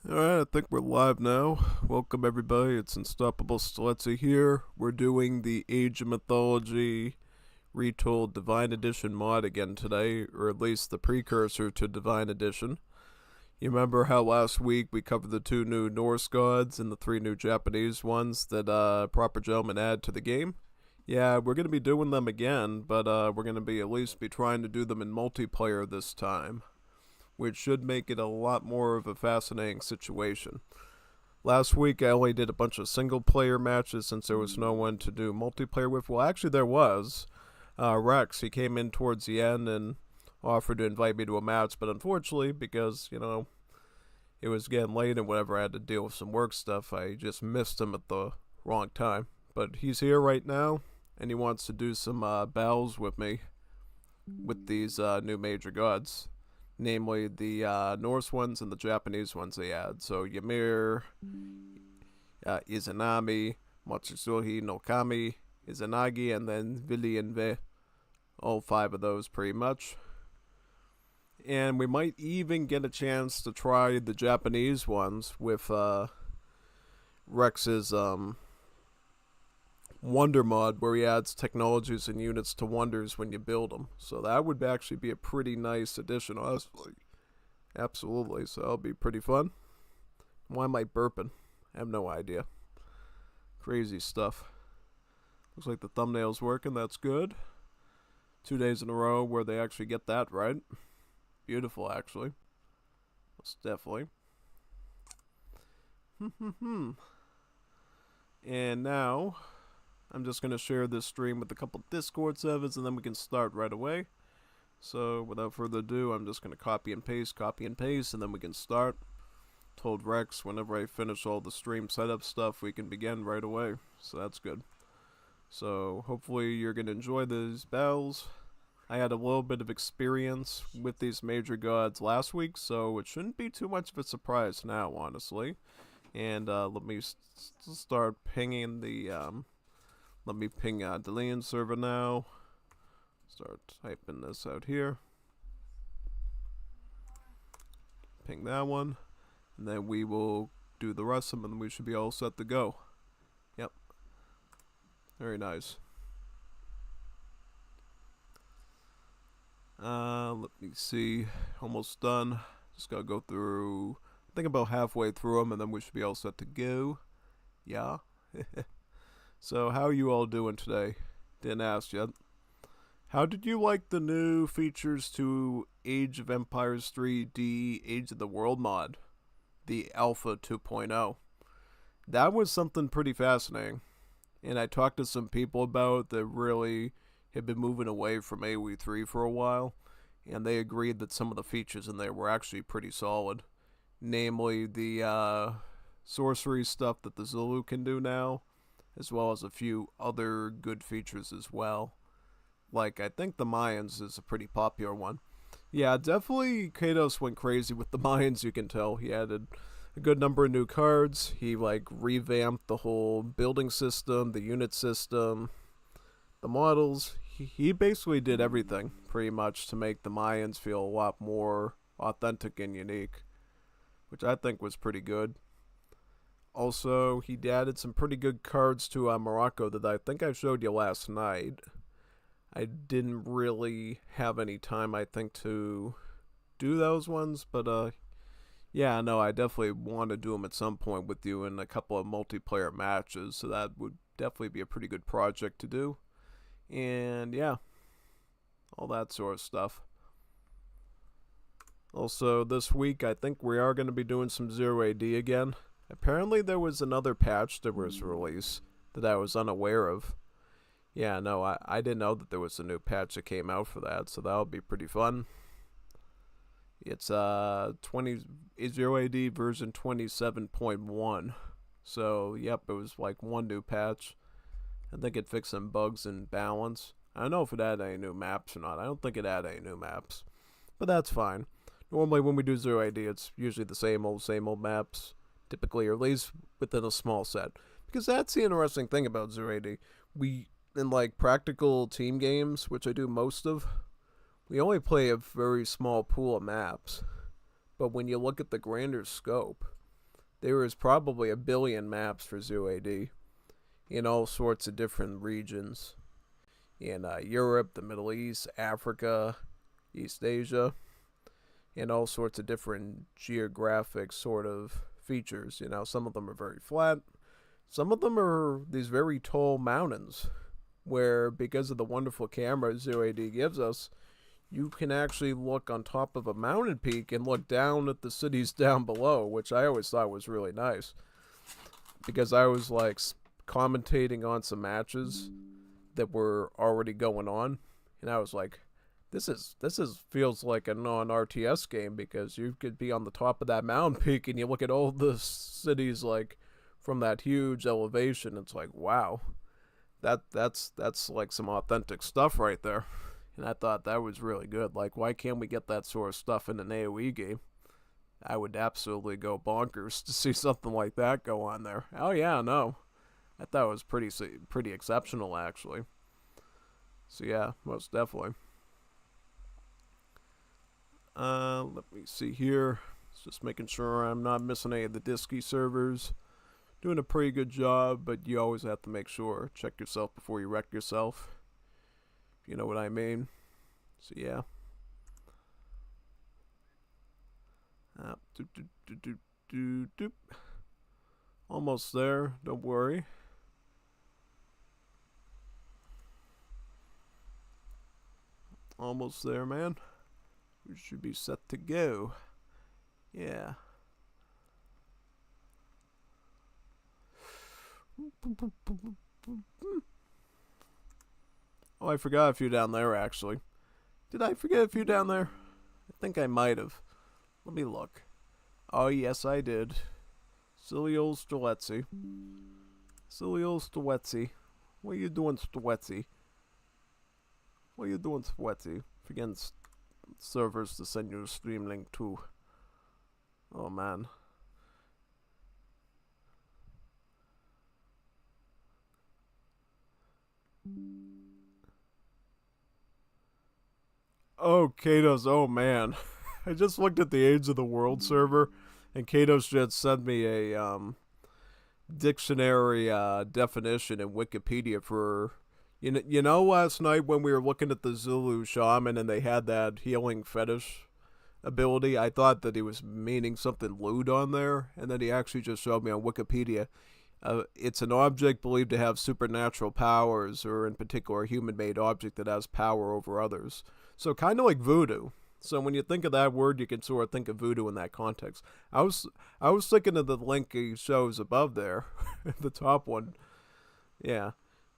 Alright, I think we're live now. Welcome everybody, it's Unstoppable Stelezzi here. We're doing the Age of Mythology Retold Divine Edition mod again today, or at least the precursor to Divine Edition. You remember how last week we covered the two new Norse gods and the three new Japanese ones that ProperGentleman added to the game? Yeah, we're going to be doing them again, but we're going to be at least be trying to do them in multiplayer this time, which should make it a lot more of a fascinating situation. Last week I only did a bunch of single player matches since there was no one to do multiplayer with. Well, actually there was. Rex, he came in towards the end and offered to invite me to a match, but unfortunately, because, it was getting late and whatever, I had to deal with some work stuff, I just missed him at the wrong time. But he's here right now, and he wants to do some battles with me with these new major gods, namely the Norse ones and the Japanese ones they add. So Ymir, Izanami, Matsuzuri no Kami, Izanagi, and then Vili and Ve. All five of those pretty much. And we might even get a chance to try the Japanese ones with Rex's Wonder mod, where he adds technologies and units to wonders when you build them. So that would actually be a pretty nice addition, honestly. Absolutely, so that'll be pretty fun. Why am I burping? I have no idea. Crazy stuff. Looks like the thumbnail's working, that's good. 2 days in a row where they actually get that right. Beautiful, actually. Most definitely. And now I'm just going to share this stream with a couple Discord servers and then we can start right away. So without further ado, I'm just going to copy and paste, and then we can start. Told Rex whenever I finish all the stream setup stuff, we can begin right away. So that's good. So hopefully you're going to enjoy these battles. I had a little bit of experience with these major gods last week, so it shouldn't be too much of a surprise now, honestly. And let me start pinging the let me ping Delian server now. Start typing this out here. Ping that one. And then we will do the rest of them and we should be all set to go. Yep. Very nice. Let me see. Almost done. Just gotta go through, I think about halfway through them and then we should be all set to go. Yeah. So how are you all doing today? Didn't ask yet. How did you like the new features to Age of Empires 3D Age of the World mod? The Alpha 2.0. That was something pretty fascinating. And I talked to some people about it that really had been moving away from AoE 3 for a while. And they agreed that some of the features in there were actually pretty solid. Namely the sorcery stuff that the Zulu can do now, as well as a few other good features as well. Like, I think the Mayans is a pretty popular one. Yeah, definitely Kratos went crazy with the Mayans, you can tell. He added a good number of new cards. He, revamped the whole building system, the unit system, the models. He basically did everything, pretty much, to make the Mayans feel a lot more authentic and unique, which I think was pretty good. Also, he added some pretty good cards to Morocco that I think I showed you last night. I didn't really have any time, I think, to do those ones, but yeah, no, I definitely want to do them at some point with you in a couple of multiplayer matches, so that would definitely be a pretty good project to do. And yeah, all that sort of stuff. Also, this week, I think we are going to be doing some 0AD again. Apparently there was another patch that was released that I was unaware of. Yeah, no, I didn't know that there was a new patch that came out for that, so that'll be pretty fun. It's 0AD version 27.1. So, yep, it was like one new patch. I think it fixed some bugs in balance. I don't know if it added any new maps or not. I don't think it added any new maps. But that's fine. Normally when we do 0AD, it's usually the same old maps. Typically, or at least within a small set. Because that's the interesting thing about 0AD. In practical team games, which I do most of, we only play a very small pool of maps. But when you look at the grander scope, there is probably 1 billion maps for Zoo AD in all sorts of different regions. In Europe, the Middle East, Africa, East Asia, and all sorts of different geographic sort of features. Some of them are very flat. Some of them are these very tall mountains where, because of the wonderful camera Zoo AD gives us, you can actually look on top of a mountain peak and look down at the cities down below, which I always thought was really nice. Because I was like commentating on some matches that were already going on, and I was like, this is feels like a non-RTS game, because you could be on the top of that mountain peak and you look at all the cities like from that huge elevation. It's like, wow, that's like some authentic stuff right there. And I thought that was really good. Like, why can't we get that sort of stuff in an AoE game? I would absolutely go bonkers to see something like that go on there. Oh yeah, no, I thought it was pretty exceptional actually. So yeah, most definitely. Let me see here. Just making sure I'm not missing any of the Disky servers. Doing a pretty good job, but you always have to make sure. Check yourself before you wreck yourself. If you know what I mean. So yeah. Almost there. Don't worry. Almost there, man. We should be set to go. Yeah. Oh, I forgot a few down there, actually. Did I forget a few down there? I think I might have. Let me look. Oh, yes, I did. Silly old Streletsy. Silly old Streletsy. What are you doing, Streletsy? What are you doing, Streletsy? Forgetting servers to send you a stream link to. Oh, man. Oh, Kato's. Oh, man. I just looked at the Age of the World server, and Kato's just sent me a dictionary definition in Wikipedia for... You know, last night when we were looking at the Zulu shaman and they had that healing fetish ability, I thought that he was meaning something lewd on there, and then he actually just showed me on Wikipedia. It's an object believed to have supernatural powers, or in particular a human-made object that has power over others. So kind of like voodoo. So when you think of that word, you can sort of think of voodoo in that context. I was thinking of the link he shows above there, the top one. Yeah.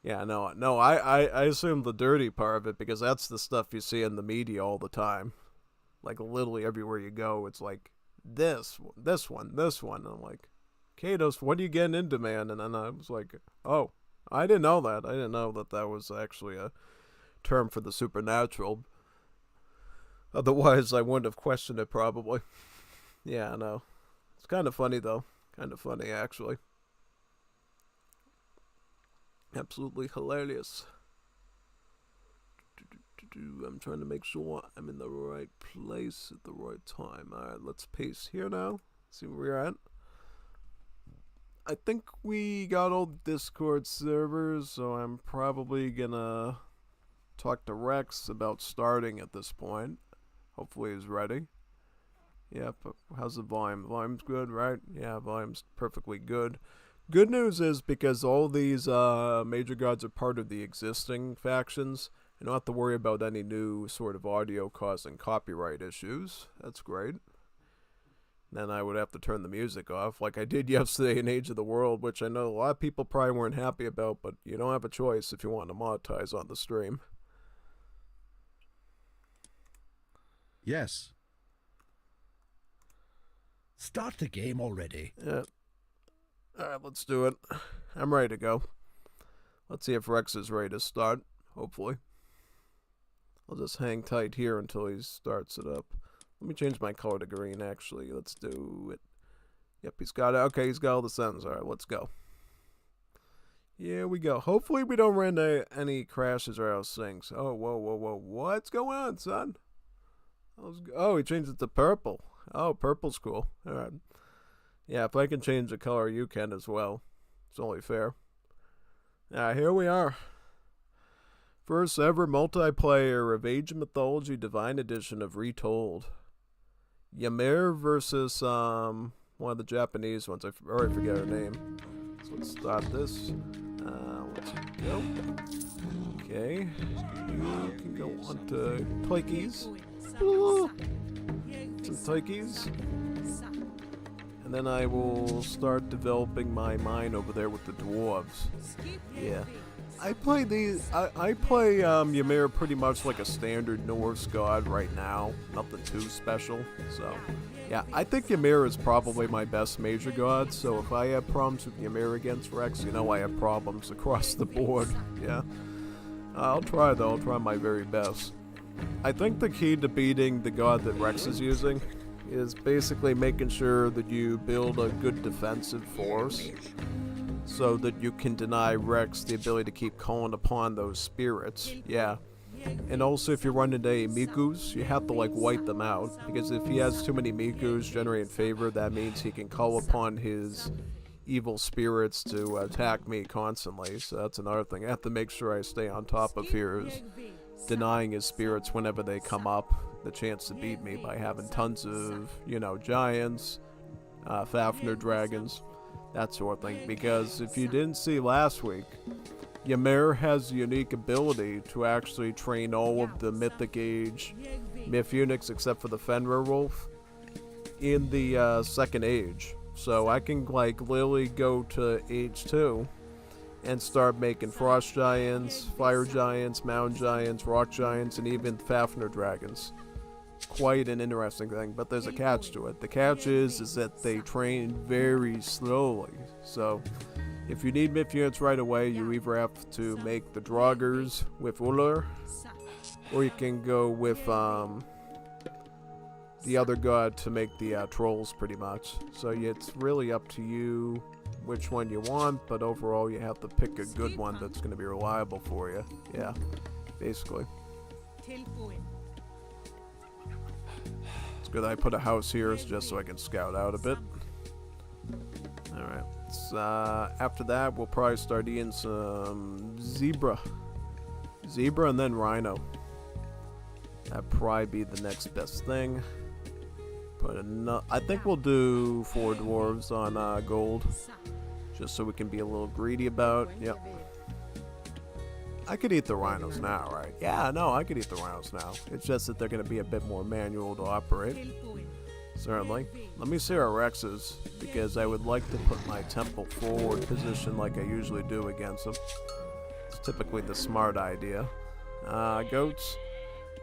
Yeah, no, I assume the dirty part of it, because that's the stuff you see in the media all the time. Like, literally everywhere you go, it's like, this one. And I'm like, Katos, what are you getting into, man? And then I was like, oh, I didn't know that. I didn't know that that was actually a term for the supernatural. Otherwise, I wouldn't have questioned it, probably. Yeah, I know. It's kind of funny, though. Kind of funny, actually. Absolutely hilarious. I'm trying to make sure I'm in the right place at the right time. Alright, let's pace here now. See where we're at. I think we got all the Discord servers, so I'm probably gonna talk to Rex about starting at this point. Hopefully he's ready. Yep, how's the volume? The volume's good, right? Yeah, volume's perfectly good. Good news is, because all these major gods are part of the existing factions, you don't have to worry about any new sort of audio causing copyright issues. That's great. Then I would have to turn the music off, like I did yesterday in Age of the World, which I know a lot of people probably weren't happy about, but you don't have a choice if you want to monetize on the stream. Yes. Start the game already. Yeah. Alright, let's do it. I'm ready to go. Let's see if Rex is ready to start, hopefully. I'll just hang tight here until he starts it up. Let me change my color to green, actually. Let's do it. Yep, he's got it. Okay, he's got all the settings. Alright, let's go. Here we go. Hopefully we don't run into any crashes or out syncs. Oh, whoa. What's going on, son? Oh, he changed it to purple. Oh, purple's cool. Alright. Yeah, if I can change the color, you can as well. It's only fair. Here we are. First ever multiplayer of Age of Mythology Divine Edition of Retold. Ymir versus one of the Japanese ones. I already forget her name. So let's start this. Let's go. Okay. You can go on to Toikis. Some Toikis. And then I will start developing my mine over there with the dwarves. Yeah. I play Ymir pretty much like a standard Norse god right now. Nothing too special. So, yeah, I think Ymir is probably my best major god. So if I have problems with Ymir against Rex, you know I have problems across the board. Yeah. I'll try though. I'll try my very best. I think the key to beating the god that Rex is using is basically making sure that you build a good defensive force, so that you can deny Rex the ability to keep calling upon those spirits. Yeah. And also if you run into Mikus, you have to like wipe them out, because if he has too many Mikus generating favor, that means he can call upon his evil spirits to attack me constantly. So that's another thing I have to make sure I stay on top of here, is denying his spirits whenever they come up the chance to beat me by having tons of, giants, Fafnir dragons, that sort of thing. Because if you didn't see last week, Ymir has the unique ability to actually train all of the Mythic Age Myth Eunuchs except for the Fenrir Wolf in the Second Age. So I can like literally go to Age 2 and start making Frost Giants, Fire Giants, Mountain Giants, Rock Giants, and even Fafnir Dragons. Quite an interesting thing, but there's a catch to it. The catch is that they train very slowly. So if you need Myth Units right away, you either have to make the Draugrs with Ullr, or you can go with the other god to make the trolls pretty much. So it's really up to you which one you want, but overall you have to pick a good one that's going to be reliable for you. Yeah, basically. It's good that I put a house here just so I can scout out a bit. Alright, after that we'll probably start eating some zebra and then rhino. That'd probably be the next best thing. I think we'll do 4 dwarves on gold, just so we can be a little greedy about. Yep. I could eat the rhinos now, right? Yeah, no, I could eat the rhinos now. It's just that they're going to be a bit more manual to operate. Certainly. Let me see our Rexes, because I would like to put my temple forward position like I usually do against them. It's typically the smart idea. Goats.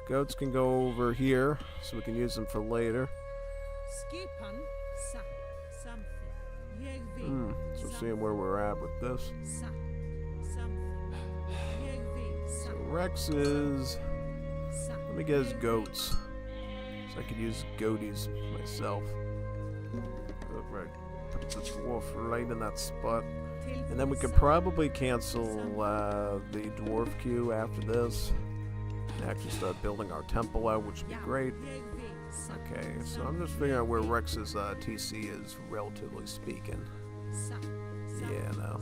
Goats can go over here, so we can use them for later. So seeing where we're at with this. So Rex is... Let me get his goats, so I could use goaties myself. Right, put the dwarf right in that spot. And then we could probably cancel the dwarf queue after this. And actually start building our temple out, which would be great. Okay, so I'm just figuring out where Rex's TC is, relatively speaking. Yeah, no.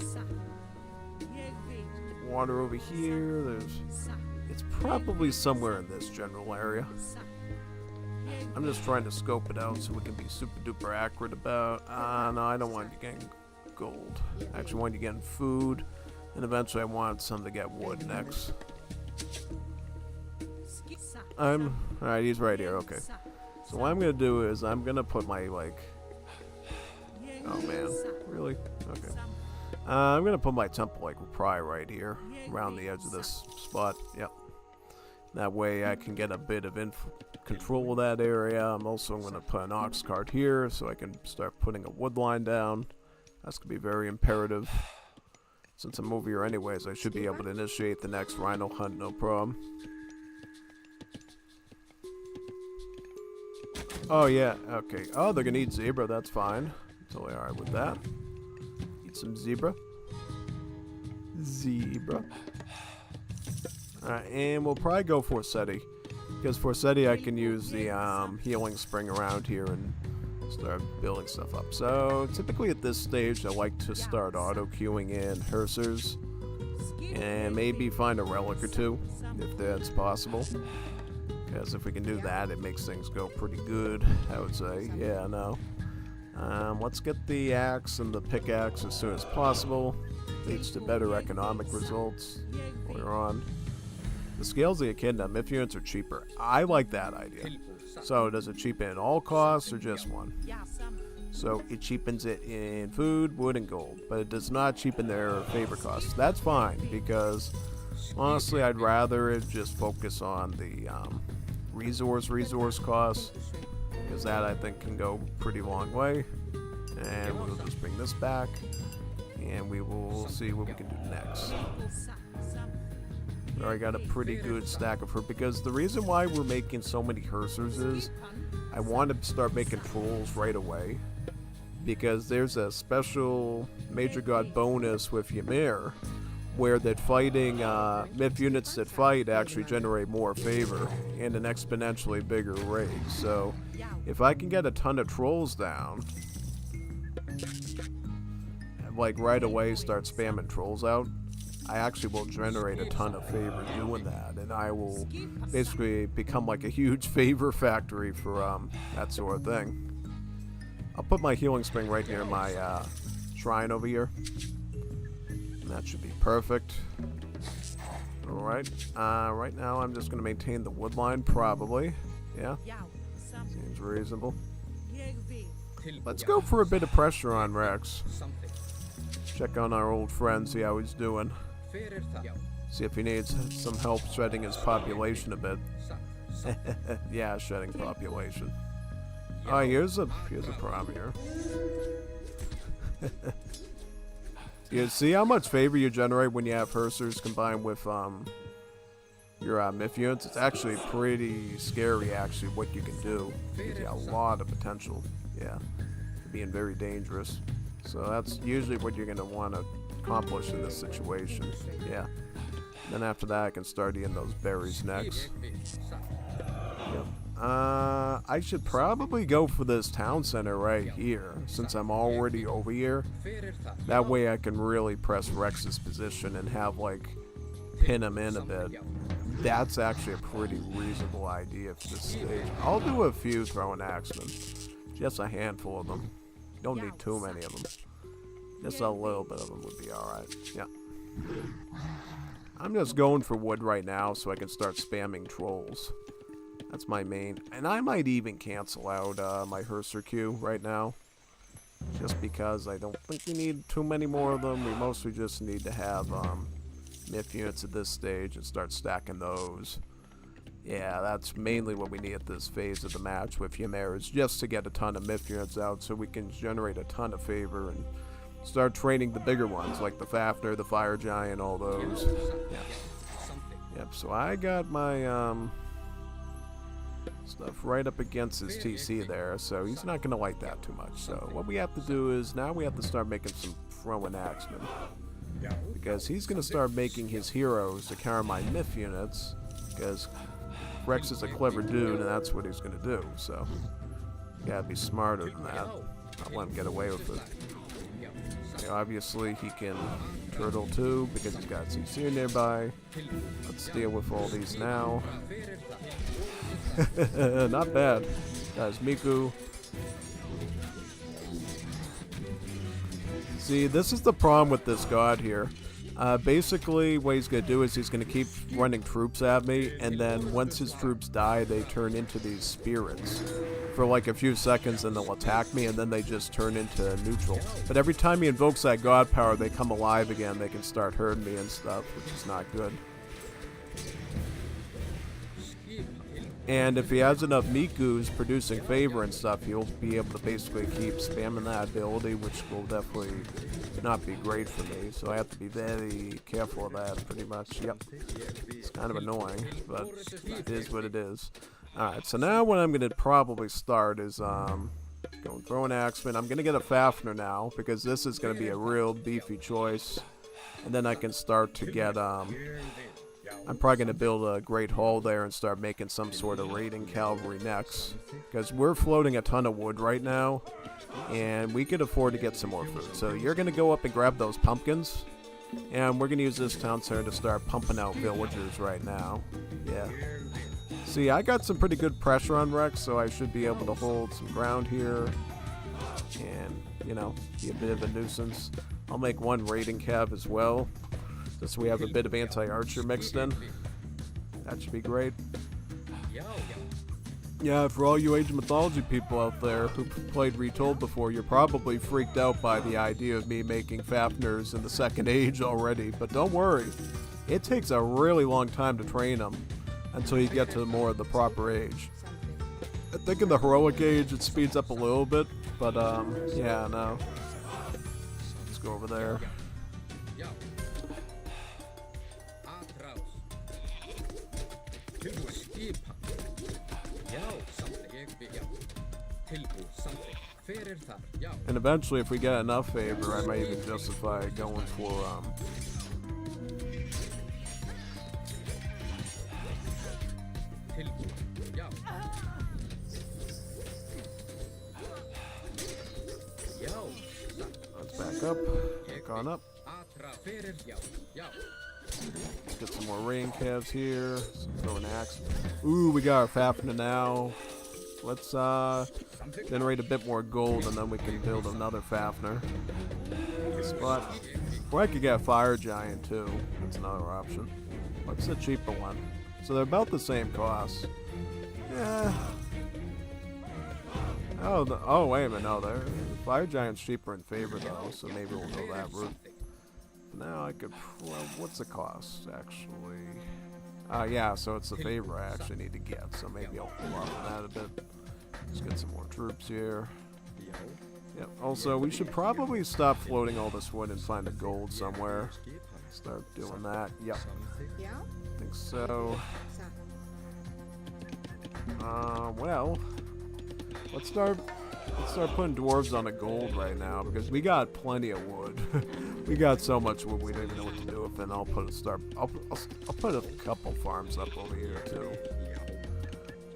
Water over here, it's probably somewhere in this general area. I'm just trying to scope it out so we can be super duper accurate about, no, I don't want you getting gold. I actually want you getting food, and eventually I want some to get wood next. Alright, he's right here, okay. So what I'm gonna do is I'm gonna put my, oh man, really? Okay. I'm gonna put my temple, probably right here, around the edge of this spot, yep. That way I can get a bit of control of that area. I'm also gonna put an ox cart here, so I can start putting a wood line down. That's gonna be very imperative. Since I'm over here anyways, I should be able to initiate the next rhino hunt, no problem. Oh yeah, okay. Oh, they're gonna eat zebra, that's fine. Totally alright with that. Eat some zebra. Zebra. Alright, and we'll probably go Forseti. Because Forseti I can use the healing spring around here and start building stuff up. So typically at this stage, I like to start auto queuing in Hersers and maybe find a relic or two if that's possible. Because if we can do that, it makes things go pretty good, I would say. Yeah, no. Let's get the axe and the pickaxe as soon as possible. Leads to better economic results later on. The scales of Echidna, if units are cheaper. I like that idea. So does it cheapen in all costs or just one? So it cheapens it in food, wood, and gold, but it does not cheapen their favor costs. That's fine, because honestly I'd rather it just focus on the resource costs, because that I think can go pretty long way. And we'll just bring this back, and we will see what we can do next. I got a pretty good stack of her, because the reason why we're making so many Hersers is I want to start making trolls right away, because there's a special Major God bonus with Ymir where that fighting myth units that fight actually generate more favor and an exponentially bigger rate. So if I can get a ton of trolls down, like right away start spamming trolls out, I actually will generate a ton of favor doing that, and I will basically become like a huge favor factory for that sort of thing. I'll put my healing spring right near my shrine over here, and that should be perfect. Alright, right now I'm just going to maintain the wood line, probably. Yeah, seems reasonable. Let's go for a bit of pressure on Rex. Check on our old friend, see how he's doing. See if he needs some help shredding his population a bit. Yeah, shredding population. Oh, here's a problem here. You see how much favor you generate when you have Hersers combined with your myth units? It's actually pretty scary, actually, what you can do. Gives you a lot of potential. Yeah, being very dangerous. So that's usually what you're going to want to accomplish in this situation. Yeah. Then after that, I can start eating those berries next. Yep. I should probably go for this town center right here, since I'm already over here. That way I can really press Rex's position and have, like, pin him in a bit. That's actually a pretty reasonable idea for this stage. I'll do a few throwing axemen. Just a handful of them. Don't need too many of them. Just a little bit of them would be alright. Yeah. I'm just going for wood right now so I can start spamming trolls. That's my main. And I might even cancel out my Herser queue right now. Just because I don't think we need too many more of them. We mostly just need to have myth units at this stage and start stacking those. Yeah, that's mainly what we need at this phase of the match with Ymir, is just to get a ton of myth units out so we can generate a ton of favor and start training the bigger ones, like the Fafnir, the Fire Giant, all those. Yeah. Yep, so I got my stuff right up against his TC there, so he's not going to like that too much. So what we have to do is now we have to start making some throwing axemen, because he's going to start making his heroes to counter my myth units, because Rex is a clever dude, and that's what he's going to do, so you gotta be smarter than that. I'll let him get away with it. Okay, obviously, he can turtle too, because he's got CC nearby. Let's deal with all these now. Not bad. Guys, Miku. See, this is the problem with this god here. Basically, what he's going to do is he's going to keep running troops at me, and then once his troops die, they turn into these spirits for like a few seconds, and they'll attack me, and then they just turn into neutral. But every time he invokes that god power, they come alive again. They can start hurting me and stuff, which is not good. And if he has enough Miku's producing favor and stuff, he'll be able to basically keep spamming that ability, which will definitely not be great for me. So I have to be very careful of that, pretty much. Yep. It's kind of annoying, but it is what it is. Alright, so now what I'm going to probably start is going throwing axemen. I'm going to get a Fafnir now, because this is going to be a real beefy choice. And then I can start to get I'm probably going to build a great hall there and start making some sort of raiding cavalry next. Because we're floating a ton of wood right now, and we could afford to get some more food. So you're going to go up and grab those pumpkins, and we're going to use this town center to start pumping out villagers right now. Yeah. See, I got some pretty good pressure on Rex, so I should be able to hold some ground here. And, you know, be a bit of a nuisance. I'll make one raiding cav as well, just so we have a bit of anti-archer mixed in. That should be great. Yeah, for all you Age of Mythology people out there who played Retold before, you're probably freaked out by the idea of me making Fafners in the Second Age already, but don't worry. It takes a really long time to train them until you get to more of the proper age. I think in the Heroic Age it speeds up a little bit, but yeah, no. Let's go over there. And eventually, if we get enough favor, I might even justify going for let's back up, back on up. Let's get some more rain calves here. Throw an axe. Ooh, we got our Fafner now. Let's generate a bit more gold, and then we can build another Fafner spot. Or I could get a Fire Giant too. That's another option. What's the cheaper one? So they're about the same cost. Yeah. Oh, wait a minute. No, the Fire Giant's cheaper in favor though, so maybe we'll go that route. Now I could. Well, what's the cost actually? Yeah, so it's the favor I actually need to get. So maybe I'll pull off that a bit. Let's get some more troops here. Yep. Also, we should probably stop floating all this wood and find a gold somewhere. Start doing that. Yep. I think so. Well, let's start putting dwarves on the gold right now because we got plenty of wood. We got so much wood we don't even know what to do with it. And I'll put a couple farms up over here too,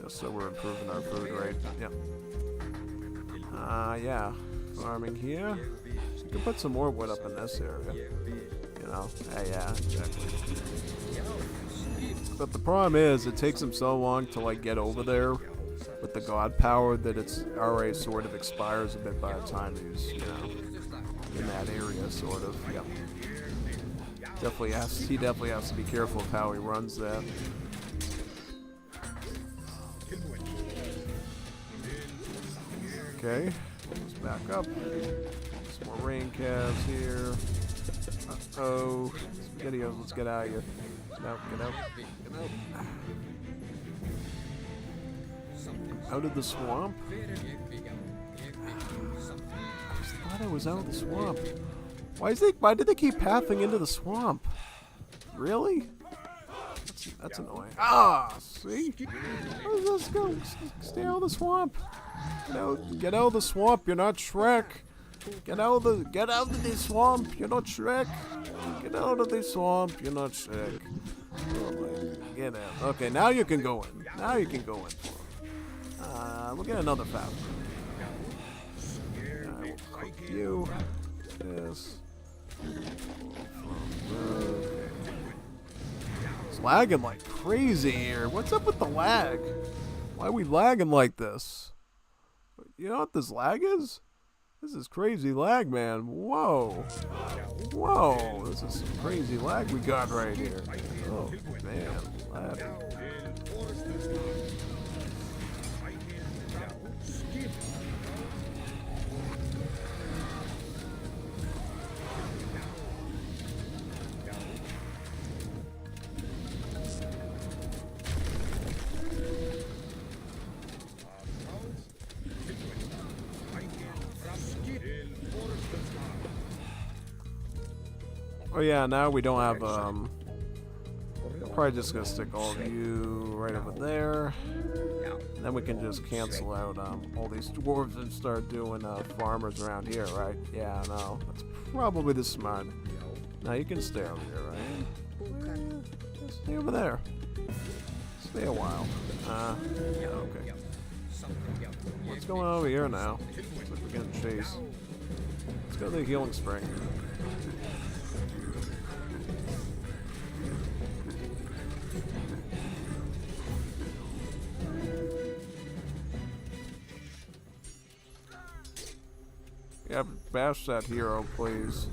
just so we're improving our food rate. Yep. Yeah. Farming here. You can put some more wood up in this area. You know. Yeah, exactly. But the problem is, it takes them so long to like get over there with the god power that its RA sort of expires a bit by the time he's, you know, in that area, sort of. Yep. He definitely has to be careful of how he runs that. Okay, let's back up. Some more rain calves here. Uh-oh. Spaghettios, let's get out of here. Get out. Out of the swamp? I thought I was out of the swamp. Why did they keep pathing into the swamp? Really? That's annoying. Ah, see? Let's go. Stay out of the swamp. Get out of the swamp. You're not Shrek. Get out of the swamp. You're not Shrek. Get out of the swamp. You're not Shrek. Oh my, get out. Okay, now you can go in. We'll get another fountain. I will cook you. Yes. It's lagging like crazy here. What's up with the lag? Why are we lagging like this? You know what this lag is? This is crazy lag, man. Whoa. This is some crazy lag we got right here. Oh, man. Lag. Oh yeah, now we don't have, probably just gonna stick all of you right over there. And then we can just cancel out, all these dwarves and start doing, farmers around here, right? Yeah, no, that's probably the smart. Now you can stay over here, right? Just stay over there. Stay a while. Yeah, okay. What's going on over here now? Looks like we're getting chased. Let's go to the healing spring. Yeah, bash that hero, please.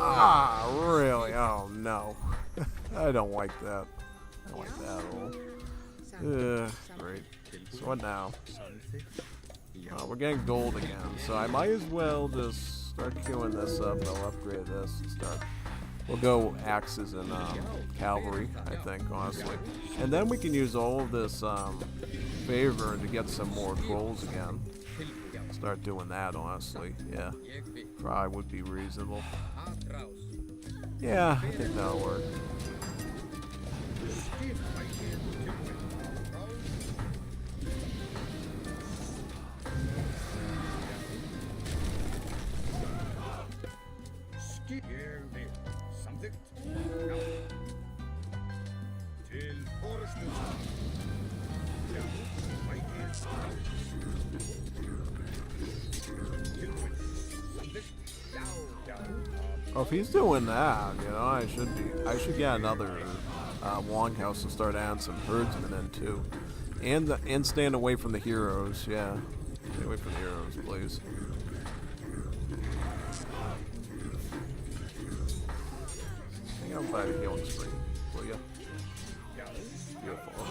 Ah, really? Oh no. I don't like that. I don't like that at all. Great. So what now? We're getting gold again, so I might as well just start queuing this up. I'll upgrade this and start. We'll go axes and cavalry, I think, honestly. And then we can use all of this favor to get some more trolls again. Start doing that, honestly. Yeah. Probably would be reasonable. Yeah, I think that'll work. Oh, if he's doing that, you know, I should get another longhouse and start adding some herdsmen in too, and stand away from the heroes. Yeah, stay away from the heroes, please. Hang out by the healing spring, will ya? Beautiful.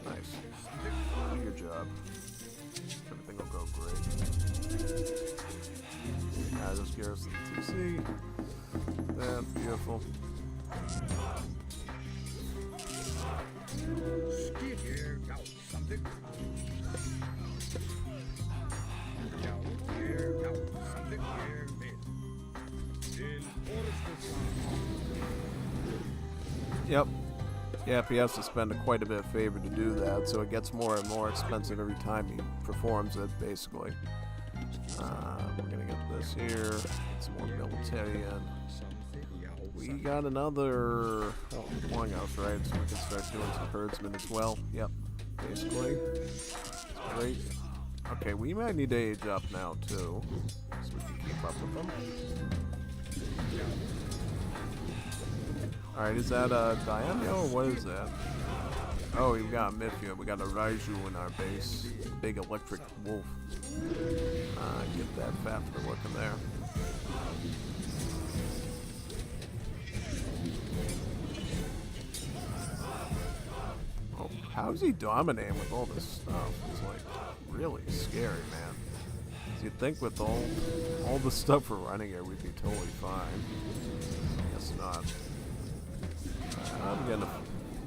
Nice. Do your job. Everything will go great. Just garrison TC. That, beautiful. Yep. Yeah, he has to spend quite a bit of favor to do that, so it gets more and more expensive every time he performs it, basically. We're gonna get this here, get some more military in. We got another longhouse, right? So we can start doing some herdsmen as well. Yep, basically. Great. Okay, we might need to age up now too, so we can keep up with them. Alright, is that a Daimyo or what is that? Oh, we've got a Mythia. We got a Raiju in our base. Big electric wolf. Get that fat for looking there. Oh, how's he dominating with all this stuff? It's like really scary, man. You'd think with all the stuff we're running here, we'd be totally fine. Guess not. I'm gonna.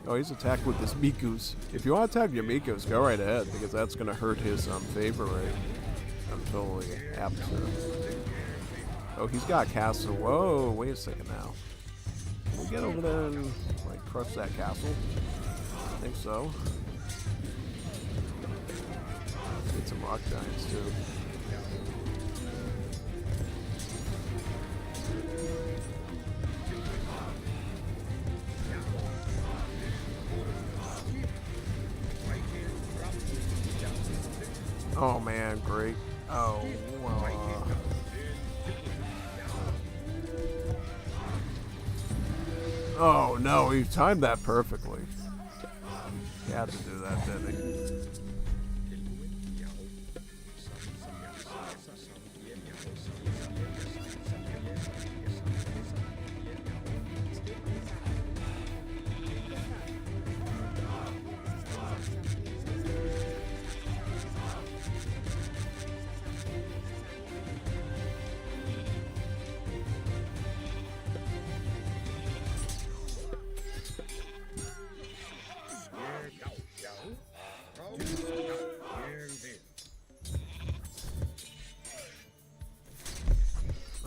Oh, he's attacked with his Mikus. If you want to attack your Mikus, go right ahead, because that's going to hurt his favor rate. I'm totally apt to. Oh, he's got a castle. Whoa, wait a second now. Can we get over there and, like, crush that castle? I think so. Get some rock giants, too. Oh man, great. Oh, oh no, he timed that perfectly. He had to do that, didn't he?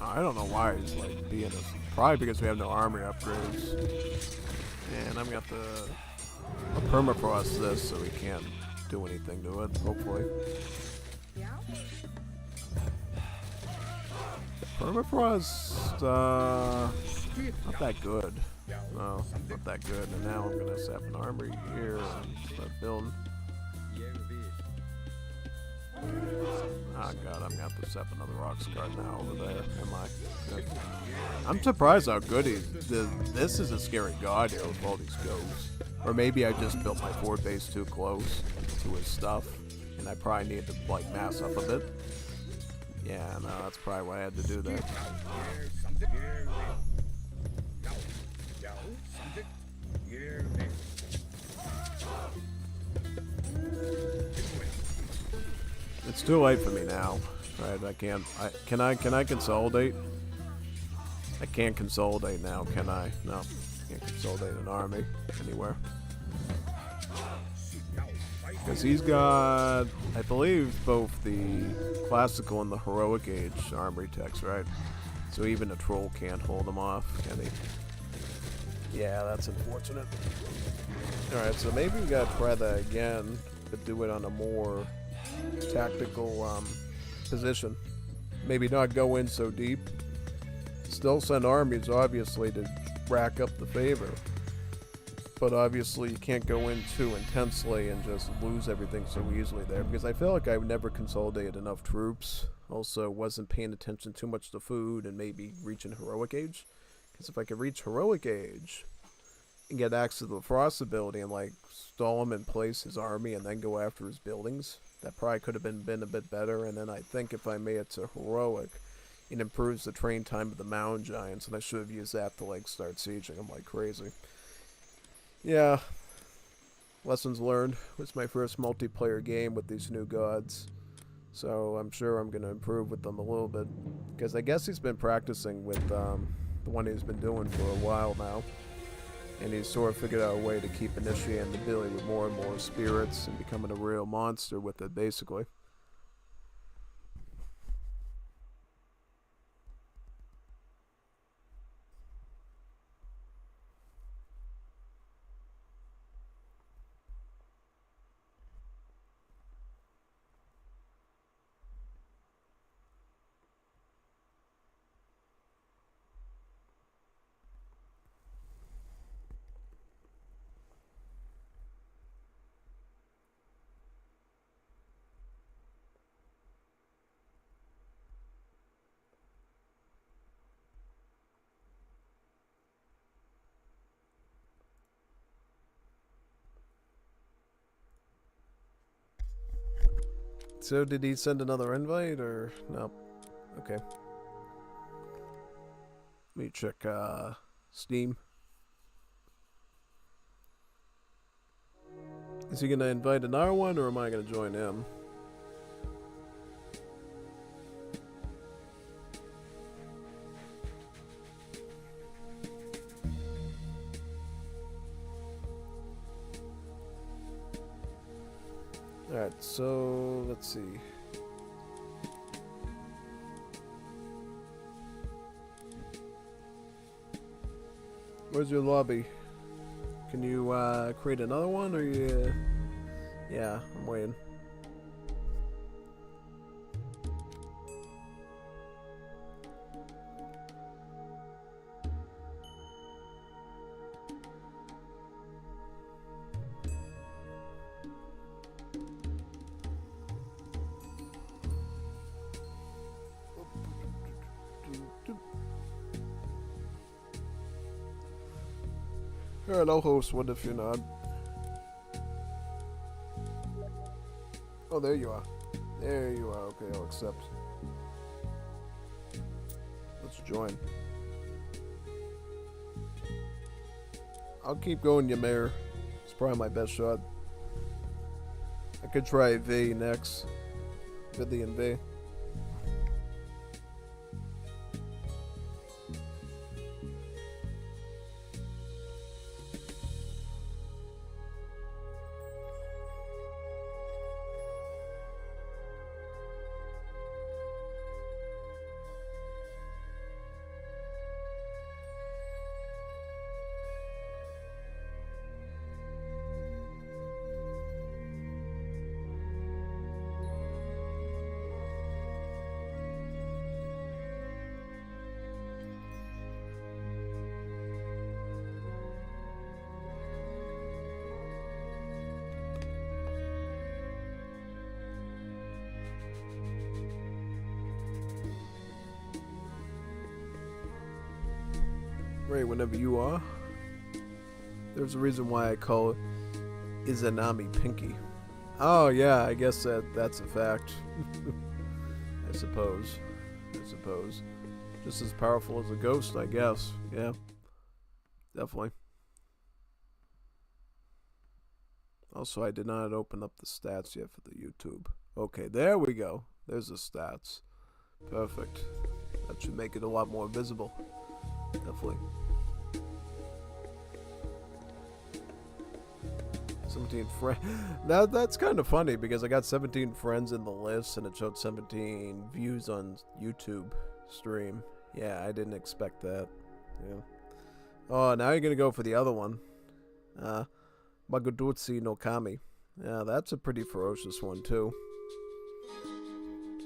I don't know why he's like being a. Probably because we have no armory upgrades. And I've got the I'll permafrost this so he can't do anything to it, hopefully. Permafrost, not that good. No, not that good. And now I'm gonna sap an armory here and start building. Oh god, I'm gonna have to sap another rocks card now over there. Am I? Good. I'm surprised how good he's. This is a scary god here with all these ghosts. Or maybe I just built my fort base too close to his stuff, and I probably need to like mass up a bit. Yeah, no, that's probably what I had to do there. It's too late for me now. Right, I can't. Can I consolidate? I can't consolidate now, can I? No, can't consolidate an army anywhere. Because he's got, I believe, both the classical and the heroic age armory techs, right? So even a troll can't hold him off, can he? Yeah, that's unfortunate. Alright, so maybe we gotta try that again, but do it on a more tactical position. Maybe not go in so deep. Still send armies, obviously, to rack up the favor. But obviously you can't go in too intensely and just lose everything so easily there, because I feel like I never consolidated enough troops. Also wasn't paying attention too much to food and maybe reaching heroic age. Because if I could reach heroic age and get access to the frost ability and like stall him in place his army and then go after his buildings, that probably could have been a bit better. And then I think if I made it to heroic, it improves the train time of the mound giants, and I should have used that to like start sieging them like crazy. Yeah, lessons learned. It's my first multiplayer game with these new gods, so I'm sure I'm going to improve with them a little bit, because I guess he's been practicing with the one he's been doing for a while now, and he's sort of figured out a way to keep initiating the ability with more and more spirits and becoming a real monster with it, basically. So did he send another invite or no? Okay. Let me check Steam. Is he gonna invite another one or am I gonna join him? Alright, so let's see. Where's your lobby? Can you create another one or you... Yeah, I'm waiting. Alright, I'll host one if you're not. Oh, there you are. There you are. Okay, I'll accept. Let's join. I'll keep going, Ymir. It's probably my best shot. I could try V next. Vidley and V. Ready whenever you are. There's a reason why I call it Izanami Pinky. Oh yeah, I guess that's a fact. I suppose. Just as powerful as a ghost, I guess. Yeah. Definitely. Also, I did not open up the stats yet for the YouTube. Okay, there we go. There's the stats. Perfect. That should make it a lot more visible. Definitely. 17 friends. That's kind of funny because I got 17 friends in the list and it showed 17 views on YouTube stream. Yeah, I didn't expect that. Yeah. Oh, now you're gonna go for the other one. Magudutsi no Kami. Yeah, that's a pretty ferocious one too.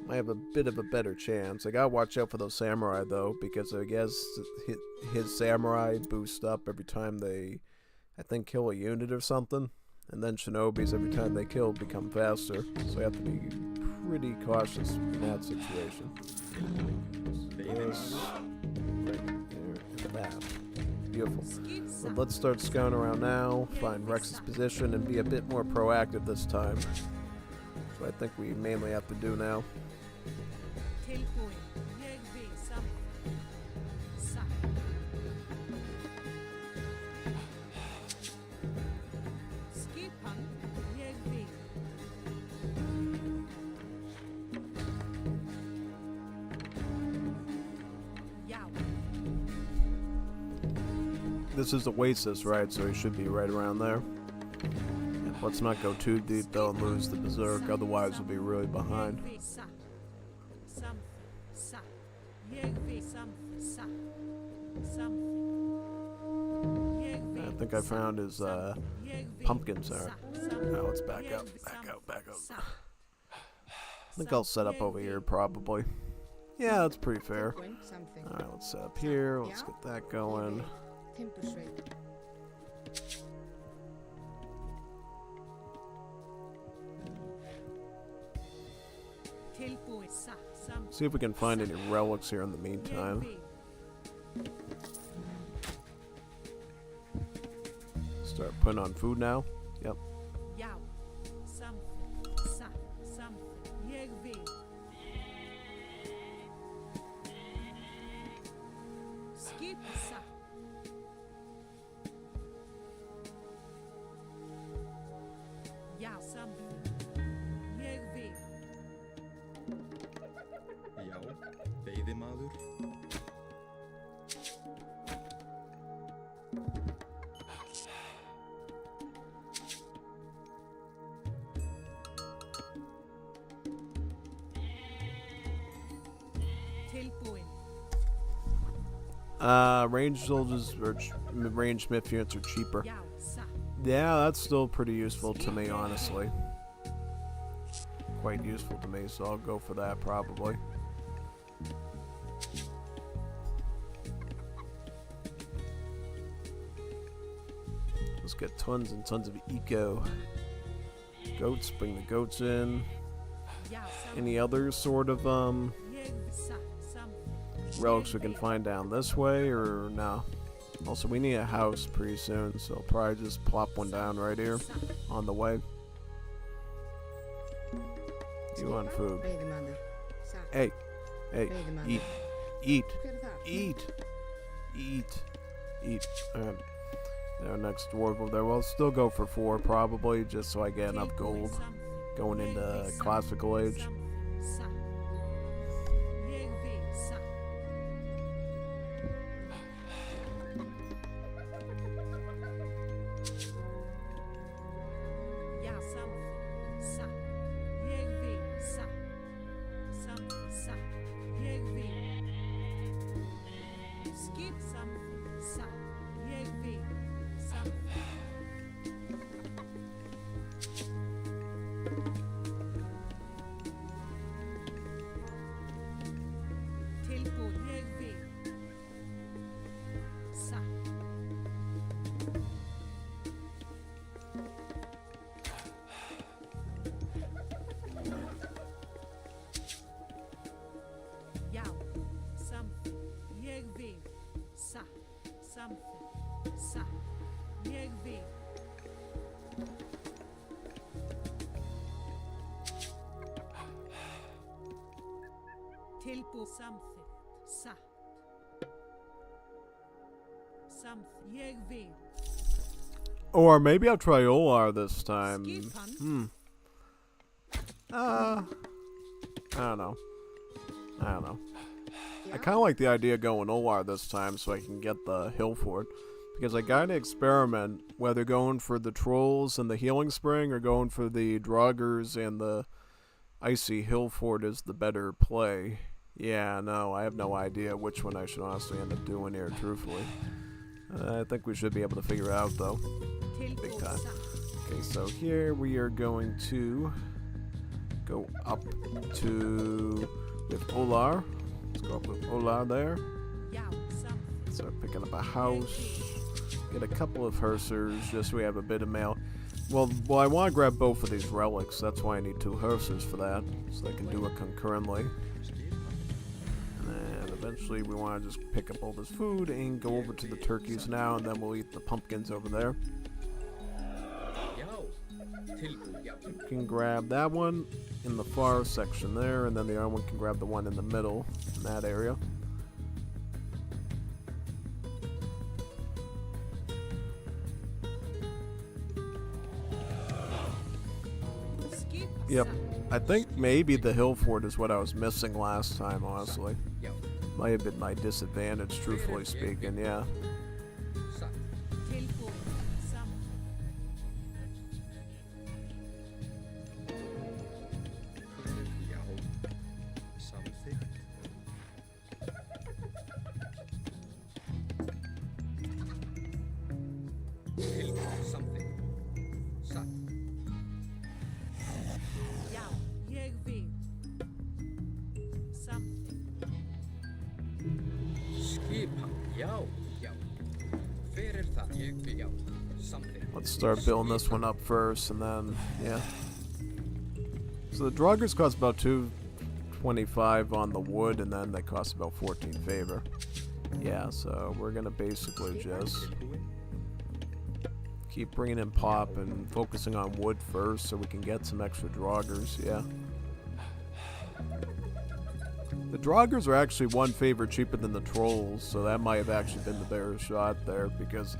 I have a bit of a better chance. I gotta watch out for those samurai though, because I guess his samurai boost up every time they, I think, kill a unit or something. And then shinobis, every time they kill, become faster. So I have to be pretty cautious in that situation. Yes. Right there in that. Beautiful. But let's start scouting around now, find Rex's position, and be a bit more proactive this time. So I think we mainly have to do now. This is Oasis, right? So he should be right around there. Let's not go too deep though and lose the berserk, otherwise we'll be really behind. I think I found his pumpkins there. Now let's back up. I think I'll set up over here probably. Yeah, that's pretty fair. Alright, let's set up here. Let's get that going. See if we can find any relics here in the meantime. Start putting on food now. Yep. Ranged soldiers or ranged myth units are cheaper. Yeah, that's still pretty useful to me, honestly. Quite useful to me, so I'll go for that probably. Let's get tons and tons of eco. Goats, bring the goats in. Any other sort of relics we can find down this way, or no? Also, we need a house pretty soon, so I'll probably just plop one down right here on the way. You want food? Hey, eat. Alright. Our next dwarf over there. Well, I'll still go for 4 probably, just so I get enough gold going into classical age. Samþykkt. Satt. Ég vil. Tilbúið. Samþykkt. Satt. Samþykkt. Ég vil. Or maybe I'll try Olar this time. Skipan. I don't know. I kind of like the idea of going Olar this time so I can get the hill fort. Because I gotta experiment whether going for the trolls and the healing spring or going for the draugrs and the icy hill fort is the better play. Yeah, no, I have no idea which one I should honestly end up doing here, truthfully. I think we should be able to figure it out though. Big time. Okay, so here we are going to go up to with Olar. Let's go up with Olar there. Start picking up a house. Get a couple of hersers just so we have a bit of mail. Well, I want to grab both of these relics. That's why I need 2 hersers for that, so I can do it concurrently. And eventually we want to just pick up all this food and go over to the turkeys now, and then we'll eat the pumpkins over there. You can grab that one in the far section there, and then the other one can grab the one in the middle in that area. Yep, I think maybe the hill fort is what I was missing last time, honestly. Might have been my disadvantage, truthfully speaking, yeah. Let's start building this one up first, and then, yeah. So the draugrs cost about 225 on the wood, and then they cost about 14 favor. Yeah, so we're gonna basically just keep bringing in pop and focusing on wood first so we can get some extra draugrs, yeah. The draugrs are actually 1 favor cheaper than the trolls, so that might have actually been the better shot there, because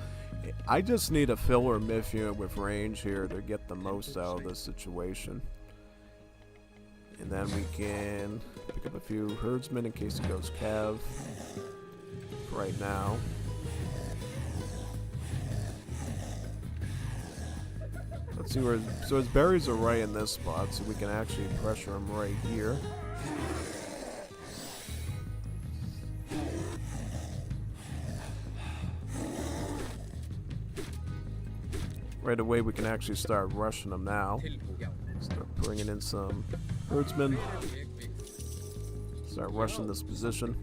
I just need a filler myth unit with range here to get the most out of this situation. And then we can pick up a few herdsmen in case it goes cav for right now. Let's see where, so his berries are right in this spot, so we can actually pressure him right here. Right away we can actually start rushing them now. Start bringing in some herdsmen. Start rushing this position.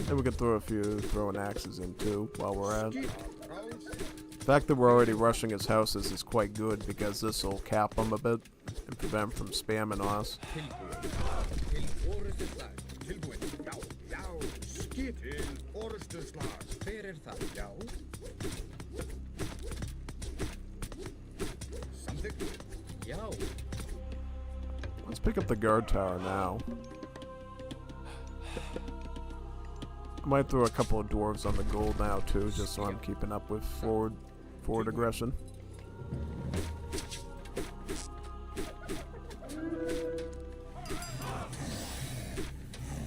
And we can throw a few throwing axes in too while we're at it. The fact that we're already rushing his houses is quite good because this will cap him a bit and prevent him from spamming on us. Let's pick up the guard tower now. I might throw a couple of dwarves on the gold now too, just so I'm keeping up with forward aggression.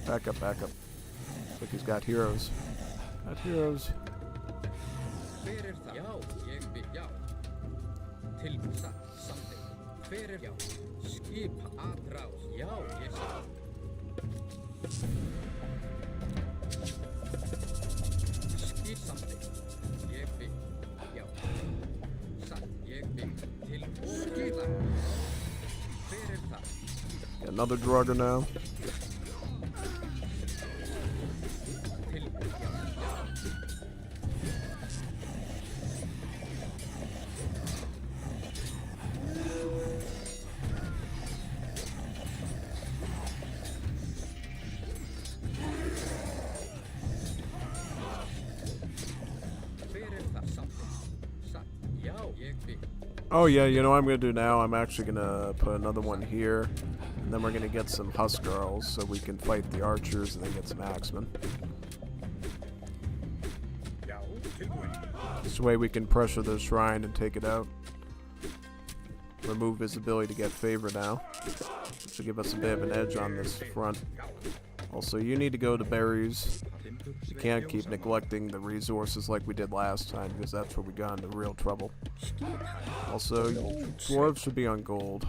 Back up, back up. Looks like he's got heroes. Got heroes. Got another drugger now. Oh yeah, you know what I'm gonna do now? I'm actually gonna put another one here, and then we're gonna get some Huskarls so we can fight the archers and then get some axemen. This way we can pressure the shrine and take it out. Remove his ability to get favor now, which will give us a bit of an edge on this front. Also, you need to go to berries. You can't keep neglecting the resources like we did last time, because that's where we got into real trouble. Also, dwarves should be on gold.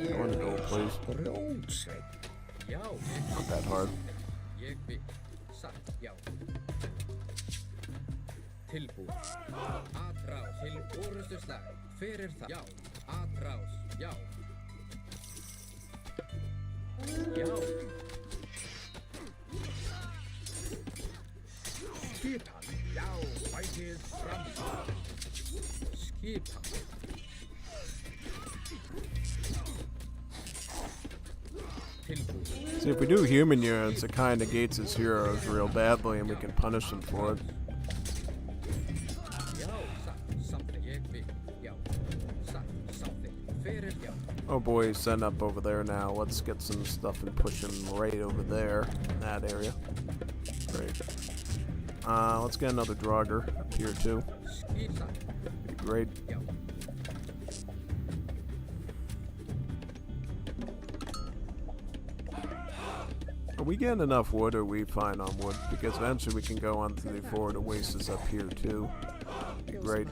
Go on to gold, please. Not that hard. See, if we do human units, it kind of negates his heroes real badly, and we can punish them for it. Oh boy, he's setting up over there now. Let's get some stuff and push him right over there, in that area. Great. Let's get another Draugr up here too. Be great. Are we getting enough wood, or are we fine on wood? Because eventually we can go on to the forward oasis up here too. Be great.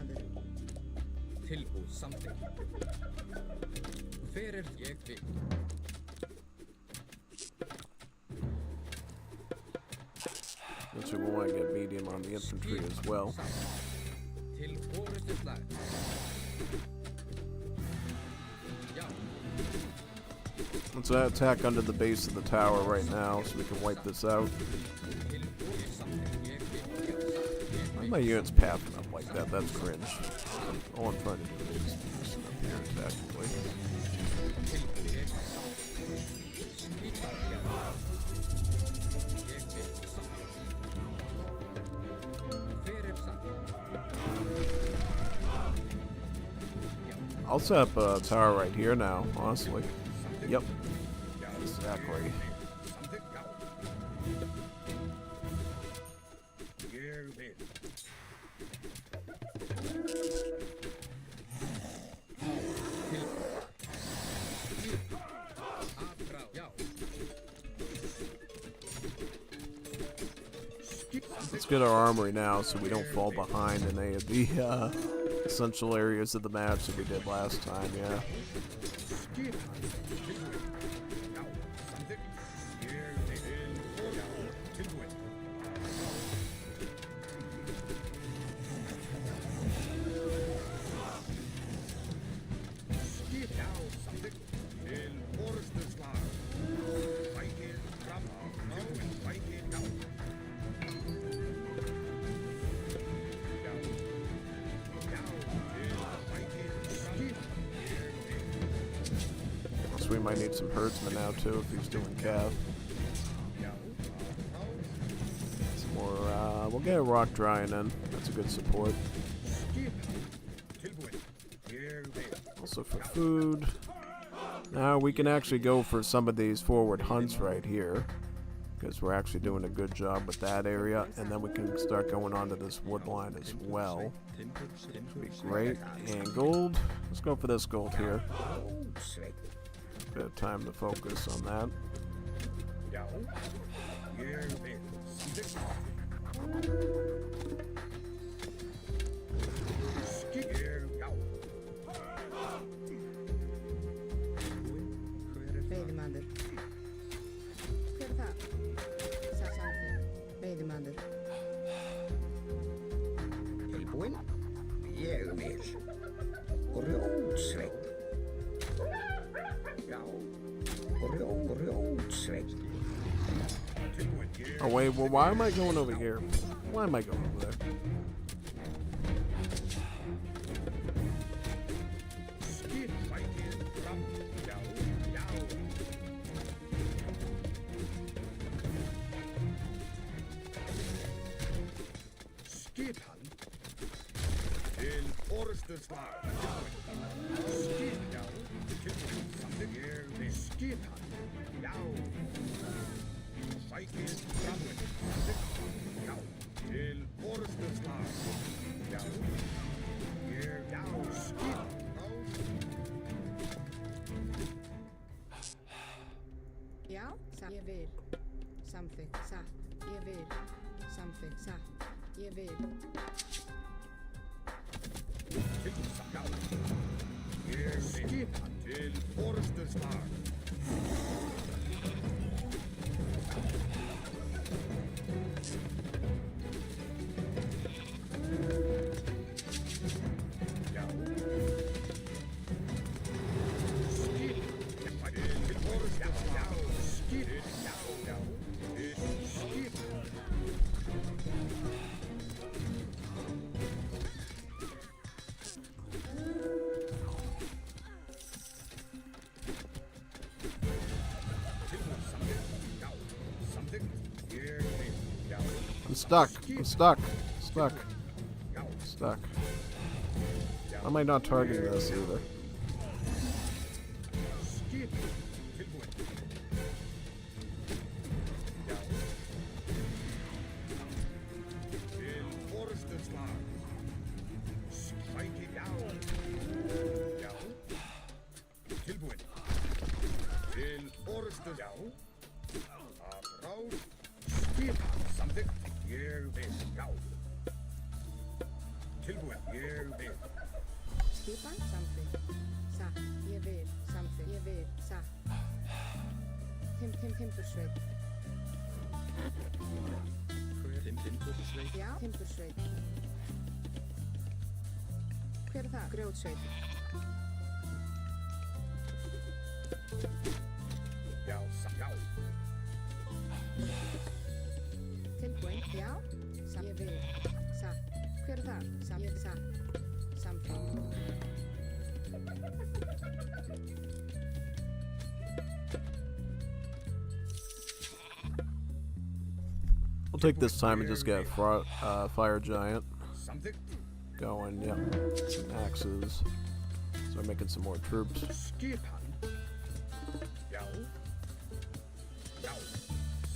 Eventually we'll want to get medium on the infantry as well. Let's attack under the base of the tower right now so we can wipe this out. Why are my units pathing up like that? That's cringe. All I'm trying to do is up here tactically. I'll set up a tower right here now, honestly. Yep. Exactly. Let's get our armory now so we don't fall behind in any of the essential areas of the match that we did last time, yeah. We might need some herdsmen now too if he's doing cav. Some more, we'll get a rock drying in. That's a good support. Also for food. Now we can actually go for some of these forward hunts right here, because we're actually doing a good job with that area, and then we can start going on to this wood line as well. That'd be great. And gold. Let's go for this gold here. Bit of time to focus on that. Oh wait, well why am I going over here? Why am I going over there? orrustuslag. Skip, já. Tilbúin. Samþykkt. Ég vil skipa. Já. Sækið framveg. Samþykkt. Já. Til orrustuslag. Já. Ég, já, skip. Já, satt, ég vil. Samþykkt, satt, ég vil. Samþykkt, satt, ég vil. Já. Ég skipa til orrustuslag. Já. Skipa til orrustuslag. Skip, já, já. Skip. I'm stuck. I'm stuck. Stuck. Stuck. I might not target this either. Skip. Tilbúin. Já. Til orrustuslag. Sækið, já. Já. Tilbúin. Til orrustuslag. Já. Af ráð. Skip. Samþykkt. Ég vil, já. Tilbúin. Ég vil. Skipa, samþykkt. Satt, ég vil. Samþykkt, ég vil. Satt. Timbursveit. Timbursveit. Já, timbursveit. Hver er það? Grjótsveit. Já, já. Tilbúin, já. Satt, ég vil. Satt. Hver er það? Satt, ég vil. Satt. Samþykkt. We'll take this time and just get Fire Giant Samþykkt. going. Yep. Some axes. So we're making some more troops. Skip hann. Já. Já.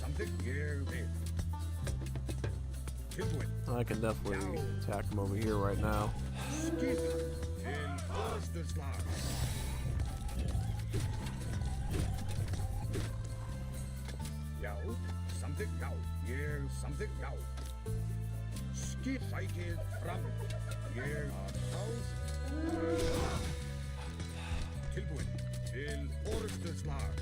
Samþykkt. Ég vil. Tilbúin. I can definitely attack him over here right now. Skip hann. Til orrustuslag. Já. Samþykkt. Já. Ég samþykkt. Já. Skip sækið fram. Ég að ráð. Tilbúin. Til orrustuslag.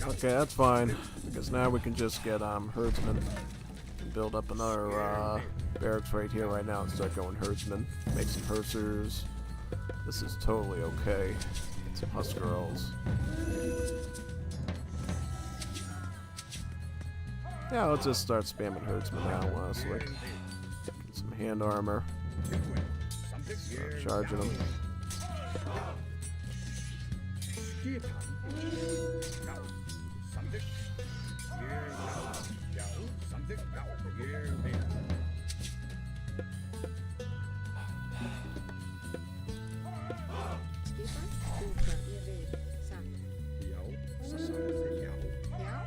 Okay, that's fine, because now we can just get herdsmen and build up another barracks right here right now and start going herdsmen. Make some hersers. This is totally okay. Get some huskarls. Yeah, let's just start spamming herdsmen now, honestly. Get some hand armor. Start charging them. Skip hann. Já. Samþykkt. Ég, já. Já. Samþykkt. Já. Ég vil. Skipa, stúka, ég vil. Satt. Já. Samþykkt. Já. Já,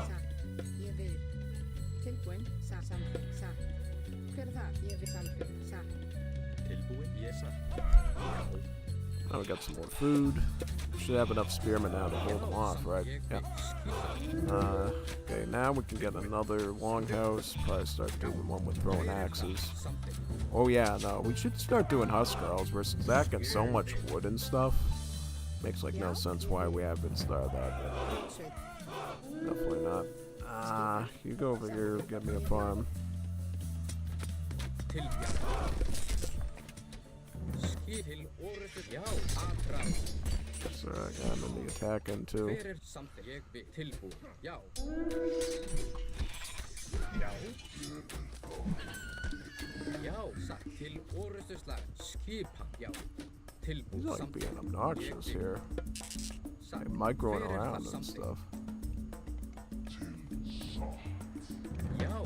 satt. Ég vil. Tilbúin, satt. Samþykkt, satt. Hver er það? Ég vil. Samþykkt, satt. Tilbúin. Ég satt. Já. Now we got some more food. Should have enough spearmen now to hold them off, right? Yeah. Okay, now we can get another longhouse. Probably start doing one with throwing axes. Oh yeah, no, we should start doing huskarls. We're stacking so much wood and stuff. Makes like no sense why we haven't started that yet. Definitely not. You go over here, get me a farm. So I got him in the attacking too. Já, satt til orrustuslag. Skipan, já. Tilbúð He's like samþykkt. being obnoxious here. Satt. Like microing Hver er around það and samþykkt? stuff. Já.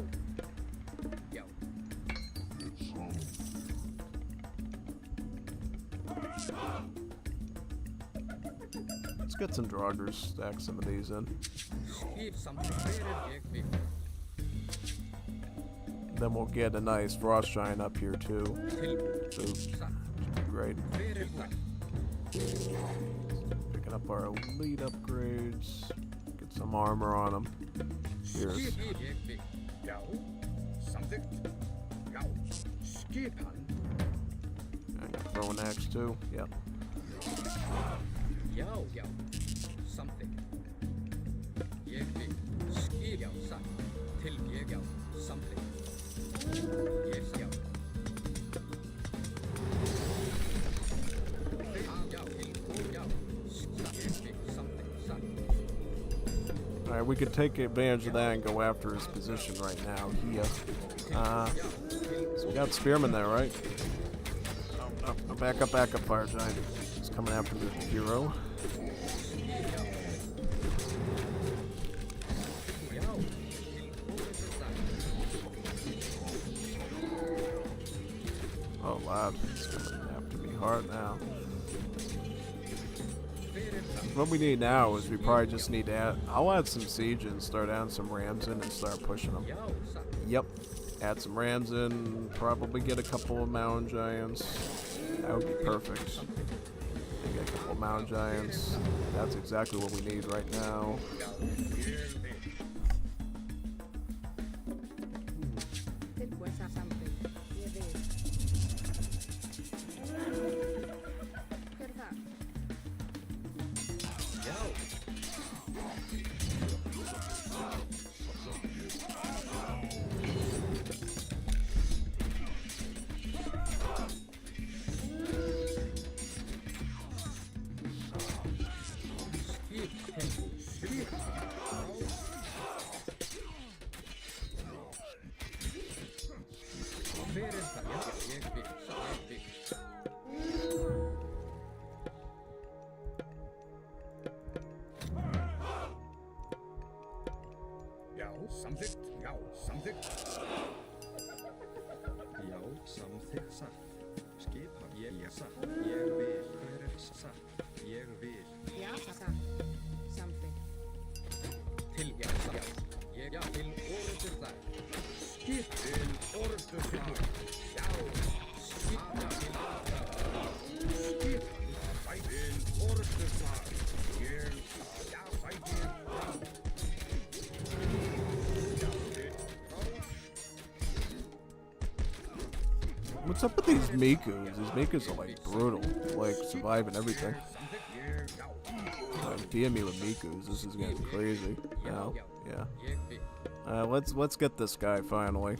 Já. Let's get some draugrs, stack some of these in. Skip samþykkt. Hver er ég við? Then we'll get a nice frost giant up here too. Tilbúð. So Satt. great. Hver er það? Picking up our elite upgrades. Get some armor on them. Here's Skip ég við. Já. Samþykkt. Já. Skip hann. I can throw an axe too. Yep. Já. Já. Samþykkt. Ég við. Skip já. Satt. Til ég já. Samþykkt. Ég já. Já. Til já. Satt. Ég við. Samþykkt. Satt. Alright, we could take advantage of that and go after his position right now. He, so we got Spearman there, right? Oh, back up, Fire Giant. He's coming after the hero. Oh, wow. He's coming after me hard now. What we need now is we probably just need to add... I'll add some siege and start adding some rams in and start pushing them. Yep. Add some rams in, probably get a couple of mountain giants. That would be perfect. And get a couple of mountain giants. That's exactly what we need right now. Tilbúin samþykkt. Ég við. Hver er það? Já, samþykkt. Já, samþykkt. Já, samþykkt satt. Skipan ég satt. Ég vil. Hver er satt? Ég vil. Já, satt. Samþykkt. Til já, satt. Ég já, til orðstu þar. Skip til orðstu þar. Já, skip já, til skip. Til orðstu þar. Ég, já, fætir. What's up with these Mikus? These Mikus are like brutal. Like surviving everything. Like DM me with Mikus. This is getting crazy now. Yeah. Let's get this guy finally.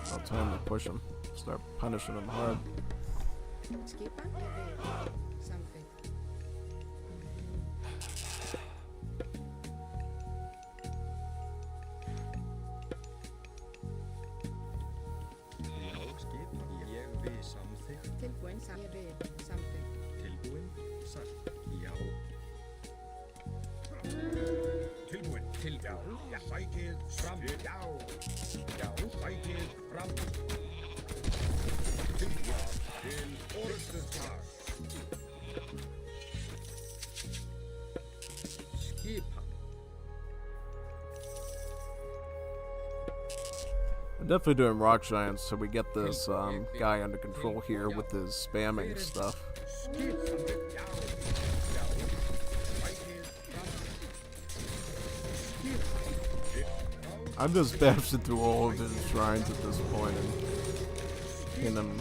About time to push him. Start punishing him hard. Skipan? Ég við. Samþykkt. Já, skipan ég vil samþykkt. Tilbúin ég við. Samþykkt. Tilbúin, satt. Já. Tilbúin, til já. Já, fætið fram. Já. Já, fætið fram. Til já, til orðstu þar. Skipan. I'm definitely doing rock giants so we get this guy under control here with his spamming stuff. Skip samþykkt. Já. Já. Fætið fram. Skipan. I'm just bashing through all of his shrines at this point and hitting him.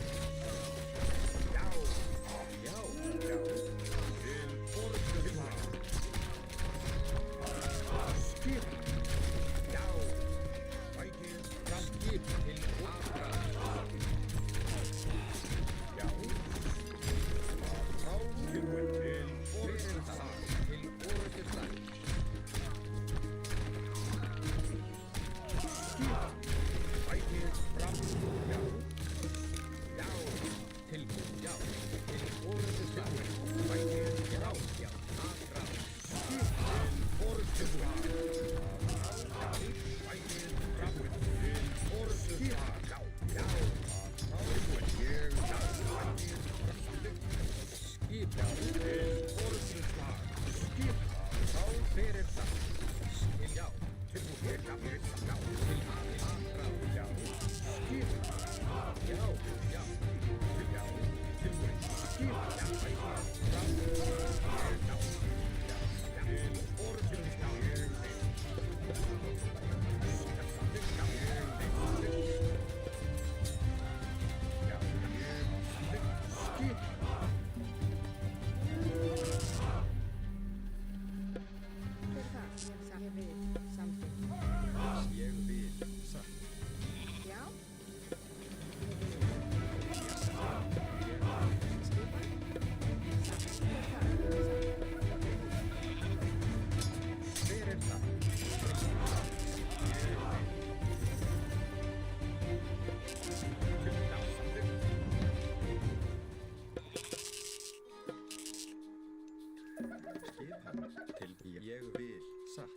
Til ég vil satt.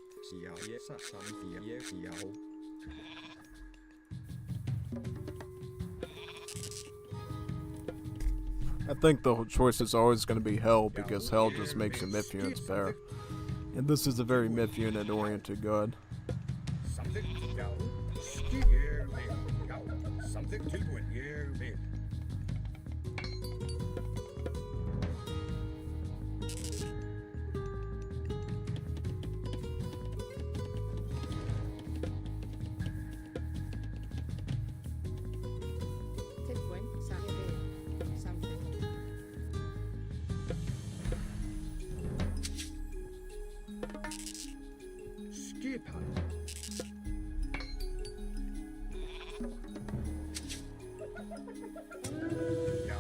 Já, ég satt saman ég já. I think the choice is always going to be Hell, because Hell just makes your myth units better. And this is a very myth unit oriented god. Something já. Skip ég vil já. Something tilbúin ég vil. Tilbúin, ég vil. Samþykkt. Skipan. Já,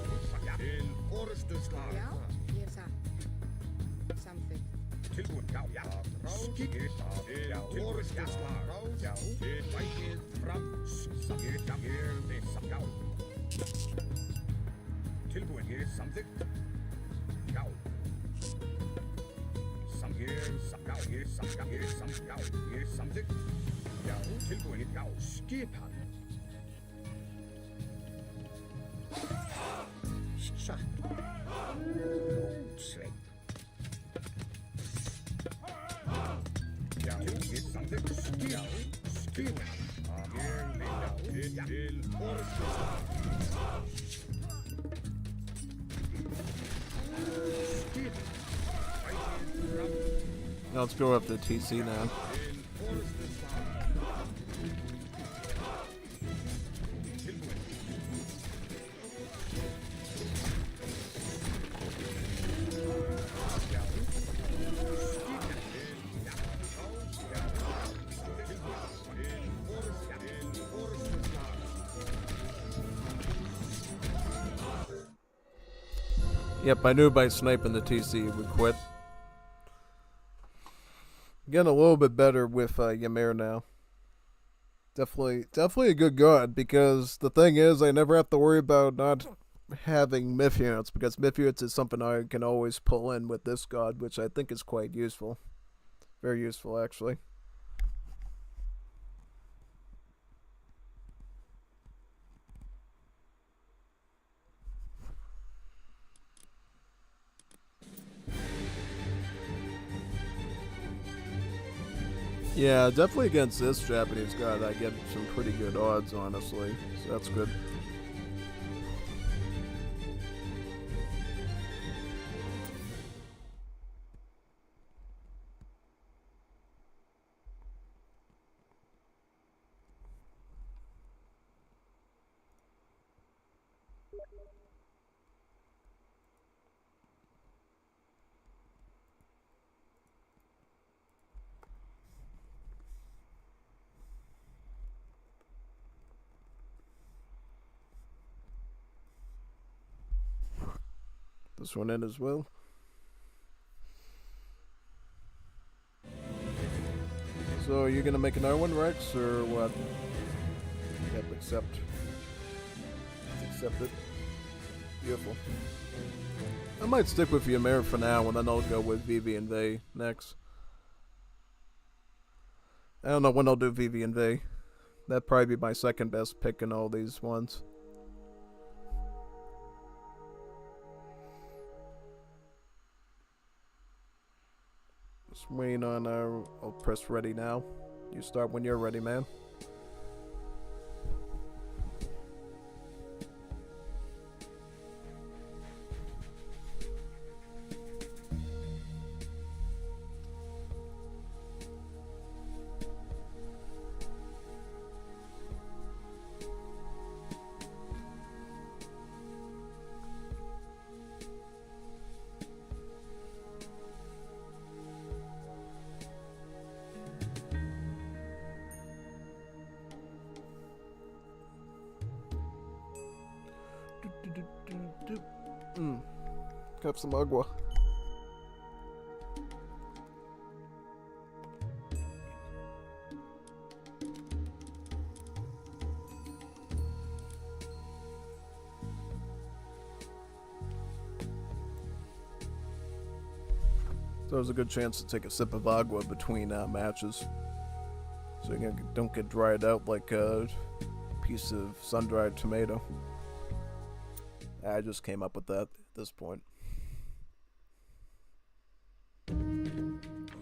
til orustu slag. Já, ég er satt. Samþykkt. Tilbúin, já, já. Skipið, já, til orustu slag. Já, til vægið fram. Ég vil já. Tilbúin, ég samþykkt. Já. Ég samþykkt. Já, tilbúin, já. Skipan. Satt. Sveit. Já, ég samþykkt. Já, skipan. Ég vil já. Til orustu slag. Skipan. Vægið fram. Now let's go up to TC now. Yep, I knew by sniping the TC it would quit. Getting a little bit better with Ymir now. Definitely a good god, because the thing is, I never have to worry about not having myth units, because myth units is something I can always pull in with this god, which I think is quite useful. Very useful, actually. Yeah, definitely against this Japanese god, I get some pretty good odds, honestly. So that's good. This one in as well. So are you gonna make another one, Rex, or what? Yep, accept. Accept it. Beautiful. I might stick with Ymir for now, and then I'll go with Vivi and V next. I don't know when I'll do Vivi and V. That'd probably be my second best pick in all these ones. Just waiting on I'll press ready now. You start when you're ready, man. Have some agua. So there's a good chance to take a sip of agua between matches. So you don't get dried out like a piece of sun-dried tomato. I just came up with that at this point.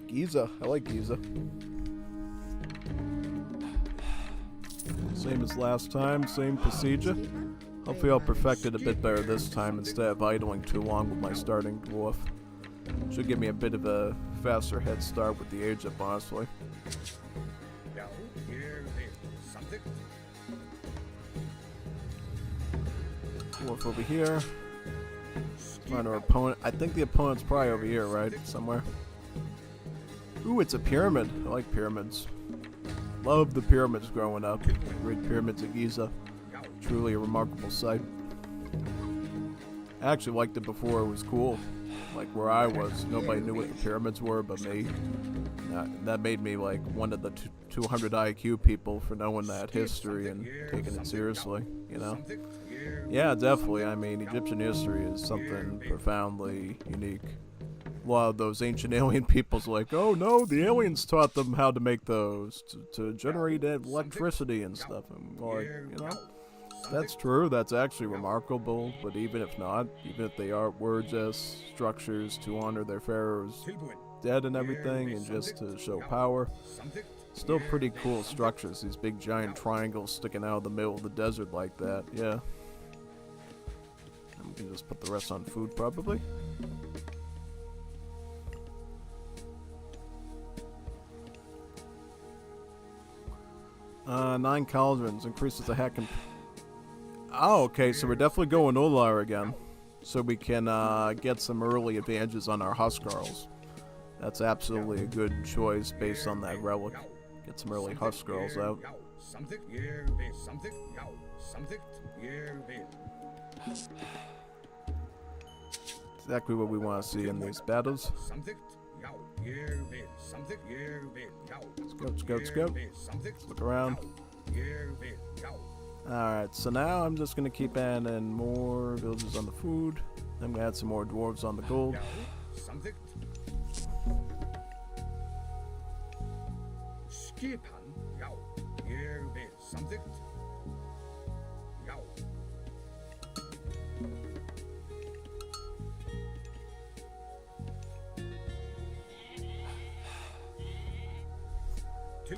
Giza. I like Giza. Same as last time, same procedure. Hopefully I'll perfect it a bit better this time instead of idling too long with my starting dwarf. Should give me a bit of a faster head start with the age up, honestly. Dwarf over here. Find our opponent. I think the opponent's probably over here, right? Somewhere. Ooh, it's a pyramid. I like pyramids. Love the pyramids growing up. Great pyramids of Giza. Truly a remarkable sight. I actually liked it before it was cool. Like where I was, nobody knew what the pyramids were but me. That made me like one of the 200 IQ people for knowing that history and taking it seriously, you know? Yeah, definitely. I mean, Egyptian history is something profoundly unique. A lot of those ancient alien people's like, oh no, the aliens taught them how to make those, to generate electricity and stuff. And like, you know, that's true, that's actually remarkable, but even if not, even if they were just structures to honor their pharaohs dead and everything, and just to show power, still pretty cool structures, these big giant triangles sticking out of the middle of the desert like that, yeah. And we can just put the rest on food, probably. Nine cauldrons increases the hack and... Oh, okay, so we're definitely going Ular again. So we can get some early advantages on our Huskarls. That's absolutely a good choice based on that relic. Get some early Huskarls out. Exactly what we want to see in these battles. Let's go, let's go. Let's look around. Alright, so now I'm just going to keep adding more villagers on the food. I'm going to add some more dwarves on the gold.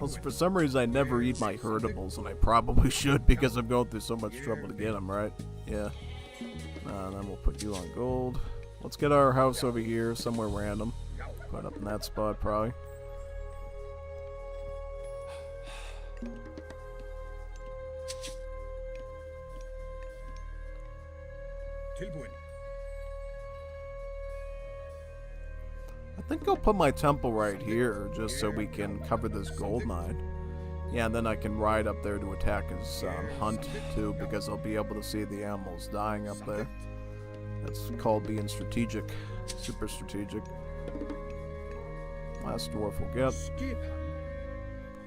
Also, for some reason I never eat my herdables, and I probably should because I'm going through so much trouble to get them, right? Yeah. And then we'll put you on gold. Let's get our house over here, somewhere random. Put it up in that spot, probably. I think I'll put my temple right here, just so we can cover this gold mine. Yeah, and then I can ride up there to attack his hunt, too, because I'll be able to see the animals dying up there. That's called being strategic. Super strategic. Last dwarf we'll get.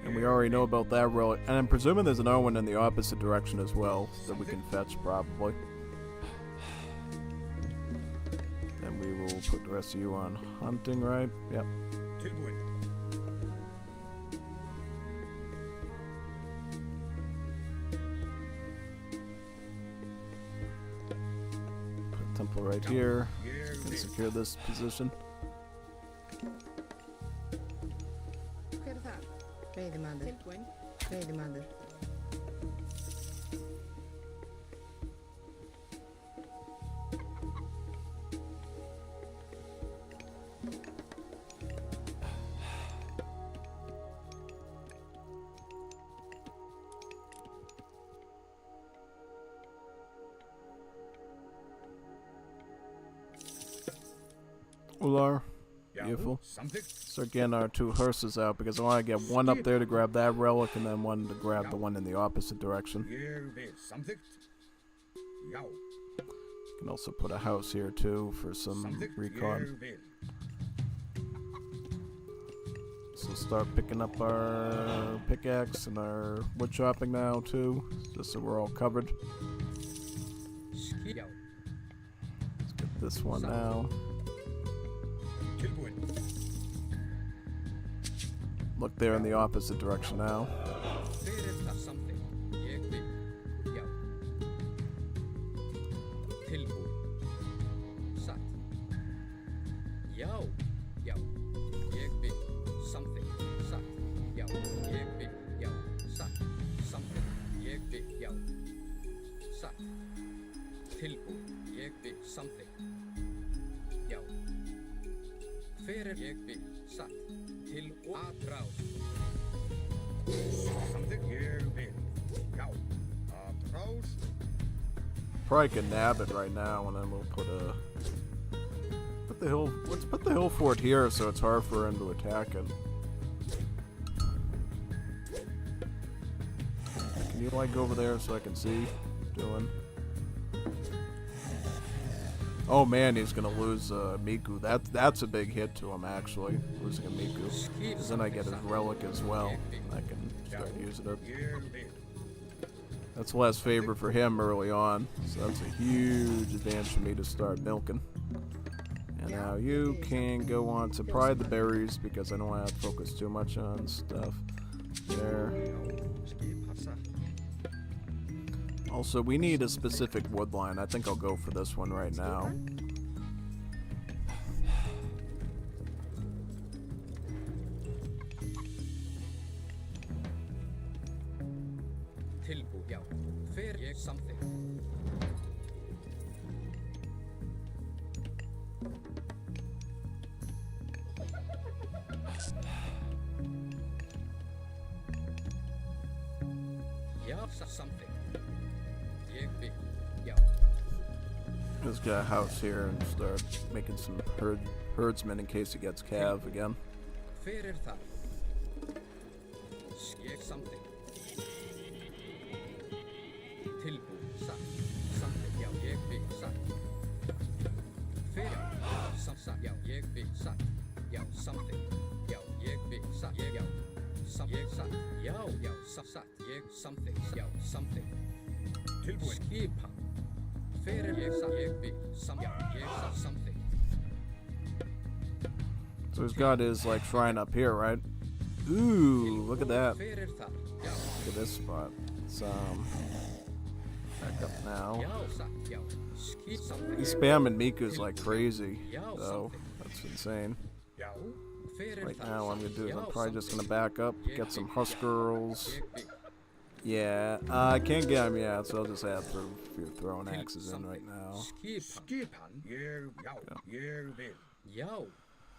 And we already know about that relic. And I'm presuming there's another one in the opposite direction as well, that we can fetch, probably. We will put the rest of you on hunting, right? Yep. Put temple right here. And secure this position. Hver er það? Veiðimaður. Tilbúinn. Veiðimaður. Ular. Beautiful. Start getting our two hearses out because I want to get one up there to grab that relic and then one to grab the one in the opposite direction. You can also put a house here too for some recon. So start picking up our pickaxe and our wood chopping now too, just so we're all covered. Let's get this one now. Tilbúin. Look there in the opposite direction now. Fyrir það something. Ég vil. Já. Tilbúin. Satt. Já. Já. Ég vil. Something. Satt. Já. Ég vil. Já. Satt. Something. Ég vil. Já. Satt. Tilbúin. Ég vil. Something. Já. Fyrir ég vil. Satt. Til og aðráð. Something ég vil. Já. Aðráð. Probably can nab it right now, and then we'll put the hill. Let's put the hill fort here, so it's hard for him to attack it. Can you like go over there so I can see what you're doing? Oh man, he's gonna lose Miku. That's a big hit to him actually, losing a Miku. Because then I get his relic as well. I can start using it. That's less favor for him early on, so that's a huge advantage for me to start milking. And now you can go on to pride the berries because I don't want to focus too much on stuff there. Also, we need a specific wood line. I think I'll go for this one right now. Tilbúin. Já. Fyrir ég something. Já. Something. Ég vil. Já. Just get a house here and start making some herdsmen in case he gets Cav again. Fyrir það. Ég something. Tilbúin. Satt. Something. Já. Ég vil. Satt. Fyrir. Satt. Já. Ég vil. Satt. Já. Something. Já. Ég vil. Satt. Ég. Já. Ég satt. Já. Já. Satt. Ég something. Já. Something. Tilbúin. Skipa. Fyrir ég satt. Ég vil. Já. Ég satt. Something. So he's got his like shrine up here, right? Ooh, look at that. Fyrir það. Já. Look at this spot. It's back up now. Já. Satt. Já. Something. He's spamming Miku's like crazy, so that's insane. Já. Fyrir Right það. now, what I'm gonna do is Já. I'm probably just gonna back up, get some husk girls. Ég vil. Yeah, I can't get him yet, so I'll just have to few throwing axes in right now. Skipan. Ég. Já. Ég vil. Já.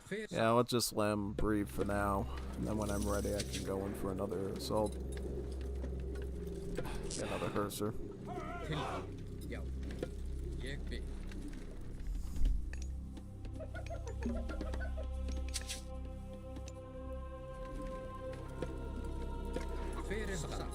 Fyrir. Yeah, let's just let him breathe for now, and then when I'm ready, I can go in for another assault. Get another Herser. Tilbúin. Já. Ég vil. Fyrir það.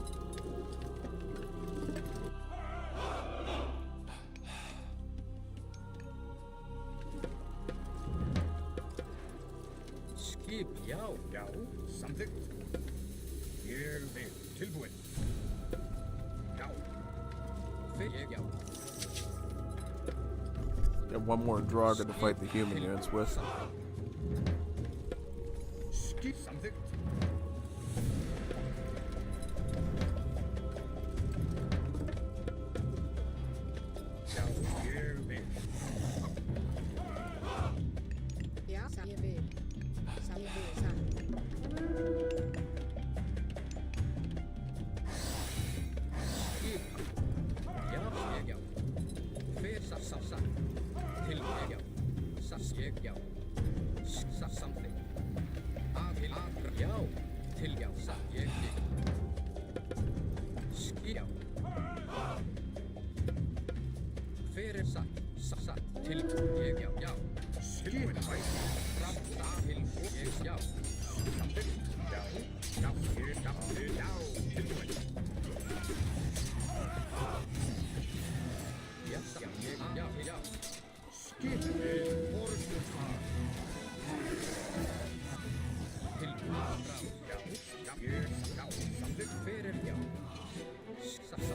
Skip. Já. Já. Samþykkt. Ég vil. Tilbúin. Já. Fyrir. Já. Got one more Draga to fight the human units with. Skip. Samþykkt. Já. Ég vil. Já, sa ég vil. Sa ég vil, sa. Skip. Já. Ég. Já. Fyrir. Satt. Til. Ég. Já. Satt. Ég. Já. Satt. Something. Til. Já. Til. Já. Satt. Ég. Skip. Já. Fyrir. Satt. Til. Ég. Já. Já. Skip. Fram. Til. Ég. Já. Something. Já. Já. Ég. Já. Já. Tilbúin. Já. Já. Ég. Já. Já. Skip. Orðstöð. Tilbúin. Fram. Já. Já. Ég. Já. Something. Fyrir. Já. Satt.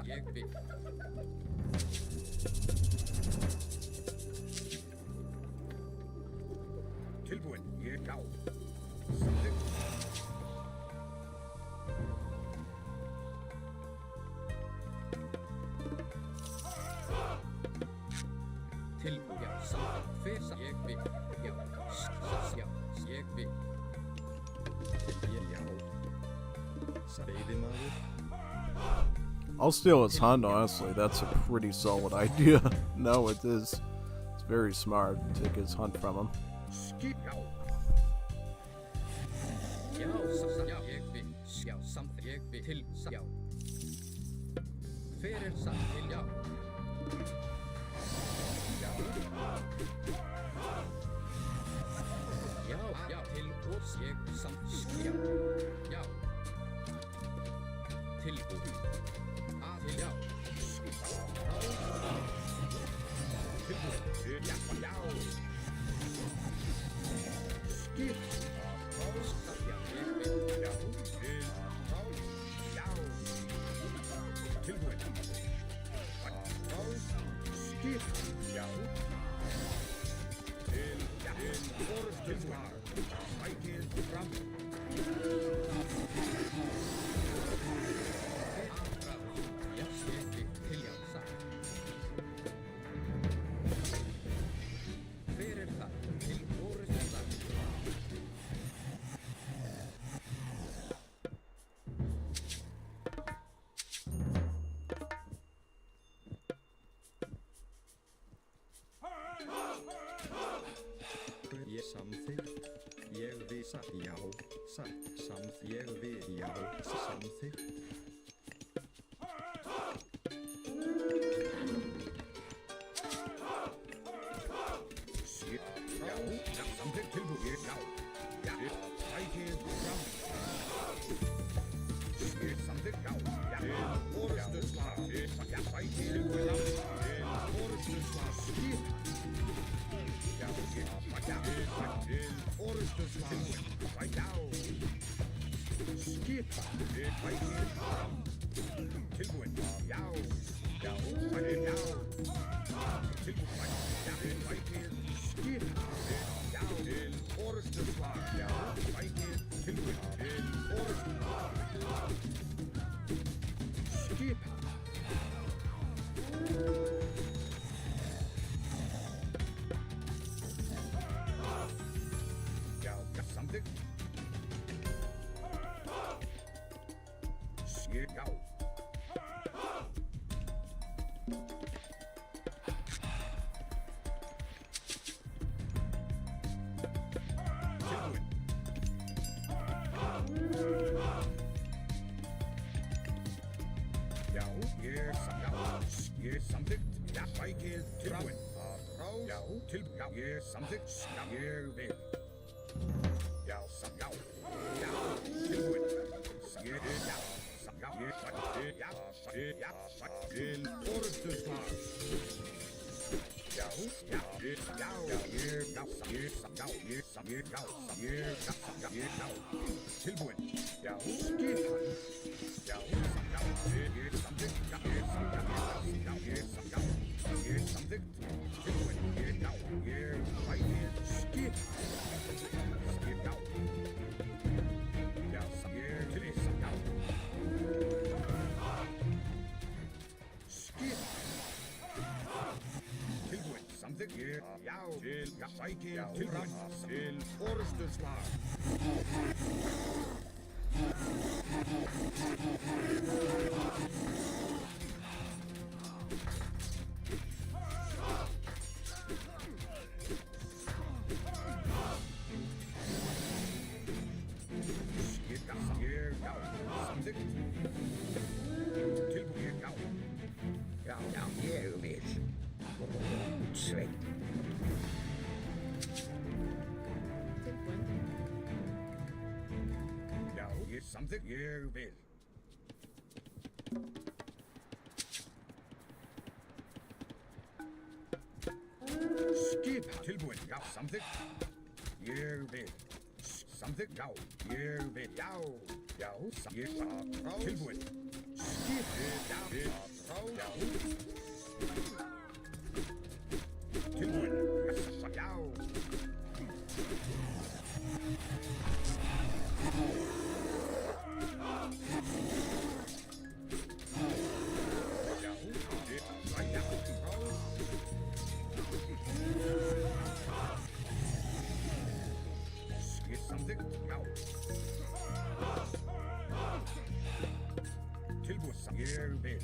ég vil. Tilbúin, ég já. Samþykkt. Tilbúin, já, samþykkt. Fyrst, ég vil. Já, já, ég vil. Já. Veiðimaður. I'll steal his hunt, honestly. That's a pretty solid idea. No, it is. It's very smart. Take his hunt from him. Skip, já. Já, já, ég vil. Já, samþykkt. Ég vil. Til, já. Fyrir, til, já. Já. Já, já, til års, ég, samþykkt. Já. Já. Tilbúin. Til, já. Tilbúin. Já, já. Skip. Já, ég vil. Já. Til. Já. Tilbúin. Skip. Já. Til. Já. Til. Svar. Sækið fram. Já, skipti til já, sagt. Fyrir það, til orðstu það. Ég samþykkt. Ég við sagt. Já, sagt. Ég við. Já, samþykkt. Já, samþykkt tilbúið. Já, já, sækið fram. Samþykkt, já, já, orðstu svar. Já, sækið tilbúið. Orðstu svar. Skip. Já, já, orðstu svar. Já, skip. Sækið fram. Tilbúið. Já, já, sækið, já. Tilbúið. Já, sækið. Skip. Já, til orðstu svar. Já, sækið. Tilbúið. Til orðstu svar. Skip. Já, samþykkt. Skip. Já. Ég samþykkt. Já, sækið tilbúin. Já, tilbúin. Já, ég samþykkt. Já, ég vil. Já, já. Já, tilbúin. Ég, já. Já, ég sækið. Já, já, til orðstu svar. Já, já, já, já, ég, já, tilbúin. Já, skip hann. Já, já, ég samþykkt. Já, ég samþykkt. Tilbúin. Já, ég sækið. Skip. Skip, já. Já, ég til, já. Skip. Tilbúin. Samþykkt. Já, til, já, sækið. Tilbúin. Til orðstu svar. Samþykkt. Ég vil. Skip. Tilbúin. Já, samþykkt. Ég vil. samþykkt, já, ég vil, já, ég frá, tilbúin, skipið, já, frá, já, tilbúin, já, samþykkt, já. Tilbúið, ég vil.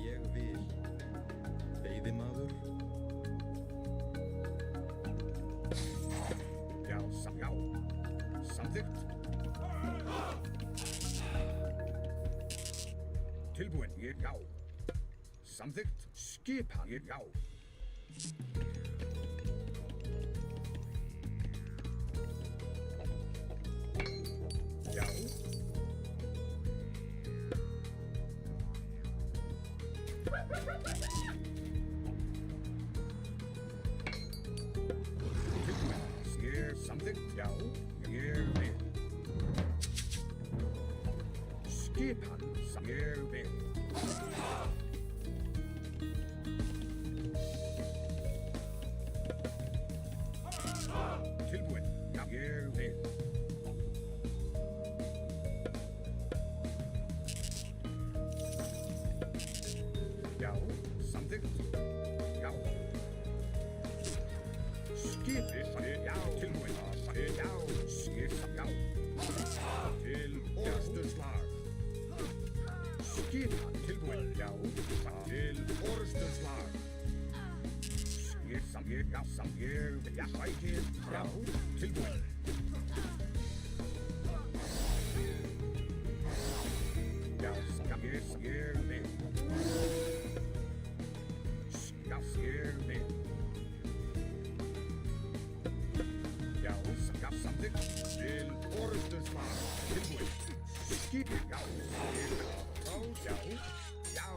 Ég vil. Veiðimaður. Já, já. Samþykkt. Tilbúin, ég, já. Samþykkt, skipan, ég, já. Já. Ég samþykkt, já, ég vil. Skipan, ég vil. Tilbúin, já, ég vil. Já, samþykkt, já. Skipið, já, tilbúin, já, skipið, já. Til orðstöðslag. Skipan, tilbúin, já, til orðstöðslag. Ég, já, já, sækir, já, tilbúin. Já, ég vil. Já, ég vil. Já, samþykkt, til orðstöðslag, tilbúin. Skipið, já, já, já.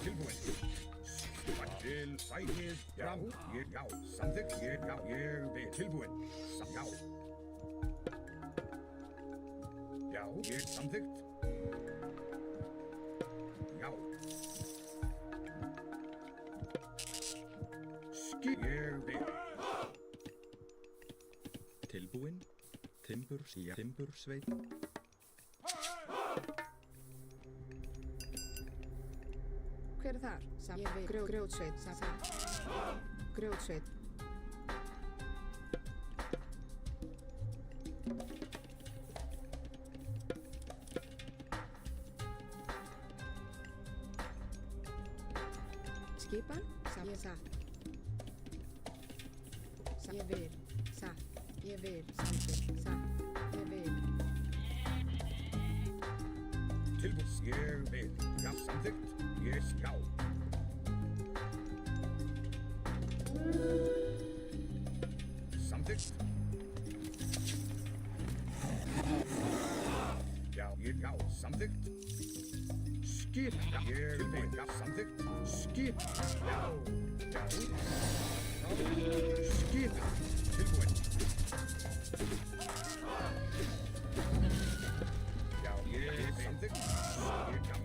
Tilbúin. Til sækir, já, ég, já, samþykkt, ég, já, ég vil. Tilbúin, já. Já, ég samþykkt. Já. Skip, ég vil. Tilbúin. Timbursveit. Hver er þar? Ég vil. Grjótsveit. Grjótsveit. Skipan? Ég satt. Ég vil. Satt. Ég vil. Samþykkt. Satt. Ég vil. Tilbúin, ég vil. Já, samþykkt, ég, já. Samþykkt. Já, ég, já, samþykkt. Skip, já, ég vil. Já, samþykkt. Skip, já, já. Skip, tilbúin. Já, ég samþykkt.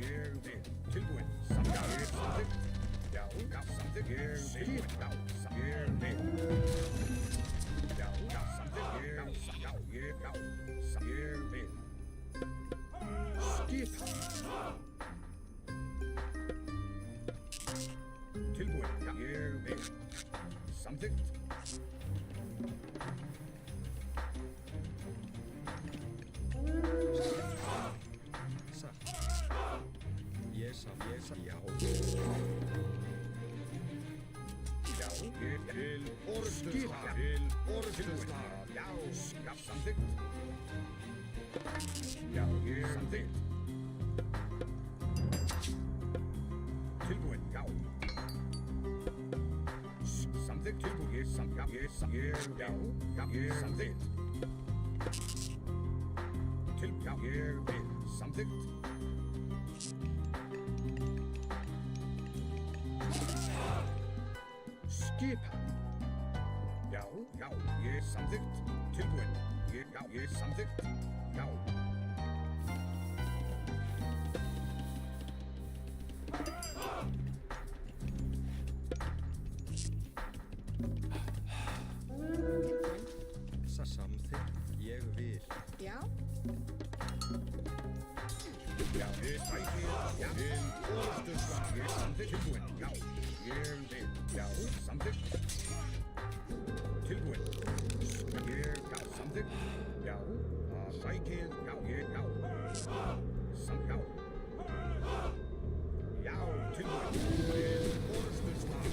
Ég vil. Tilbúin. Já, ég samþykkt. Já, samþykkt. Ég vil. Já, ég vil. Já, samþykkt. Ég vil. Skip. Tilbúin. Já, ég vil. Samþykkt. Já. Já, ég til orðstöðslag. Til orðstöðslag. Já, samþykkt. Já, ég samþykkt. Tilbúin, já. Samþykkt, tilbúin, ég samþykkt. Ég samþykkt. Já, ég vil. Samþykkt. Skipan. Já, ég er samþykkt. Tilbúin. Ég er samþykkt. Já. Tilbúin. Samþykkt. Ég vil. Já. Já, ég tæki. Já, ég orðstu svar. Ég er samþykkt. Tilbúin. Já, ég vil. Já, samþykkt. Tilbúin. Já, samþykkt. Já, sækið. Já, já. Já. Já, tilbúin. Ég orðstu svar.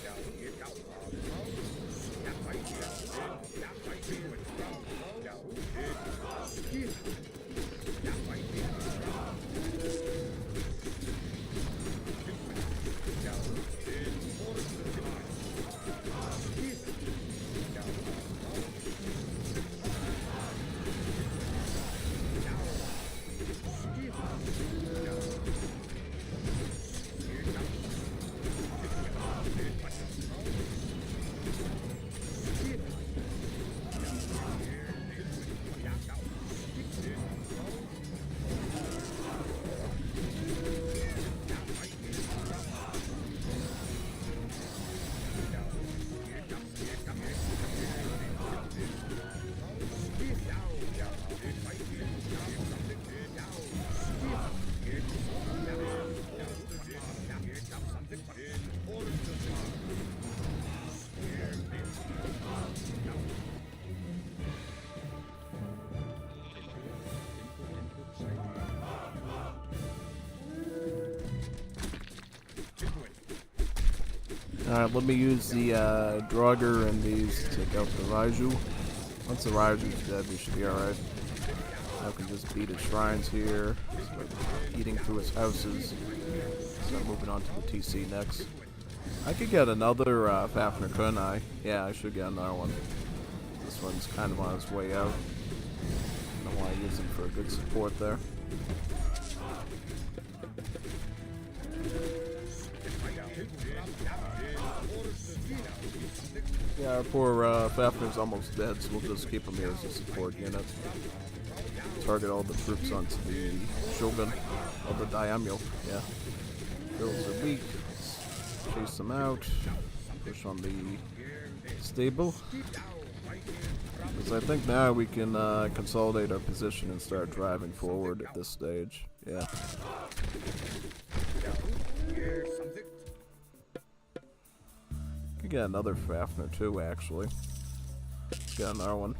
Já, já. Já, tæki. Já, tæki. Tilbúin. Já, skil. Já, tæki. Já, orðstu svar. Skil. Já, Alright, let me use the Draugr and these to take out the Raiju. Once the Raiju's dead, we should be alright. I can just beat his shrines here, start eating through his houses, start moving on to the TC next. I could get another Fafnir, couldn't I? Yeah, I should get another one. This one's kind of on its way out. I don't want to use him for a good support there. Yeah, our poor Fafnir's almost dead, so we'll just keep him here as a support unit. Target all the troops onto the Shogun, or the Daimyo, yeah. Bills are weak, chase them out, push on the stable. Because I think now we can consolidate our position and start driving forward at this stage, yeah. Could get another Fafnir too, actually. Got another one.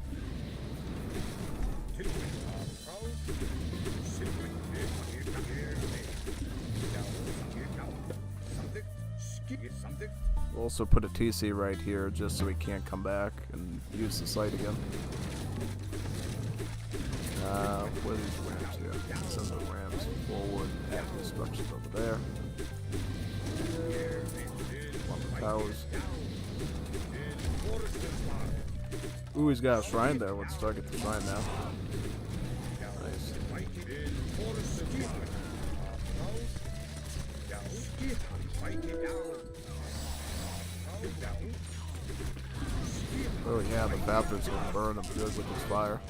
We'll also put a TC right here just so we can't come back and use the site again. Where are these ramps here? Send the ramps forward, add the structures over there. On the towers. Ooh, he's got a shrine there. Let's target the shrine now. Nice. Oh yeah, the Fafnir's gonna burn them good with this fire.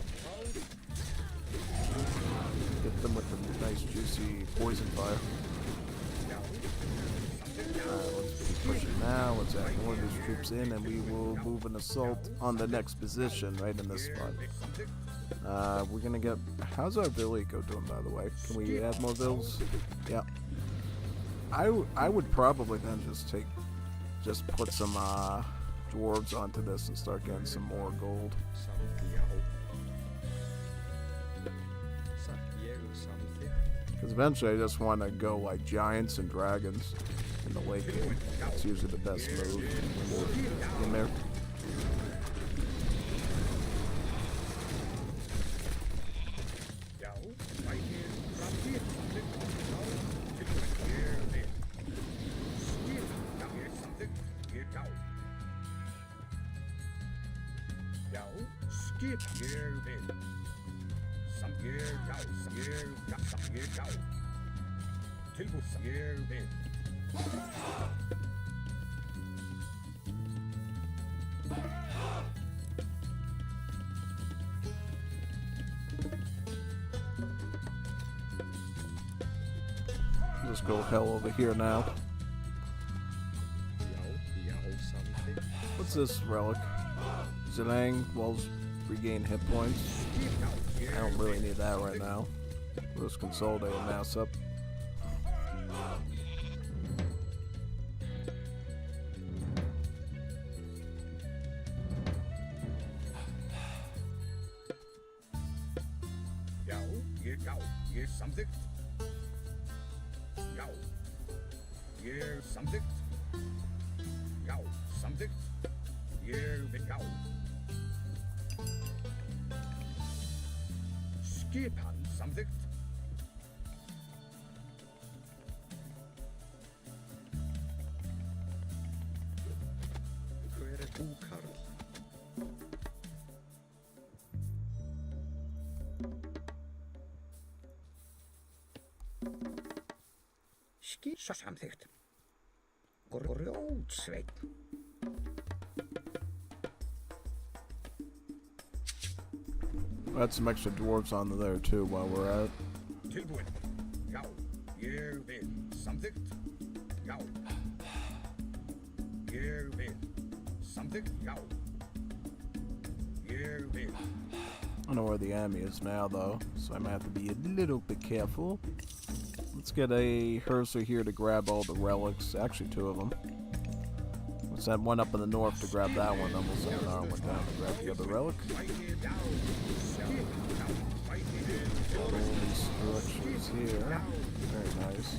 Get them with the nice juicy poison fire. Let's keep pushing now. Let's add more of these troops in, and we will move an assault on the next position, right in this spot. We're gonna get. How's our Villico doing, by the way? Can we add more Vills? Yeah. I would probably then just put some dwarves onto this and start getting some more gold. Because eventually I just want to go like giants and dragons in the late game. That's usually the best move in there. Tilbúð. Ég vil. Let's go hell over here now. Já, samþykkt. What's this relic? Zhang walls regain hit points. I don't really need that right now. We'll just consolidate and mass up. Já, ég samþykkt. Já, ég samþykkt. Já, samþykkt. Ég vil já. Skipan samþykkt. Hver er þú, Karl? Svo samþykkt. Grjótsveinn. Add some extra dwarves onto there too while we're at it. Tilbúin. Já, ég vil. Samþykkt. Já. Ég vil. Samþykkt. Já. Ég vil. I don't know where the enemy is now though, so I might have to be a little bit careful. Let's get a Herzer here to grab all the relics. Actually, 2 of them. Let's send one up in the north to grab that one, then we'll send another one down to grab the other relic. All these structures here. Very nice.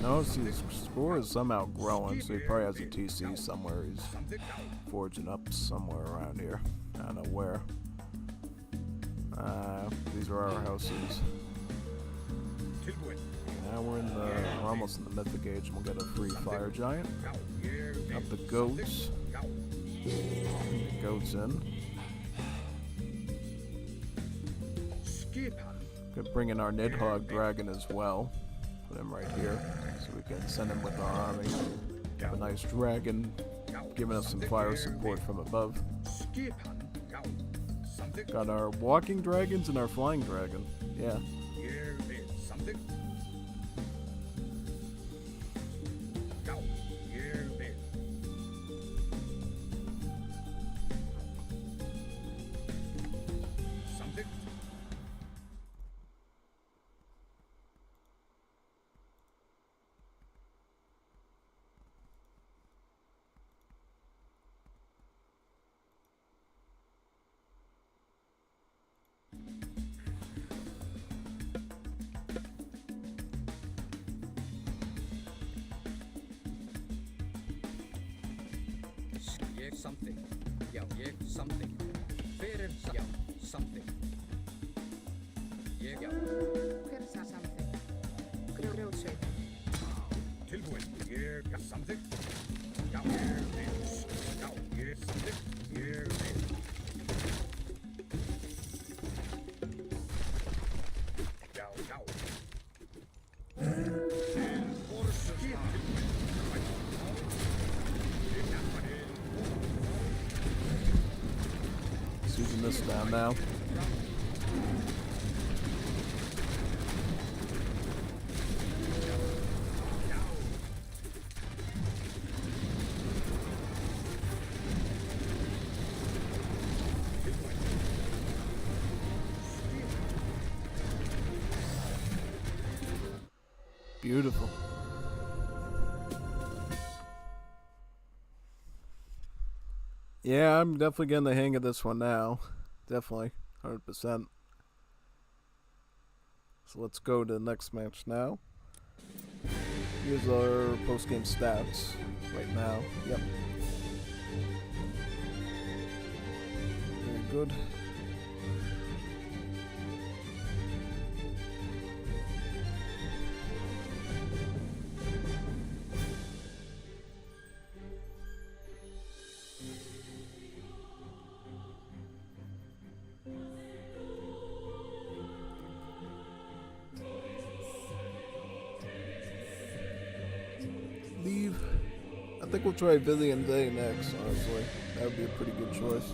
Notice his score is somehow growing, so he probably has a TC somewhere. He's forging up somewhere around here. I don't know where. These are our houses. Now we're almost in the mythic age, and we'll get a free fire giant. Up the goats. The goats in. Could bring in our Nidhogg dragon as well. Put him right here, so we can send him with our army. Have a nice dragon, giving us some fire support from above. Got our walking dragons and our flying dragon. Yeah. Ég something. Já, ég something. Hver er já, something. Ég já. Hver er það samþykkt? Grjótsveinn. Tilbúin. Ég já, something. Já, ég vil. Já, ég something. Ég vil. Já, já. Using this down now. Beautiful. Yeah, I'm definitely getting the hang of this one now. Definitely, 100%. So let's go to the next match now. Here's our post-game stats right now. Yep. Very good. leave. I think we'll try Vivian Day next, honestly. That would be a pretty good choice.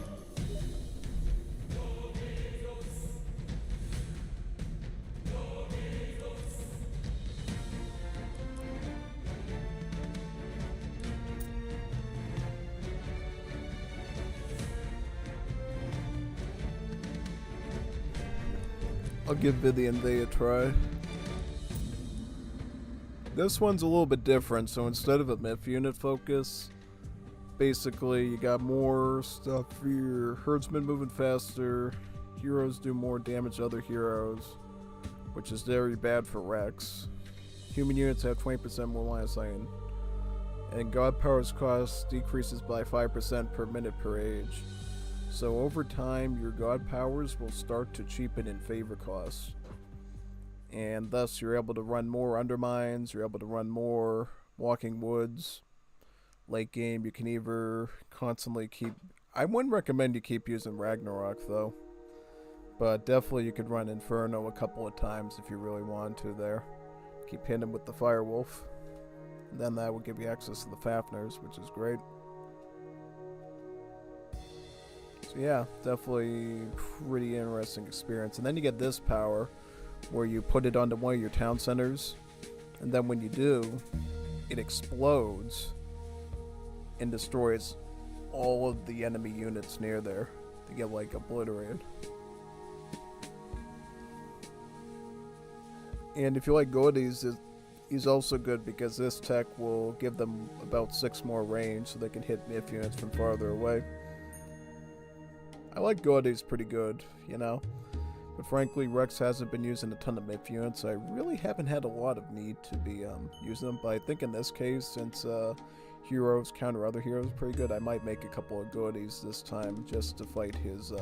I'll give Vivian Day a try. This one's a little bit different, so instead of a myth unit focus, basically you got more stuff for your herdsmen moving faster, heroes do more damage to other heroes, which is very bad for Rex. Human units have 20% more line of sight, and God Power's cost decreases by 5% per minute per age. So over time, your God Powers will start to cheapen in favor costs. And thus, you're able to run more Undermines, you're able to run more Walking Woods. Late game, you can either constantly keep... I wouldn't recommend you keep using Ragnarok, though. But definitely you could run Inferno a couple of times if you really wanted to there. Keep hitting him with the Firewolf. And then that will give you access to the Fafners, which is great. So yeah, definitely pretty interesting experience. And then you get this power, where you put it onto one of your town centers, and then when you do, it explodes and destroys all of the enemy units near there. They get like obliterated. And if you like Gordy's, he's also good because this tech will give them about 6 more range, so they can hit myth units from farther away. I like Gordy's pretty good, you know. But frankly, Rex hasn't been using a ton of myth units, so I really haven't had a lot of need to be using them. But I think in this case, since heroes counter other heroes pretty good, I might make a couple of Gordies this time just to fight his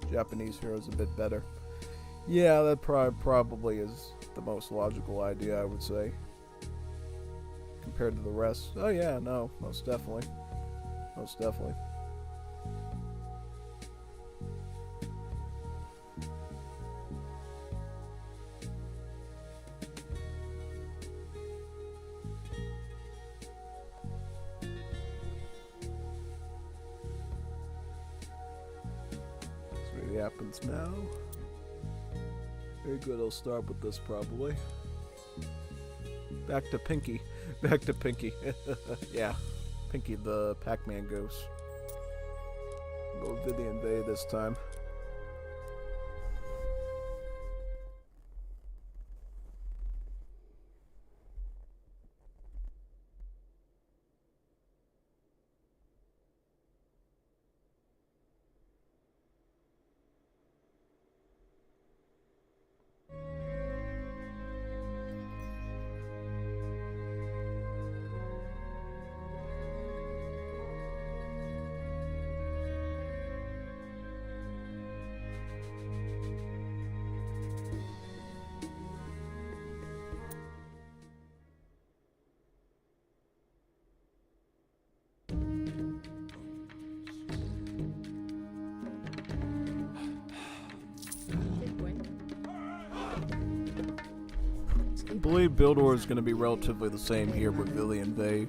Japanese heroes a bit better. Yeah, that probably is the most logical idea, I would say, compared to the rest. Oh yeah, no, most definitely. Most definitely. Happens now. Very good, I'll start with this probably. Back to Pinky. Back to Pinky. Yeah. Pinky the Pac-Man ghost. Go Vivian Bay this time. I believe build order is going to be relatively the same here with Vivian Bay.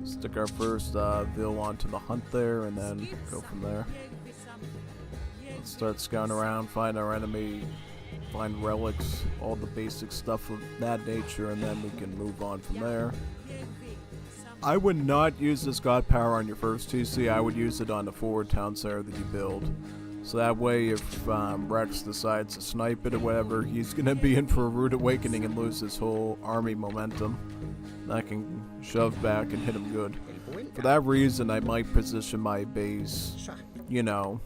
Stick our first Vil onto the hunt there and then go from there. Let's start scouting around, find our enemy, find relics, all the basic stuff of that nature, and then we can move on from there. I would not use this God Power on your first TC, I would use it on the forward town center that you build. So that way, if Rex decides to snipe it or whatever, he's going to be in for a rude awakening and lose his whole army momentum. And I can shove back and hit him good. For that reason, I might position my base, you know,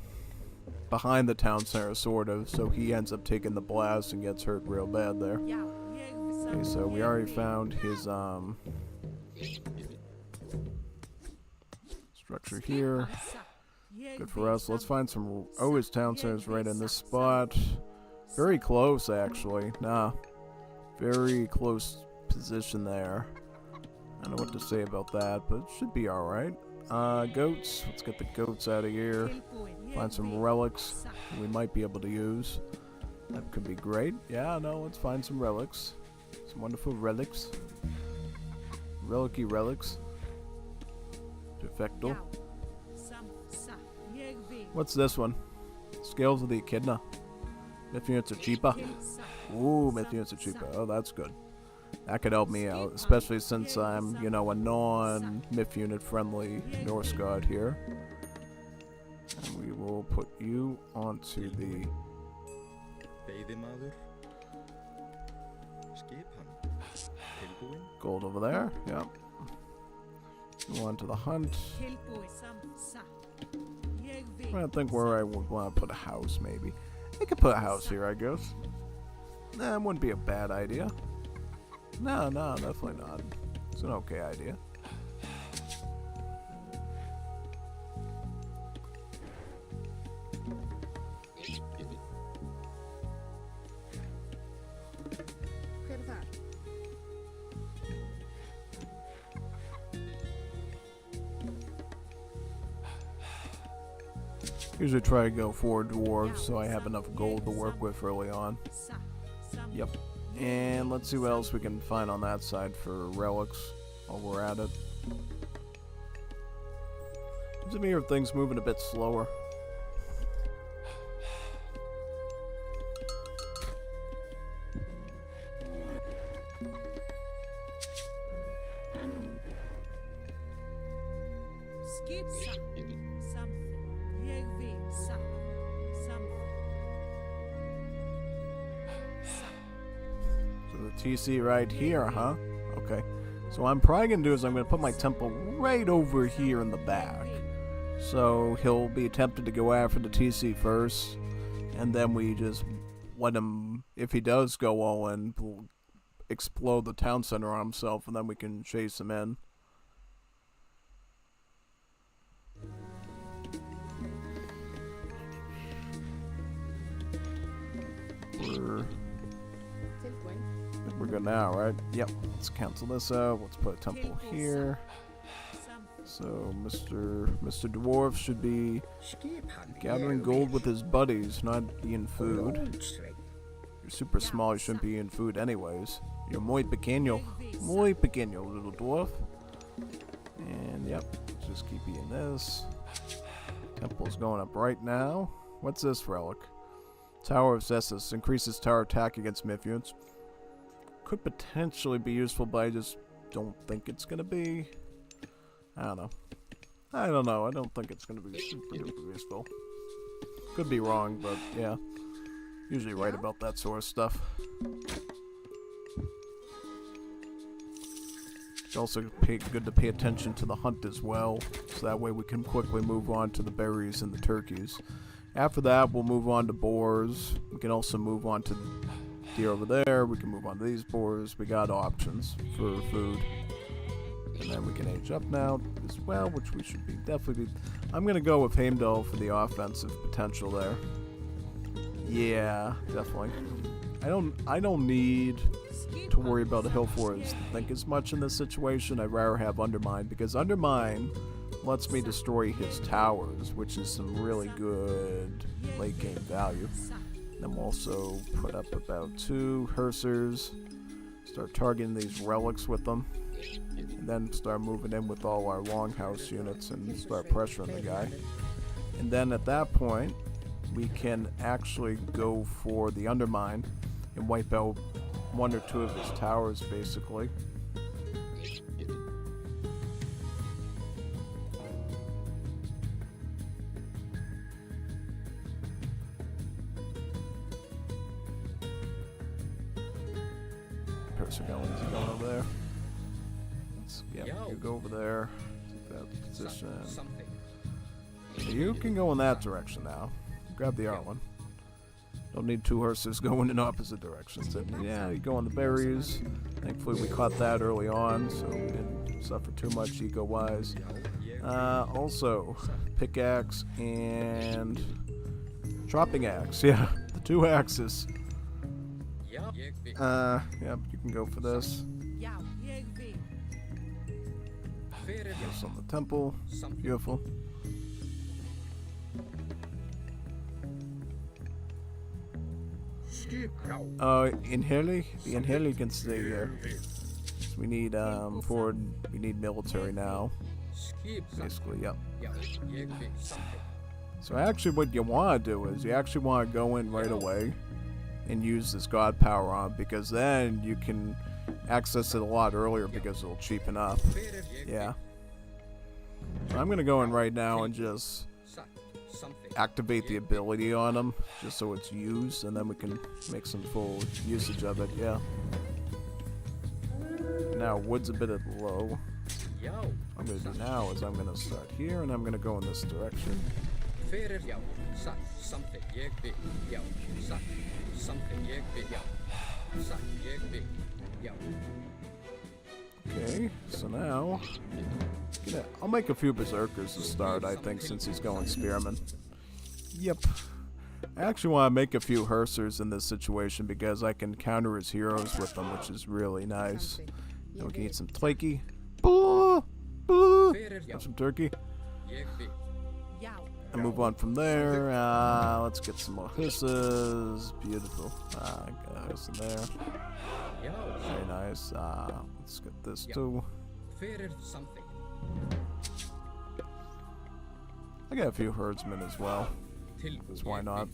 behind the town center, sort of, so he ends up taking the blast and gets hurt real bad there. Okay, so we already found his structure here. Good for us. Let's find some... Oh, his town center is right in this spot. Very close, actually. Nah. Very close position there. I don't know what to say about that, but it should be alright. Goats. Let's get the goats out of here. Find some relics we might be able to use. That could be great. Yeah, no, let's find some relics. Some wonderful relics. Relicy relics. Perfecto. Já. Samt. Sa. Ég vil. What's this one? Scales of the Echidna. Myth units are cheaper. Til. Sa. Ooh, myth units are cheaper. Oh, that's good. That could help me out, especially since I'm, you know, a non-myth unit friendly Norse god here. And we will put you onto the Veiðimaður. Skipan. Tilbúin. gold over there. Yep. Go on to the hunt. Tilbúið. Samt. Sa. Ég vil. I think where I would want to put a house, maybe. I could put a house here, I guess. That wouldn't be a bad idea. No, definitely not. It's an okay idea. Hver er það? Usually try to go 4 dwarves so I have enough gold to work with early on. Sa. Samt. Yep. And let's see what else we can find on that side for relics while we're at it. Seems to me here things moving a bit slower. Skip. Sa. Something. Ég vil. Sa. Something. Sa. So the TC right here, huh? Okay. So what I'm probably going to do is I'm going to put my temple right over here in the back. So he'll be tempted to go after the TC first. And then we just let him, if he does go all in, explode the town center on himself. And then we can chase him in. We're good now, right? Yep. Let's cancel this out. Let's put a temple here. So Mr. Dwarf should be Skipan. gathering gold with his buddies, not eating food. Blómsveinn. You're super small, you shouldn't be eating food anyways. You're muy pequeño. Muy pequeño, little dwarf. And yep, let's just keep eating this. Temple's going up right now. What's this relic? Tower of Zessus. Increases tower attack against myth units. Could potentially be useful, but I just don't think it's gonna be. I don't know. I don't think it's gonna be super duper useful. Could be wrong, but yeah. Usually right about that sort of stuff. It's also good to pay attention to the hunt as well, so that way we can quickly move on to the berries and the turkeys. After that, we'll move on to boars. We can also move on to deer over there. We can move on to these boars. We got options for food. And then we can age up now as well, which we should be definitely be. I'm gonna go with Heimdall for the offensive potential there. Yeah, definitely. I don't need to worry about the hill forest to think as much in this situation. I'd rather have Undermine, because Undermine lets me destroy his towers, which is some really good late game value. Then we'll also put up about 2 Hersers, start targeting these relics with them, and then start moving in with all our longhouse units and start pressuring the guy. And then at that point, we can actually go for the Undermine and wipe out 1 or 2 of his towers, basically. Persegoleans are going over there. You go over there. Take that position. Something. So you can go in that direction now. Grab the R1. Don't need 2 horses going in opposite directions. And yeah, you go on the berries. Thankfully we caught that early on, so we didn't suffer too much ego-wise. Also, pickaxe and chopping axe. Yeah, the 2 axes. Já, ég vil. Yeah, you can go for this. Já, ég vil. Hver er This on the temple. Something. Beautiful. Skip. Já. Inherently can stay here. So We need forward. We need military now. Skip something. Basically, yep. Yeah, jag vet something. So actually, what you want to do is you actually want to go in right away and use this god power on, because then you can access it a lot earlier because it'll cheapen up. Fair jag Yeah. So I'm gonna go in right now and just satt something. activate the ability on him, just so it's used, and then we can make some full usage of it. Yeah. Now wood's a bit low. Ja, What I'm gonna do now is I'm gonna start here and I'm gonna go in this direction. fair ja, satt something. Jag vet. Ja, satt something. Jag vet. Ja, satt jag vet. Ja. Okay, so now I'll make a few berserkers to start, I think, since he's going spearman. Yep. I actually want to make a few hersers in this situation because I can counter his heroes with them, which is really nice. Then we can eat some turkey. Boo! Boo! Fair ja, Have some turkey. jag vet. Yow. And move on from there. Let's get some more hearses. Beautiful. Got a hearse in there. Ja, Very nice. Let's get this too. fair something. I got a few herdsmen as well. Till Because why not?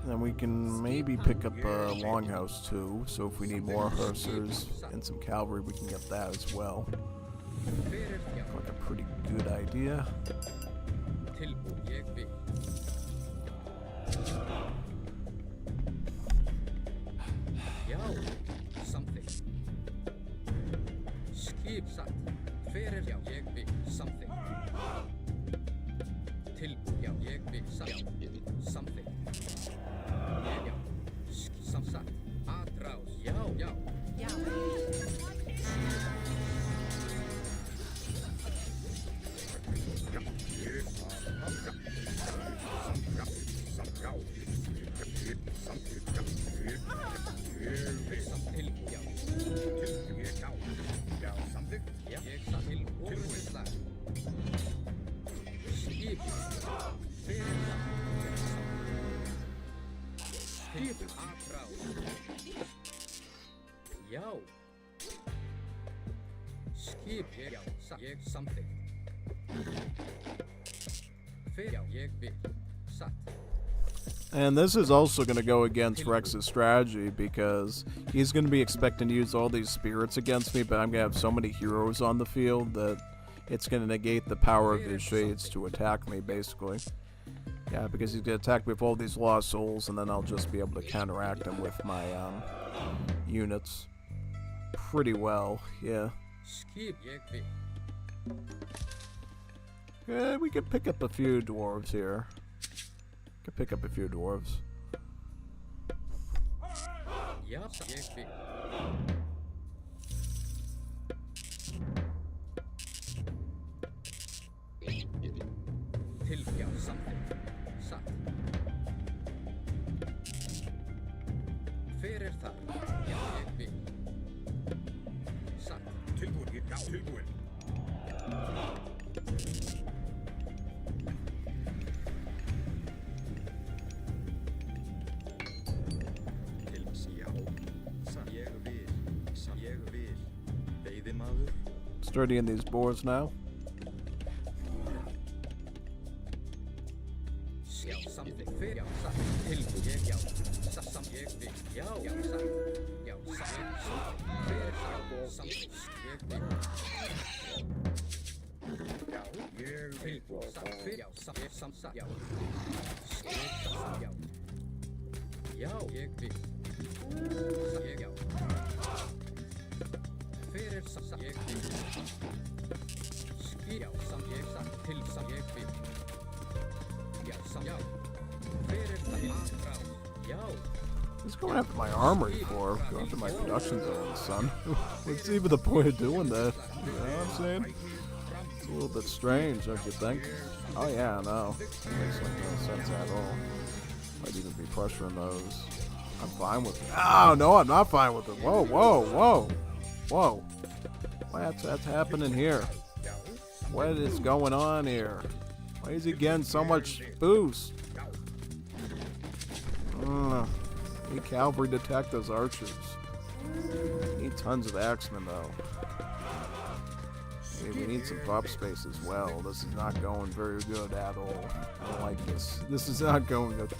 And we can maybe pick up a longhouse too. So if we need more hersers and some cavalry, we can get that as well. Fair ja, Like a pretty good idea. till jag vet. Ja, something. Skip satt. Fair ja, jag vet. Something. Till ja, jag vet. Satt. Something. Ja, som satt. Atraus. Ja, ja. Yow. Till ja. Ja, jag satt till året där. Skip. Fair Skip. Atraus. Ja. Skip. Ja, satt. Jag something. Fair ja, jag vet. Satt. And this is also going to go against Rex's strategy because he's going to be expecting to use all these spirits against me, but I'm going to have so many heroes on the field that it's going to negate the power of his shades to attack me, basically. Yeah, because he's going to attack me with all these lost souls, and then I'll just be able to counteract him with my units pretty well, yeah. Skip. Jag vet. Yeah, we could pick up a few dwarves here. Could pick up a few dwarves. Ja, jag vet. Till ja, something. Satt. Fair thar. Ja, jag vet. Satt. Tilbúin, já, tilbúin. Veiðimaður. Sturdy in these boars now. Ja, something. Fair ja, satt. Till jag ja. Satt som jag vet. Ja, ja, satt. Ja, satt. Something. Fair ja, something. Jag vet. Ja, jag vet. Satt. Fair ja, satt. Som satt. Ja. Ja. Ja, jag vet. Jag ja. Fair som satt. Jag vet. Ja, som jag satt. Till som jag vet. Ja, som ja. Fair ja. He's going after my armory for, going after my production zone, son. What's even the point of doing that? You know what I'm saying? It's a little bit strange, don't you think? Oh yeah, no. It makes like no sense at all. Might even be pressuring those. I'm fine with it. Oh, no, I'm not fine with it. Whoa, whoa, whoa. Whoa. What's happening here? What is going on here? Why is he getting so much boost? need cavalry to attack those archers. Need tons of axemen though. We need some prop space as well. This is not going very good at all. I don't like this. This is not going good.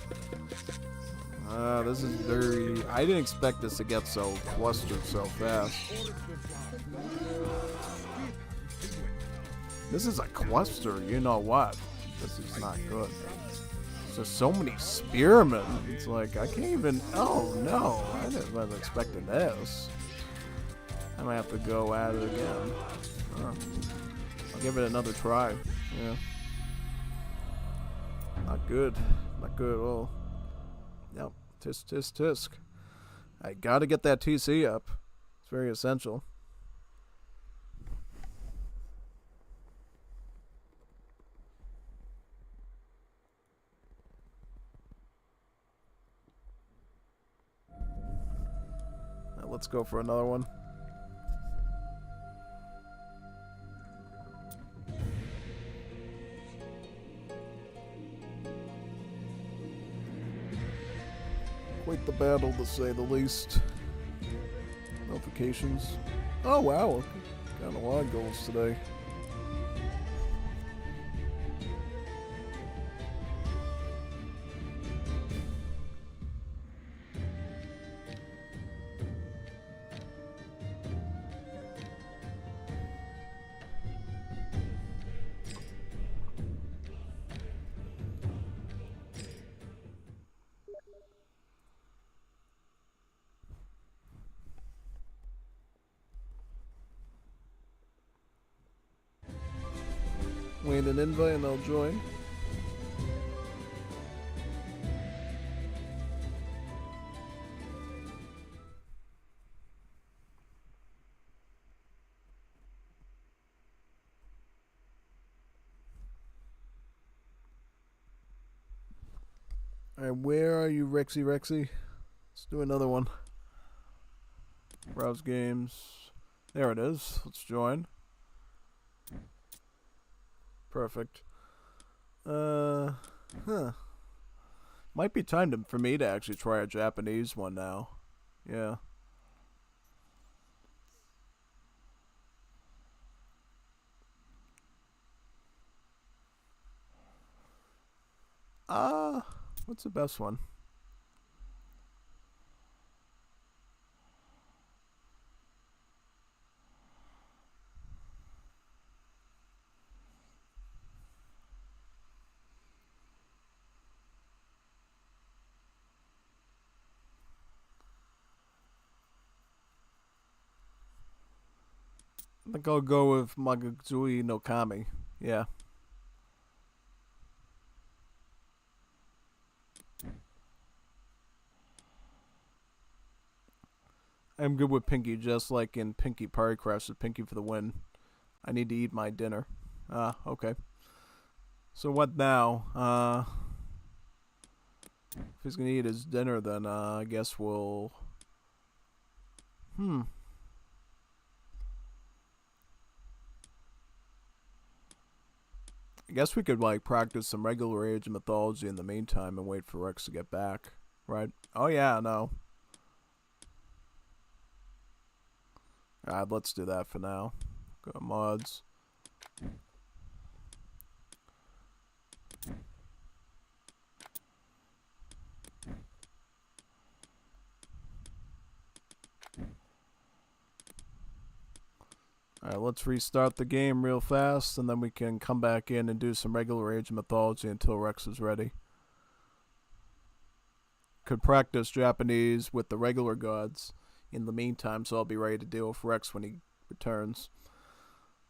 This is very... I didn't expect this to get so clustered so fast. This is a cluster, you know what? This is not good. There's so many spearmen. It's like, I can't even... Oh, no. I wasn't expecting this. I might have to go at it again. I'll give it another try. Yeah. Not good. Not good at all. Yep. Tisk, tisk, tisk. I gotta get that TC up. It's very essential. Now let's go for another one. Quite the battle, to say the least. Notifications. Oh wow, got a lot of goals today. Wait an invite and I'll join. Alright, where are you, Rexy Rexy? Let's do another one. Browse games. There it is. Let's join. Perfect. Might be time for me to actually try a Japanese one now. Yeah. What's the best one? I think I'll go with Magazui no Kami. Yeah. I'm good with Pinky, just like in Pinky Party Crash with Pinky for the win. I need to eat my dinner. Okay. So what now? If he's gonna eat his dinner, then I guess we'll... I guess we could like practice some regular Age of Mythology in the meantime and wait for Rex to get back, right? Oh yeah, no. Alright, let's do that for now. Go to mods. Alright, let's restart the game real fast, and then we can come back in and do some regular Age of Mythology until Rex is ready. Could practice Japanese with the regular gods in the meantime, so I'll be ready to deal with Rex when he returns.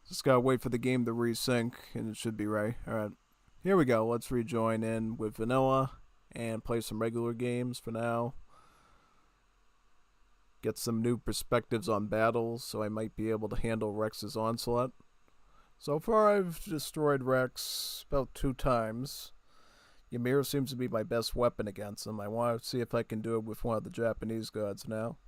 Just gotta wait for the game to resync, and it should be ready. Alright, here we go. Let's rejoin in with Vanilla and play some regular games for now. Get some new perspectives on battles, so I might be able to handle Rex's onslaught. So far, I've destroyed Rex about 2 times. Ymir seems to be my best weapon against him. I want to see if I can do it with one of the Japanese gods now.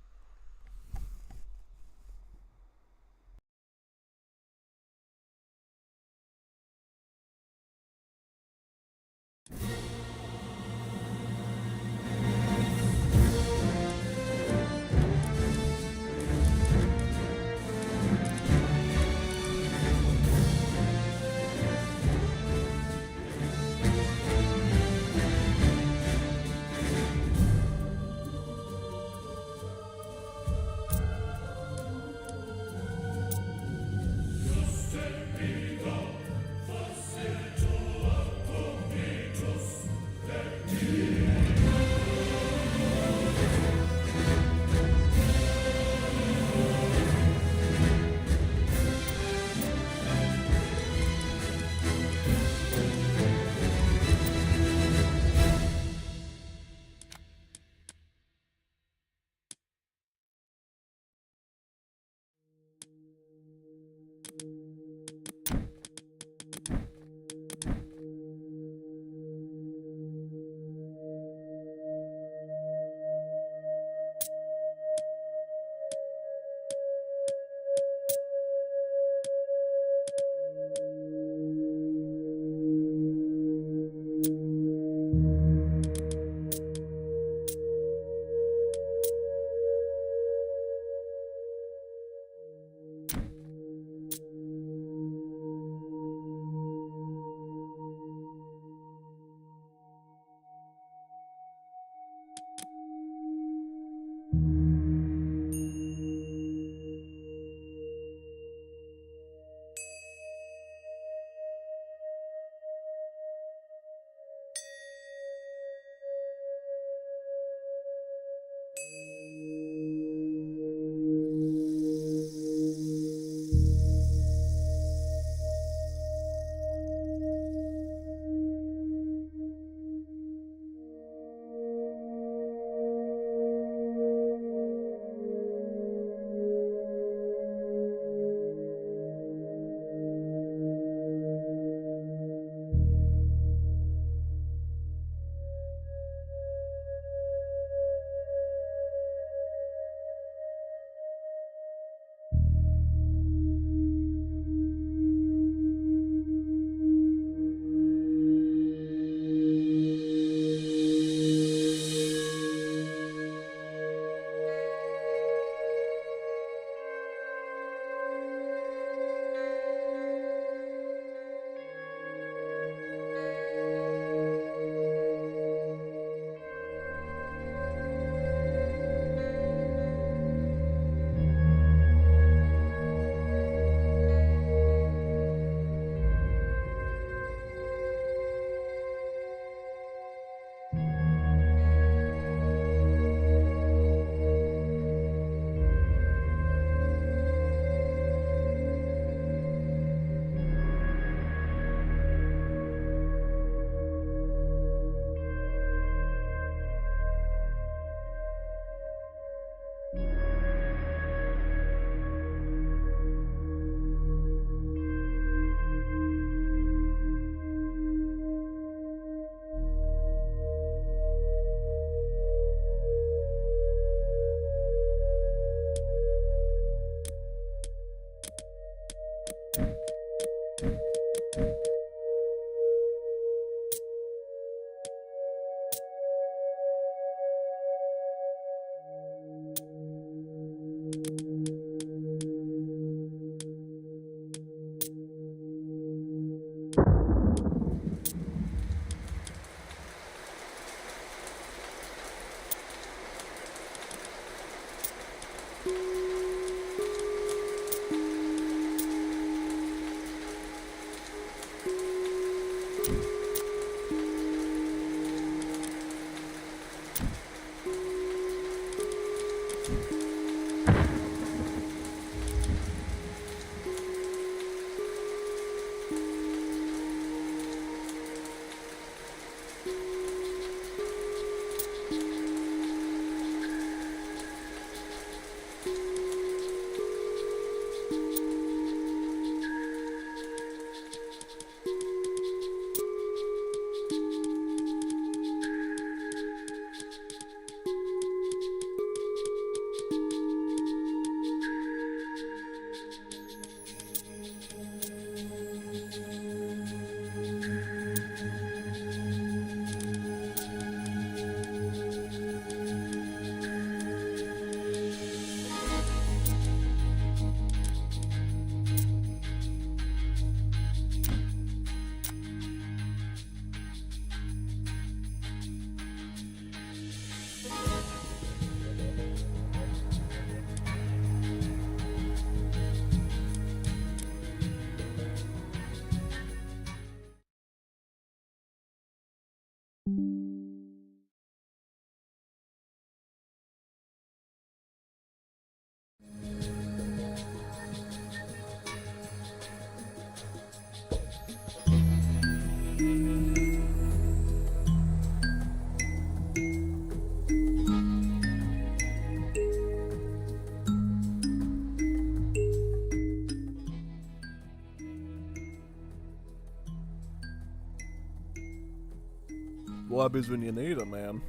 Lobbies when you need them, man.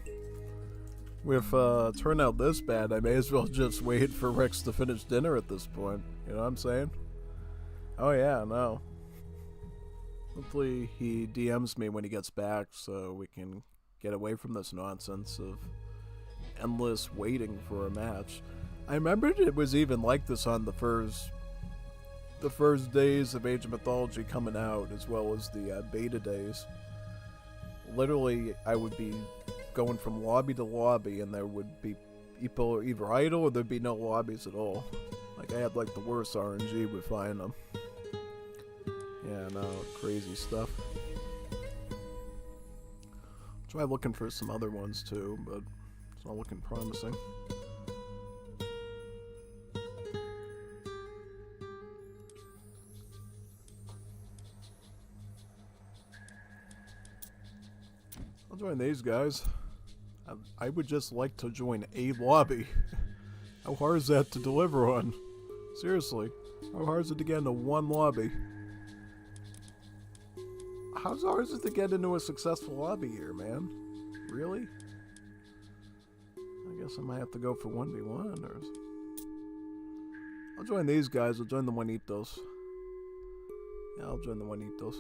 With turned out this bad, I may as well just wait for Rex to finish dinner at this point. You know what I'm saying? Oh yeah, no. Hopefully he DMs me when he gets back so we can get away from this nonsense of endless waiting for a match. I remembered it was even like this on the first days of Age of Mythology coming out, as well as the beta days. Literally, I would be going from lobby to lobby, and there would be either idle or there'd be no lobbies at all. Like I had like the worst RNG with finding them. Yeah, no, crazy stuff. Try looking for some other ones too, but it's not looking promising. I'll join these guys. I would just like to join a lobby. How hard is that to deliver on? Seriously, how hard is it to get into one lobby? How hard is it to get into a successful lobby here, man? Really? I guess I might have to go for 1v1 or... I'll join these guys. I'll join the Juanitos. Yeah, I'll join the Juanitos.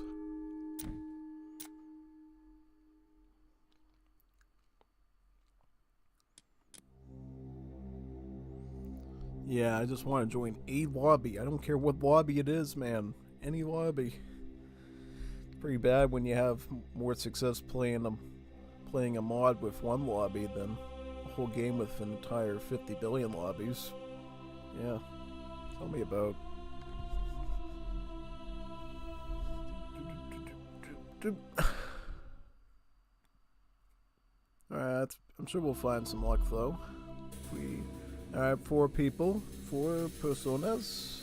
Yeah, I just want to join a lobby. I don't care what lobby it is, man. Any lobby. It's pretty bad when you have more success playing a mod with one lobby than a whole game with an entire 50 billion lobbies. Yeah. Tell me about. Alright, I'm sure we'll find some luck though. Alright, 4 people, 4 personas.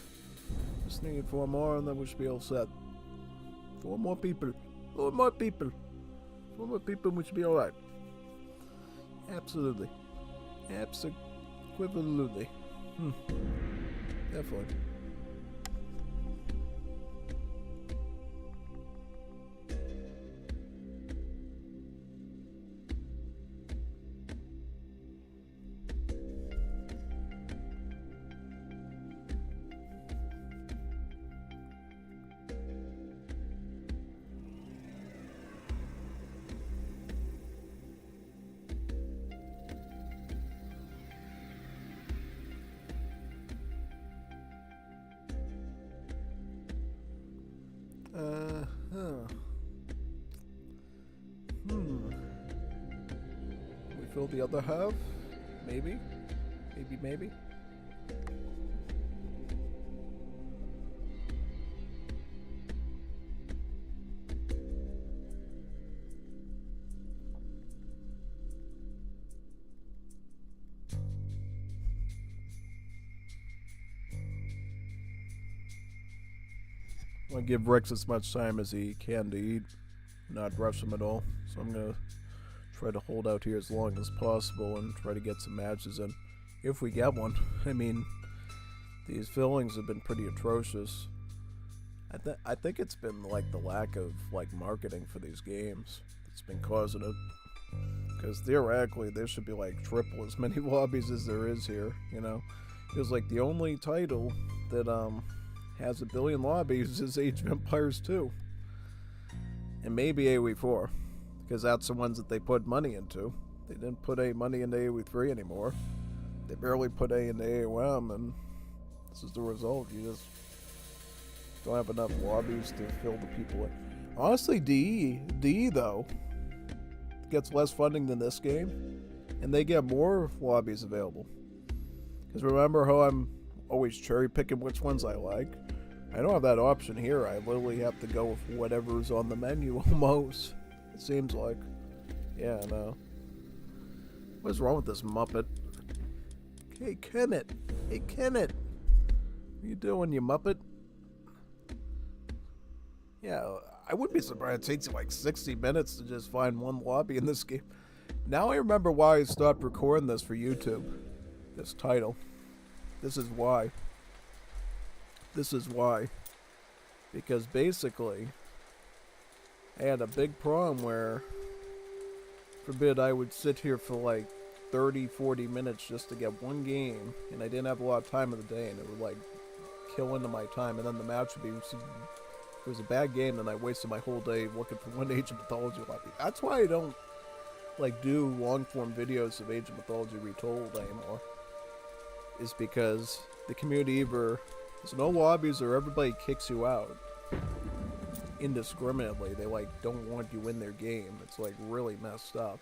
Just need 4 more and then we should be all set. 4 more people. 4 more people. 4 more people, we should be alright. Absolutely. Absolutely. Definitely. We fill the other half? Maybe? Maybe? I want to give Rex as much time as he can to eat, not rush him at all. So I'm going to try to hold out here as long as possible and try to get some matches in. If we get one. I mean, these fillings have been pretty atrocious. I think it's been like the lack of like marketing for these games that's been causing it. Because theoretically there should be like triple as many lobbies as there is here, you know? Because like the only title that has 1 billion lobbies is Age of Empires 2. And maybe AoE4. Because that's the ones that they put money into. They didn't put any money into AoE3 anymore. They barely put A into AOM, and this is the result. You just don't have enough lobbies to fill the people in. Honestly, DE though, gets less funding than this game, and they get more lobbies available. Because remember how I'm always cherry picking which ones I like? I don't have that option here. I literally have to go with whatever's on the menu almost. It seems like. Yeah, no. What's wrong with this Muppet? Hey, Kenneth. Hey, Kenneth. What are you doing, you Muppet? Yeah, I wouldn't be surprised it takes you like 60 minutes to just find one lobby in this game. Now I remember why I stopped recording this for YouTube. This title. This is why. This is why. Because basically, I had a big problem where, forbid, I would sit here for like 30-40 minutes just to get one game, and I didn't have a lot of time of the day, and it would like kill into my time, and then the match would be, if it was a bad game, then I wasted my whole day looking for one Age of Mythology lobby. That's why I don't like do long form videos of Age of Mythology Retold anymore, is because the community either there's no lobbies or everybody kicks you out indiscriminately. They like don't want you in their game. It's like really messed up.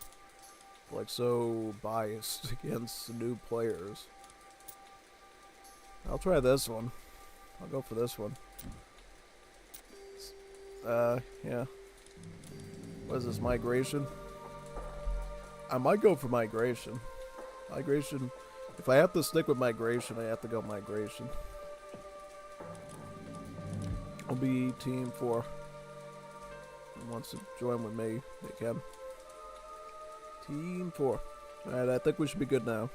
like so biased against new players. I'll try this one. I'll go for this one. Yeah. What is this, migration? I might go for migration. Migration. If I have to stick with migration, I have to go migration. I'll be team 4. Who wants to join with me, they can. Team 4. Alright, I think we should be good now.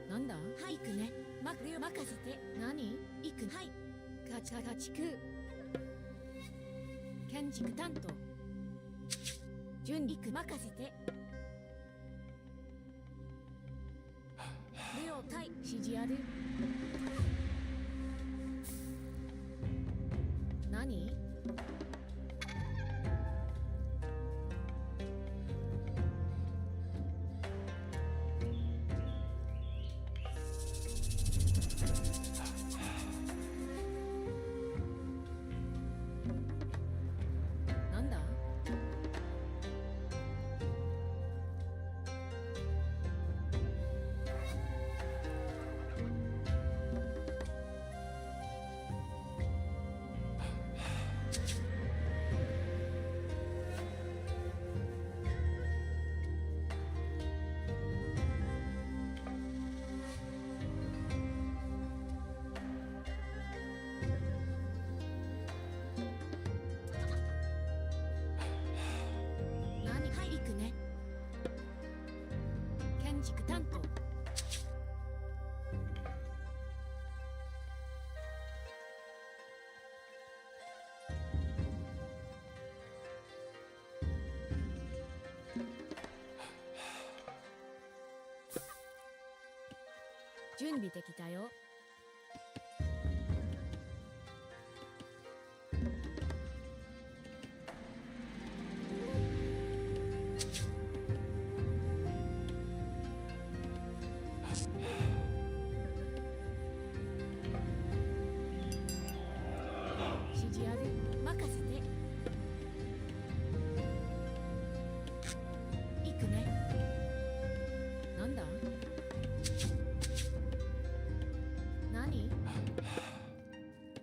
なんだはい行くねまくよ任せて何行くはい家畜建築担当準備任せてレオ対指示ある何なんだ何はい行くね建築担当準備できたよ指示ある任せて行くねなんだ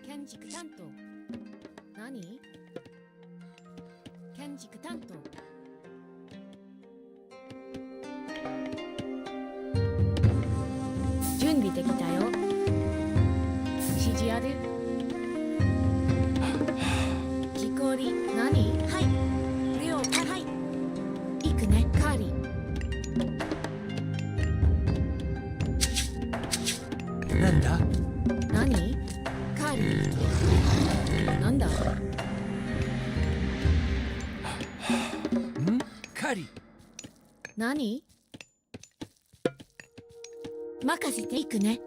建築担当。何？建築担当。準備できたよ。指示ある？木こり。何？はい。量。はい。行くね。カーリー。なんだ？何？カーリー。なんだ？カリ。何？任せていくね。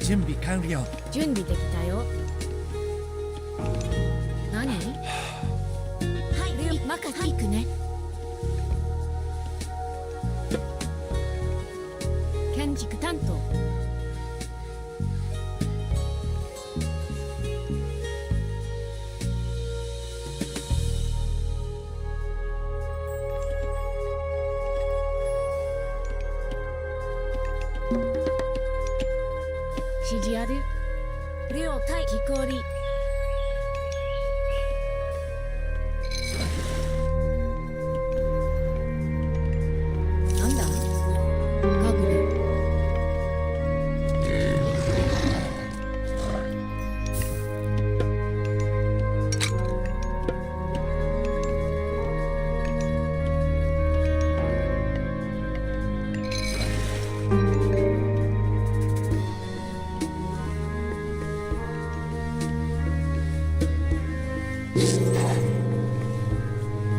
準備完了。準備できたよ。何？はい、任せていくね。建築担当。指示ある？量対木こり。なんだ？かぐれ。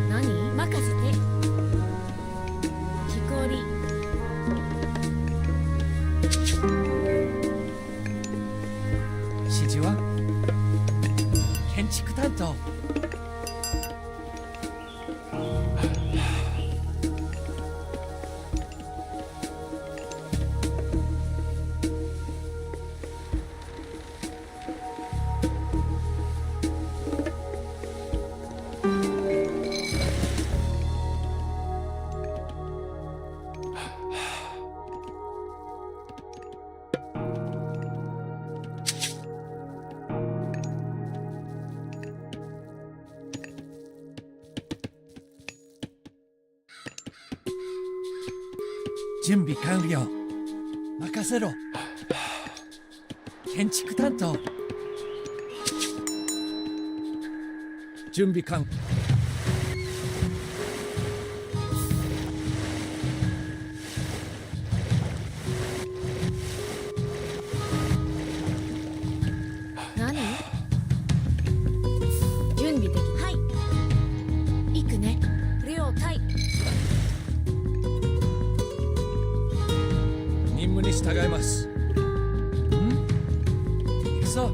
何？任せて。木こり。指示は建築担当。準備完了。任せろ。建築担当。準備完。何？準備でき。はい。行くね。量対。任務に従います。行くぞ。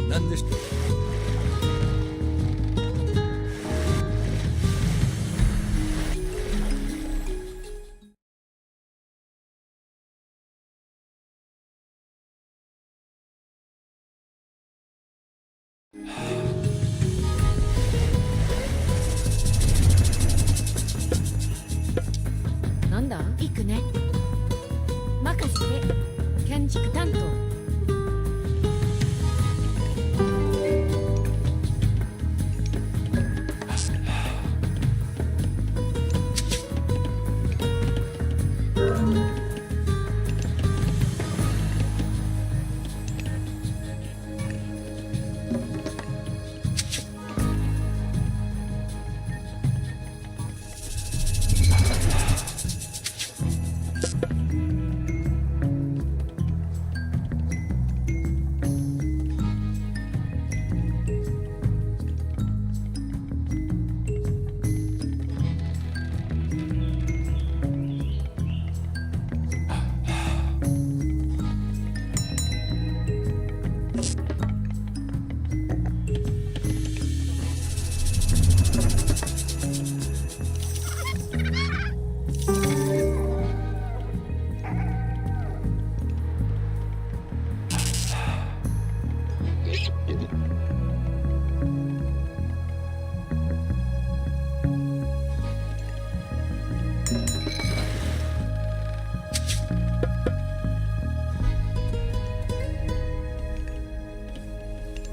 何でしなんだ行くね。任せて。建築担当。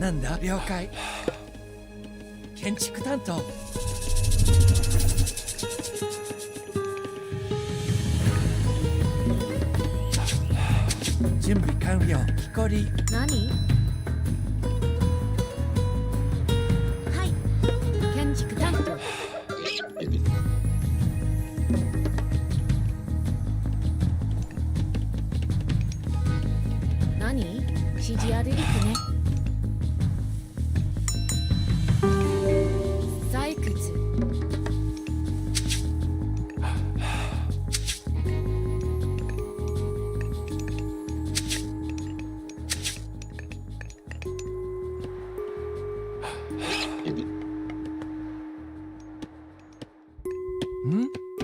なんだ了解。建築担当。準備完了。木こり。何？はい。建築担当。何？指示ある行くね。採掘。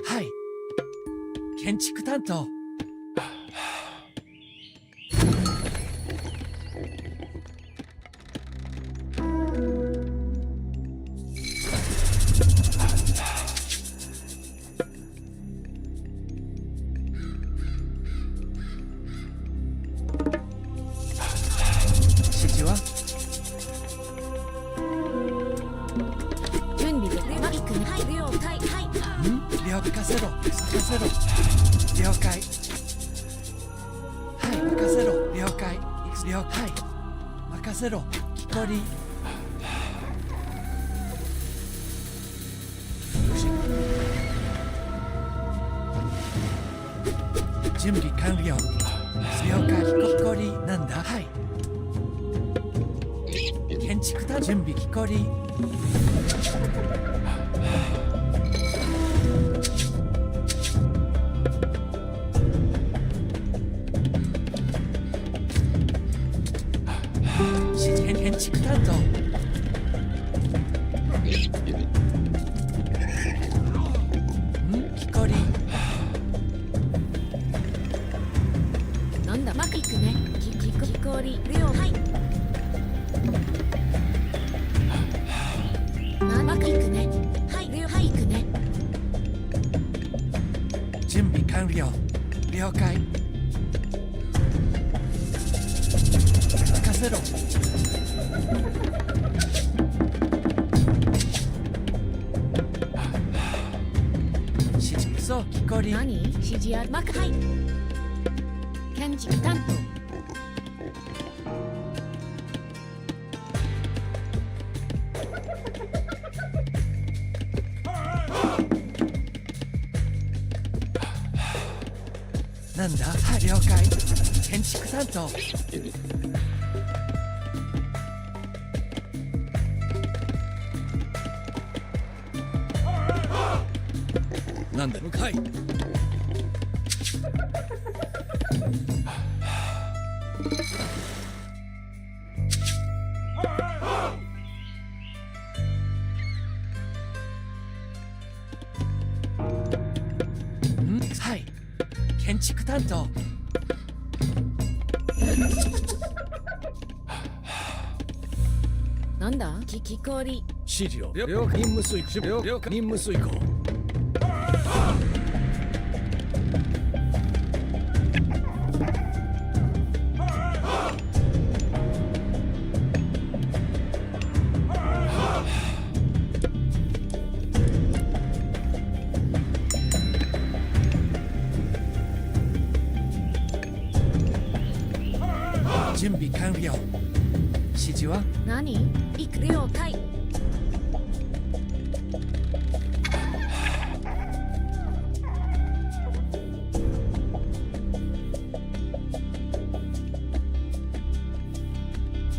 はい。建築担当。指示は準備で行くね。はい了解。はい。任せろ。任せろ。了解。はい、任せろ。了解。了解。任せろ。木こり。準備完了。了解。木こり。なんだ。はい。建築担当。準備木こり。建築担当。木こり。なんだ、巻くね。木こり。了はい。巻くね。はい、了はい、行くね。準備完了。了解。任せろ。指示そう木こり。何？指示ある。巻くはい。建築担当。なんだ。はい、了解。建築担当。なんだ。向かい。はい。建築担当。なんだ？木こり。指示を了解。任務遂行。了解。任務遂行。準備完了。指示は何行く了解。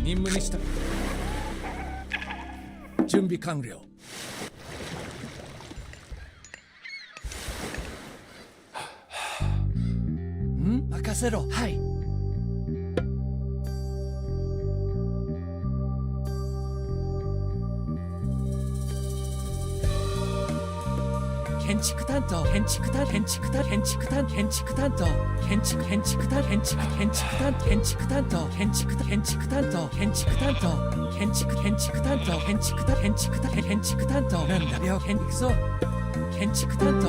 任務にした。準備完了。任せろ。はい。建築担当、建築担当、建築担当、建築担当、建築担当、建築担当、建築担当、建築担当、建築担当、建築担当、建築担当、建築担当、建築担当、なんだよ、行くぞ。建築担当。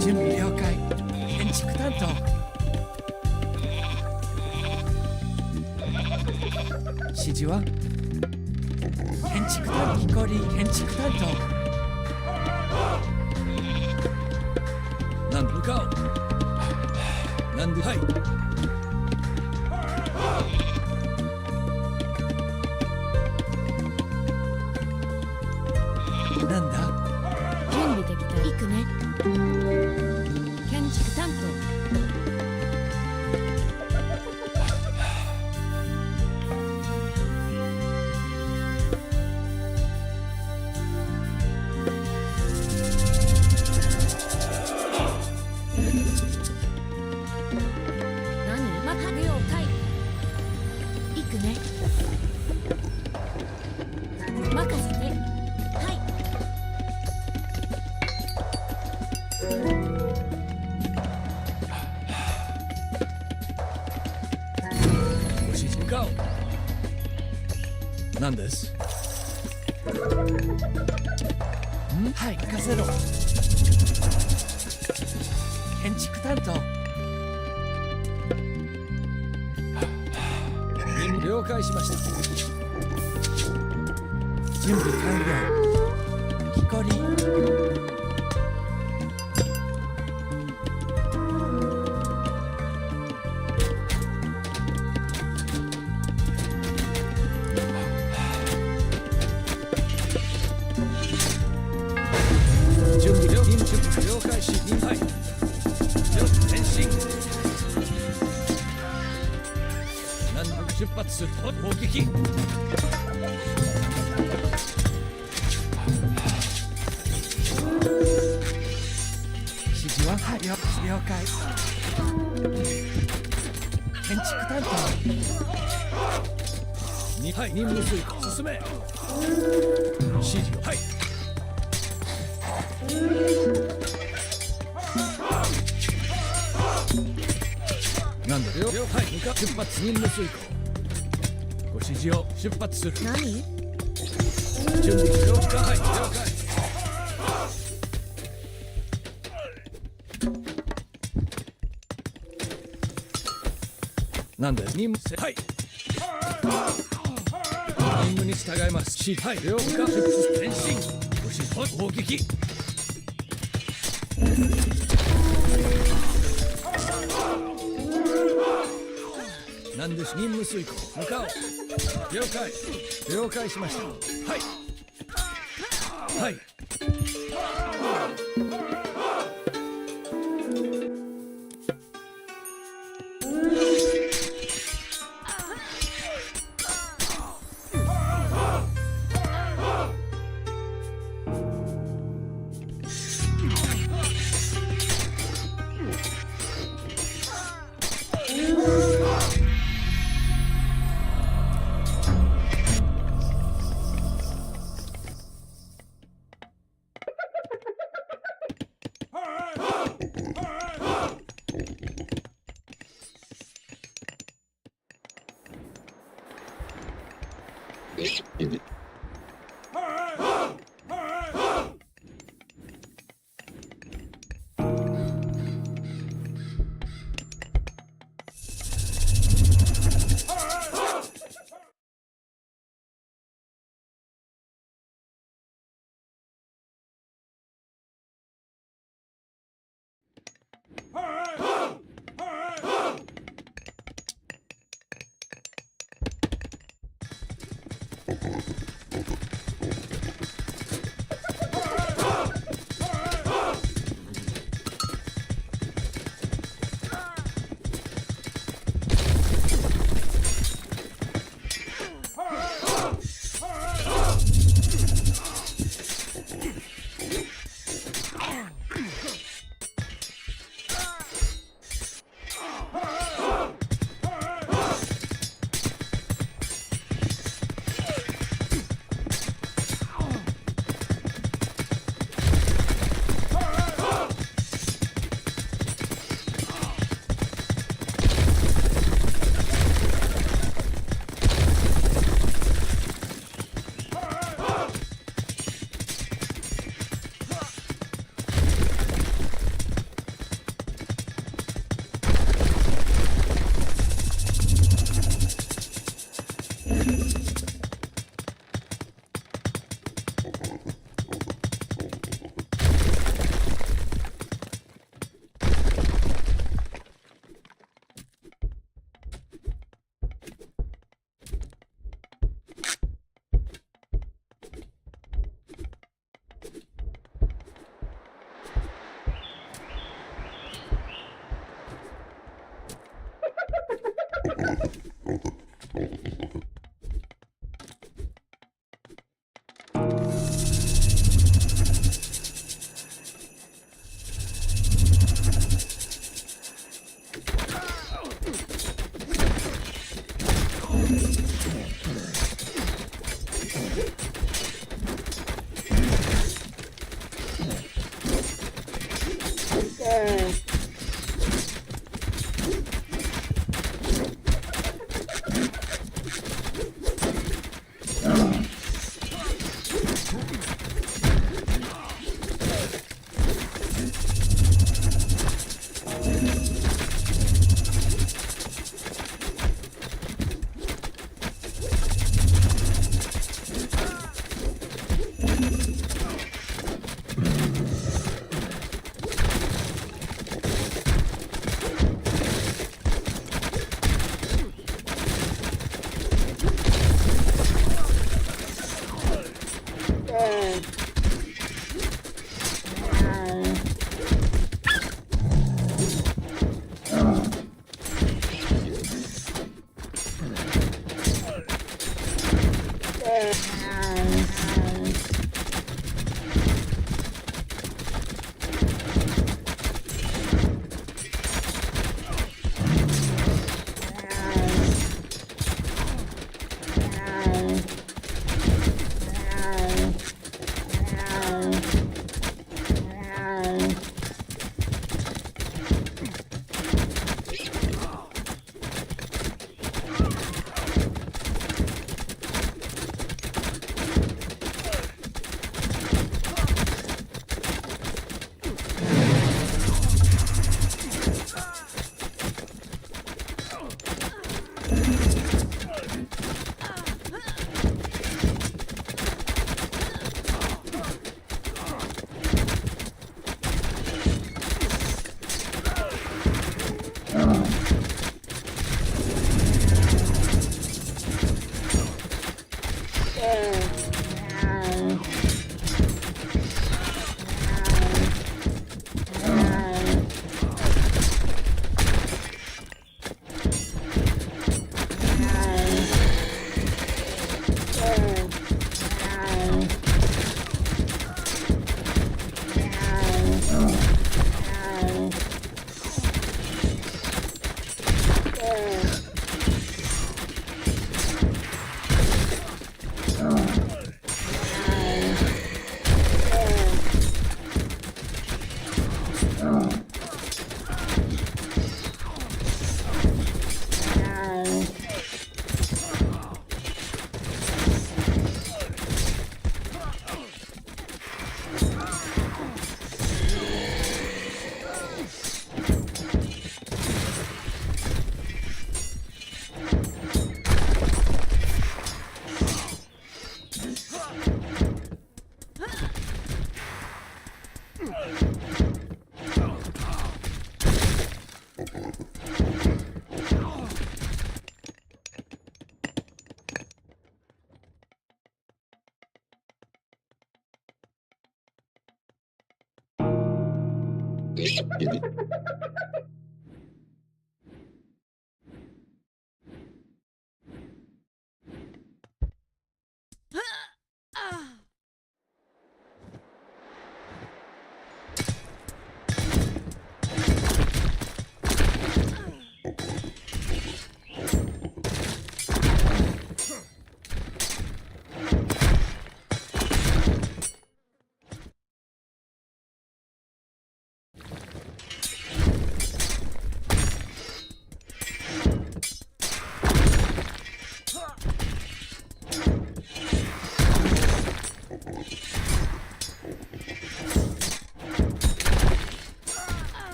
準備了解。建築担当。指示は建築担当。光建築担当。なん向かう。なんではい。なんだ。準備できた。行くね。建築担当。何また了解。行くね。任せて。はい。ご指示向かう。なんです。はい、任せろ。建築担当。任務了解しました。準備完了。木こり。準備了。任務了解し、はい。前進。何度も出発する。砲撃。指示ははい。了解。建築担当。はい。任務遂行。進め。指示をはい。なんだよ。はい。出発。任務遂行。ご指示を出発する。何準備了解。はい。了解。なんだよ。任務はい。任務に従います。はい。了解。出発。前進。ご指示。砲撃。なんです。任務遂行。向かおう。了解。了解しました。はい。はい。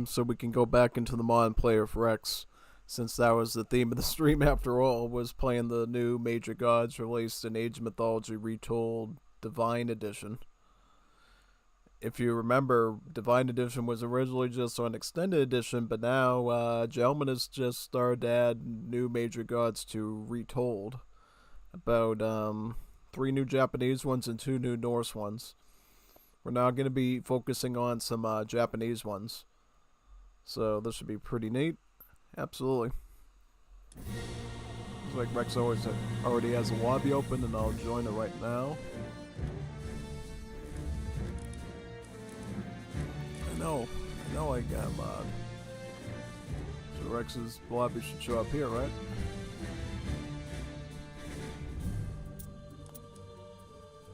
so we can go back into the mod and play with Rex, since that was the theme of the stream after all, was playing the new Major Gods released in Age of Mythology Retold Divine Edition. If you remember, Divine Edition was originally just on Extended Edition, but now Gentleman has just started to add new Major Gods to Retold. About 3 new Japanese ones and 2 new Norse ones. We're now going to be focusing on some Japanese ones. So this should be pretty neat. Absolutely. Looks like Rex already has a lobby open, and I'll join it right now. I know I got a mod. So Rex's lobby should show up here, right?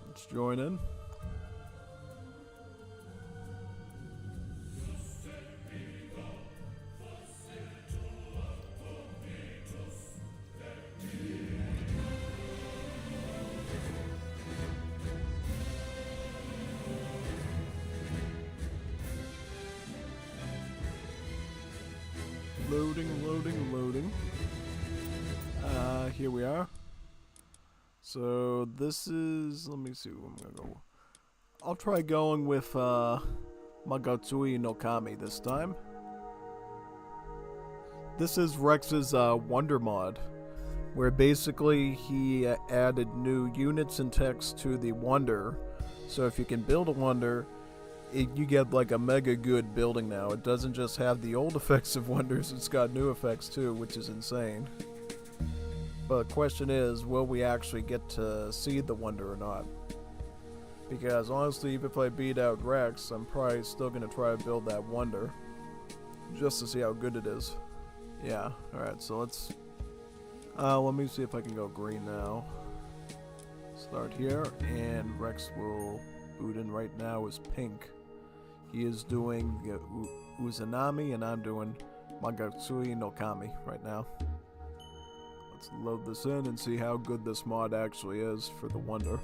Let's join in. Loading. Here we are. So this is, let me see where I'm gonna go. I'll try going with Magatsui no Kami this time. This is Rex's Wonder mod, where basically he added new units and text to the Wonder. So if you can build a Wonder, you get like a mega good building now. It doesn't just have the old effects of Wonders, it's got new effects too, which is insane. But the question is, will we actually get to see the Wonder or not? Because honestly, even if I beat out Rex, I'm probably still going to try to build that Wonder, just to see how good it is. Yeah, alright, so let's... let me see if I can go green now. Start here, and Rex will boot in right now as pink. He is doing Uzanami, and I'm doing Magatsui no Kami right now. Let's load this in and see how good this mod actually is for the Wonder.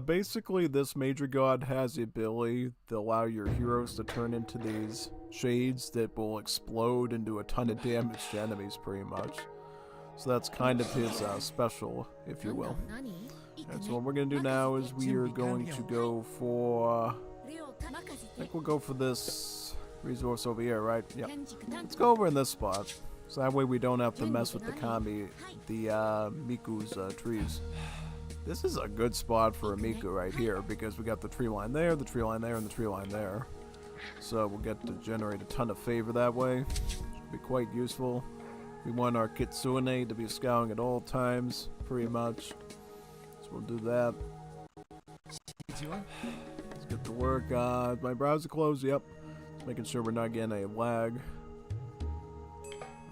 Basically, this Major God has the ability to allow your heroes to turn into these shades that will explode and do a ton of damage to enemies, pretty much. So that's kind of his special, if you will. And so what we're going to do now is we are going to go for... I think we'll go for this resource over here, right? Yeah. Let's go over in this spot. So that way we don't have to mess with the Miku's trees. This is a good spot for a Miku right here, because we got the tree line there, the tree line there, and the tree line there. So we'll get to generate a ton of favor that way. Should be quite useful. We want our Kitsune to be scouting at all times, pretty much. So we'll do that. Let's get to work. My browser closed, yep. Just making sure we're not getting a lag.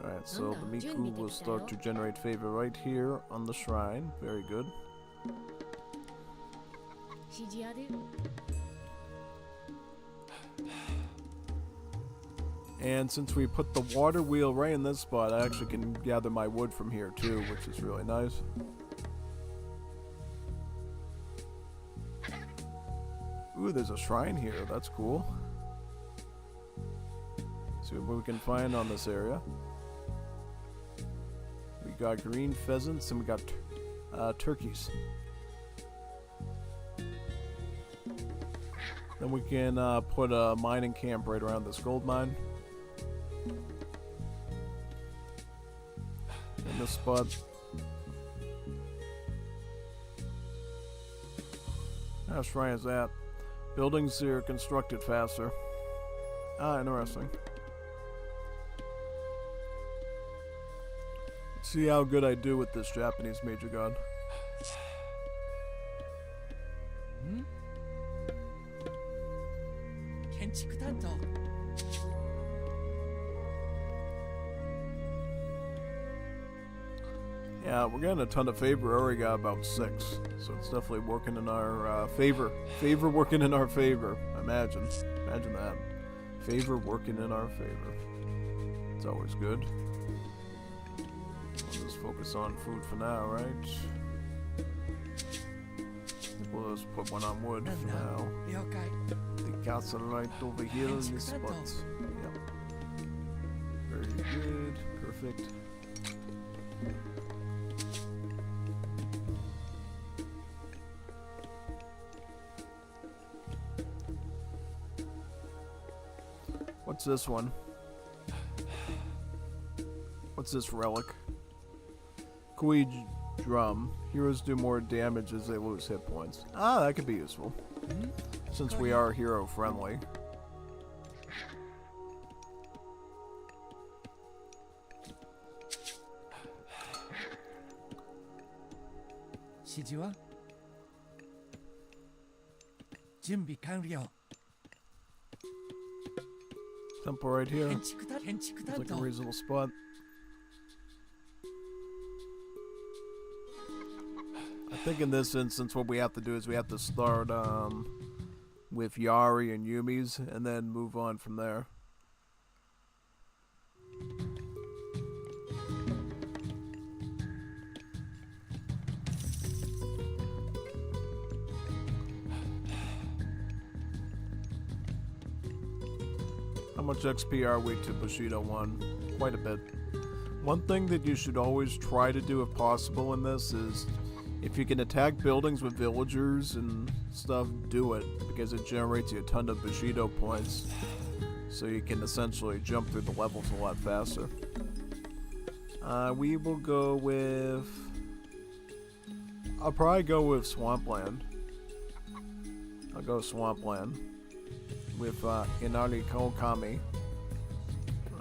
Alright, so the Miku will start to generate favor right here on the shrine. Very good. And since we put the water wheel right in this spot, I actually can gather my wood from here too, which is really nice. Ooh, there's a shrine here. That's cool. See what we can find on this area. We got green pheasants and we got turkeys. Then we can put a mining camp right around this gold mine. In this spot. How shrine is that? Buildings are constructed faster. Ah, interesting. Let's see how good I do with this Japanese Major God. Yeah, we're getting a ton of favor. Already got about 6, so it's definitely working in our favor. Favor working in our favor. Imagine that. Favor working in our favor. It's always good. We'll just focus on food for now, right? We'll just put one on wood for now. The castle right over here in this spot. Yep. Very good. Perfect. What's this one? What's this relic? Kui drum. Heroes do more damage as they lose hit points. Ah, that could be useful. Since we are hero friendly. Shijiwa? Junbi kanryo. Temple right here. 建築だ建築 Looks 担 like a 当 reasonable spot. I think in this instance what we have to do is we have to start with Yari and Yumi's and then move on from there. How much XP are we to Bushido 1? Quite a bit. One thing that you should always try to do if possible in this is if you can attack buildings with villagers and stuff, do it, because it generates you a ton of Bushido points, so you can essentially jump through the levels a lot faster. We will go with... I'll probably go with Swampland. I'll go Swampland with Inari Kokami.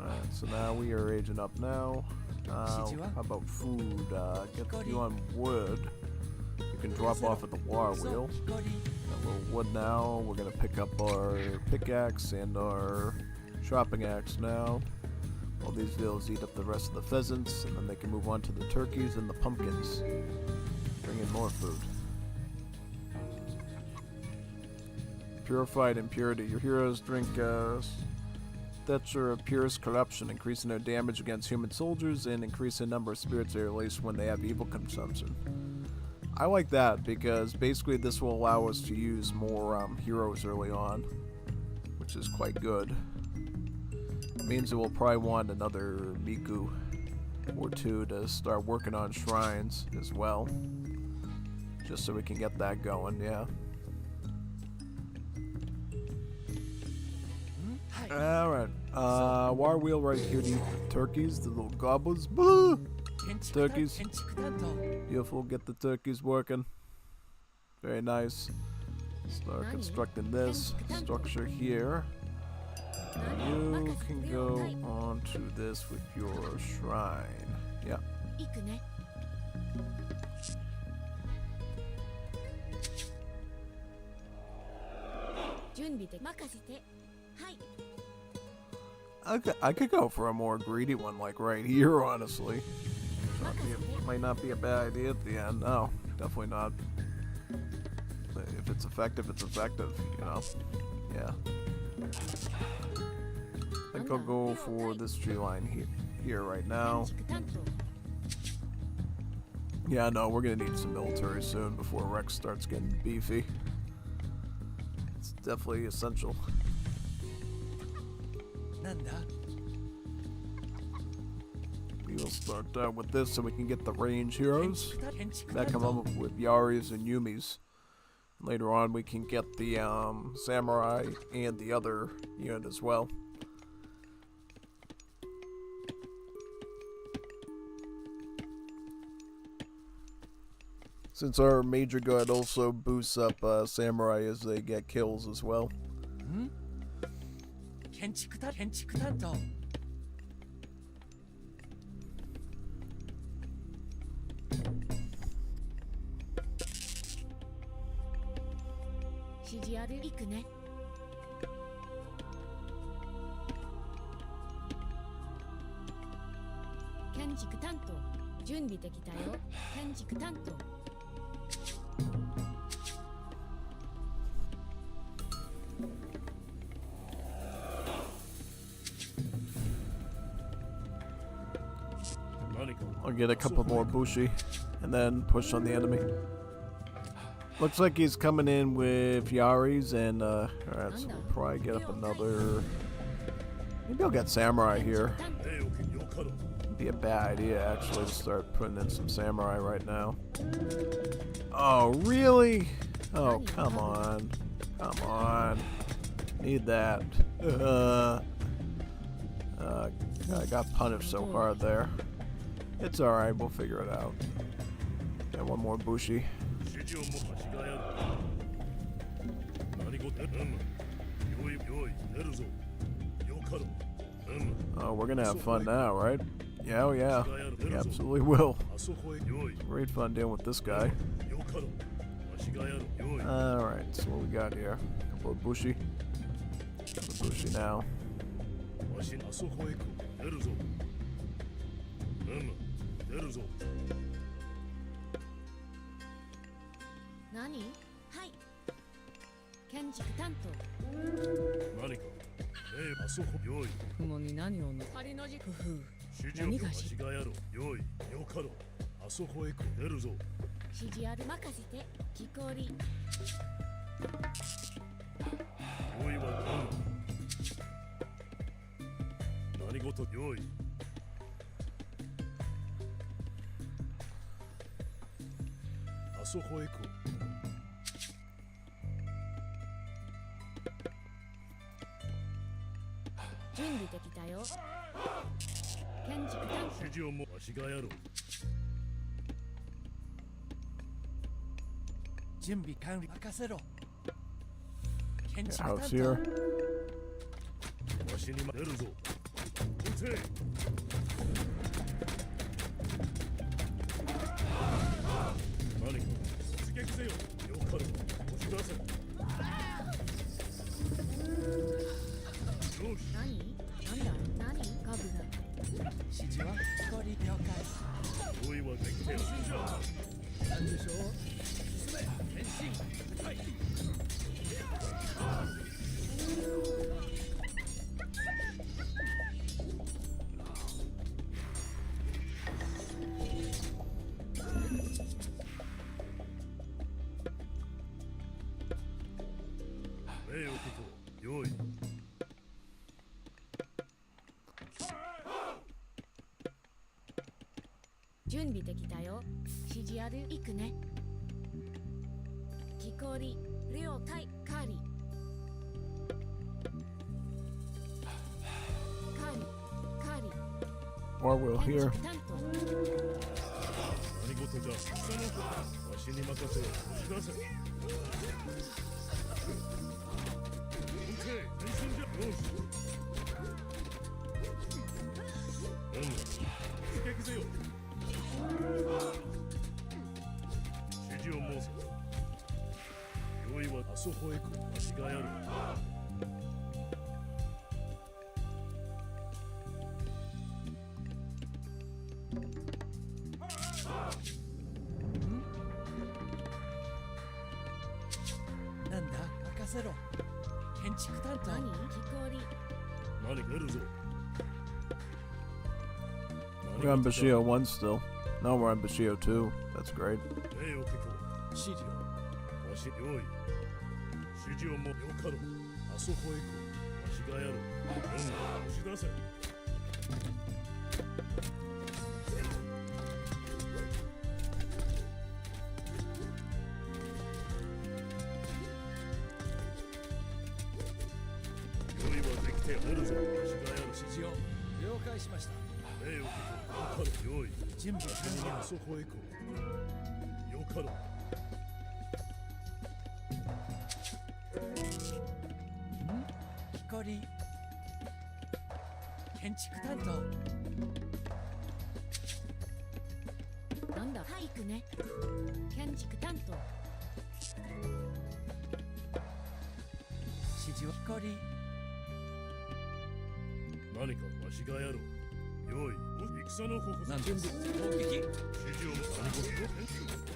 Alright, so now we are aging up now. How about food? Get you on wood. You can drop off at the war wheel. Got a little wood now. We're gonna pick up our pickaxe and our chopping axe now. While these vills eat up the rest of the pheasants, and then they can move on to the turkeys and the pumpkins. Bring in more food. Purified impurity. Your heroes drink Thatcher of purest corruption, increasing their damage against human soldiers and increasing the number of spirits they release when they have evil consumption. I like that because basically this will allow us to use more heroes early on, which is quite good. It means that we'll probably want another Miku or two to start working on shrines as well, just so we can get that going, yeah. Alright, war wheel right here to eat the turkeys, the little gobblers. Boo! Turkeys. Beautiful, get the turkeys working. Very nice. Start constructing this structure here. You can go on to this with your shrine. Yeah. 行くね 準備で任せてはい I could go for a more greedy one, like right here, honestly. Might not be a bad idea at the end. No, definitely not. If it's effective, you know. Yeah. I think I'll go for this tree line here right now. Yeah, no, we're gonna need some military soon before Rex starts getting beefy. It's definitely essential. なんだ We'll start with this so we can get the range heroes. 建築 That 担 come 当 up with Yari's and Yumi's. Later on, we can get the samurai and the other unit as well. Since our Major God also boosts up samurai as they get kills as well. 建築担当 指示ある行くね建築担当準備できたよ建築担当 I'll get a couple more Bushi and then push on the enemy. Looks like he's coming in with Yaris and alright, so we'll probably get up another. Maybe I'll get Samurai here. Be a bad idea actually to start putting in some Samurai right now. Oh really? Oh come on. Come on. Need that. I got punished so hard there. It's alright, we'll figure it out. And one more Bushi. Oh, we're gonna have fun now, right? Yeah, oh yeah. We absolutely will. Great fun dealing with this guy. Alright, so what we got here? A couple of Bushi. Couple of Bushi now. Nani? Hai. Kenjiku tanto. 雲に何をの仮のじふふ何がしがやろよいよかろあそこへ出るぞ指示ある任せて木こり。おいは何事よいあそこへ行く準備できたよ。建築担指示をもわしがやろう準備完了任せろ建築 House 担 here. わしに出るぞ撃て何か出撃せよよかろう押し出せよし何？なんだ？何？ガブラ。指示は光了解用意はできてよなんでしょう。進め変身。はい。名を聞こう用意準備できたよ。指示ある。行くね。木こり。了解。カーリ。カーリ。カーリ。 Or we'll 建 hear. 築担当。何事じゃその子わしに任せよ押し出せ撃て変身じゃよし出撃せよ指示を申せ用意はあそこへ来るわしがやるなんだ任せろ建築担当何？木こり。何出るぞ We're on Bashio 1 still. No, we're on Bashio 2. That's great. 名を聞こう指示をわし用意指示をもよかろうあそこへ行くわしがやる押し出せ用意はできてやるぞわしがやる指示を了解しました。名を聞こうよかろう用意準備わしにあそこへ行くよかろう光建築担当なんだ？はい行くね。建築担当。指示は光何かわしがやろう用意戦の矛なん準備攻撃。指示を何事よ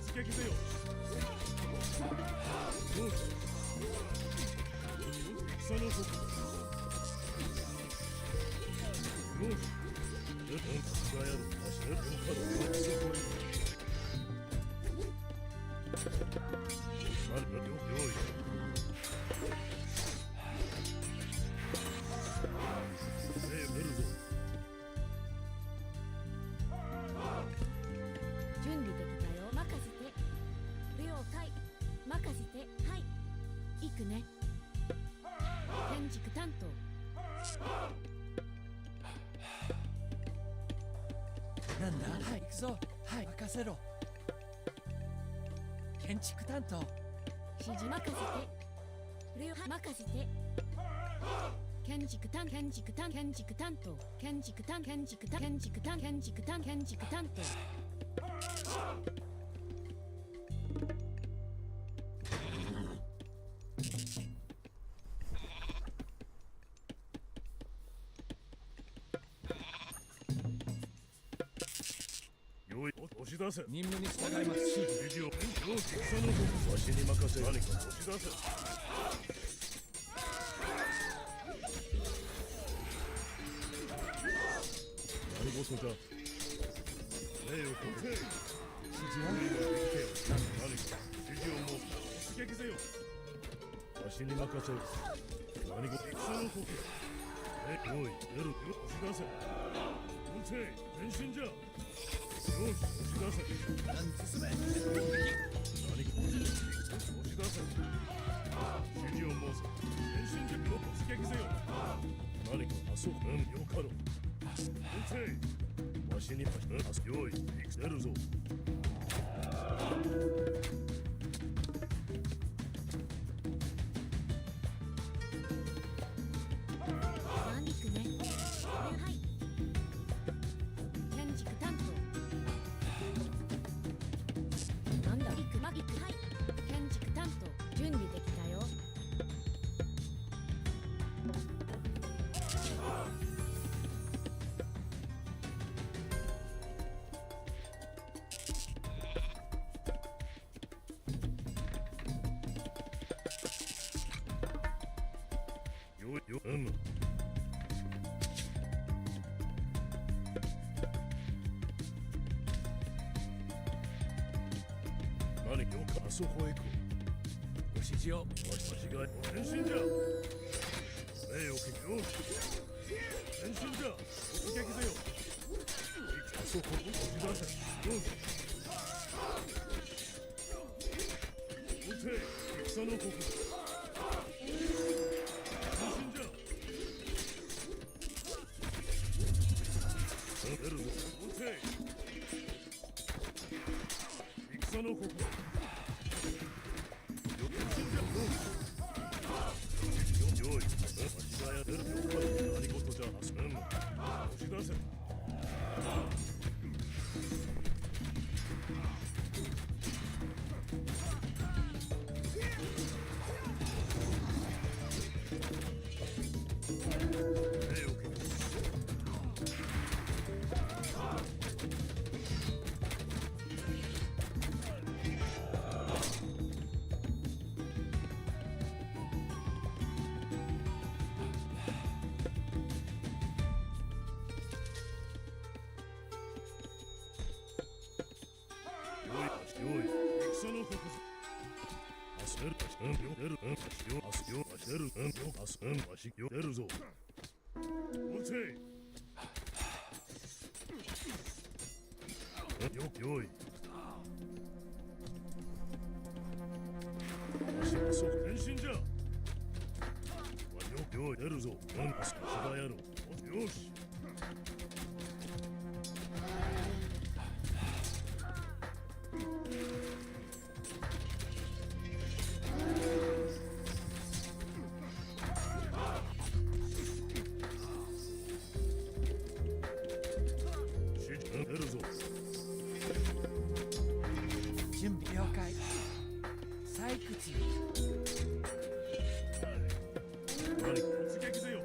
突撃せよよし戦の矛よしわしがやるわしのよかろう準備できたよ。任せて。了解。任せて。はい。行くね。建築担当。なんだはい行くぞはい任せろ建築担当指示任せて。了解。任せて。建築担当。建築担当。建築担当。建築担建築担建築担建築担建築担当。よい押し出せ任務に従います指示指示をよし草の子わしに任せ何か押し出せ何事じゃ礼をこせ指示は何か指示をもう出撃せよわしに任せる何事戦の時よい出る押し出せ撃て変身じゃよし押し出せ何進め何か押し出せ指示を申せ変身じゃよ出撃せよ何かあそこよかろう撃てわしによい出るぞ何行くね。はい。建築担当。なんだ行くまぎく。はい。建築担当。準備できたよ。何よかあそこへ行こご指示をうわしが変身じゃ礼を聞くよ変身じゃ出撃せよあそこ押し出せよ撃て戦の国変身じゃ出るぞ撃て戦の国よい、わしがやれるよ何事じゃなす押し出せ礼を聞くよい、戦の国焦る出るわしよ焦るわしよ出るぞ撃てよいわしは即変身じゃよい出るぞわしがやろうよし出るぞ準備了解採掘何か突撃せよ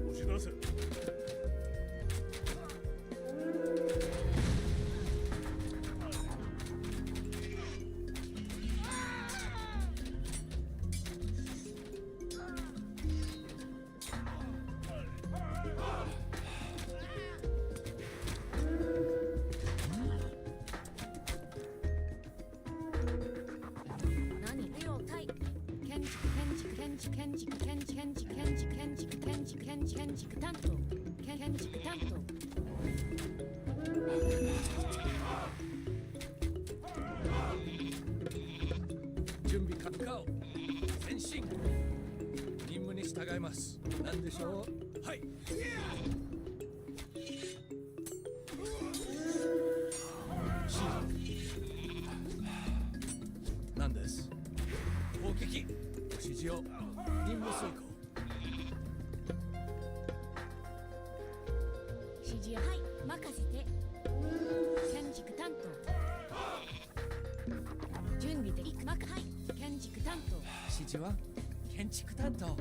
押し出せ建築建築建築建築建築建築建築建築建築担当建築担当準備向かおう前進任務に従います何でしょうはい何です攻撃指示を任務遂行指示はい任せて建築担当準備でいくまかはい建築担当指示は建築担当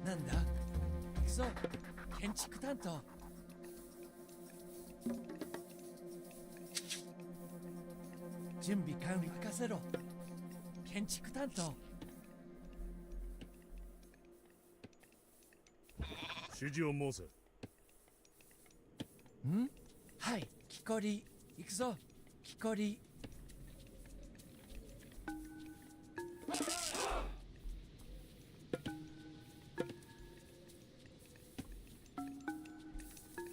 なんだ行くぞ建築担当準備管理任せろ建築担当指示を申せ。はい木こり行くぞ木こり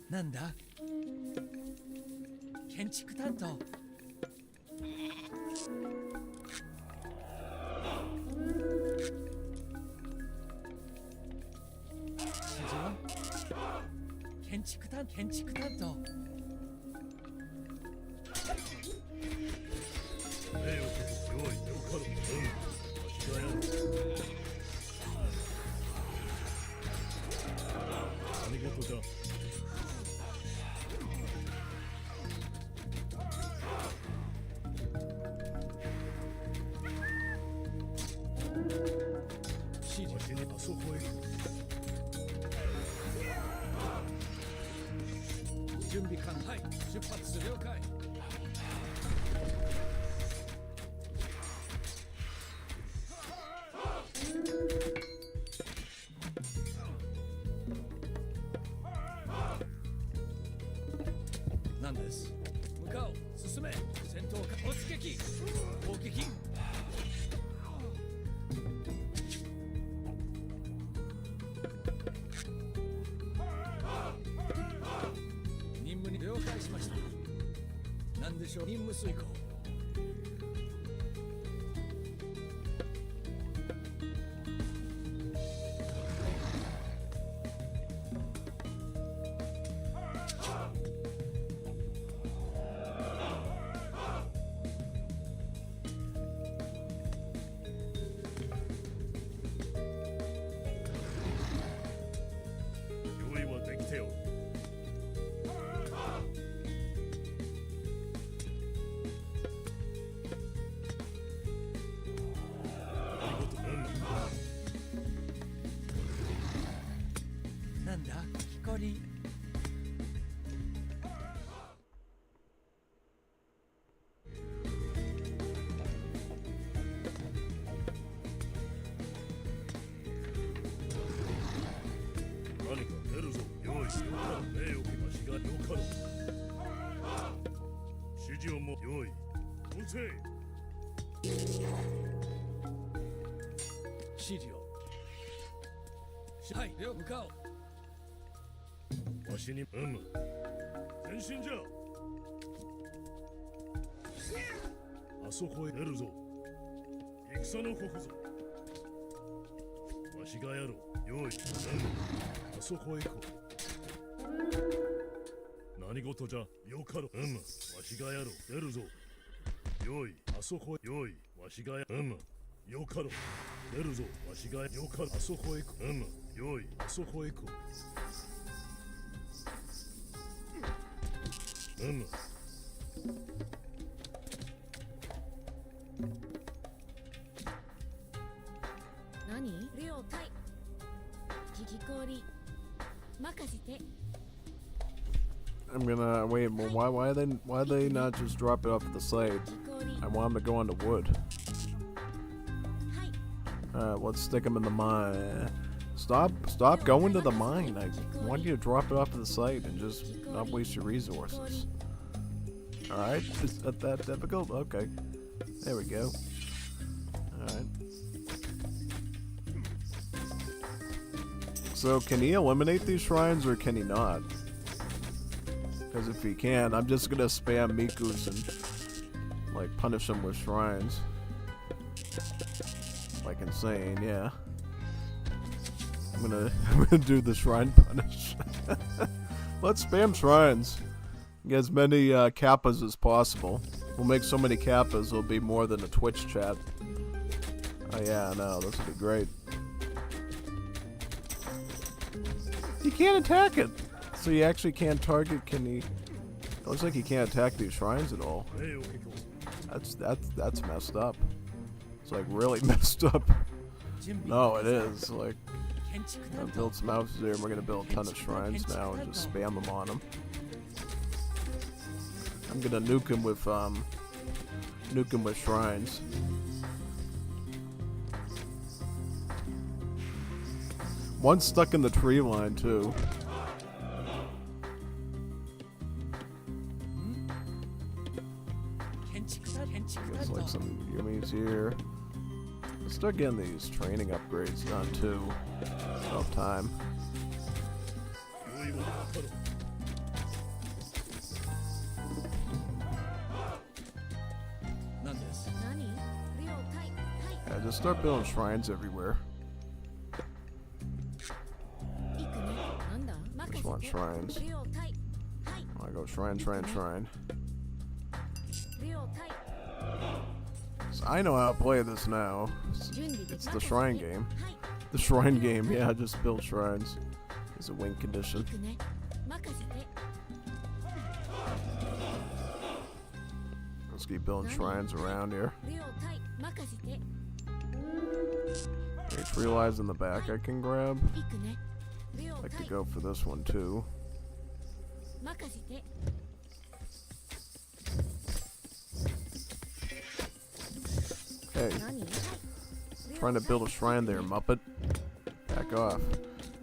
なんだ建築担当指示は建築担当礼を受けて用意よかろう。間違いない何事じゃ。指示わしにあそこへ準備完はい出発する了解なんです向かおう進め戦闘か突撃攻撃任務に了解しました何でしょう任務遂行用意はできてよ。何事なんだ木こり何か出るぞ。用意よかろう。礼を受けましがよかろう。指示をも用意。押せ。指示をはい了向かおうわしに前進じゃ。あそこへ出るぞ。戦の刻ぞ。わしがやろう。用意あそこへ行こう。何事じゃ。よかろ。わしがやろう。出るぞ。用意あそこへ。用意わしがやよかろ。出るぞ。わしがよかろ。あそこへ行こう。用意あそこへ行こう。氷任せて I'm gonna wait. Well, why they not just drop it off at the site? 氷 I want them to go on the wood. はい Alright, let's stick them in the mine. Stop going to the mine. I want you to drop it off at the site and just not waste your resources. Alright, is that difficult? Okay. There we go. Alright. So, can he eliminate these shrines or can he not? Because if he can, I'm just gonna spam Mikus and, like, punish him with shrines. Like insane, yeah. I'm gonna do the shrine punish. Let's spam shrines. Get as many kappas as possible. We'll make so many kappas it'll be more than a Twitch chat. Oh yeah, no, this would be great. He can't attack it! So he actually can't target, can he? It looks like he can't attack these shrines at all. That's messed up. It's like really messed up. No, it is. Like, I built some houses here and we're gonna build a ton of shrines now and just spam them on them. I'm gonna nuke him with shrines. One's stuck in the tree line too. There's like some yummies here. Let's start getting these training upgrades done too. It's about time. Yeah, just start building shrines everywhere. Just want shrines. I go shrine, shrine, shrine. So I know how to play this now. It's the shrine game. The shrine game, yeah, just build shrines. It's a win condition. Let's keep building shrines around here. Okay, tree lies in the back I can grab. I'd like to go for this one too. Hey, trying to build a shrine there, Muppet. Back off.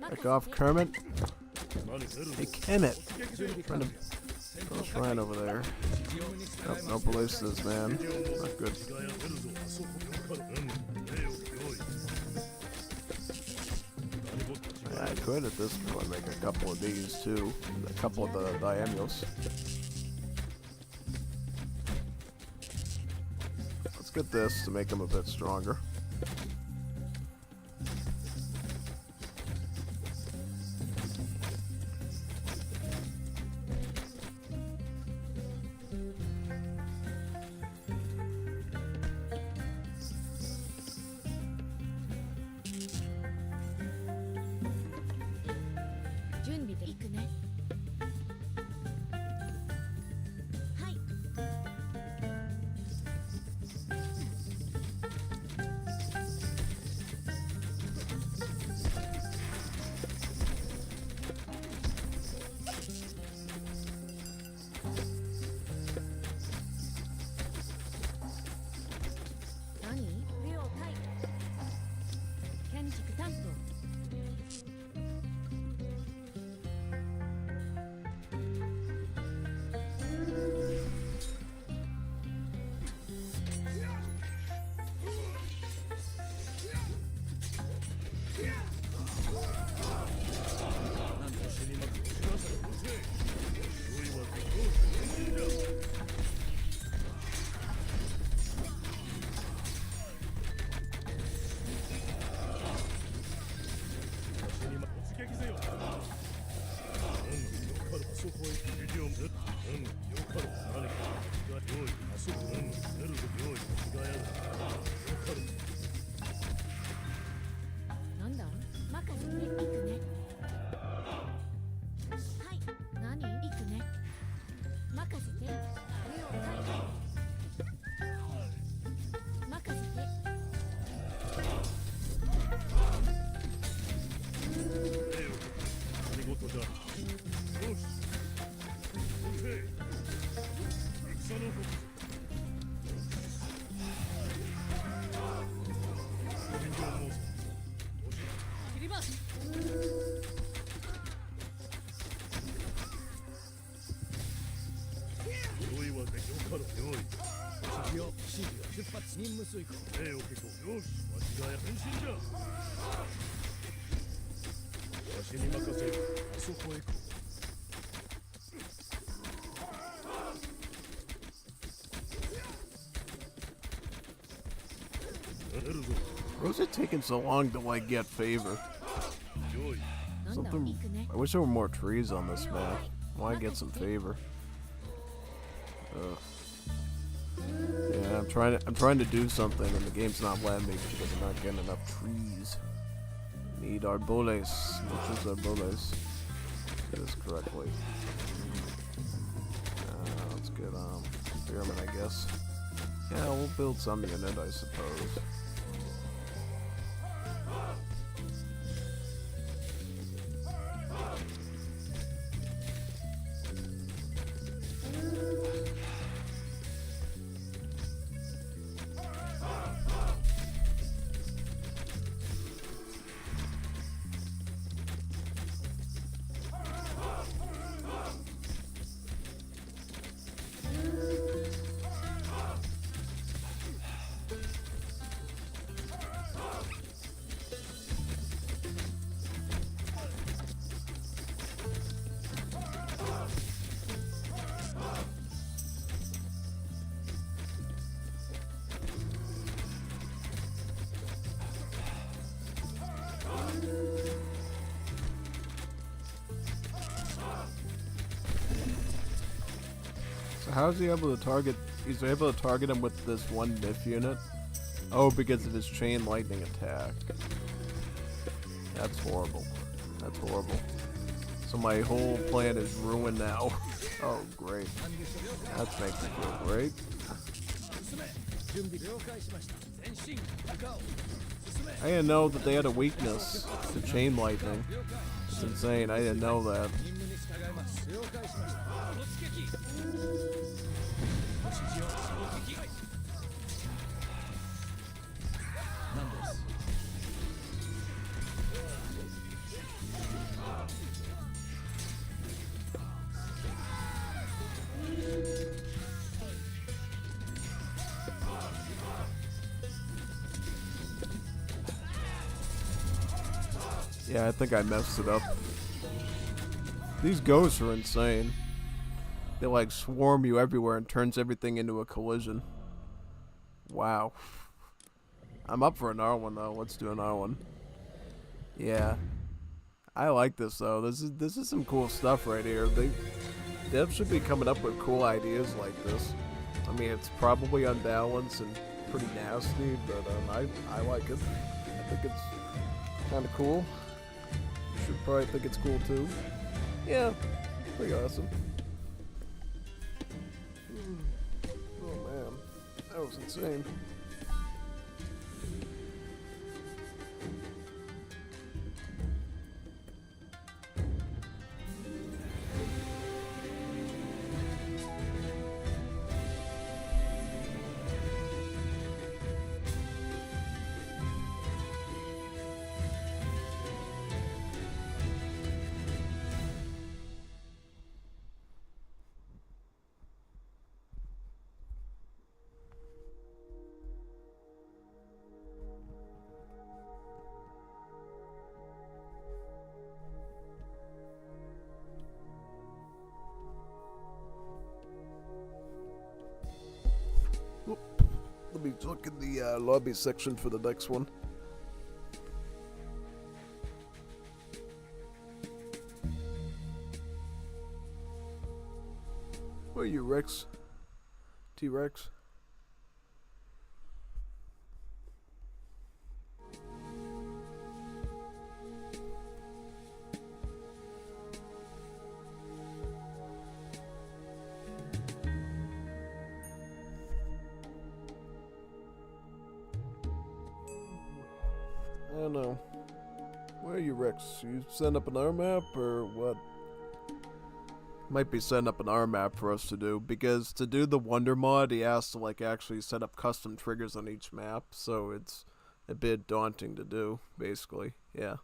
Back off, Kermit. Hey, Kemet. Trying to build a shrine over there. Nope, no ballistas, man. Not good. Yeah, I could at this point make a couple of these too. A couple of the diagonals. Let's get this to make them a bit stronger. 切ります鎧はでよかろよい指揮を指示を出発任務遂行礼をけとよしわしが変身じゃわしに任せるあそこへ行こう出るぞ Why was it taking so long to like get favor? よい なんだろう Something. 行くね I wish there were more trees on this map. Why get some favor? Ugh. Yeah, I'm trying to do something and the game's not letting me because I'm not getting enough trees. Need our bullets. Which is our bullets? Get this correctly. Let's get experiment, I guess. Yeah, we'll build some unit, I suppose. So how's he able to target? He's able to target him with this one Myth unit? Oh, because of his chain lightning attack. That's horrible. That's horrible. So my whole plan is ruined now. Oh, great. That's making me feel great. 準備了解しました前進向かおう I didn't know that they had a weakness to chain lightning. It's insane. I didn't know that. 任務に従います了解しました突撃指示を衝撃なんです Yeah, I think I messed it up. These ghosts are insane. They like swarm you everywhere and turns everything into a collision. Wow. I'm up for another one though. Let's do another one. Yeah. I like this though. This is some cool stuff right here. Devs should be coming up with cool ideas like this. I mean, it's probably unbalanced and pretty nasty, but I like it. I think it's kind of cool. You should probably think it's cool too. Yeah, pretty awesome. Oh man, that was insane. Let me look in the lobby section for the next one. Where are you, Rex? T-Rex? I don't know. Where are you, Rex? You send up another map or what? might be setting up an R map for us to do, because to do the Wonder mod, he has to like actually set up custom triggers on each map, so it's a bit daunting to do, basically. Yeah.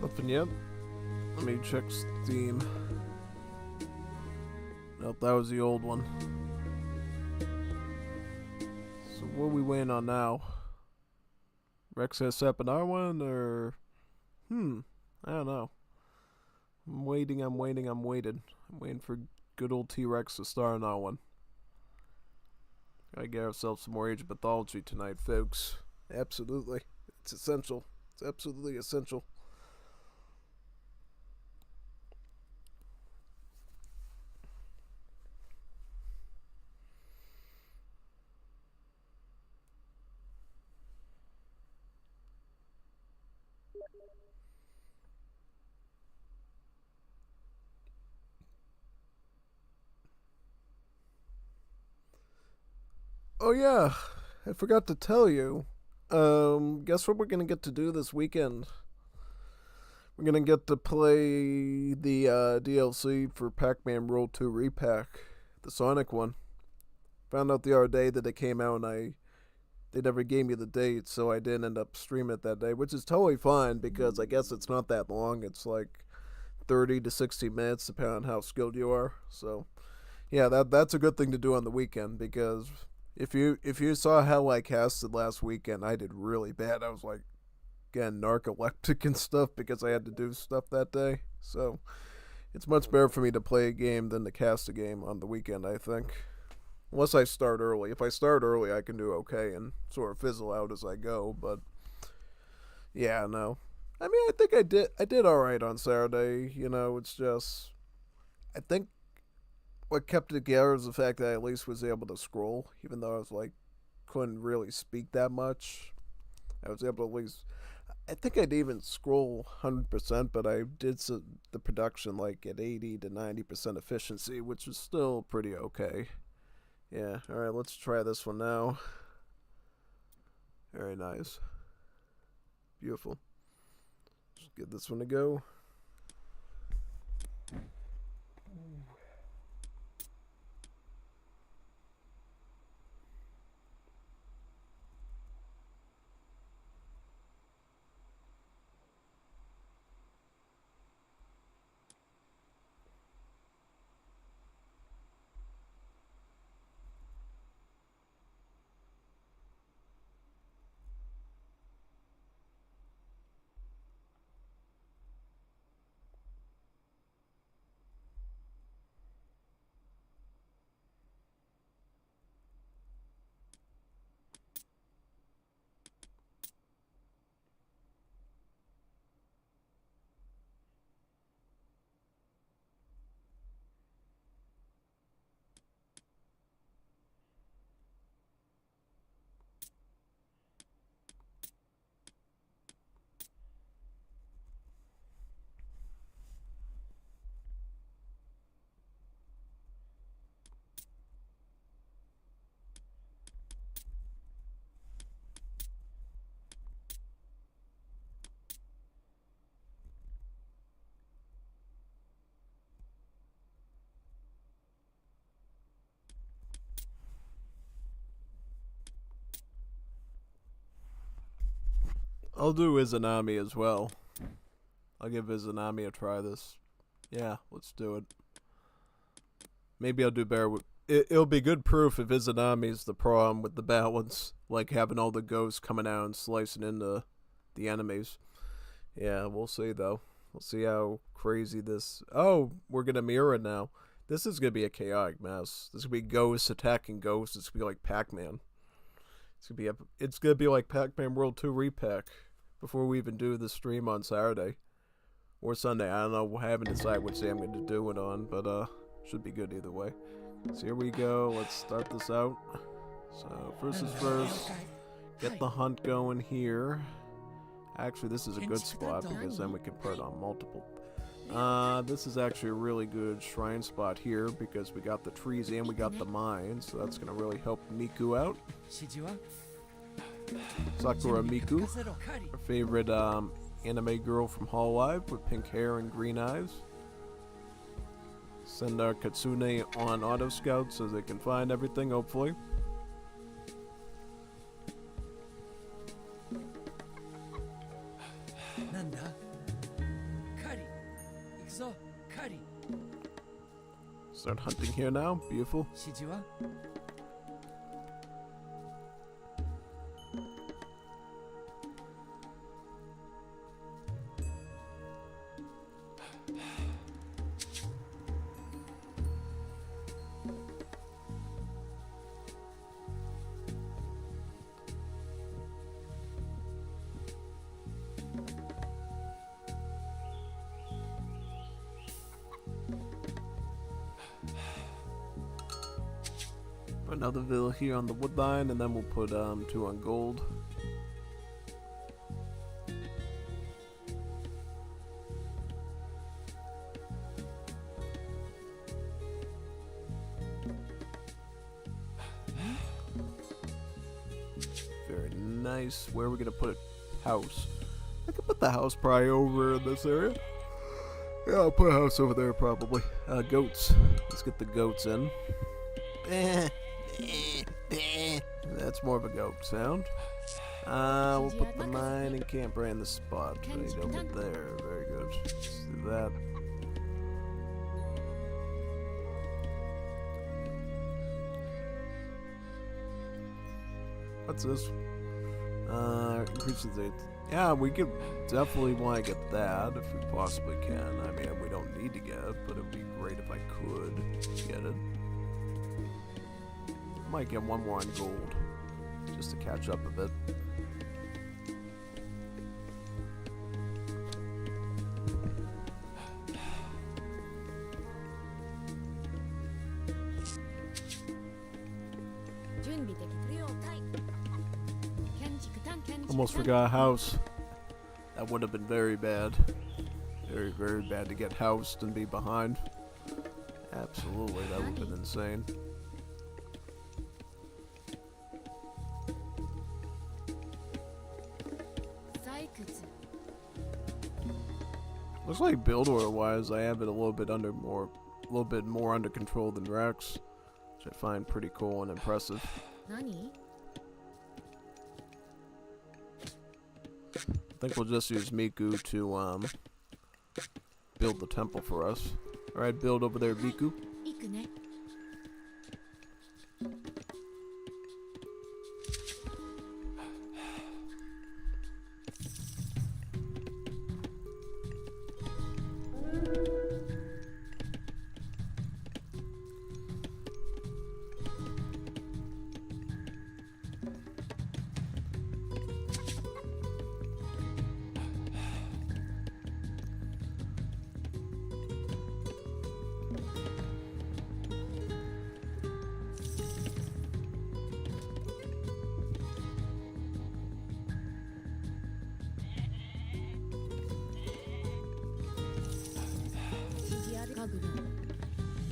Nothing yet. Let me check Steam. Nope, that was the old one. So what are we waiting on now? Rex has set up an R1 or... I don't know. I'm waiting. I'm waiting for good old T-Rex to star in R1. Gotta get ourselves some more Age of Mythology tonight, folks. Absolutely. It's essential. It's absolutely essential. Oh yeah, I forgot to tell you. Guess what we're gonna get to do this weekend? We're gonna get to play the DLC for Pac-Man World 2 Repack, the Sonic one. Found out the other day that it came out, and they never gave me the date, so I didn't end up streaming it that day, which is totally fine because I guess it's not that long. It's like 30 to 60 minutes, depending on how skilled you are. So yeah, that's a good thing to do on the weekend, because if you saw how I casted last weekend, I did really bad. I was like getting narcoleptic and stuff because I had to do stuff that day. So it's much better for me to play a game than to cast a game on the weekend, I think. Unless I start early. If I start early, I can do okay and sort of fizzle out as I go. But yeah, no. I mean, I think I did all right on Saturday. You know, it's just I think what kept it together is the fact that I at least was able to scroll, even though I was like couldn't really speak that much. I was able to at least. I think I'd even scroll 100%, but I did the production like at 80 to 90% efficiency, which is still pretty okay. Yeah, alright, let's try this one now. Very nice. Beautiful. Just give this one a go. I'll do Izanami as well. I'll give Izanami a try this. Yeah, let's do it. Maybe I'll do better with... It'll be good proof if Izanami's the problem with the balance. Like having all the ghosts coming out and slicing into the enemies. Yeah, we'll see though. We'll see how crazy this... Oh, we're gonna mirror it now. This is gonna be a chaotic mess. This is gonna be ghosts attacking ghosts. It's gonna be like Pac-Man. It's gonna be like Pac-Man World 2 repack before we even do the stream on Saturday or Sunday. I don't know. I haven't decided which day I'm going to do it on, but should be good either way. So here we go. Let's start this out. So first is first. Get the hunt going here. Actually, this is a good spot because then we can put it on multiple. This is actually a really good shrine spot here because we got the trees and we got the mine, so that's gonna really help Miku out. Sakura Miku, our favorite anime girl from Hololive with pink hair and green eyes. Send our Katsune on auto scout so they can find everything, hopefully. Start hunting here now. Beautiful. Another villa here on the woodline, and then we'll put 2 on gold. Very nice. Where are we gonna put a house? I could put the house probably over in this area. Yeah, I'll put a house over there probably. Goats. Let's get the goats in. That's more of a goat sound. We'll put the mine and camper in the spot right over there. Very good. Let's do that. What's this? Increases it. Yeah, we could definitely want to get that if we possibly can. I mean, we don't need to get it, but it'd be great if I could get it. Might get 1 more on gold, just to catch up a bit. Almost forgot a house. That would have been very bad. Very, very bad to get housed and be behind. Absolutely, that would have been insane. Looks like build order wise, I have it a little bit more under control than Rex, which I find pretty cool and impressive. I think we'll just use Miku to build the temple for us. All right, build over there, Miku.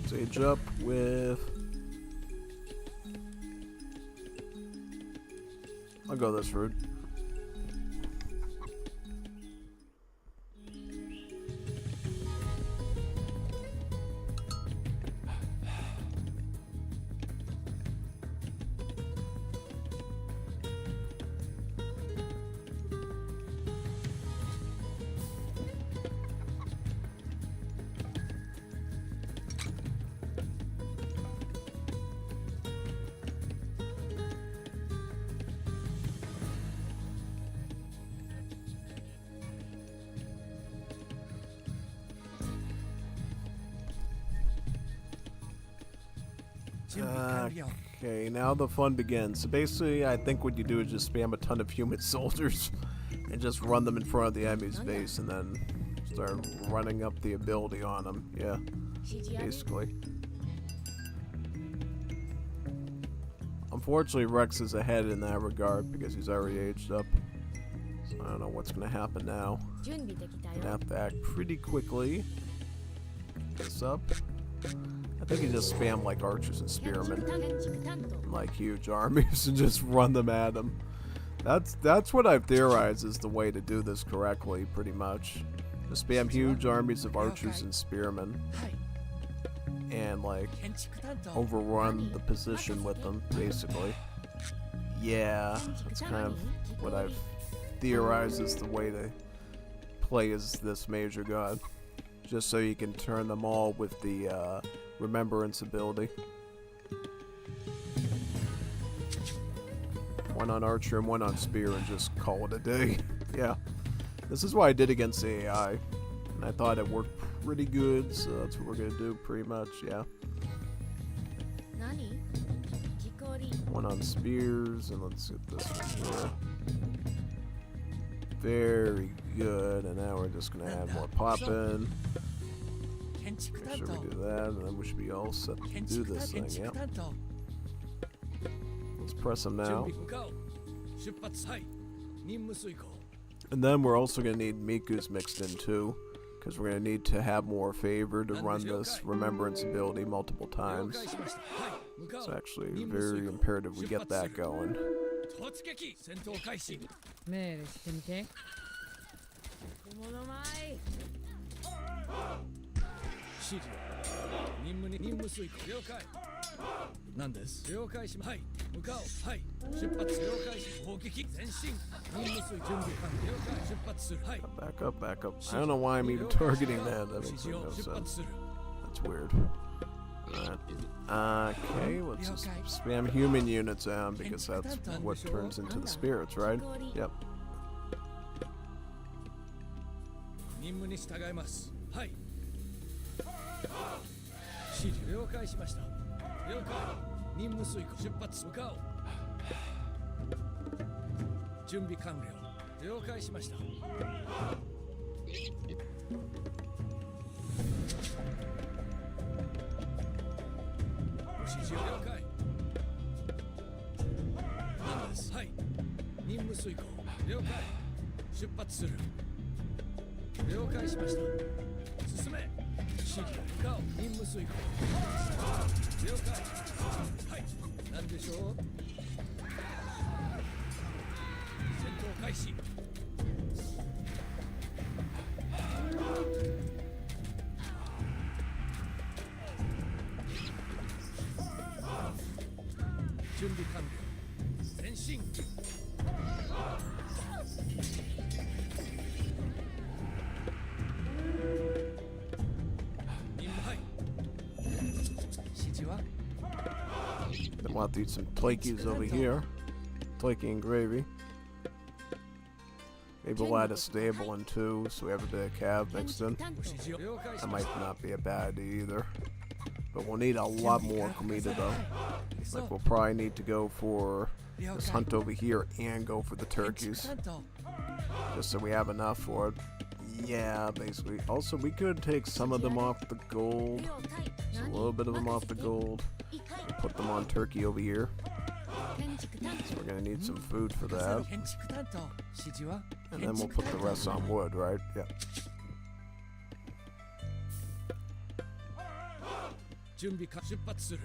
Sage up with... I'll go this route. Okay, now the fun begins. So basically, I think what you do is just spam a ton of human soldiers and just run them in front of the enemy's base and then start running up the ability on them. Yeah, basically. Unfortunately, Rex is ahead in that regard because he's already aged up. So I don't know what's going to happen now. Gonna have to act pretty quickly. This up. I think you just spam like archers and spearmen, like huge armies, and just run them at them. That's what I've theorized is the way to do this correctly, pretty much. Just spam huge armies of archers and spearmen, and like overrun the position with them, basically. Yeah, that's kind of what I've theorized is the way to play as this Major God. Just so you can turn them all with the remembrance ability. One on archer and one on spear and just call it a day. Yeah. This is what I did against the AI. And I thought it worked pretty good, so that's what we're gonna do pretty much, yeah. One on spears, and let's get this one here. Very good, and now we're just gonna add more poppin'. Make sure we do that, and then we should be all set to do this thing, yeah. Let's press them now. And then we're also going to need Miku's mixed in too, because we're going to need to have more favor to run this remembrance ability multiple times. It's actually very imperative we get that going. 命令してみて。小物前。指示任務遂行了解何です了解しはい向かおうはい出発了解し砲撃前進任務遂準備完了解出発するはい Back up, back up. I don't know why I'm even targeting that. That makes no sense. That's weird. Okay, let's just spam human units on because that's what turns into the spirits, right? Yep. 任務に従いますはい指示了解しました了解任務遂行出発向かおう準備完了了解しましたご指示を了解何ですはい任務遂行了解出発する了解しました進め指示向かおう任務遂行了解はい何でしょう戦闘開始準備完了前進Then we'll have to eat some Tlakies over here. Tlaki and gravy. Maybe we'll add a stable in too, so we have a bit of cav mixed in. That might not be a bad idea either. But we'll need a lot more comida though. Like we'll probably need to go for this hunt over here and go for the turkeys. Just so we have enough for it. Yeah, basically. Also, we could take some of them off the gold. Just a little bit of them off the gold. We'll put them on turkey over here. So we're going to need some food for that. And then we'll put the rest on wood, right? Yeah. 準備か出発する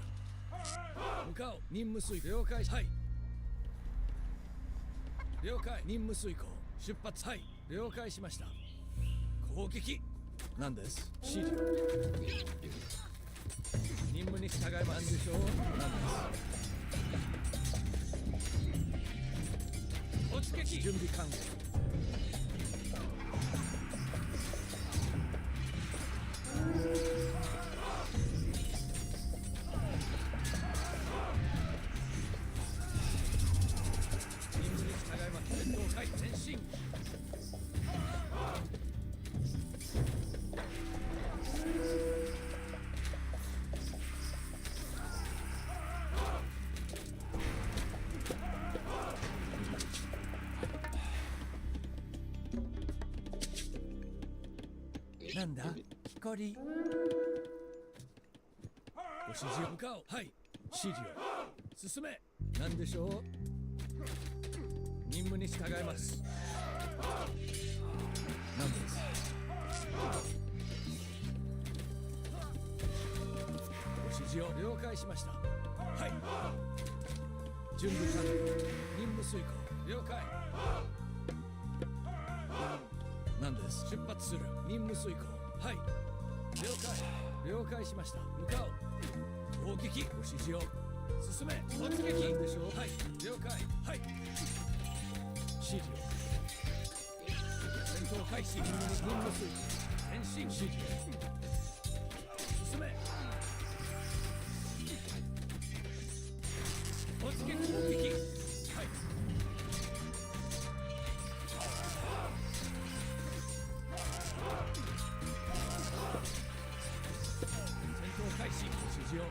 向かおう任務遂行了解はい了解任務遂行出発はい了解しました攻撃何です指示任務に従いますでしょう何です突撃準備完了なんだコリご指示向かおう。はい、指示を進め。なんでしょう。任務に従います。なんです。ご指示を了解しました。はい、準備完了。任務遂行了解。なんです。出発する。任務遂行。はい、了解しました。向かおう。攻撃ご指示を進め。突撃でしょう。はい、了解。はい、指示を戦闘開始。任務遂行。前進。指示を進め。突撃攻撃。はい、開始。指示を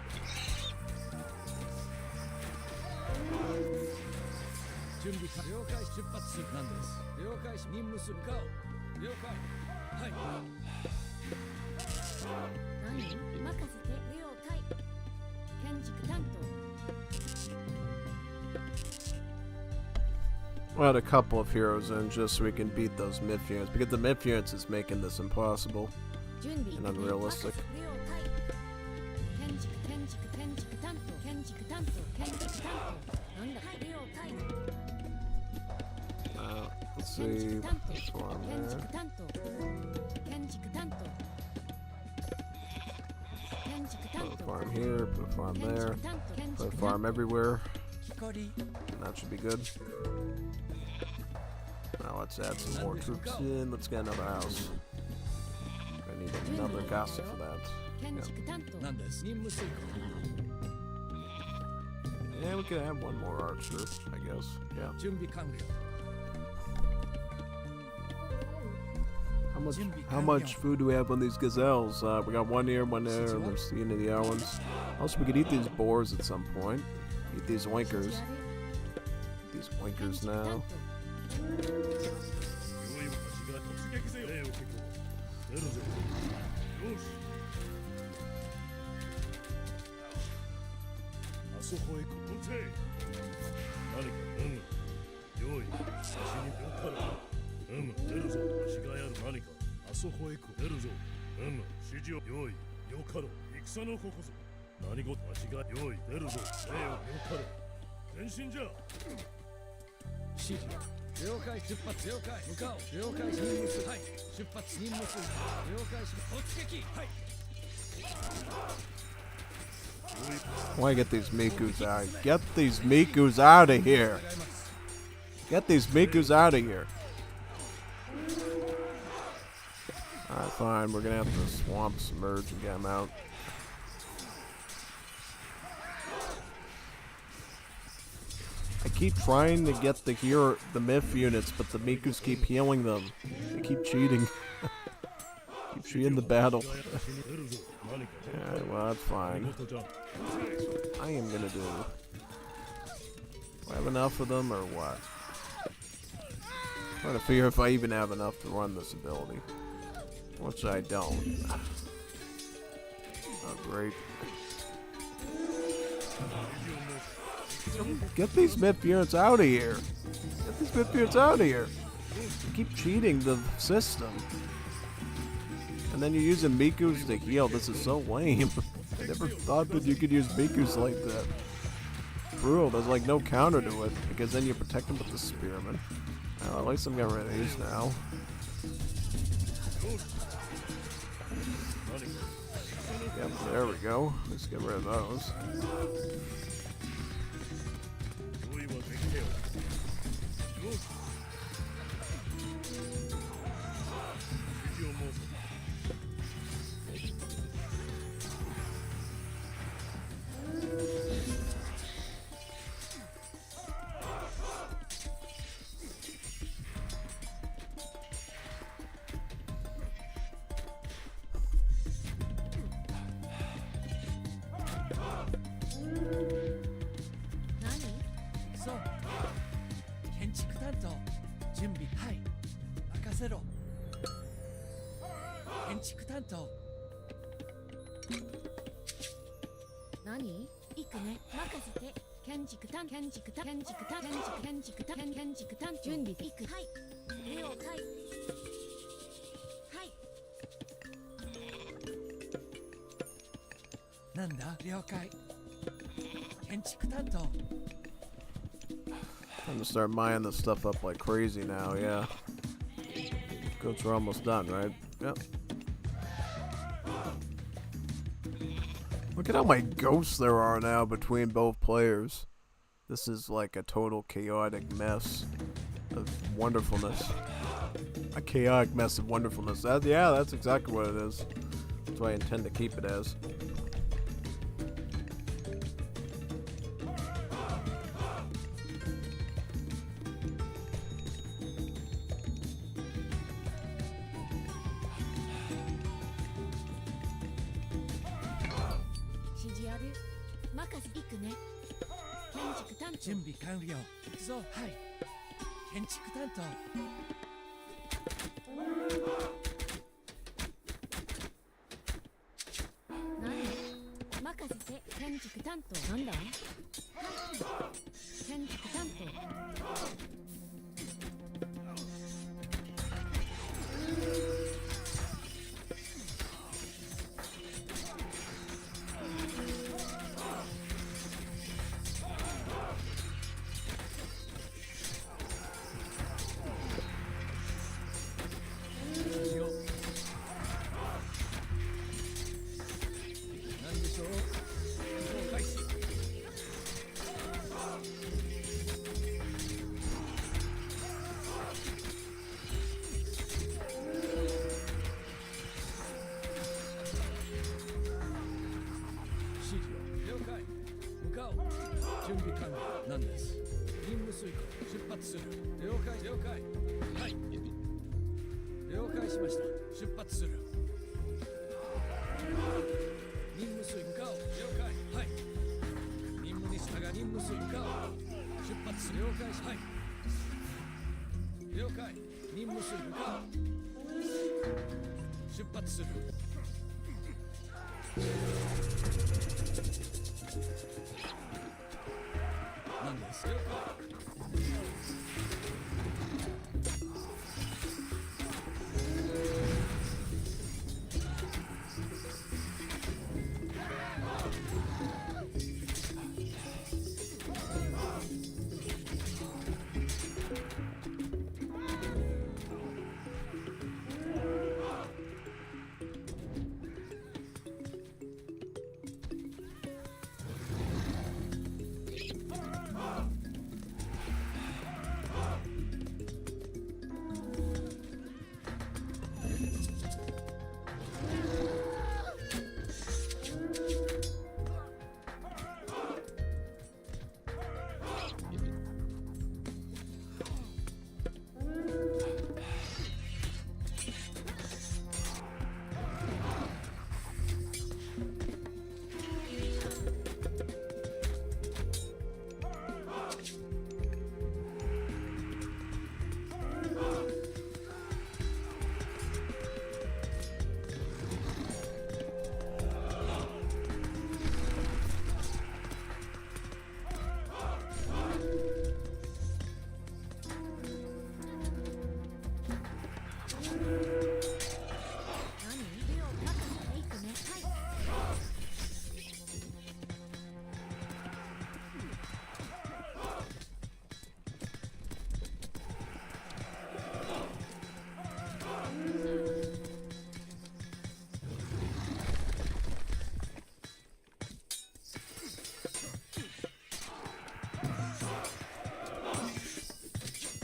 準備完了解。出発する。なんです。了解し任務する。向かおう。了解。はい、何任せて了解。建築担当 We'll add a couple of heroes in just so we can beat those myth units, because the myth units is making this impossible 準備 and unrealistic. 建築担当なんだ。了解。 Let's see. Farm 建築 there. 担当建築担当 Put a farm here. Put a farm there. Put a farm everywhere. コリ That should be good. Now let's add some more troops in. Let's get another house. I need another gossip for that. 建築担当なんです。任務遂行。 Yeah, we could add one more archer, I guess. Yeah. 準備完了。 How much food do we have on these gazelles? We got one here, one there, and there's the end of the other ones. Also, we could eat these boars at some point. Eat these winkers. Eat these winkers now. 良い私が突撃せよ。礼を結構出るぞ。よし。あそこへこっちへ。何か用意。私によかろう。出るぞ。私がやる何か。あそこへこ出るぞ。指示を用意。よかろう。戦のここぞ。何事私が用意。出るぞ。礼をよかろう。前進じゃ。指示を了解。出発。了解。向かおう。了解し任務する。はい、出発。任務する。了解し突撃。はい、 Why get these Mikus out? Get these Mikus out of here! Get these Mikus out of here! Alright, fine. We're gonna have to swamp submerge and get them out. I keep trying to get the myth units, but the Mikus keep healing them. They keep cheating. Keep cheating the battle. Alright, well, that's fine. I am gonna do. Do I have enough of them or what? I'm trying to figure if I even have enough to run this ability. Which I don't. Oh, great. Get these myth units out of here. Get these myth units out of here. You keep cheating the system. And then you're using Mikus to heal. This is so lame. I never thought that you could use Mikus like that. Brutal. There's like no counter to it. Because then you protect them with the spearman. Well, at least I'm getting rid of these now. Yep, there we go. Let's get rid of those. 建築担当何行くね任せて建築担建築担建築担建築建築担建築担準備行くはい了解はいなんだ了解建築担当 I'm gonna start mining this stuff up like crazy now, yeah. Goats are almost done, right? Yep. Look at how many ghosts there are now between both players. This is like a total chaotic mess of wonderfulness. A chaotic mess of wonderfulness. Yeah, that's exactly what it is. That's what I intend to keep it as. Tenchi 準備完了行くぞはい建築担当何任せて建築担当なんだ建築担当何でしょう移動開始指示を了解向かおう準備完了なんです任務遂行出発する了解了解はい了解しました出発する任務遂行了解はい任務に従い任務遂行出発する了解しはい了解任務遂行出発する何です了解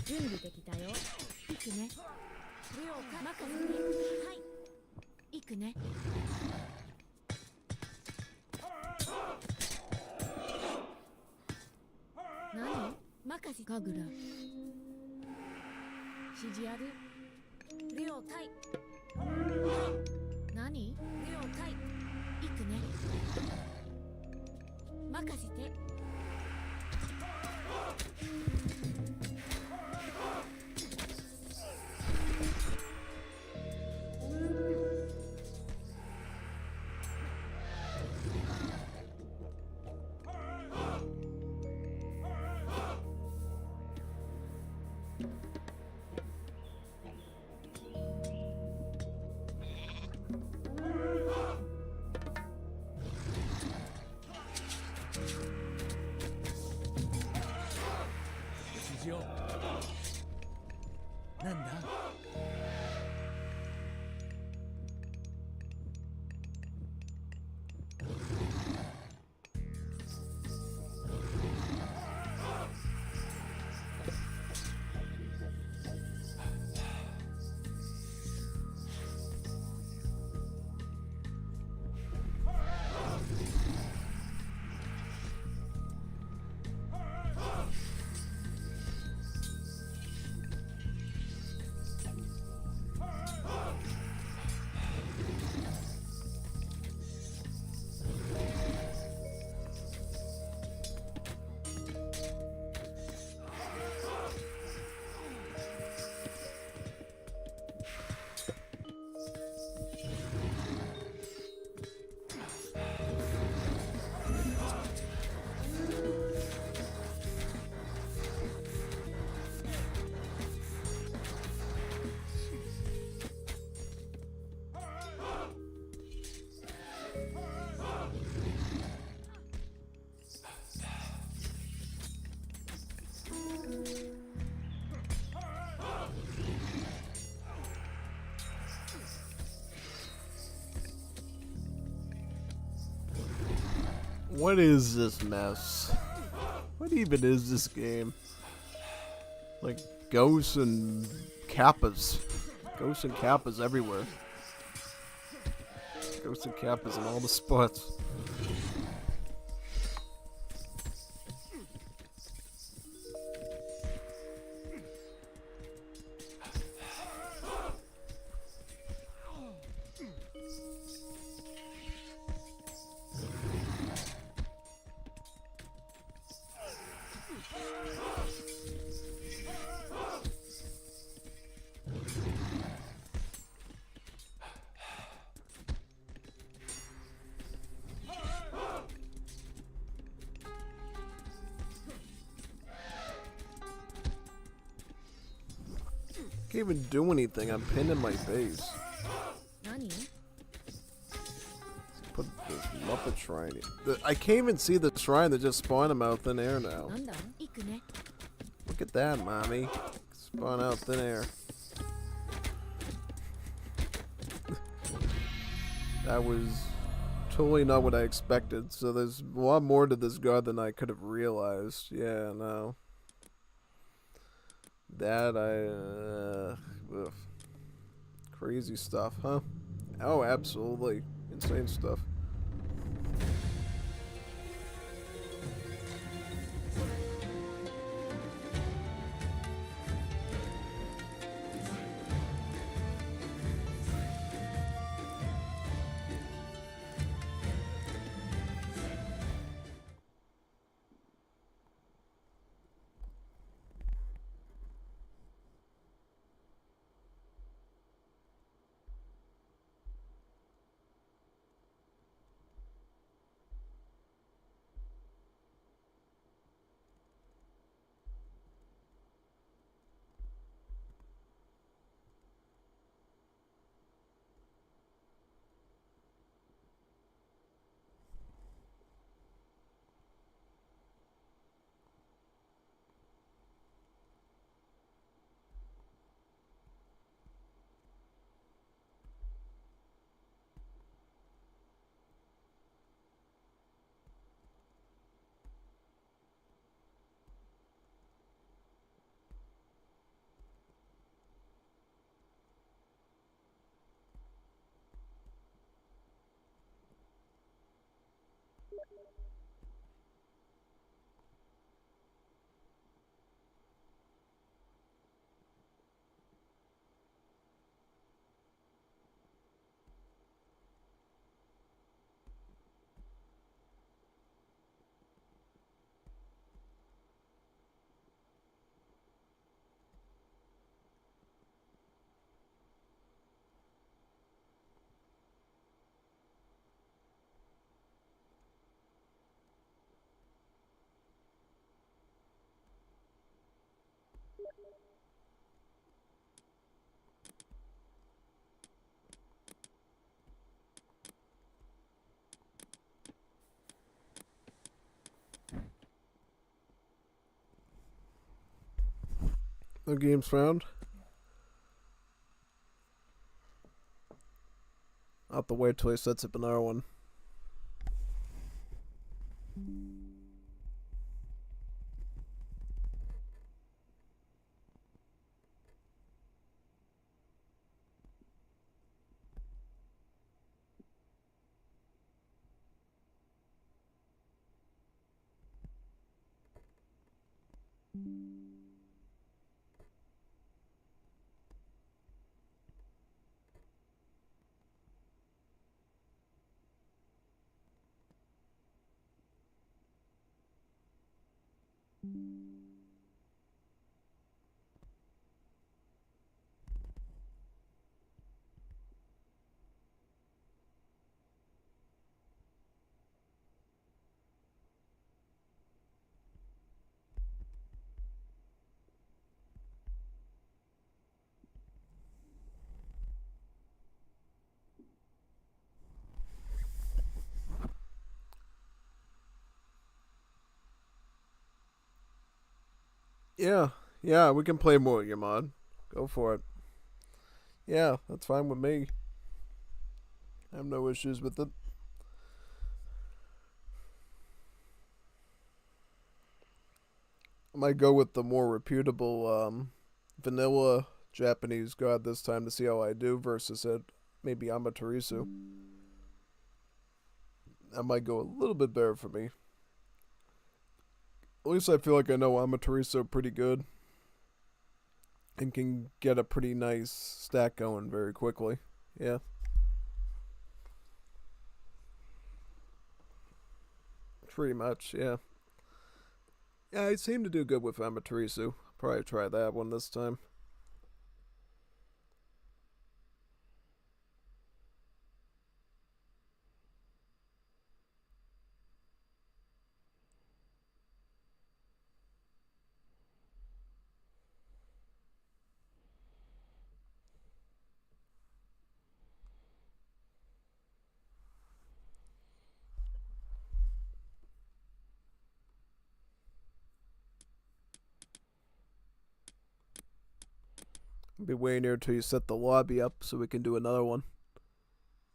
準備できたよ行くね了解任せてはい行くね何任せかぐら指示ある了解何了解行くね任せて What is this mess? What even is this game? Like ghosts and kappas. Ghosts and kappas everywhere. Ghosts and kappas in all the spots. Can't even do anything. I'm pinned in my base. 何 Put this Muppet shrine in. I can't even see the shrine that just spawned him out thin air now. なんだ行くね Look at that, mommy. Spawn out thin air. That was totally not what I expected. So there's a lot more to this god than I could have realized. Yeah, no. That ugh. Crazy stuff, huh? Oh, absolutely. Insane stuff. No games found. I'll have to wait till he sets up another one. Yeah, we can play more, your mod. Go for it. Yeah, that's fine with me. I have no issues with it. I might go with the more reputable vanilla Japanese god this time to see how I do versus it. Maybe Amaterasu. That might go a little bit better for me. At least I feel like I know Amaterasu pretty good. And can get a pretty nice stack going very quickly. Yeah. Pretty much, yeah. Yeah, I seem to do good with Amaterasu. Probably try that one this time. I'll be waiting here till you set the lobby up so we can do another one.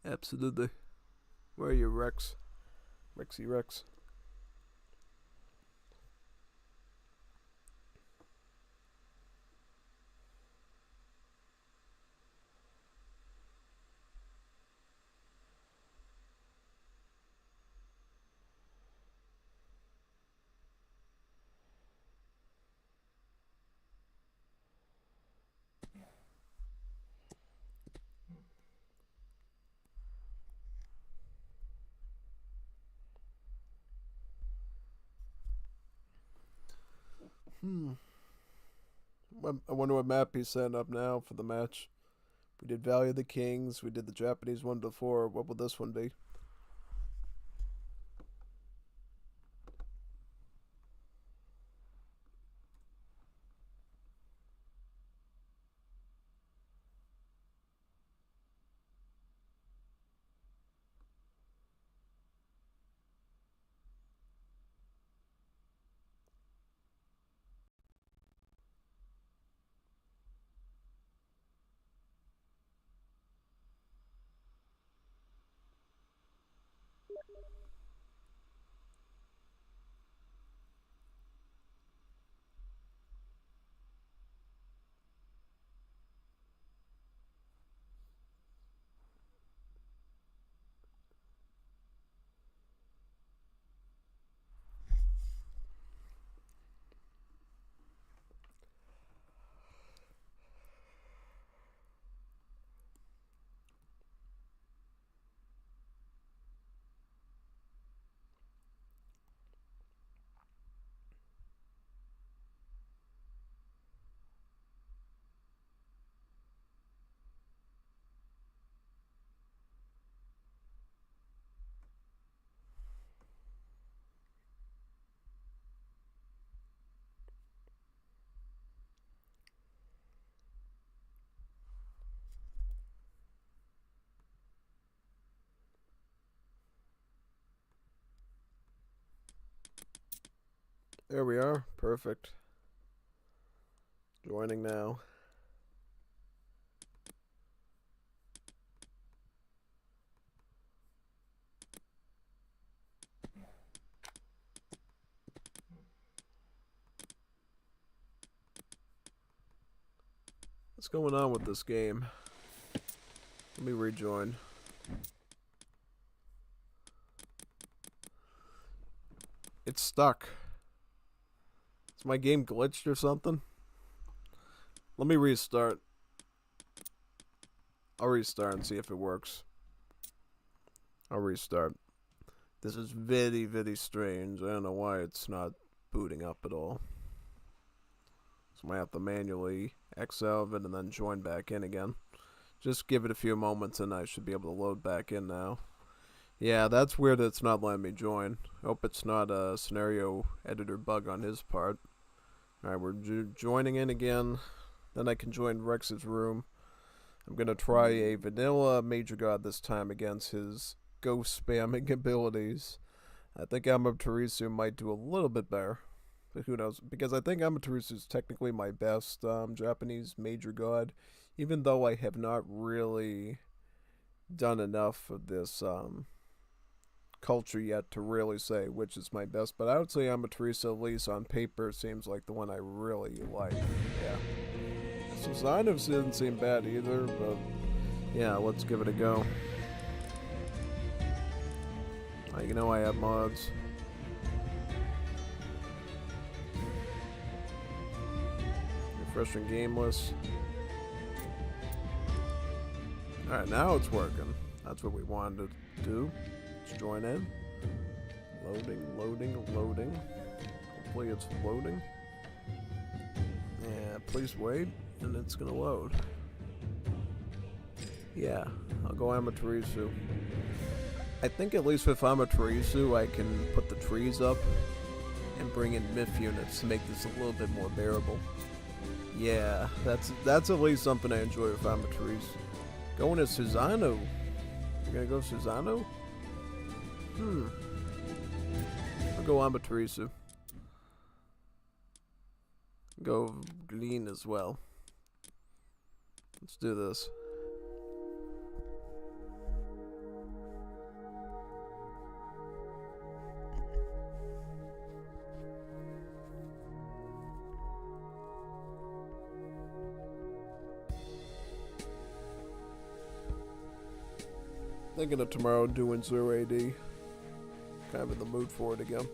Absolutely. Where are you, Rex? Rexy Rex. I wonder what map he's setting up now for the match. We did Valley of the Kings. We did the Japanese one before. What will this one be? There we are. Perfect. Joining now. What's going on with this game? Let me rejoin. It's stuck. Is my game glitched or something? Let me restart. I'll restart and see if it works. I'll restart. This is very, very strange. I don't know why it's not booting up at all. So I might have to manually X out of it and then join back in again. Just give it a few moments and I should be able to load back in now. Yeah, that's weird that it's not letting me join. I hope it's not a scenario editor bug on his part. Alright, we're joining in again. Then I can join Rex's room. I'm going to try a vanilla Major God this time against his ghost spamming abilities. I think Amaterasu might do a little bit better. But who knows? Because I think Amaterasu is technically my best Japanese Major God. Even though I have not really done enough of this culture yet to really say which is my best, but I would say Amaterasu, at least on paper, seems like the one I really like. Yeah. Susanoo didn't seem bad either, but yeah, let's give it a go. You know I have mods. Refreshing game list. Alright, now it's working. That's what we wanted to do. Let's join in. Loading, loading, loading. Hopefully it's loading. Yeah, please wait, and it's gonna load. Yeah, I'll go Amaterasu. I think at least with Amaterasu I can put the trees up and bring in myth units to make this a little bit more bearable. Yeah, that's at least something I enjoy with Amaterasu. Going to Susanoo. You're gonna go Susanoo? I'll go Amaterasu. Go Glean as well. Let's do this. Thinking of tomorrow doing 0 AD. Kind of in the mood for it again.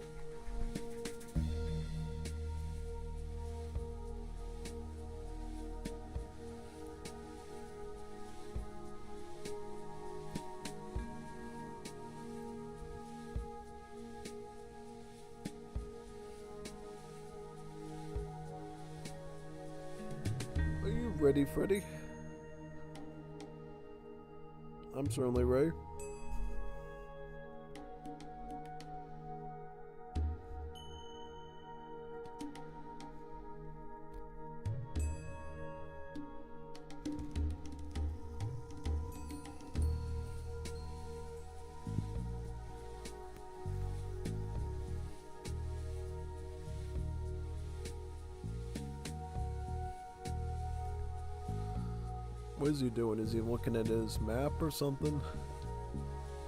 Are you ready, Freddy? I'm certainly ready. What is he doing? Is he looking at his map or something?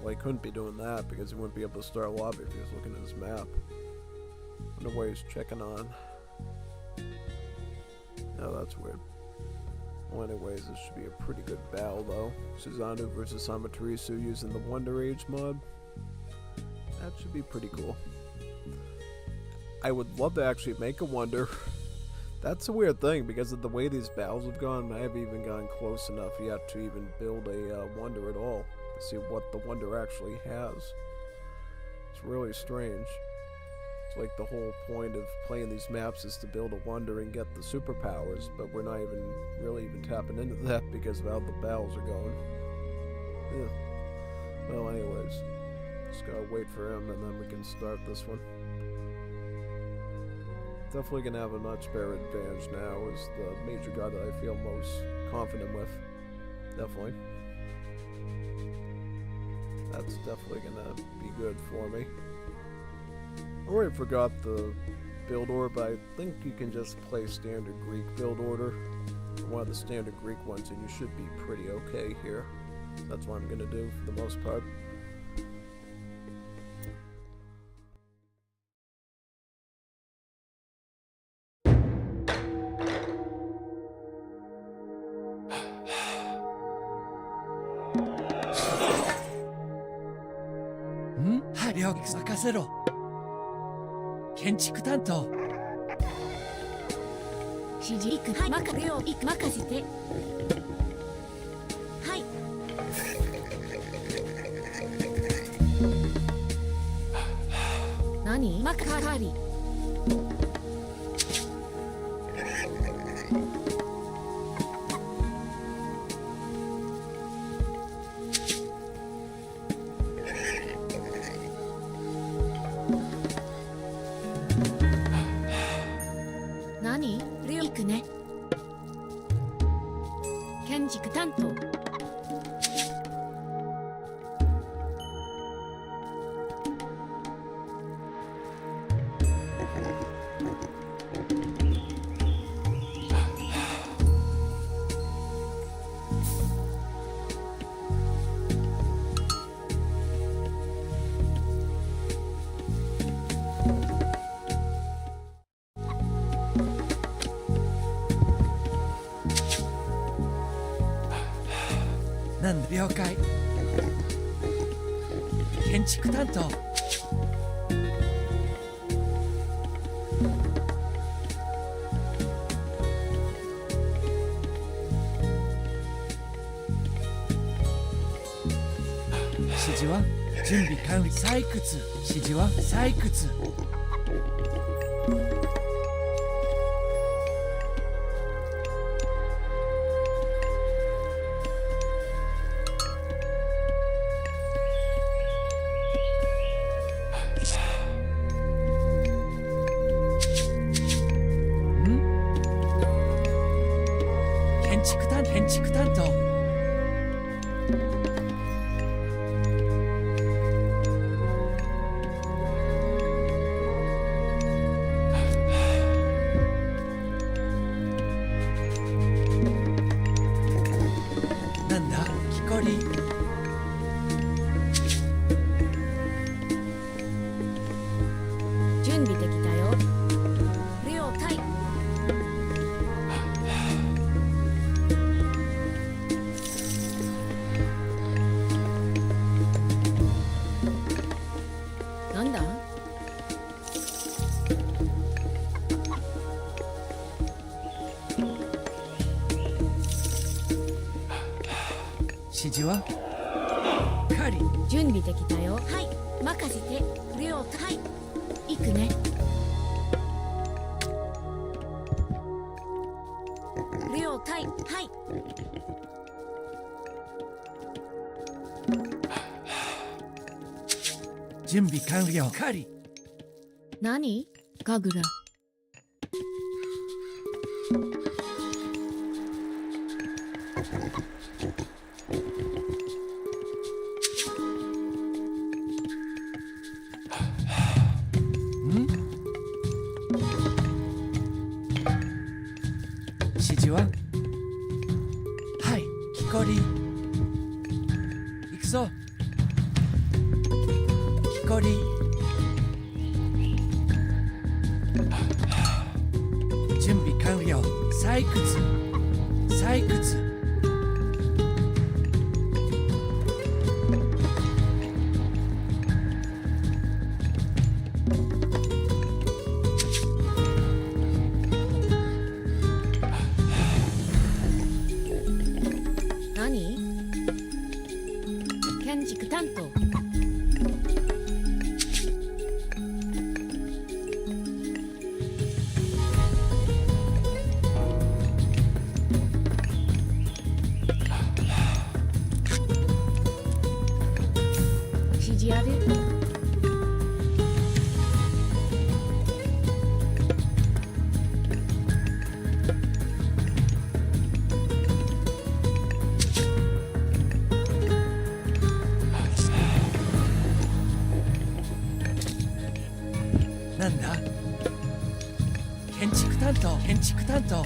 Well, he couldn't be doing that because he wouldn't be able to start a lobby if he was looking at his map. I wonder what he's checking on. Oh, that's weird. Well, anyways, this should be a pretty good battle, though. Susanoo versus Amaterasu using the Wonder Age mod. That should be pretty cool. I would love to actually make a Wonder. That's a weird thing, because of the way these battles have gone, I haven't even gone close enough yet to even build a Wonder at all. To see what the Wonder actually has. It's really strange. It's like the whole point of playing these maps is to build a Wonder and get the superpowers, but we're not even really even tapping into that because of how the battles are going. Yeah. Well, anyways, just gotta wait for him and then we can start this one. Definitely gonna have a much better advantage now as the major god that I feel most confident with. Definitely. That's definitely gonna be good for me. I already forgot the build order, but I think you can just play standard Greek build order. One of the standard Greek ones, and you should be pretty okay here. So that's what I'm gonna do for the most part. Hmm? 任せろ。建築担当。指示行く、はい、任せて。はい。何？マカカリ。建築担当。了解。建築担当。指示は準備完了。採掘。指示は採掘。建築担当。なんだ木こり。準備できたよ。了解。なんだ？指示は狩り。準備できたよ。はい、任せて。了解。行くね。了解。はい。準備完了。狩り。何？ガグラ。指示ははい、木こり。行くぞ。木こり。準備完了。採掘。採掘。何？建築担当。指示ある？なんだ建築担当。建築担当。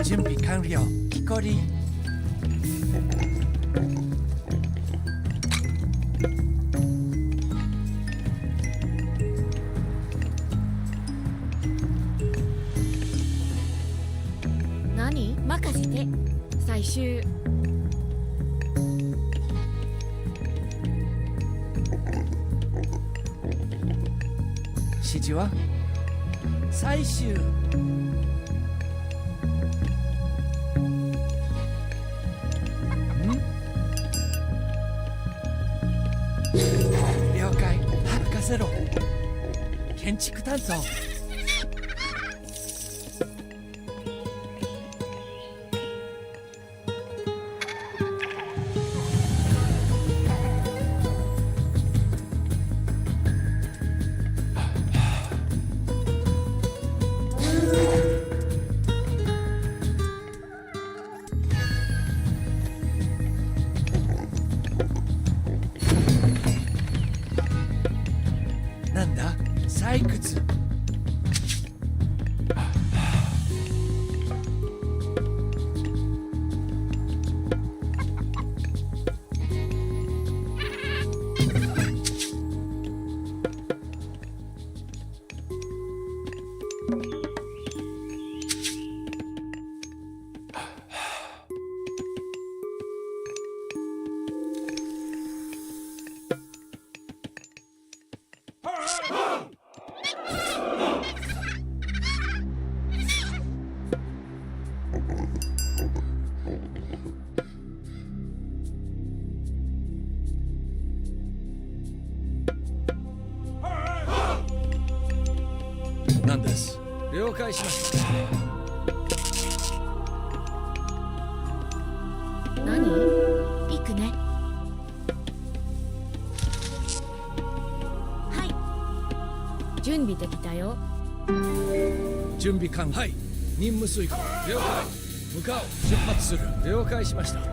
準備完了。木こり。何？任せて。最終。指示は最終。了解。任せろ。建築担当。なんだ採掘。何です。了解しました。何？行くね。はい。準備できたよ。準備完了。はい。任務遂行。了解。向かおう。出発する。了解しました。指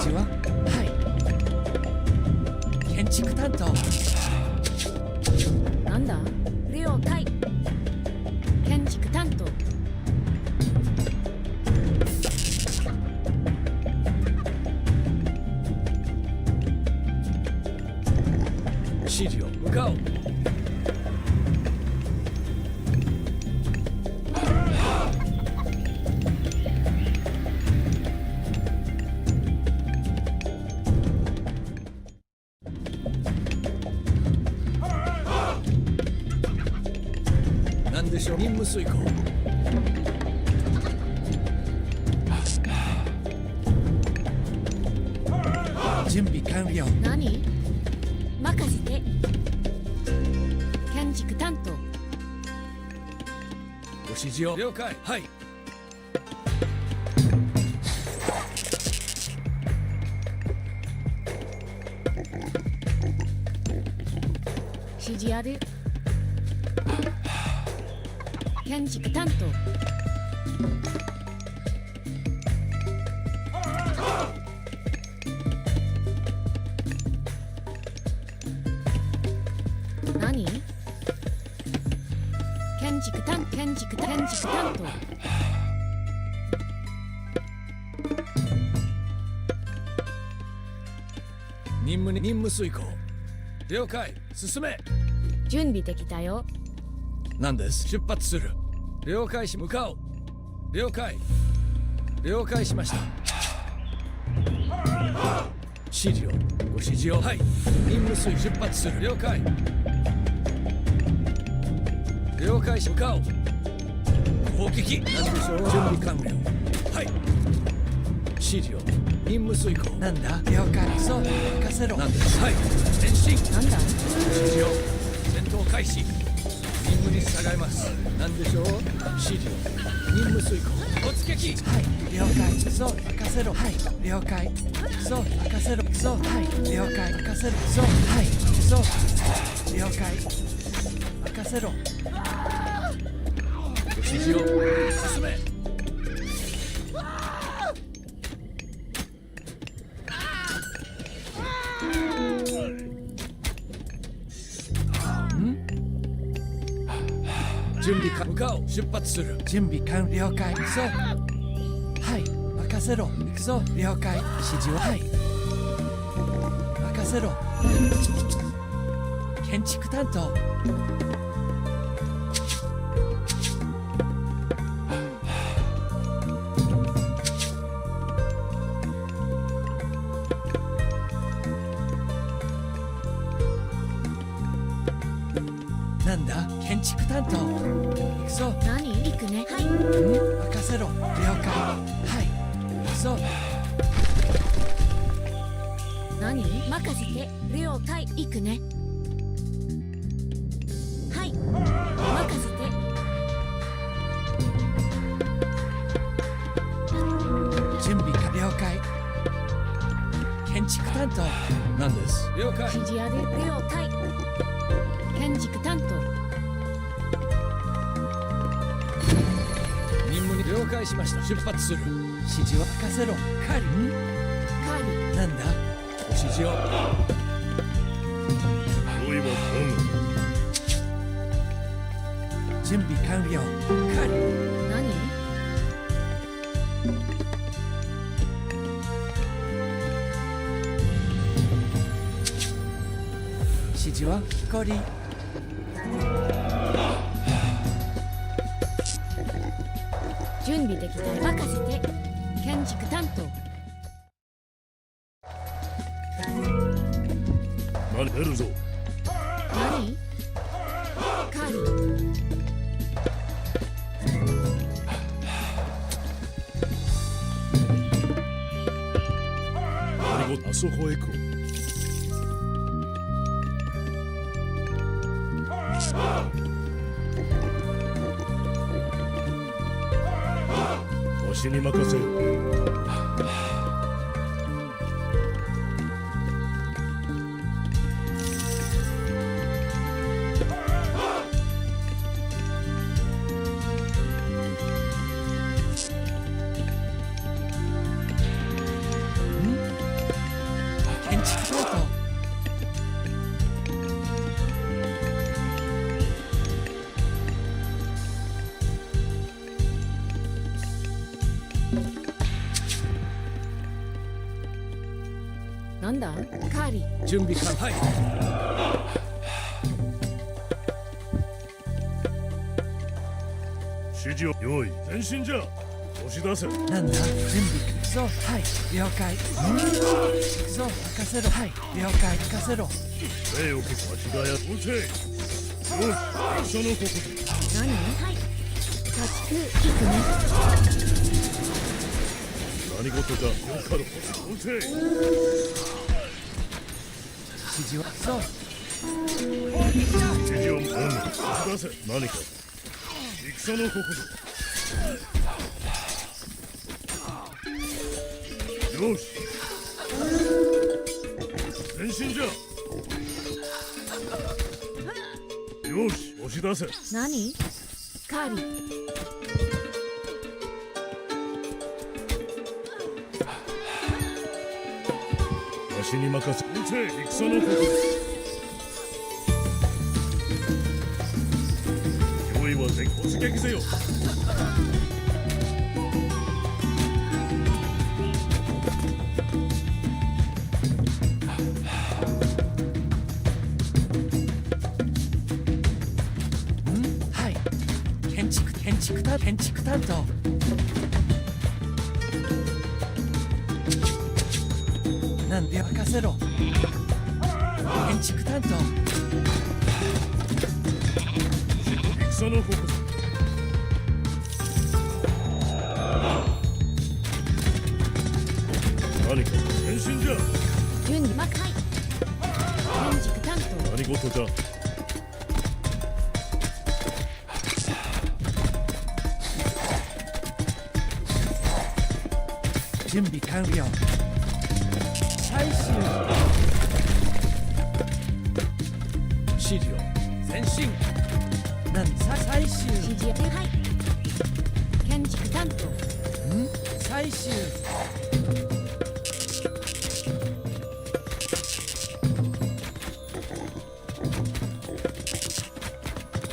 示は？はい。建築担当。なんだ？了解。建築担当。指示を向かおう。何でしょう。任務遂行。準備完了。何？任せて。建築担当。ご指示を。了解。はい。指示ある。建築担当。何？建築担当。任務遂行。了解。進め。準備できたよ。何です。出発する。了解し向かおう。了解。了解しました。指示を。ご指示を。はい。任務遂出発する。了解。了解し向かおう。攻撃。何でしょう。準備完了。はい。指示を。任務遂行。なんだ。了解。そう任せろ。なんです。はい。前進。なんだ？指示を。戦闘開始。任務に従います。何でしょう。指示を。任務遂行。突撃。はい了解。そう任せろ。はい了解。そう任せろ。そうはい了解。任せろ。そうはいそう了解。任せろ。ご指示を。進め。準備向かおう。出発する。準備完了解。そうはい任せろ。行くぞ。了解。指示ははい任せろ。建築担当。なんだ。建築担当。行くぞ。何？行くね。はい。任せろ。了解。はい行くぞ。何？任せて。了解。行くね。はい。任せて。準備完了解。建築担当。なんです。了解。指示ある。了解。建築担当。任務に了解しました。出発する。指示は任せろ。カリン。カーリー。なんだ。ご指示を。用意は準備完了。カリン。何？指示はコリ。準備できたよ。任せて。建築担当。何出るぞ。何？カーリー。そこへ行こう。わしに任せよ。建築担当。なんだカーリー。準備完はい。指示を用意前進じゃ。押し出せ。なんだ準備行くぞはい了解行くぞ任せろはい了解任せろ礼をけ間違いやうせい。よし戦のここ何はい家畜引くね。何事だ。よかろうせい。指示はそう指示を押し出せ。何か戦のここよし前進じゃ。よし押し出せ。何カーリー。わしに任せ。撃て戦のここ用意は全突撃せよ。はい建築担当なんで任せろ建築担当戦のここ何か前進じゃ。準備幕はい建築担当。何事だ。準備完了最終資料前進なんさ最終指示はい建築担当。最終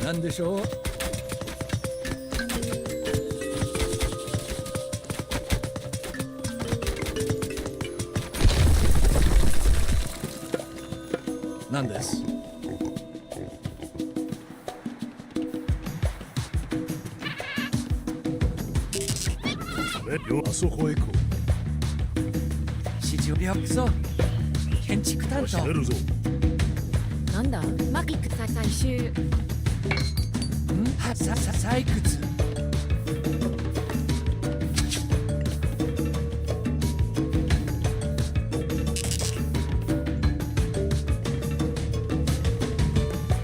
なんでしょうなんですよあそこへ行こ指示を了ぞ建築う。担当走れるぞ。なんだマキク最終。採掘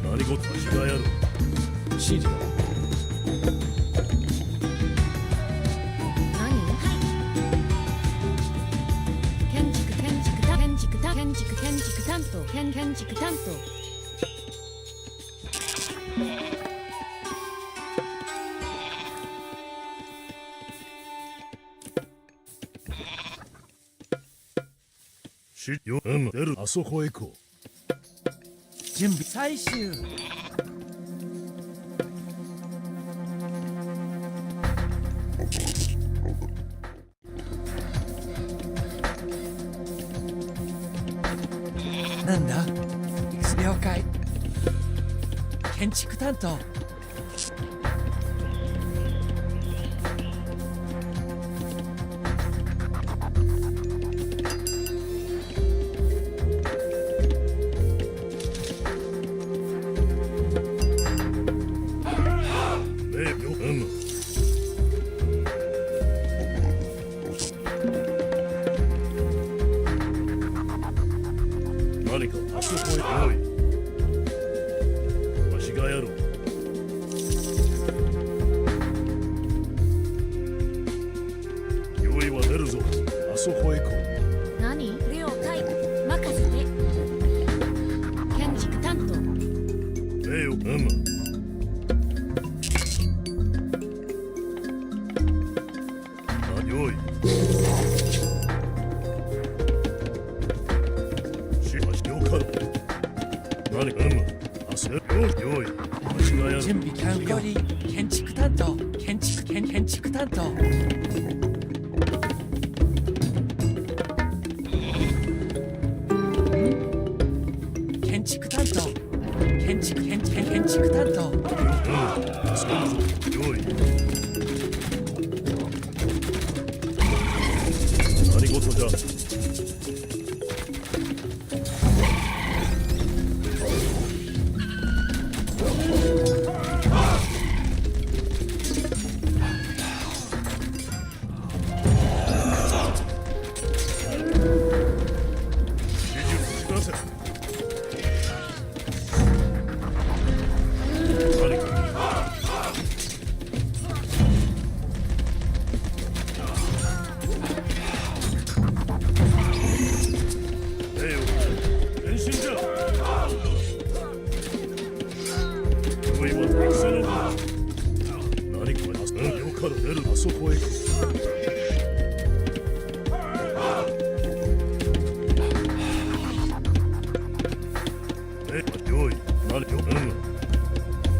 何事わしがやる。資料何はい建築担当建築担当。出るあそこへ行こう。準備最終なんだ了解建築担当残り建築担当建築担当建築担当建築担当用意何事じゃ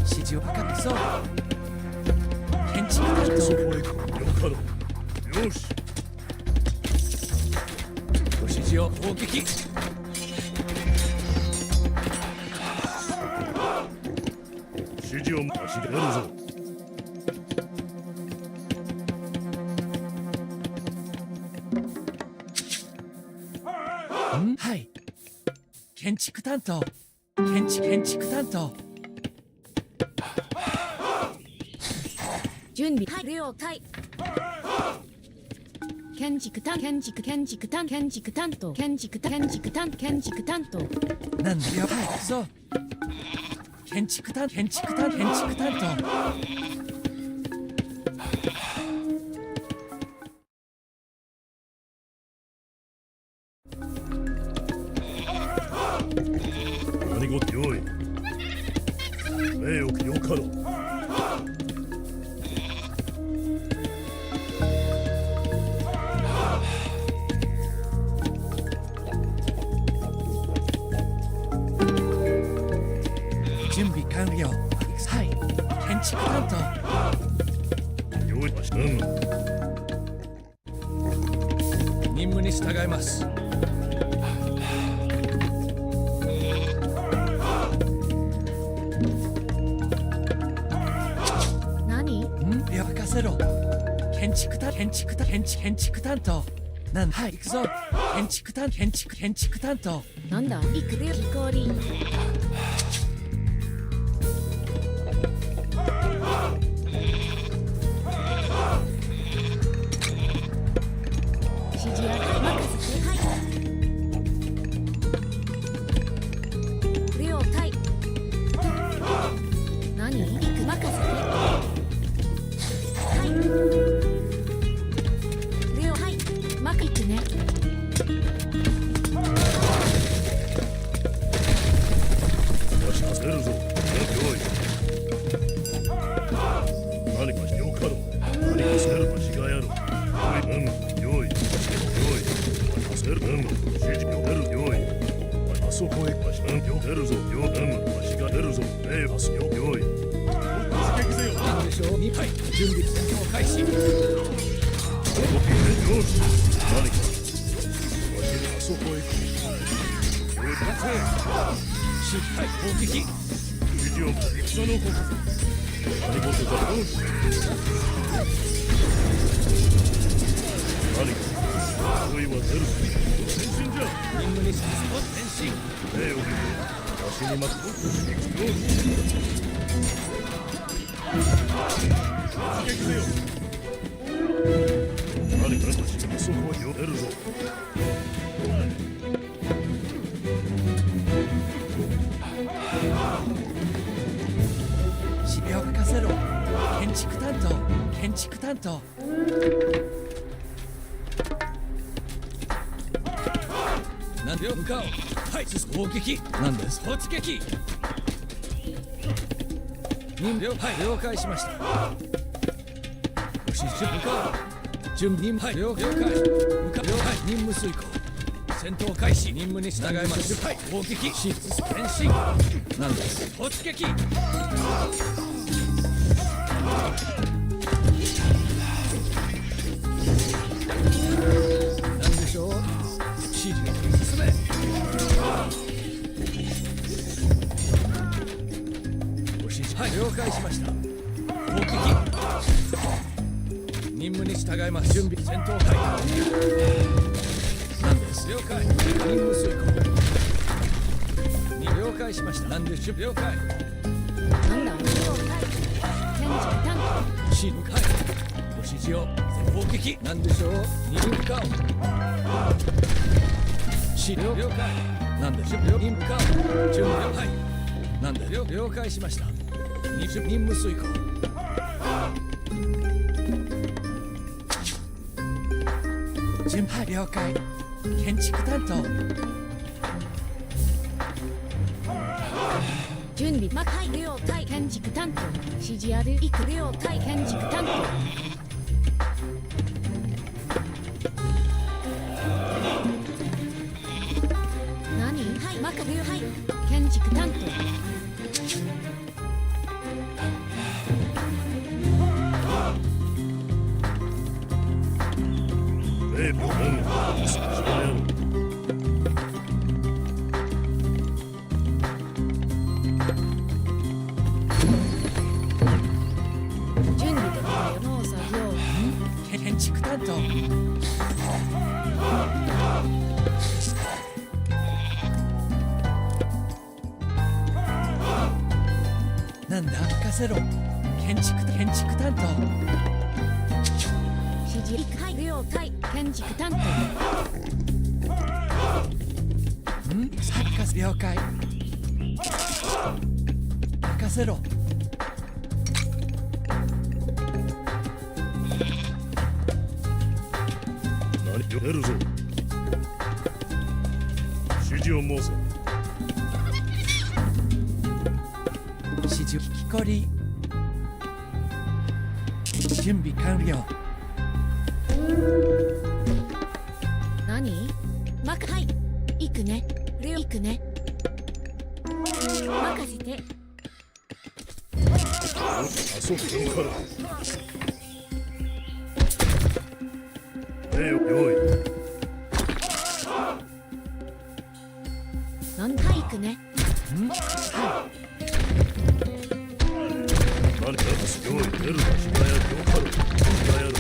指示をかくそう建築担当よしご指示を攻撃指示を足でやるぞはい建築担当建築担当準備はい了解建築担当なんだよはいそう建築担当何事用意名誉よかろう準備完了はい建築担当用意した任務に従います何任せろ建築担当なんはい行くぞ建築担当なんだ行くよ木こり指示は任せてはい了解何行く任せてはい了はい任せてね出しかせるぞ用意何かよかろう何かせるかしがやろう用意任せる指示よ出る用意あそこへよ出るぞわしが出るぞあすよ用意突撃せよでしょうはい準備戦闘開始よし何かわしにあそこへしっかり攻撃指示を戦の国何事だよし何か用意は出る前進じゃ任務に進む前進礼を見てわしに待つよし突撃せよ何かわしにそこへ出るぞ指示を任せろ建築担当なんでよ向かおうはい攻撃なんです突撃了解しました指示向かう準備はい了解向かう了解任務遂行戦闘開始任務に従いますはい攻撃前進なんです突撃攻撃。任務に従います。準備戦闘開始。何です。了解。任務遂行。了解しました。何でしょう。了解。なんだ了解検知担指示開ご指示を攻撃。何でしょう。任務化を指了解。何でしょう。任務化を準備了解。何で了解しました。任務遂行。準備了解。建築担当。準備はい了解建築担当指示ある行く了解建築担当何はい任せはい建築担当準備できたよ農作業建築担当。なんだ任せろ。建築担当。指示はい了解建築担当サッカス了解。任せろ。何出るぞ。指示を申せ。指示聞き取り。準備完了。何はい行くね行くね任せて遊ぶから用意。なんはい行くね何か用意出るな。平屋よかる。平屋だ。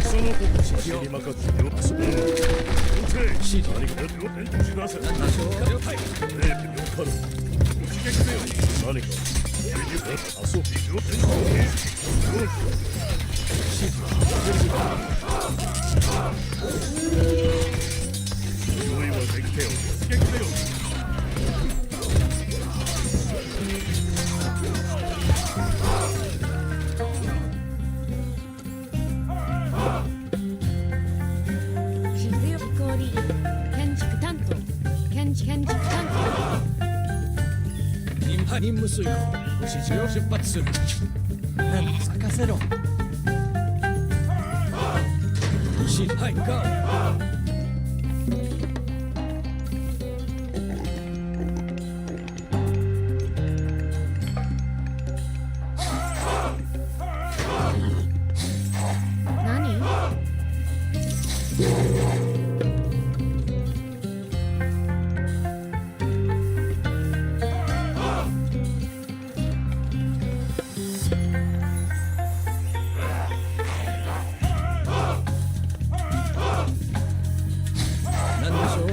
その子指示に任せてよ。遊ぶ。指示何か出るよ。打ち出せ。何でしょう。了解。よかる。刺激せよ。何か遊びよ。用意はできてよ。刺激せよ。指示飛行り建築担当建築担任務遂行。ご指示を出発する。何咲かせろ。支配か。何何でしょう。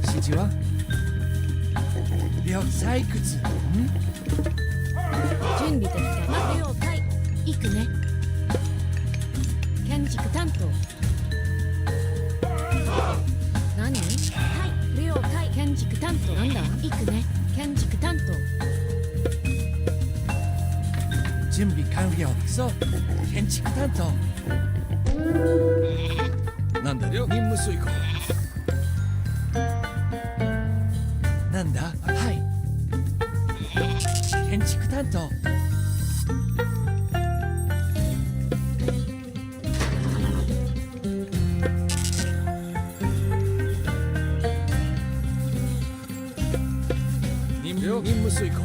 指示は採掘。準備できた了解行くね建築担当何はい了解建築担当なんだ行くね建築担当準備完了。そう建築担当。なんだよ任務遂行。なんだはい建築担当。任務遂行。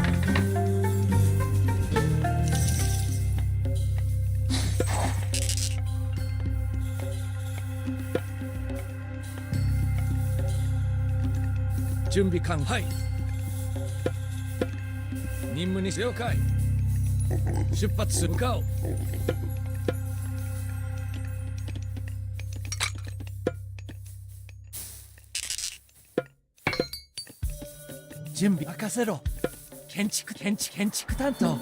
準備完はい任務に了解。出発する向かおう。準備任せろ。建築担当。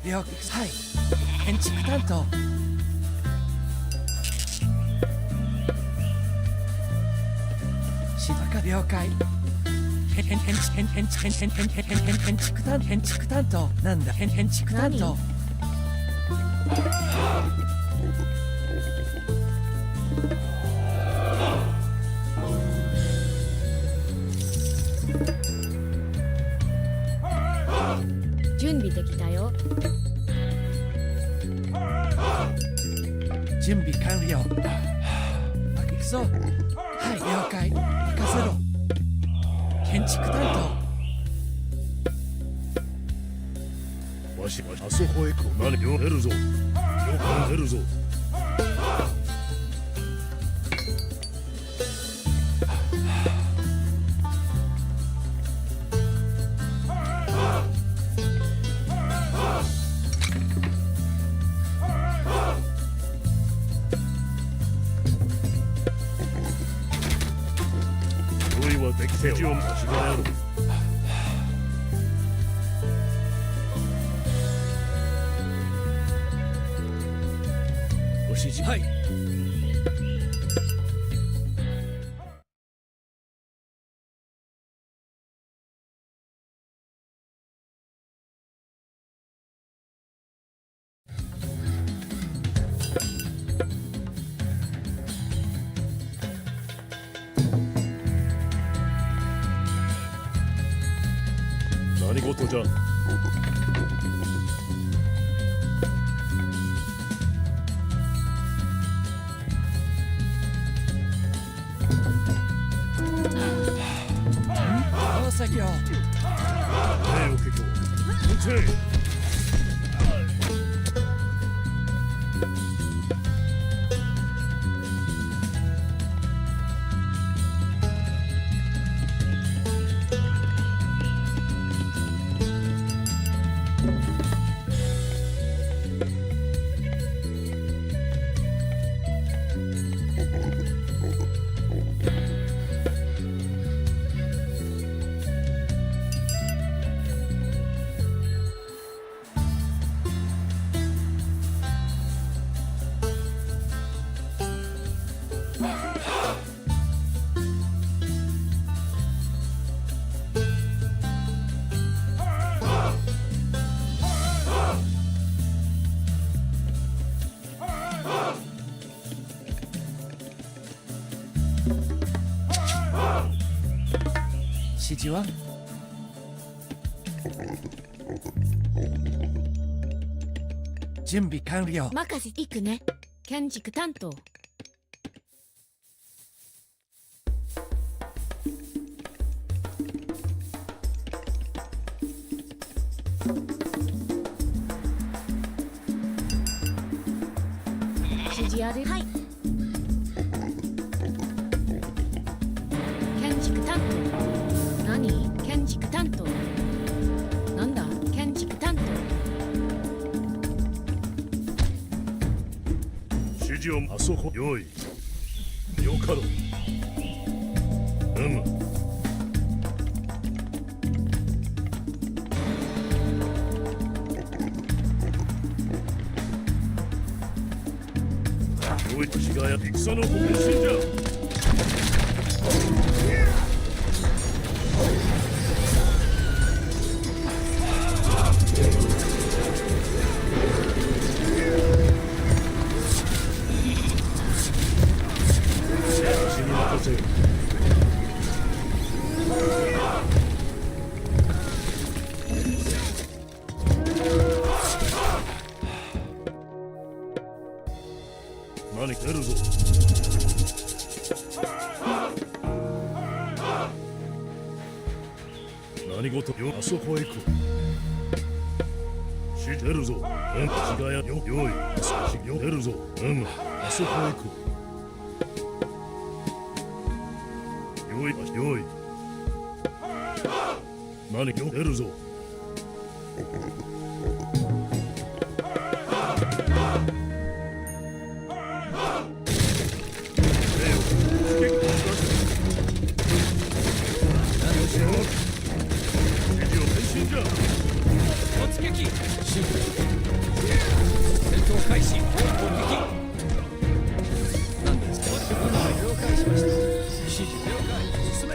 了解。はい。建築担当。静か了解。建築担当。なんだ建築担当。準備できたよ。準備完了。行くぞ。はい、了解。任せろ。建築担わしあそこへ行く。何を出るぞ。よく出るぞ。用意はできてよ。わしがやる。ご指示。はい。何事じゃ。大作業。名誉結局。撃て。指示は準備完了。任せていくね。建築担当。指示ある。はい。建築担当。何？建築担当。なんだ？建築担当。指示をあそこ。用意。よかろう。よいしがや戦の本心じゃ。何出るぞ。何事よ。あそこへ行く。出るぞ。しがやよ。用意。よ出るぞ。あそこへ行こう。よいよい。何よ出るぞ。突撃進戦闘開始攻撃何ですか了解しました指示了解進め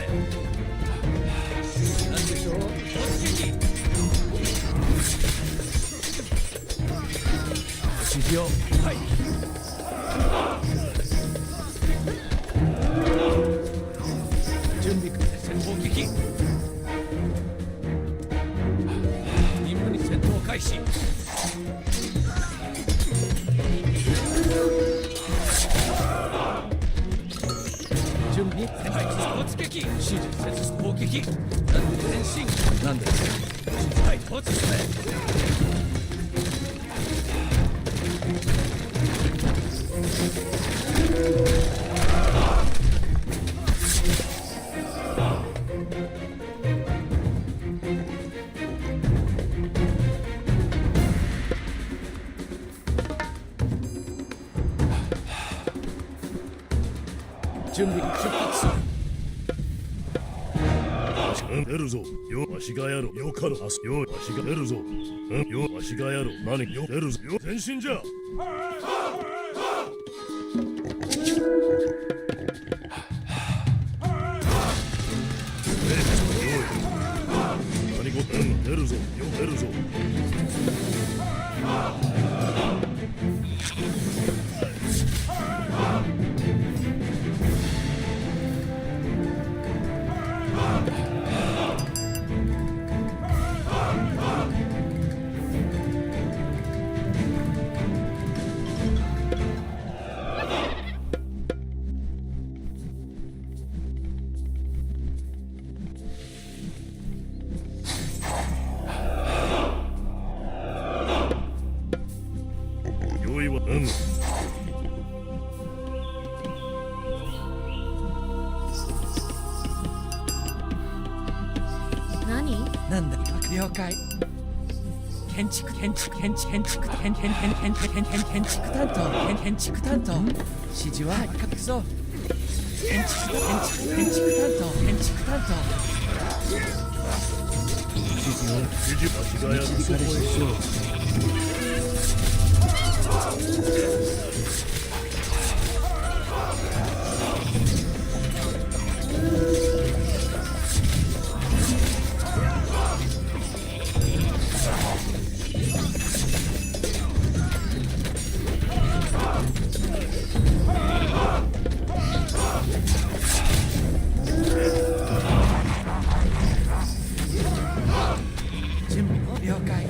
何でしょう突撃指示をはい準備攻撃開始準備突撃指示せず攻撃前進何ですはい突進準備出発する出るぞよわしがやろよかろあすよわしが出るぞよわしがやろ何よ出るぞよ前進じゃ何事出るぞよ出るぞ何？なんだ了解建築担当建築担当指示は各そう建築担当指示わしがやろそこへしよう準備了解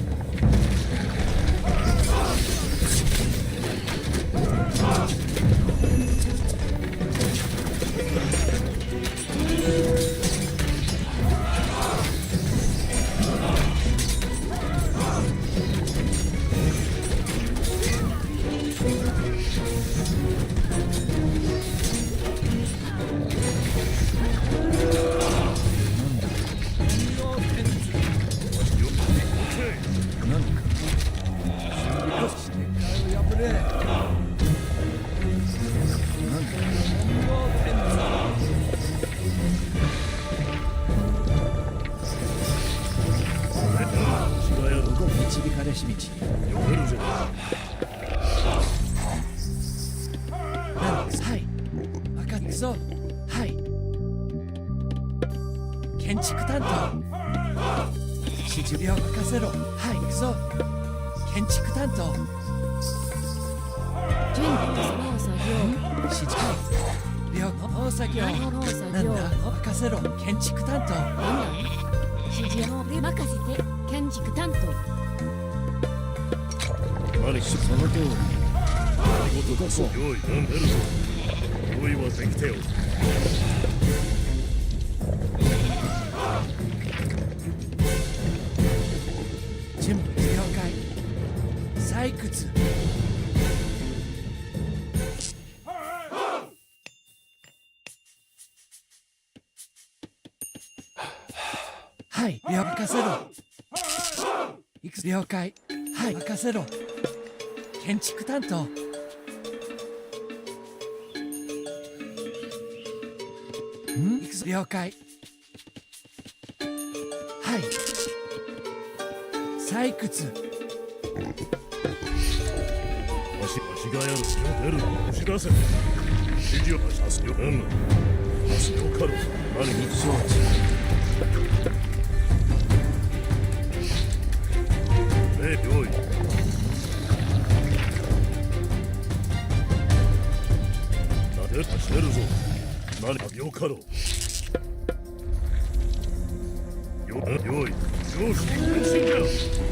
導かれし道出るぞなんですはい分かったぞはい建築担当指示を任せろはい行くぞ建築担当準備の作業指示はい了農作業農作業なんだ任せろ建築担当なんだ指示を任せて建築担当何しその通り何事こそ用意出るぞ用意はできておる準備了解採掘はい任せろいく了解はい任せろ建築担当いく了解はい採掘わしがやる出る押し出せ指示をさすよさすよかろ何に承知用意走れるぞ何かよかろ用意よし変身だ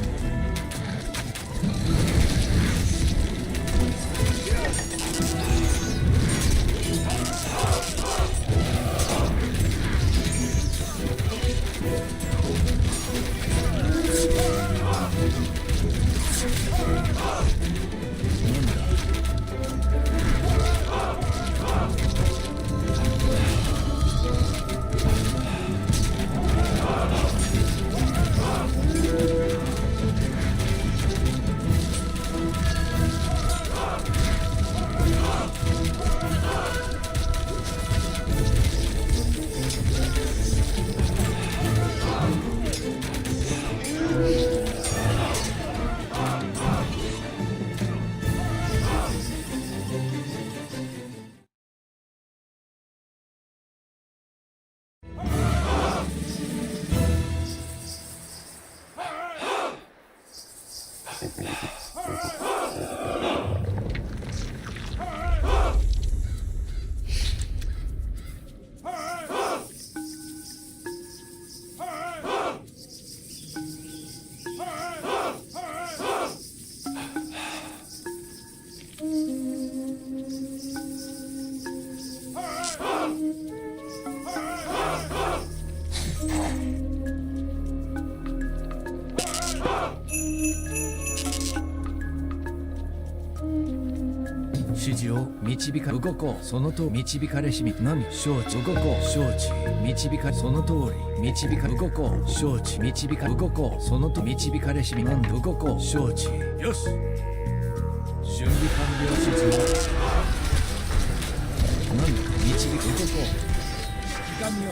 指示を導か動こうそのと導かれしみ何承知動こう承知導かその通り導か動こう承知導か動こうそのと導かれしみ何動こう承知よし準備完了指示を何導か動こう完了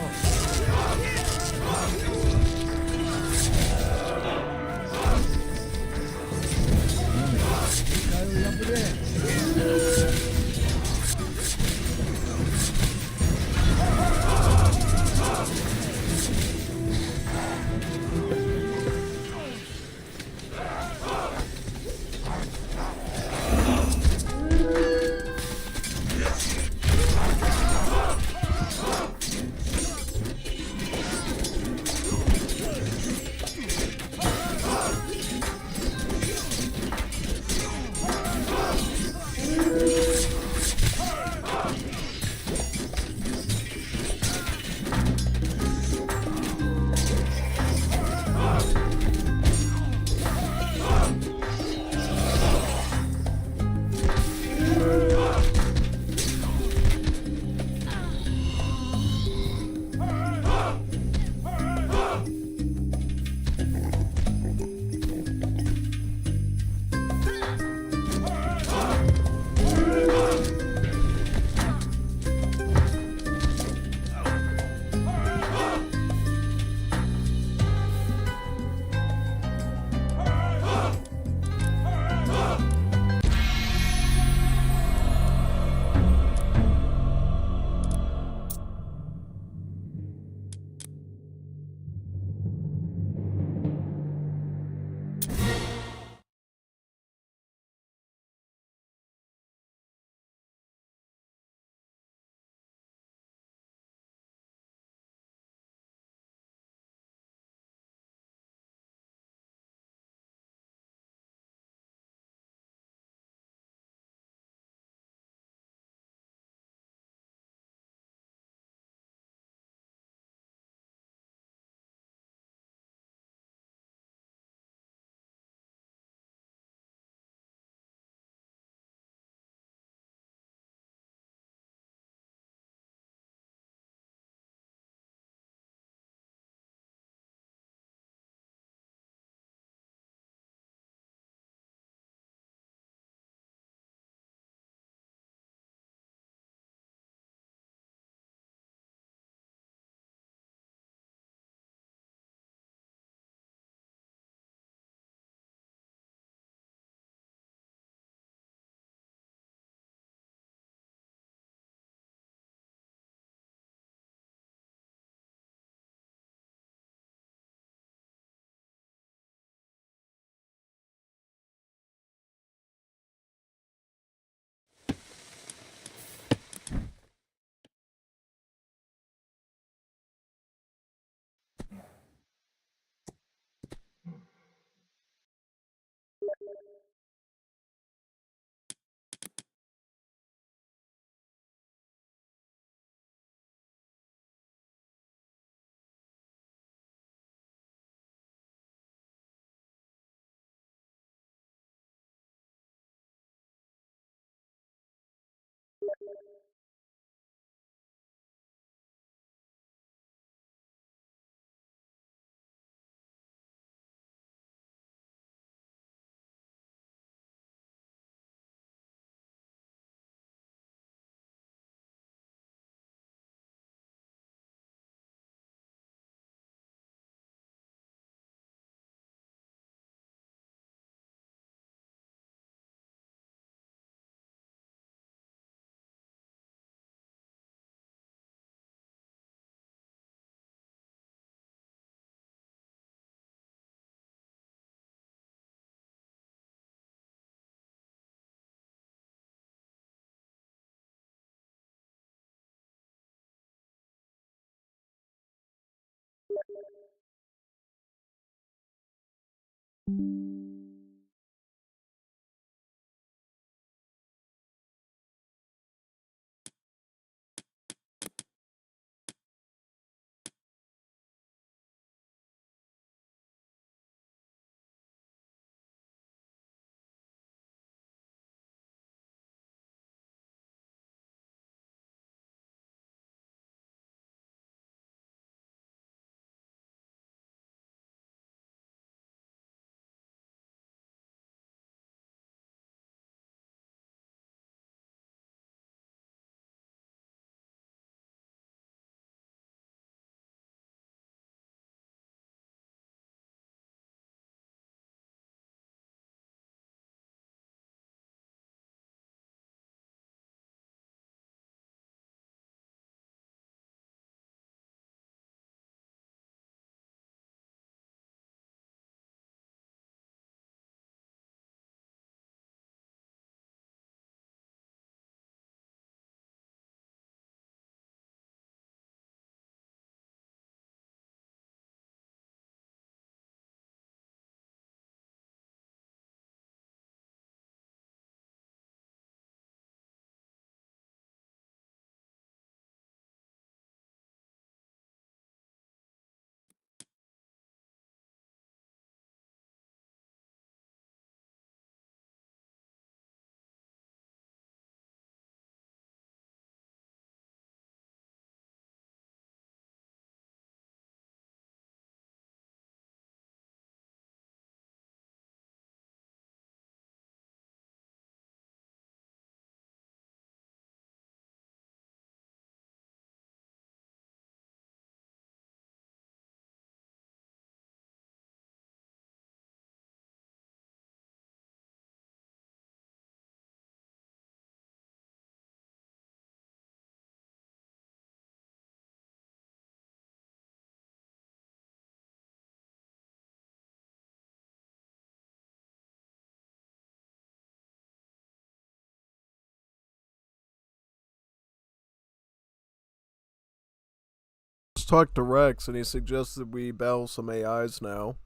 just talked to Rex, and he suggested we battle some AIs now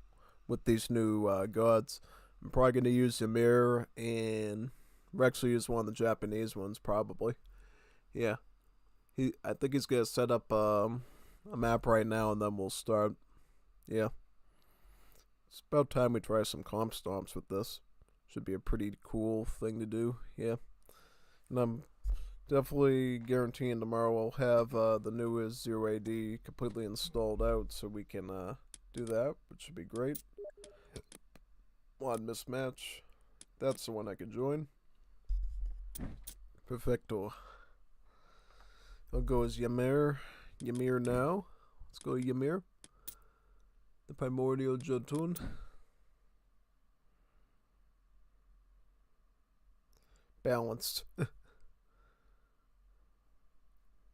with these new gods. I'm probably going to use Ymir, and Rex will use one of the Japanese ones, probably. Yeah. I think he's going to set up a map right now, and then we'll start. Yeah. It's about time we try some comp stomps with this. Should be a pretty cool thing to do. Yeah. And I'm definitely guaranteeing tomorrow I'll have the newest 0AD completely installed out so we can do that, which should be great. One mismatch. That's the one I can join. Perfecto. I'll go as Ymir. Ymir now. Let's go Ymir. The Primordial Jotun. Balanced. And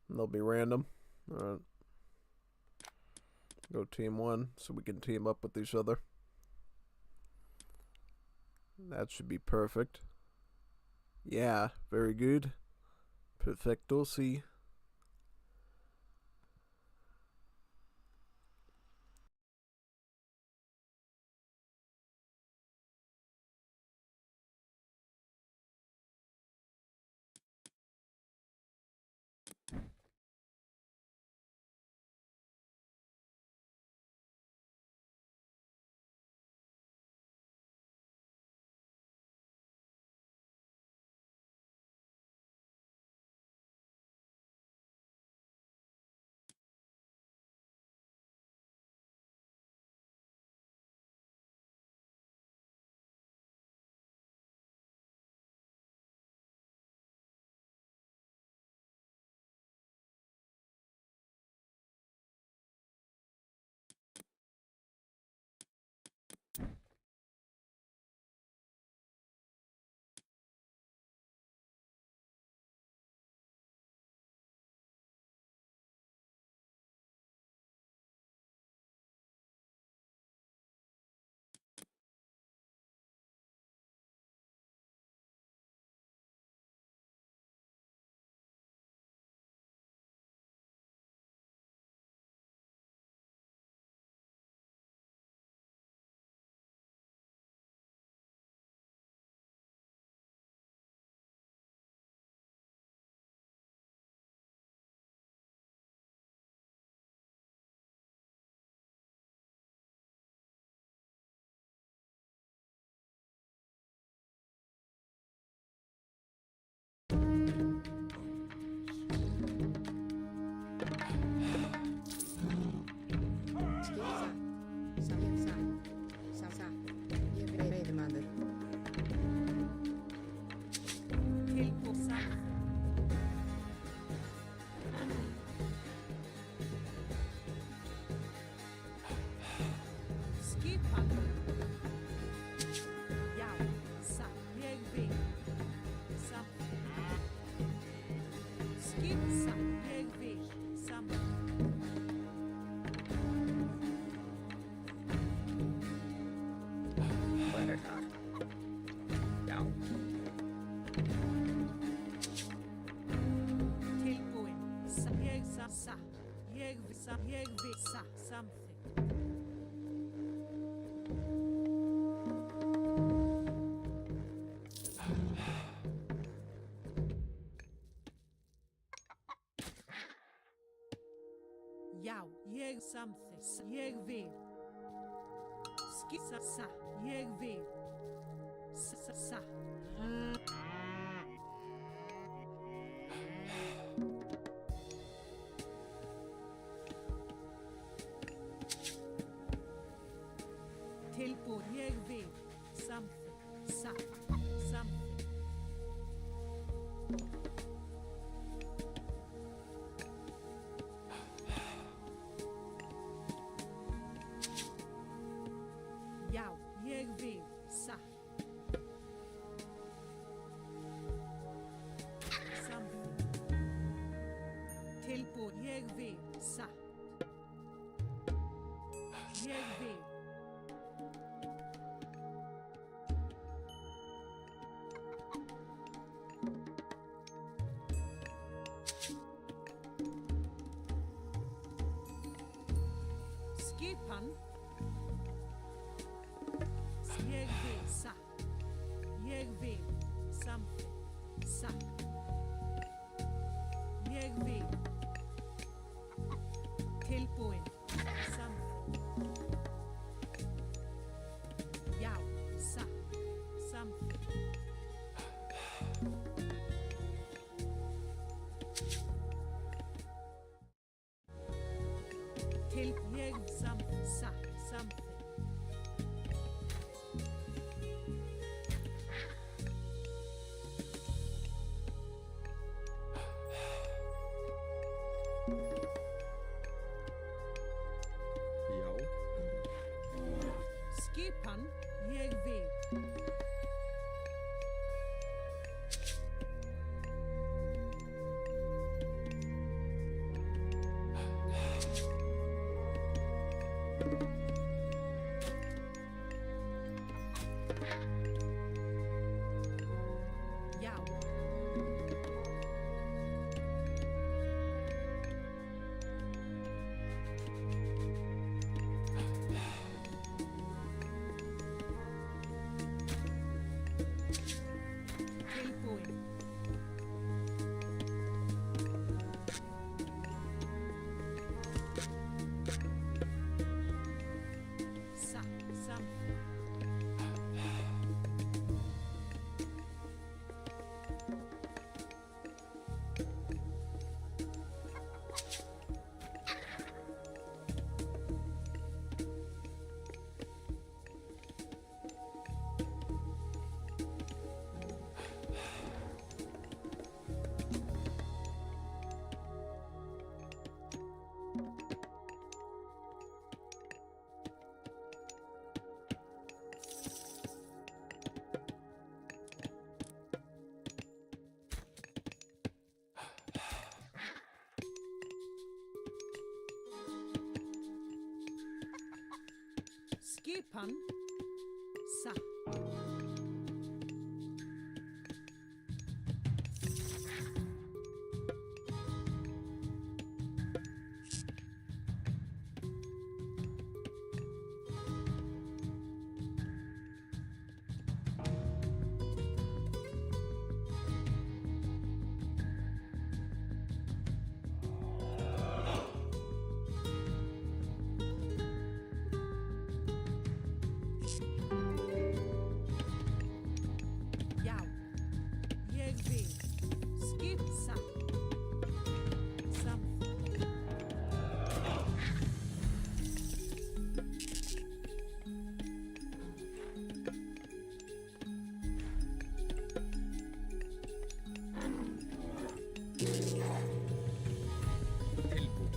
they'll be random. Alright. Go team 1 so we can team up with each other. That should be perfect. Yeah, very good. Perfecto, see. Já, ég samþykk, ég vil. Skissa, sa, ég vil. Sa. Tilbúð, ég vil. Samþykk, sa, samþykk. Já, ég vil, satt. Skipan. Jag vill satt. Jag vill something. Satt. Jag vill. Tilbúin. Something. Já, satt. Something. Til ég satt. Something. Já. Skipan. Ég vil. Já. Tilbúin. Satt. Something. Skipan. Satt. Já. Ég vil. Skip satt. Something. Tilbúin.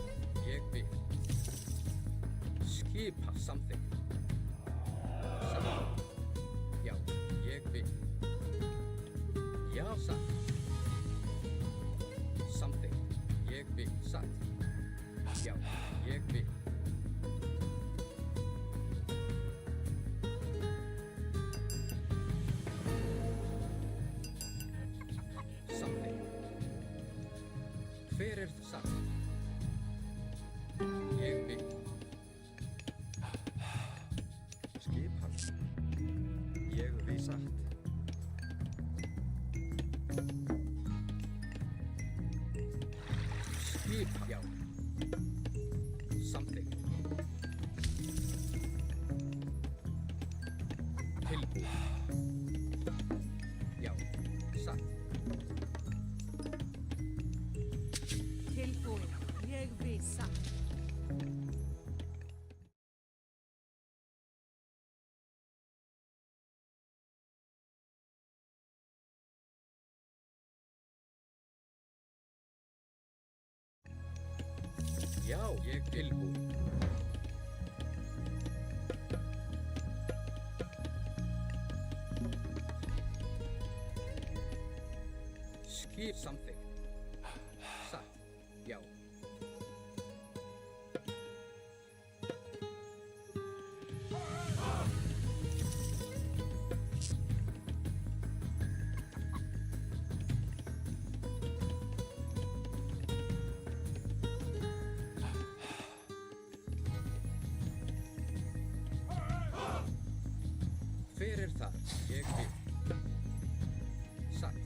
Ég vil. Skipa something. Satt. Já, ég vil. Já, satt. Something. Ég vil. Satt. Já, ég vil. Something. Hver er satt? Ég vil. Skipan. Ég vil satt. Skipa. Já. Something. Tilbúin. Já. Satt. Tilbúin. Ég vil satt. Já, ég tilbúin. Skip something. Satt. Já. ég vil. Satt.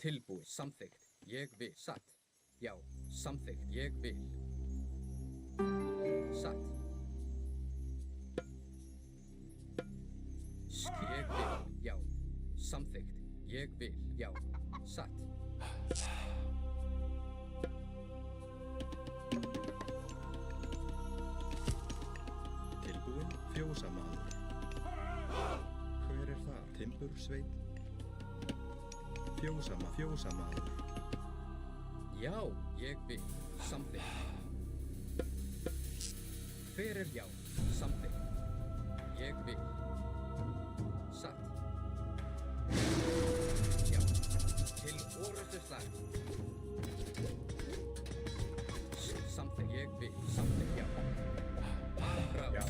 Tilbúið, samþykkt, ég vil, satt. Já, samþykkt, ég vil. Satt. Ég vil, já. Samþykkt, ég vil, já. Satt. Tilbúin fjósamaður. Hver það? Timbursveit? Fjósamaður. Já, ég vil, samþykkt. Hver já, samþykkt. Ég vil. Satt. Já, til orrustu slag. Samþykkt, ég vil, samþykkt, já. Aðrá. Já.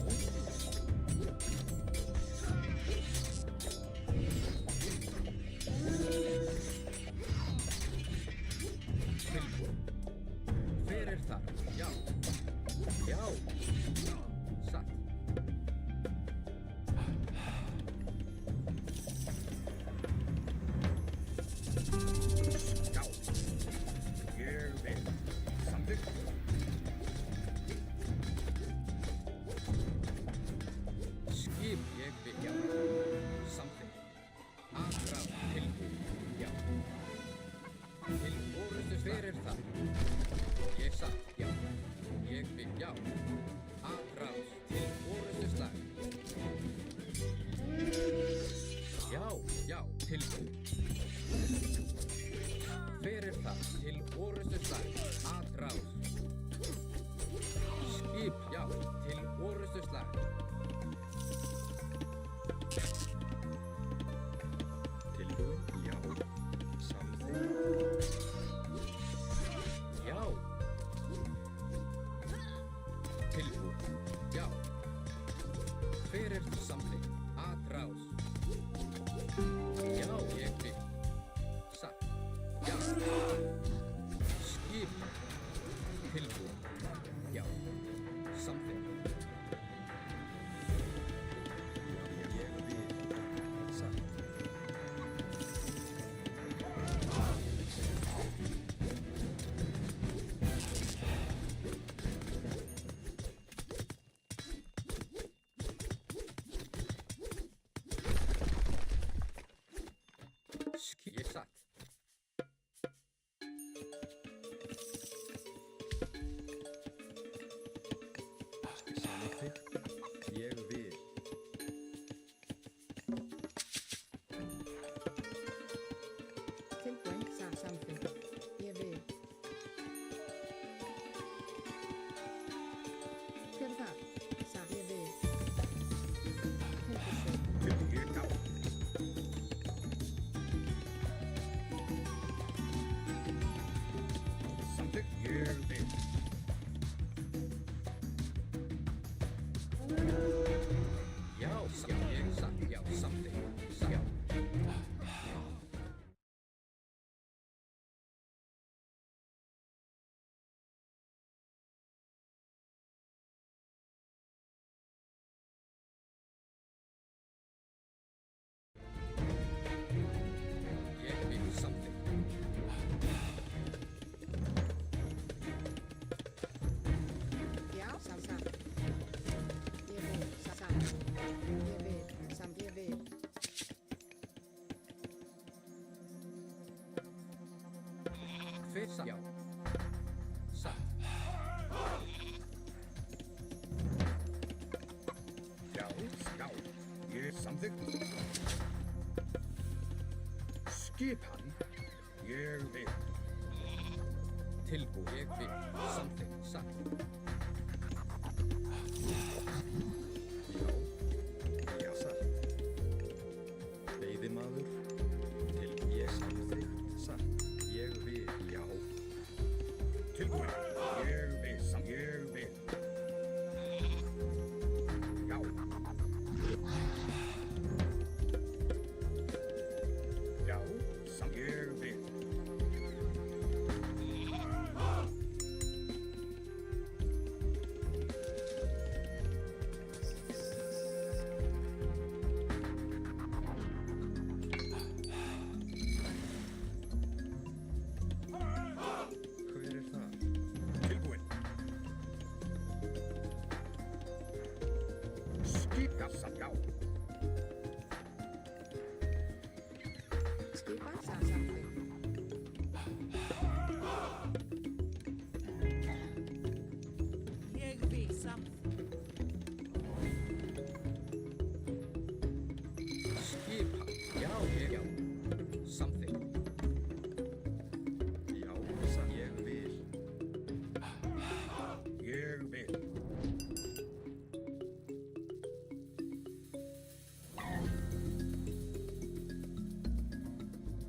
Hver það? Já. Já. Satt. Já. Ég vil. Samþykkt. Skip ég vil. Já. Samþykkt. Aðrá. Tilbúið. Já. Til orrustu hver það? Ég satt, já. Ég vil, já. Aðrás til orrustu slag. Já, já, tilbúið. Hver það? Til orrustu slag. Aðrás. Skip, já, til orrustu slag. Tilbúin, já. Samþykkt. Já. Tilbúið, já. Hver samþykkt? Aðrás. Já, ég vil. Satt. Já. Skip. Tilbúið. Já. Samþykkt. Ég vil. Satt. Ég satt. Samþykkt. Ég vil. Tilbúin, samþykkt. Ég vil. Hver það? Ég vil. Tilbúin. Ég já. Samþykkt. Ég vil. Já, ég satt. Já, samþykkt. Já. Ég vil samþykkt. Já, samþykkt. Ég vil, ég vil. Hver satt? Já. Satt. Já, já. Ég samþykkt. Skip hann. Ég vil. Tilbúið. Ég vil. Samþykkt. Satt. Já, satt. Veiðimaður. Tilbúin. Tilbúin. Ég vil samt. Ég vil. Já. Já, samt. Ég vil. Hver er það? Tilbúin. Skipkassa, já. Skipan samþykkt. Ég vil samþykkt. Skipa, já, já. Samþykkt. Já, ég vil. Ég vil.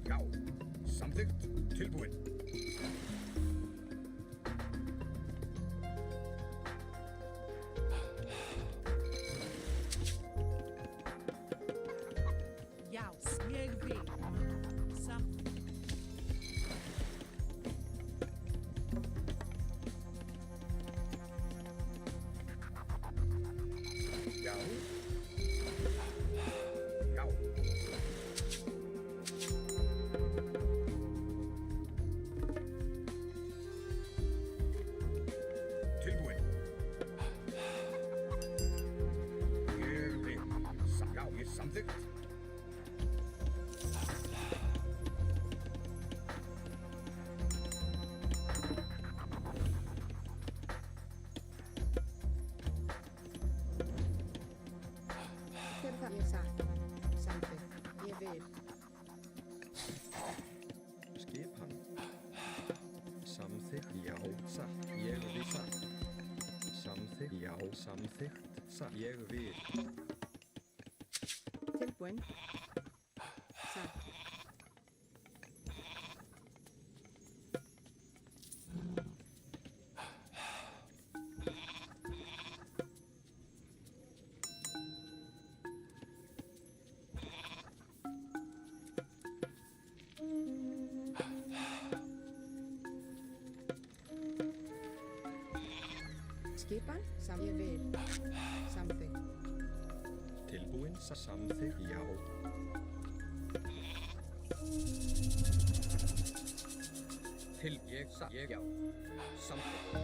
Já, samþykkt. Tilbúin. Já, ég vil samþykkt. Já. Já. Tilbúin. Ég vil. Já, ég samþykkt. Hver er það? Ég satt. Samþykkt. Ég vil. Skipan. Samþykkt, já, satt. Ég vil satt. Samþykkt, já, samþykkt, satt. Ég vil. Tilbúin. Satt. Skipan ég vil. Samþykkt. Tilbúin, samþykkt, já. Ég, já. Samþykkt.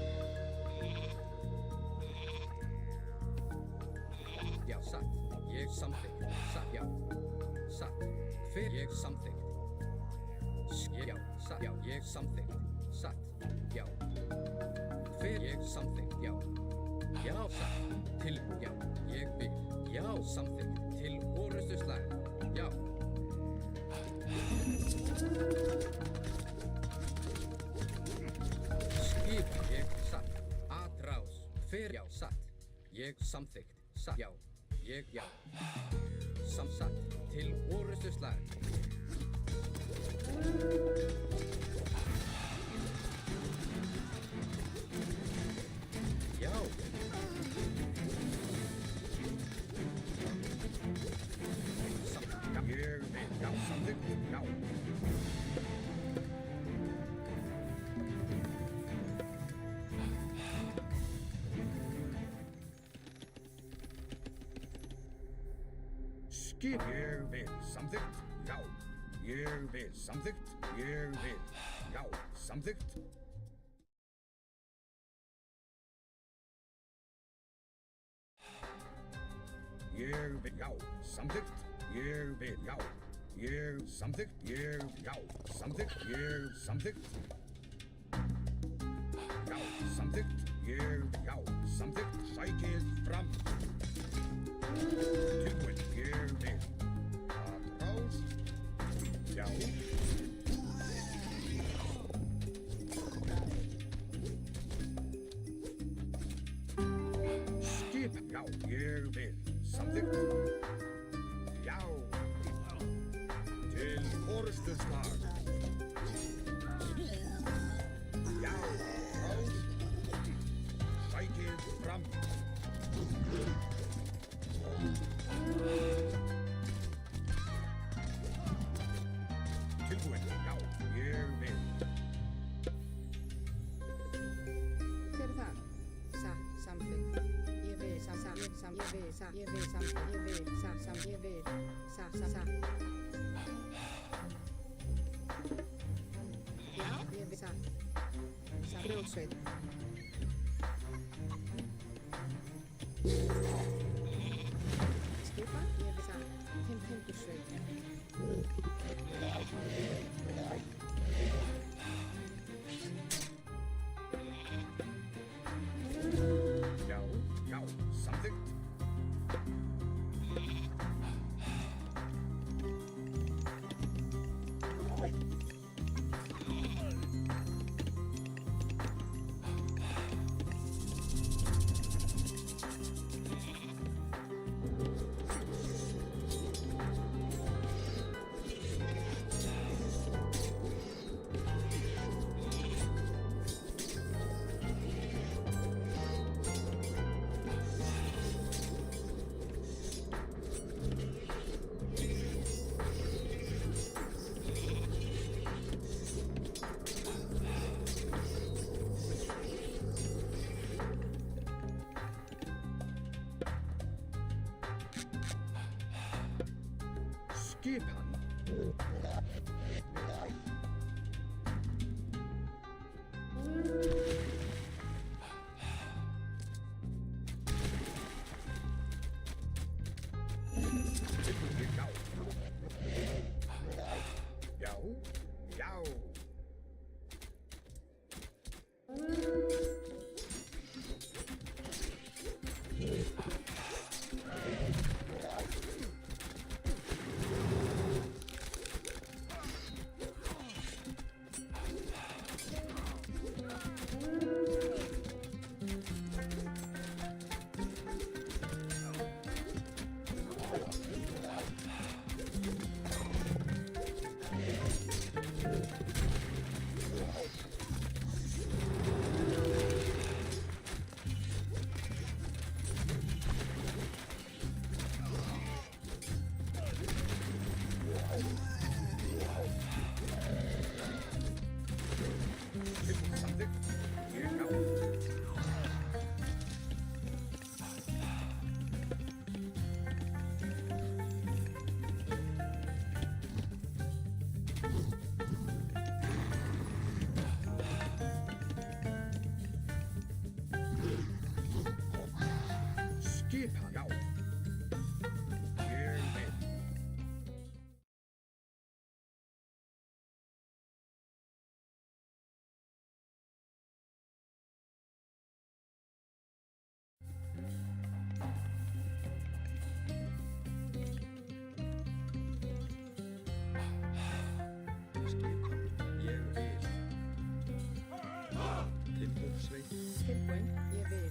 Já, satt. Ég samþykkt. Satt, já. Satt. Hver ég samþykkt. Já, satt. Já, ég samþykkt. Satt. Já. Hver ég samþykkt. Já. Já, satt. Til, já. Ég vil. Já, samþykkt. Til orustu slag. Já. Skip, ég satt. Atrás. Hver, já, satt. Ég samþykkt. Satt, já. Ég, já. Samsatt. Til orustu slag. Já. Samþykkt. Ég vil. Já, samþykkt. Já. Skip. Ég vil. Samþykkt. Já. Ég vil. Samþykkt. Ég vil. Já. Samþykkt. Ég vil. Já. Samþykkt. Ég vil. Já. Ég samþykkt. Ég. Já. Samþykkt. Ég samþykkt. Já. Samþykkt. Ég. Já. Samþykkt. Sækið fram. Tilbúin. Ég vil. Atrás. Já. Skip. Já. Ég vil. Samþykkt. Já. Til orustu slag. Já. Rás. Grjótsveit. Skipa, ég við það. Timbursveit. Já, já, samþykkt. Skipan. Já. Já, já. Skipan. Já. Ég vil. Skipan. Ég vil. Timbursveit. Tilbúin, ég vil.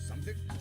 Samþykkt.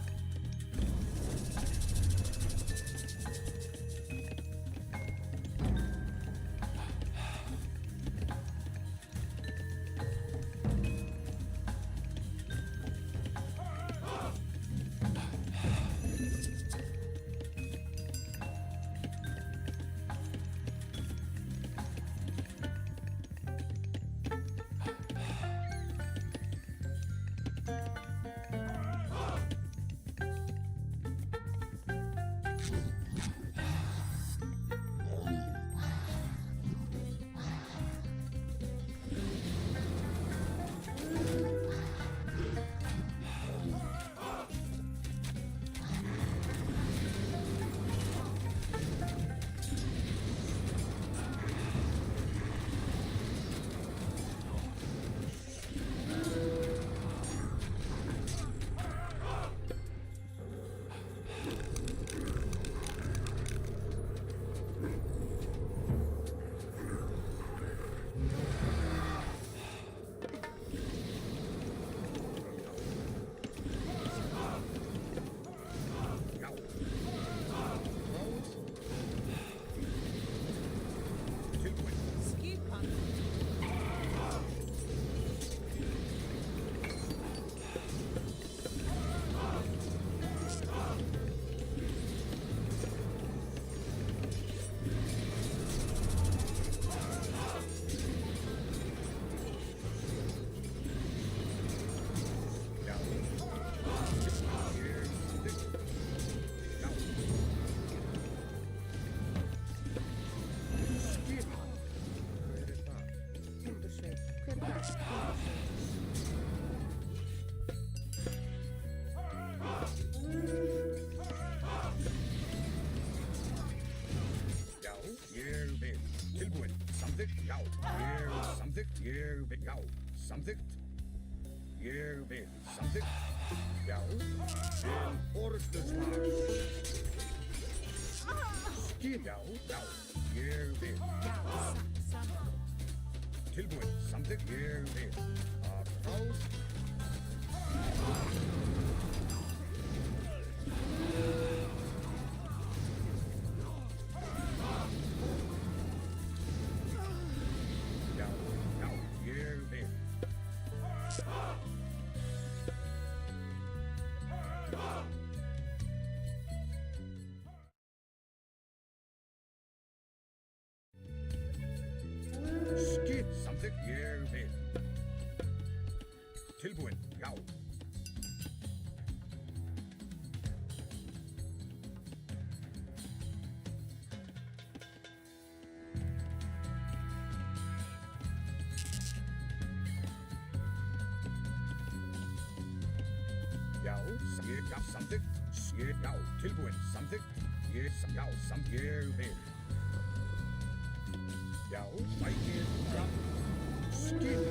samþykkt, já. Ég samþykkt, ég vil, já. Samþykkt. Ég vil, samþykkt. Já. Til orrustuslag. Skip, já, já. Ég vil. Tilbúin, samþykkt, ég vil. Að ráð. Já, já, ég vil. Skip, samþykkt, ég vil. Tilbúin, já. Já, ég, já, samþykkt. Ég, já, tilbúin, samþykkt. Ég, já, ég vil. Já, sækir fram. Skip.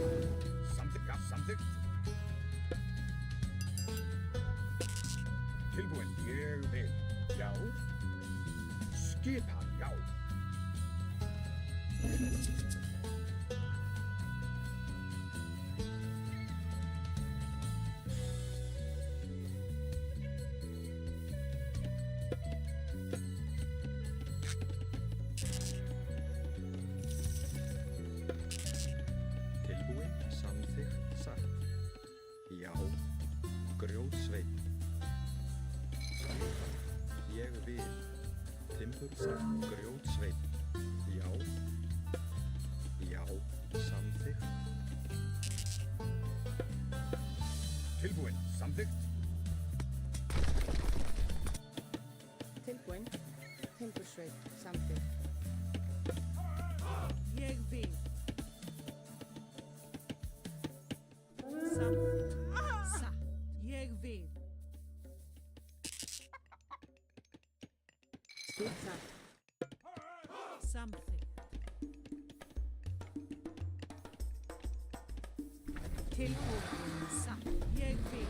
Samþykkt, já, samþykkt. Tilbúin, ég vil. Já. Skip hann, já. Tilbúin, samþykkt, sagt. Já, grjótsveinn. Ég vil. Timbur sagt, grjótsveinn. Já. Já, samþykkt. Tilbúin, samþykkt. Tilbúin. Timbursveit. Samþykkt. Ég vil. Satt. Ég vil. Skip satt. Samþykkt. Tilbúin. Satt. Ég vil.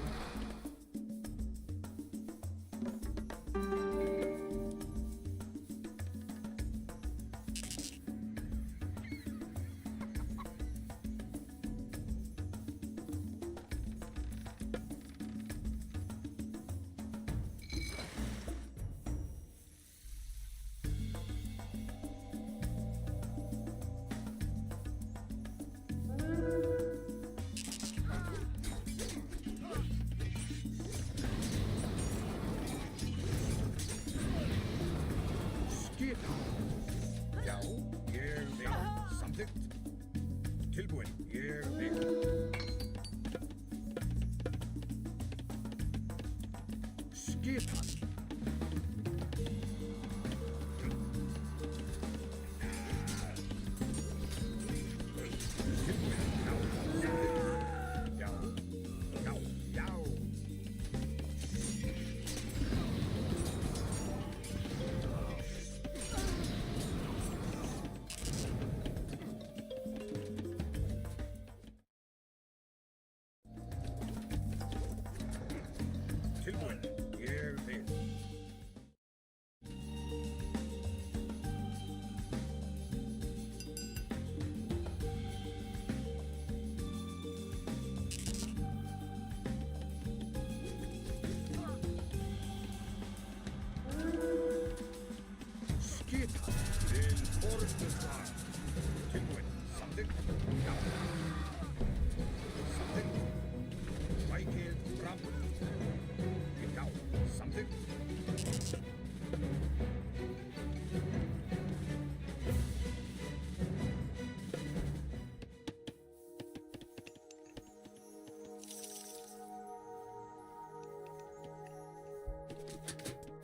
Skip hann. Já, ég vil. Samþykkt. Tilbúin, ég vil. Skip hann. Tilbúin, já, samþykkt. Já, já, já. Tilbúin, ég vil. Skip til orrustuslag. Tilbúin, samþykkt. Já. Samþykkt. Sækir fram. Já, samþykkt.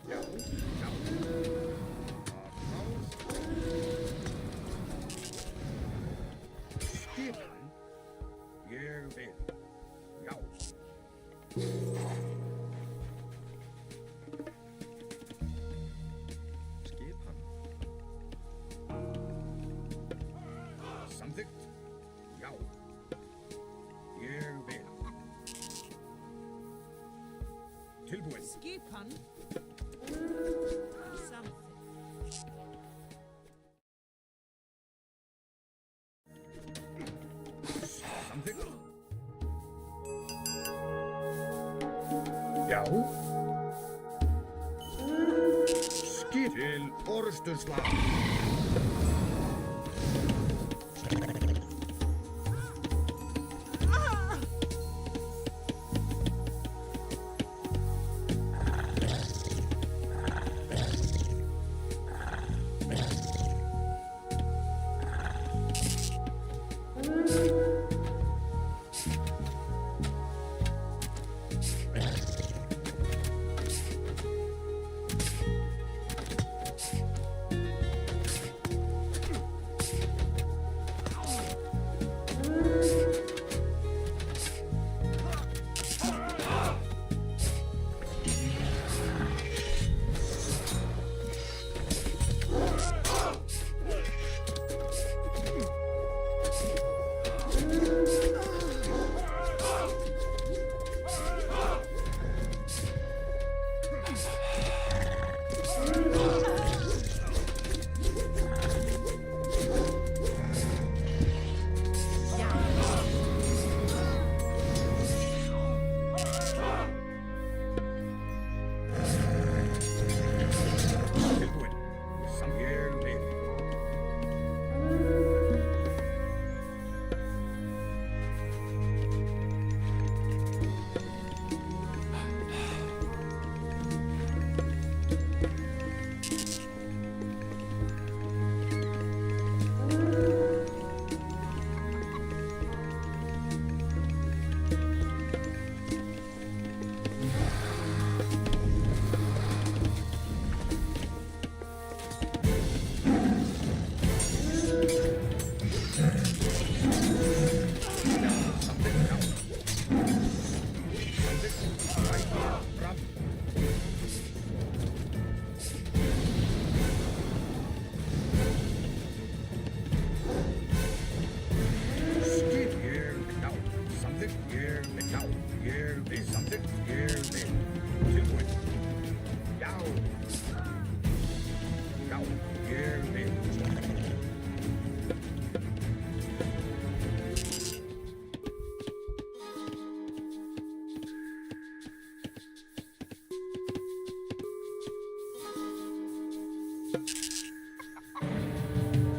Já, já. Skip hann. Ég vil. Já. Skip hann. Skipan. Something. Something. Já. Skip til orrustuslag.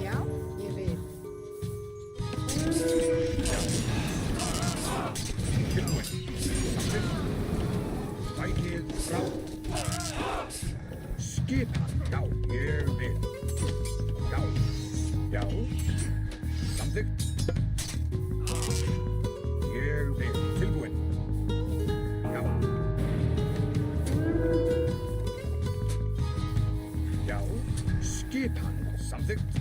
Já, ég vil. Bætið frá. Skipan. Já, ég vil. Já. Já. Samþykkt. Ég vil. Tilbúinn. Já. Já. Skipan. Samþykkt.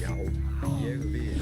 Já, ég vil.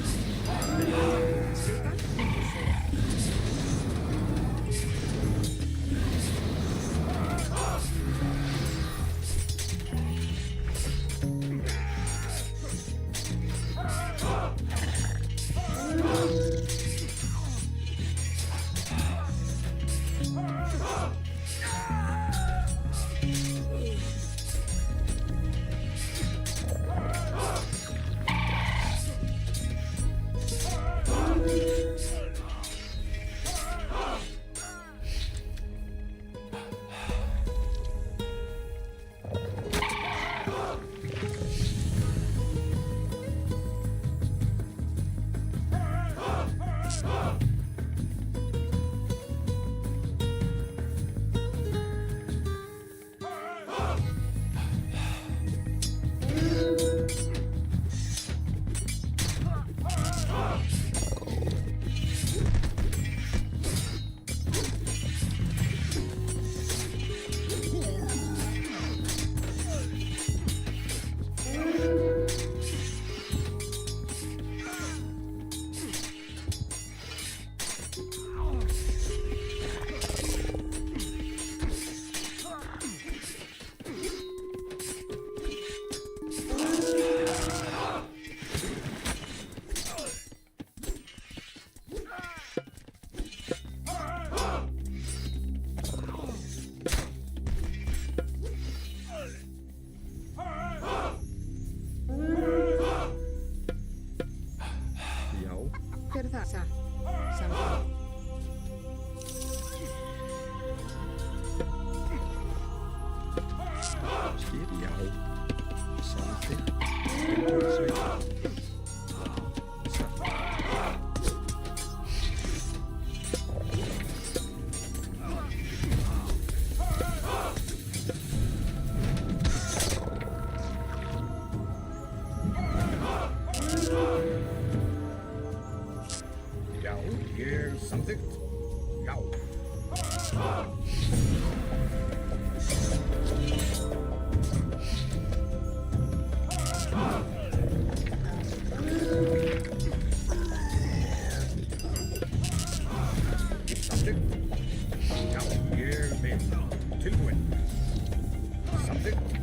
Samþykkt. Já. Samþykkt. Já, ég vil. Tilbúinn. Samþykkt.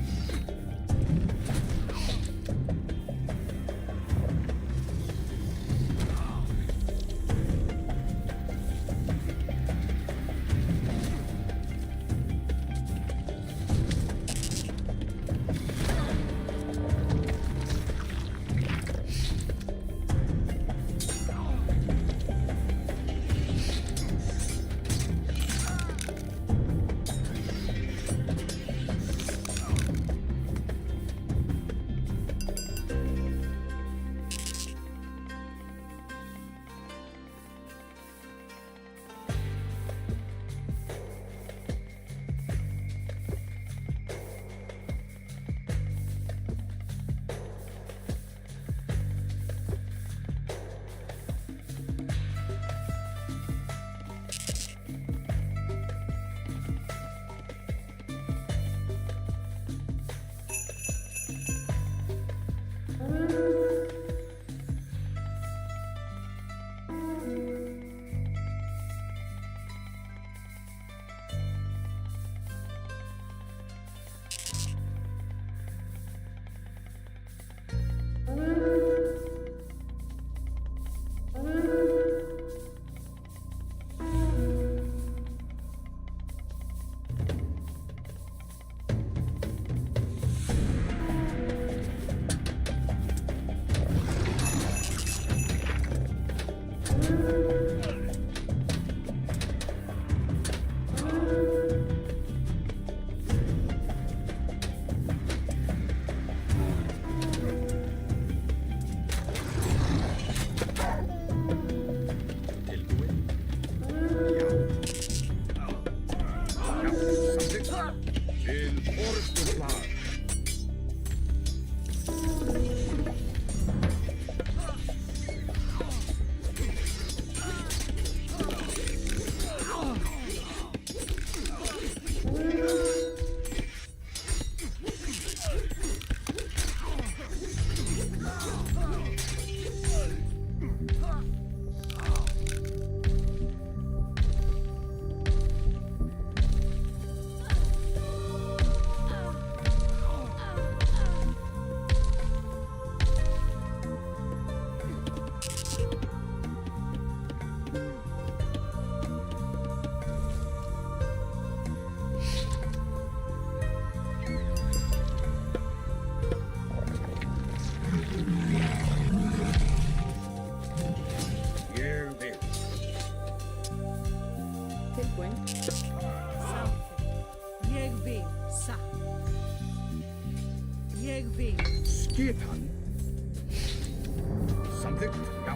Skipan. Samþykkt. Já.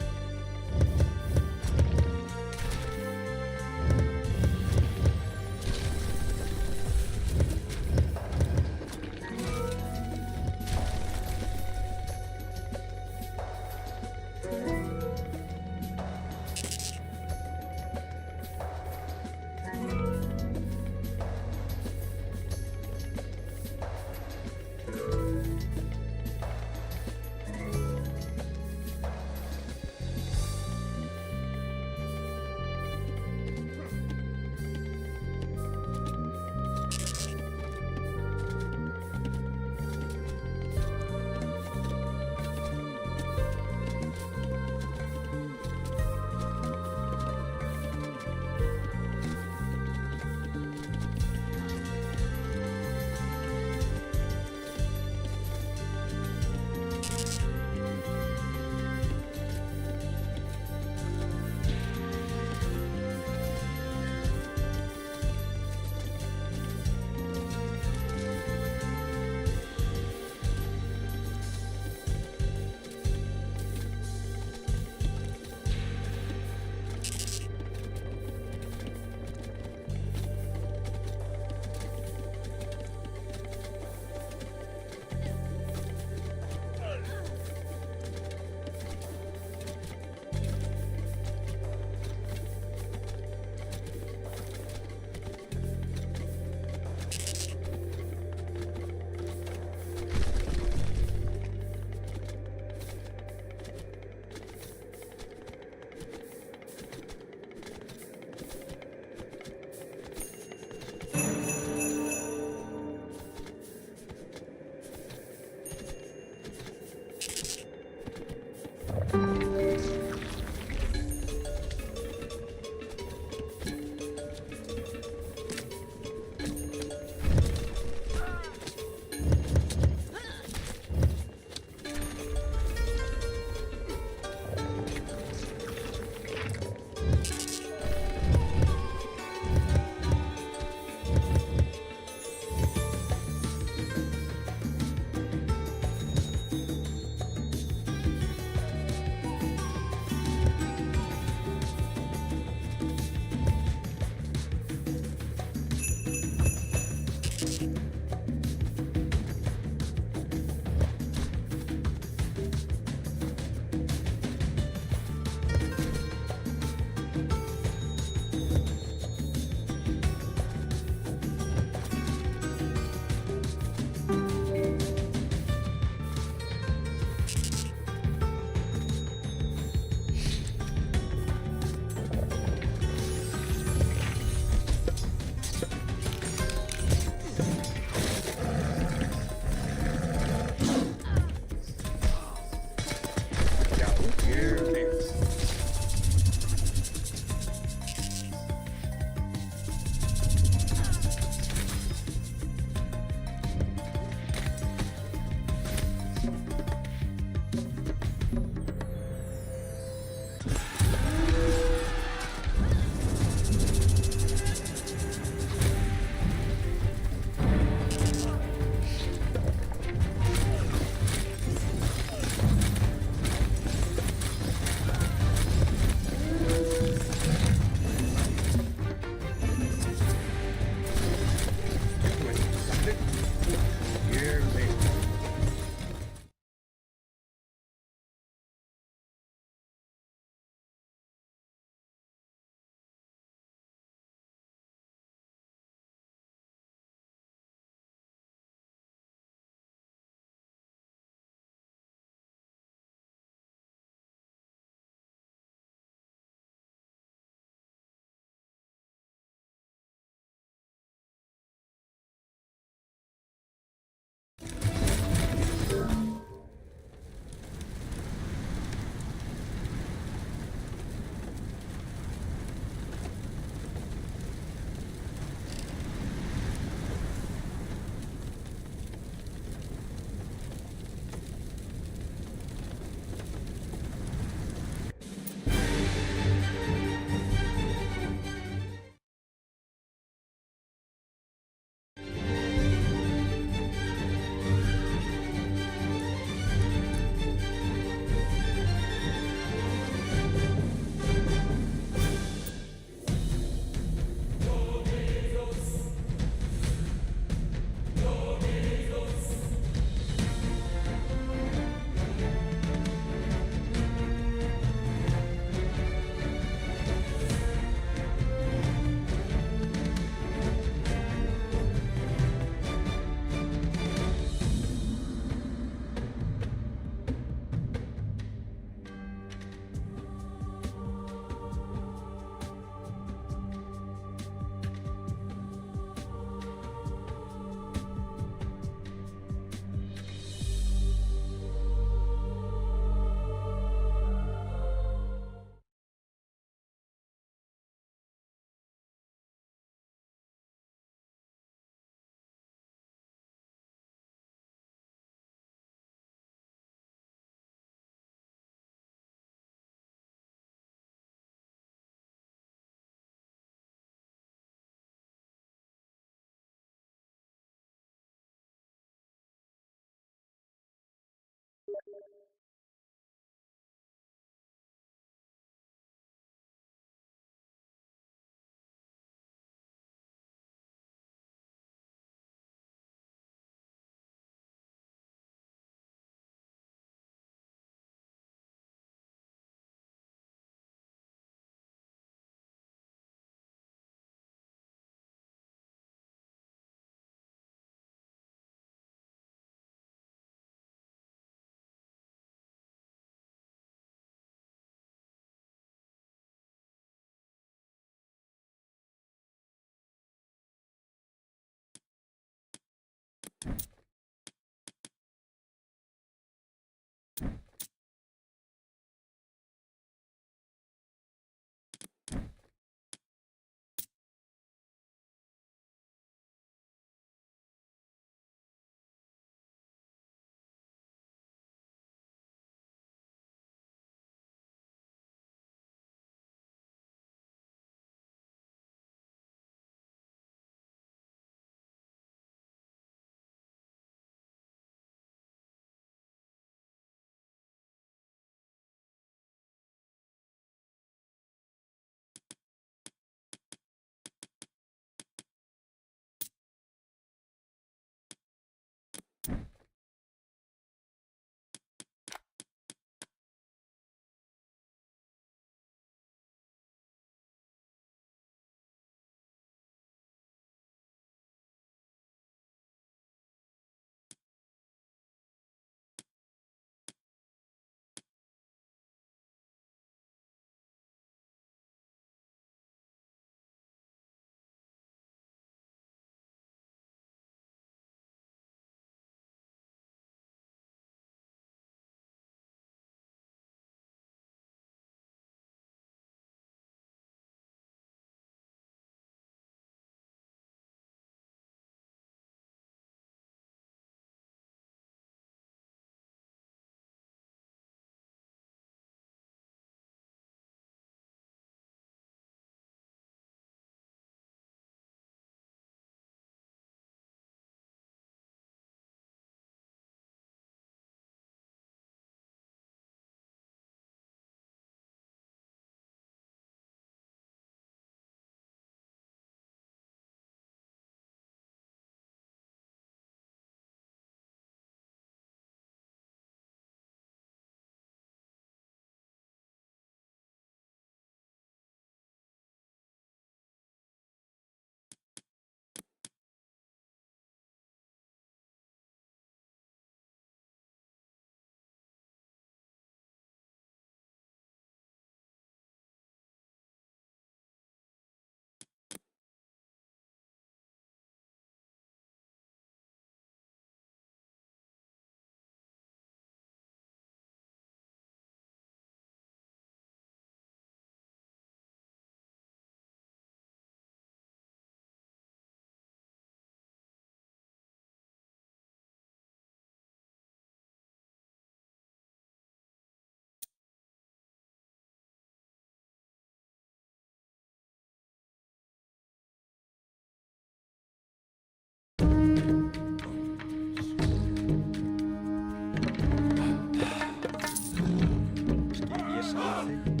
Ég samþykkt.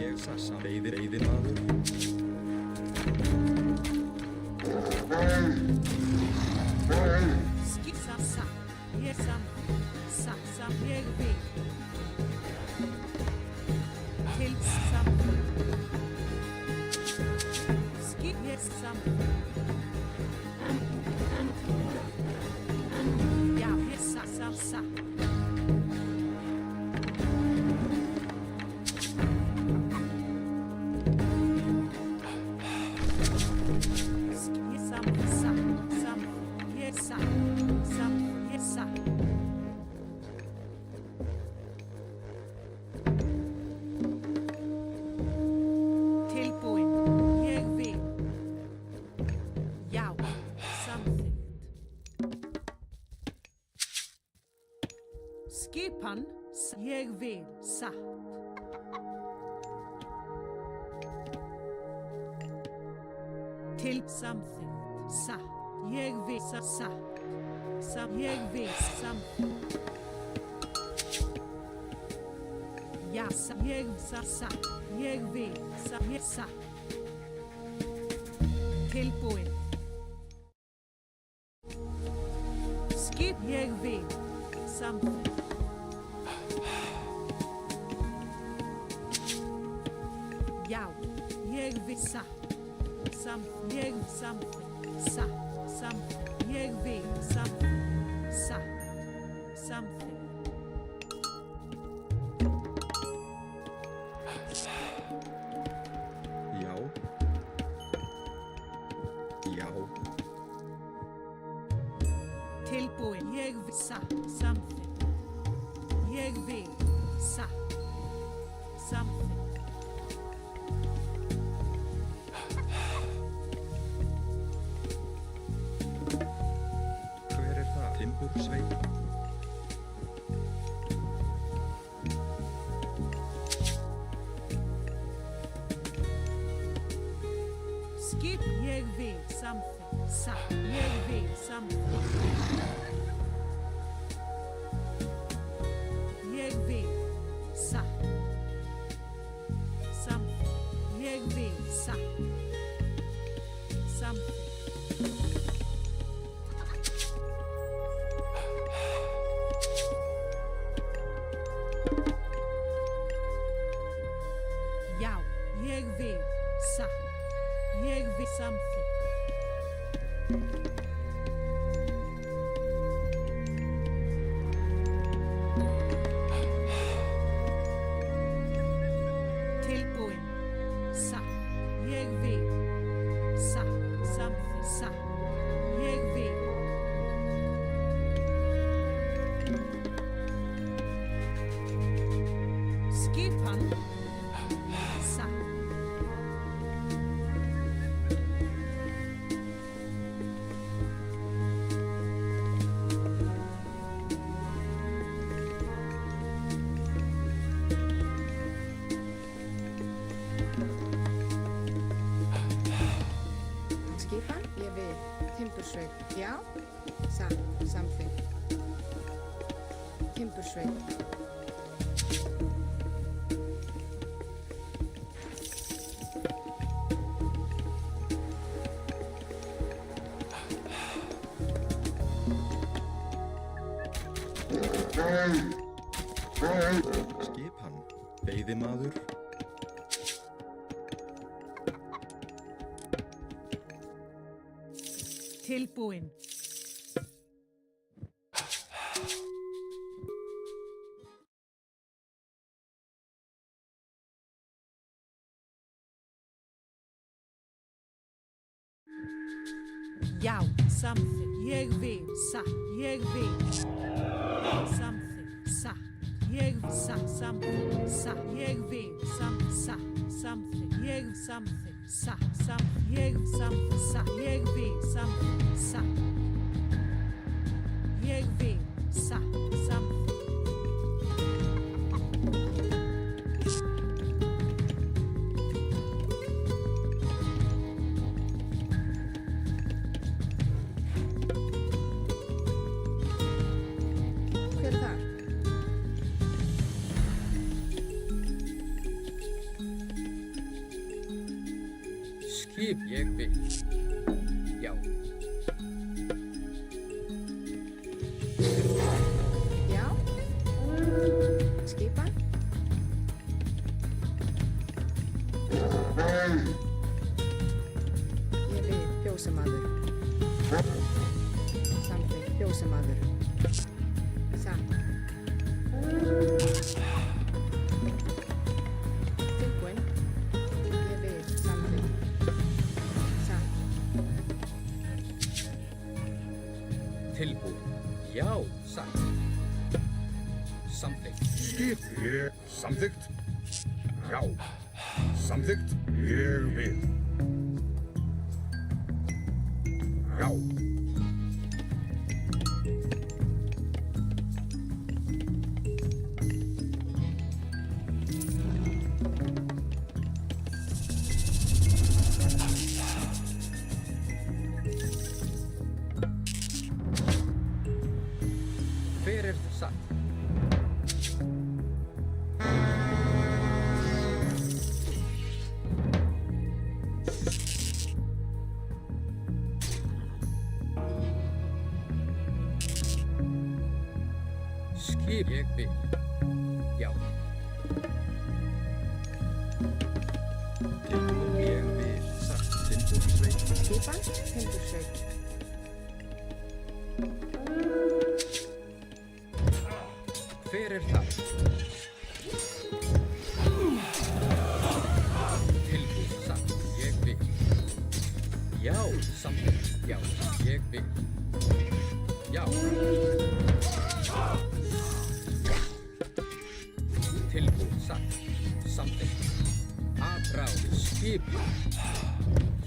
Ég sassa. Veiðimaður. Skissa sa. Ég sam. Sa sam ég vil. Til sam. Skip ég sam. Ja, ég sa sam sa. Tilbúin, ég vil. Já, samþykkt. Skipan, ég vil, satt. Til samþykkt, satt. Ég vil, satt. Ég vil, samþykkt. Já, ég satt. Ég vil, ég satt. Tilbúin. Skip, ég vil. Samþykkt. Já, ég vil satt. Ég samþykkt. Satt. Samþykkt. Ég vil samþykkt. Satt. Samþykkt. Já. Já. Tilbúin. Ég vil satt. Samþykkt. Ég vil satt. Samþykkt. Hver er það? Timbursveit. Skip, ég vil samþykkt. Satt. Ég vil samþykkt. Ég vil satt. Samþykkt. Ég vil satt. Samþykkt. Já, ég vil satt. Ég vil samþykkt. Tilbúin. Satt. Ég vil satt. Samþykkt. Satt. Ég vil. Skipan. Satt. Skipan, ég vil. Timbursveit. Já. Satt. Samþykkt. Timbursveit. Skipan. Veiðimaður. Tilbúin. Já, samþykkt. Ég vil satt. Ég vil samþykkt. Satt. Ég vil satt. Samþykkt. Satt. Ég vil satt. Samþykkt. Ég samþykkt. Satt. Samþykkt. Ég samþykkt. Satt. Ég vil samþykkt. Satt. Ég vil satt. Samþykkt. Hver er það? Skip, ég vil. Já. Já. Skipan. Ég vil fjósamaður. Samþykkt. Fjósamaður. Satt. Tilbúin. Ég vil samþykkt. Satt. Tilbúin. Já, satt. Samþykkt. Skip. Ég. Samþykkt. Já. Samþykkt. Ég vil. Já. Hver er það satt? Skip ég vil. Já. Tilbúin ég vil. Satt. Timbursveit. Skipan, timbursveit. Hver það? Tilbúin, satt. Ég vil. Já, samþykkt. Já, ég vil. Já. Tilbúin, satt. Samþykkt. Atráð, skip.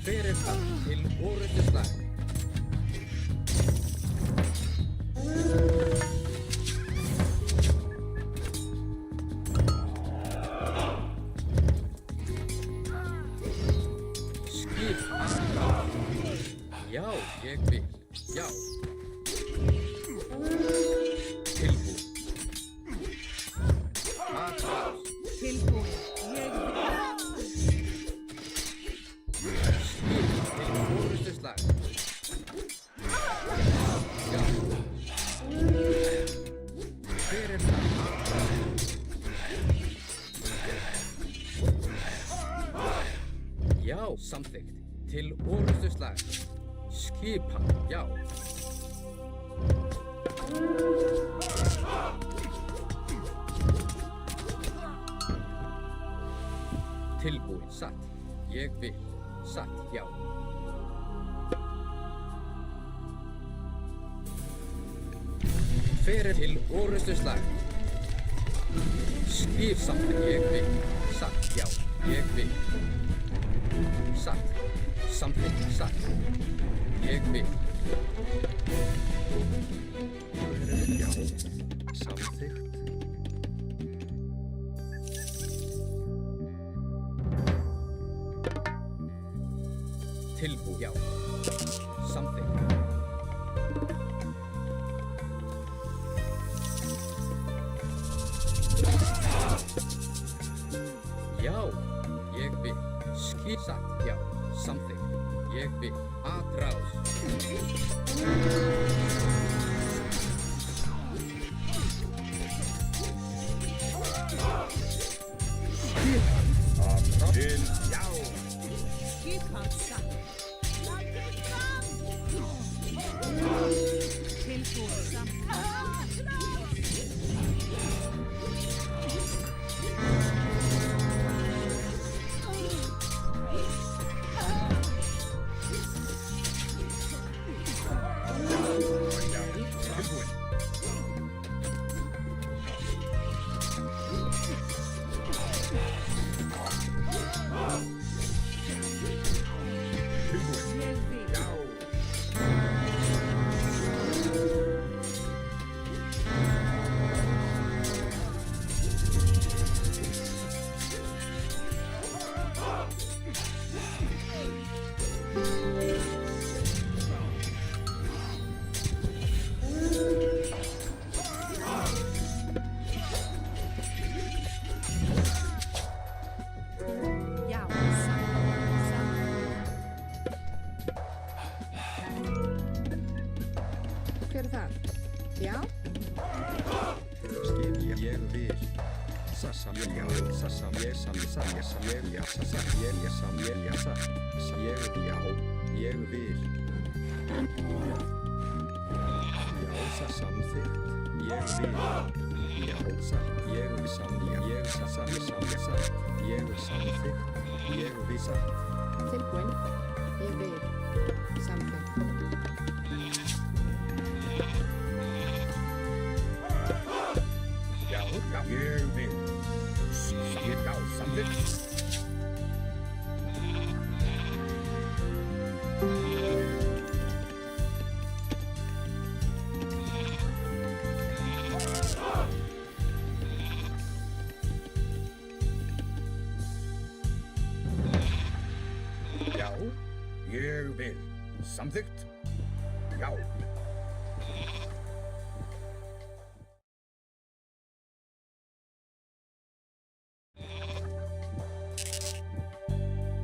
Hver það til orrustuslag? Skip atráð. Já, ég vil. Já. Tilbúin. Atráð. Tilbúin. Ég vil. Skip til orrustuslag. Já. Hver það? Já, samþykkt. Til orrustuslag. Skipan, já. Tilbúin, satt. Ég vil. Satt, já. Fyrir til orrustuslag. Skip samþykkt. Ég vil. Satt, já. Ég vil. Satt. Samþykkt, satt. Ég vil. Já. Samþykkt. Tilbúin, já. Samþykkt. Já, ég vil. Skip satt, já. Samþykkt. Ég vil. Atráð. Skipan. Atráð. Til, já. Skipan satt. Tilbúin samt. Ég vil. Já, satt. Satt. Hver það? Já, Skip ég vil. Sassam já. Sassam ég sam ég já. Sassam ég sam ég já. Sassam ég já. Ég vil. Já, sassam þitt. Ég vil. Já, satt. Ég vil sam já. Ég sassam ég sam ég satt. Ég vil sam þitt. Ég vil satt. tilbúin. Ég vil. Samþykkt. Já, já, ég vil. Skip, já, samþykkt. Já, ég vil. Samþykkt. Já.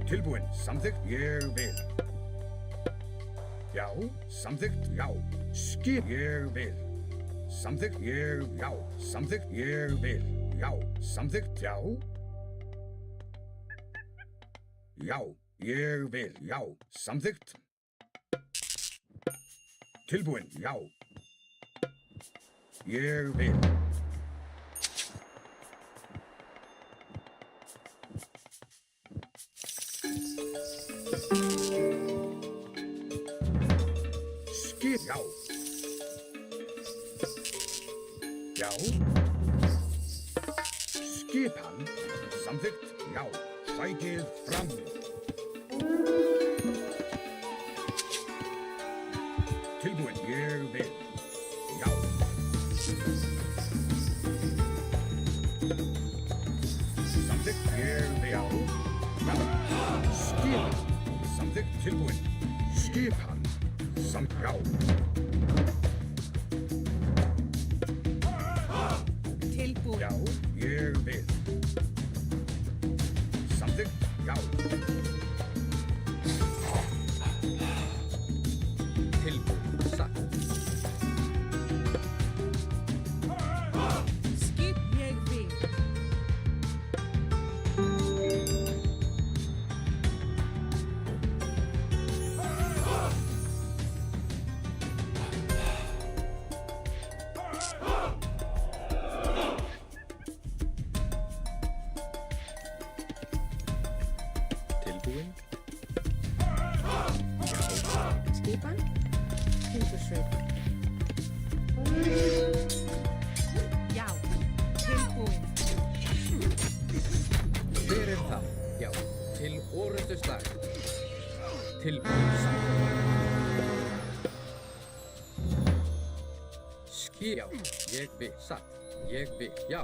Tilbúin, samþykkt, ég vil. Já, samþykkt, já. Skip, ég vil. samþykkt, já, samþykkt, ég vil, já, samþykkt, já. Já, ég vil, já, samþykkt. Tilbúin, já. Ég vil. Skip, já. Já. Skipan, samþykkt, já. Sækið fram. Tilbúin, ég vil. Já. Samþykkt, ég vil. Já. Skipan, samþykkt, tilbúin. Skipan, já. Tilbúin. Já, ég vil. Samþykkt, já. Tilbúin, satt. Skip, ég vil. Tilbúin. Skipan. Timbursveit. Já. Tilbúin. Hver það? Já, til orrustusdag. Tilbúin, satt. Já, ég vil, satt. Ég vil, já.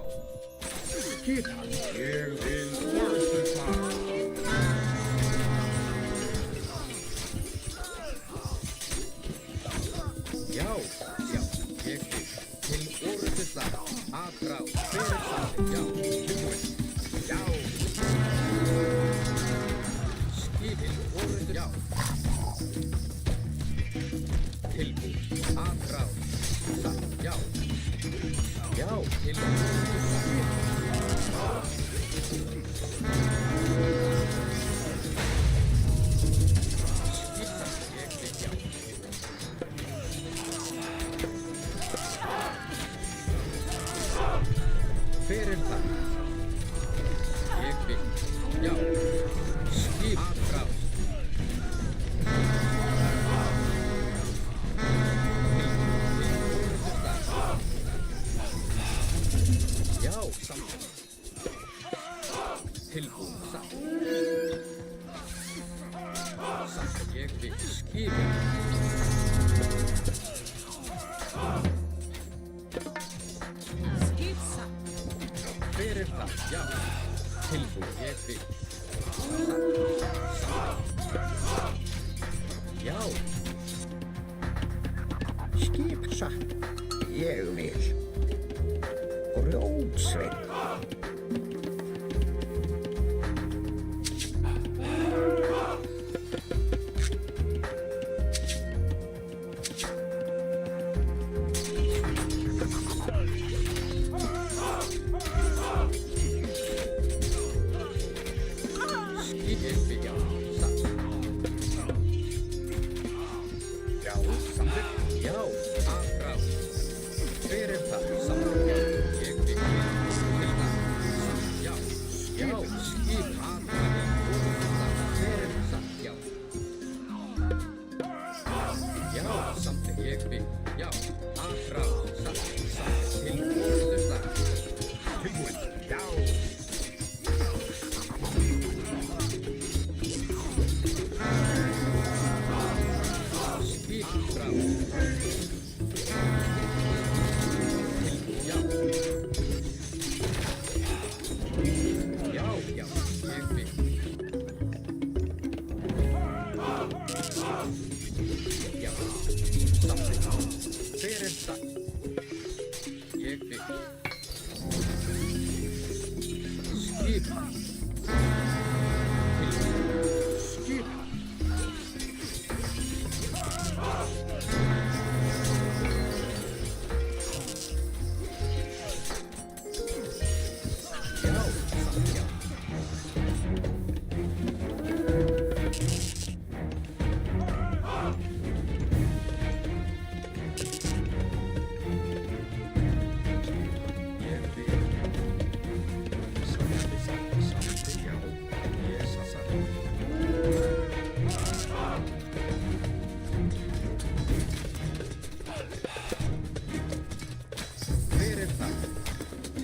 Skipan, ég vil orrustusdag. Já, já, ég vil. Til orrustusdag. Aðrá, fyrir satt. Já, tilbúin. Já. Skipin, orrustur, já. Tilbúin, aðrá, satt, já. Já, til orrustur, skip. Skipan, ég vil, já. Fyrir það. Ég vil, já. Skip, aðrá. Já, samt. Tilbúin, satt. Satt, ég vil. Skipin. Skip, satt. Fyrir það, já. Tilbúin, ég vil. Satt. Já. Skip satt, ég vil. Rótsveit. Skip, ég vil, já. Satt. Já, samþykkt. Já, aðrá. Fyrir það, samþykkt. Já, ég vil. Til það. Satt, já. Já, skip, aðrá. Fyrir satt, já. Já, samþykkt. Ég vil. Já, aðrá. Satt, satt. Til orrustusdag. Tilbúin. Já. Skip, frá. Já. Já, já, ég vil. Já, samþykkt. Fyrir það. Ég vil. Skip. Skip.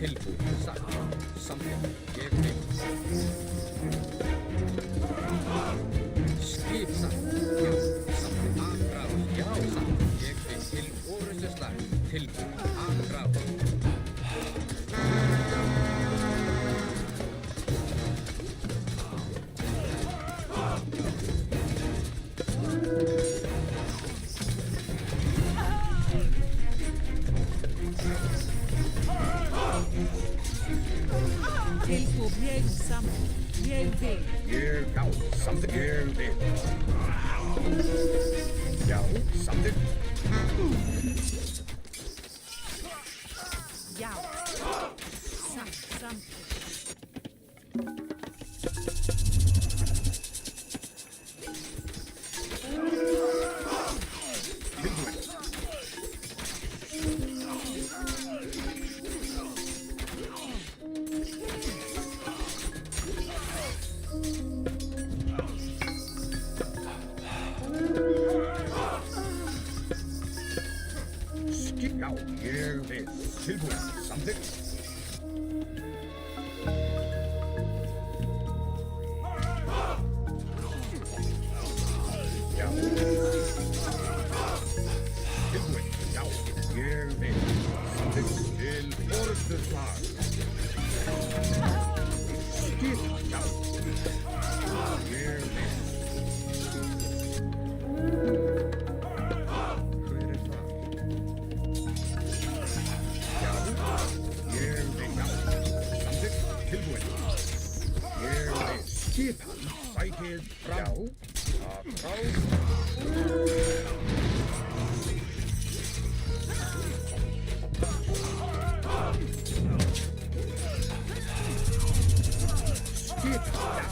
tilbúið, satt, samþykkt, ég vil. Skip satt, já, samþykkt, afráð, já, satt, ég vil til orrustuslag, tilbúið, afráð. Tilbúið, ég samþykkt, ég vil. Ég, já, samþykkt, ég vil. Já, samþykkt. Já. Samþykkt. Skip, já, ég vil. Tilbúið, samþykkt. Já. Tilbúið, já, ég vil. Samþykkt til orrustuslag. Skip, já. Ég vil. Hver er það? Já, ég vil, já. Samþykkt, tilbúið. Ég vil. Skip, sækið frá. Frá. Skip, já.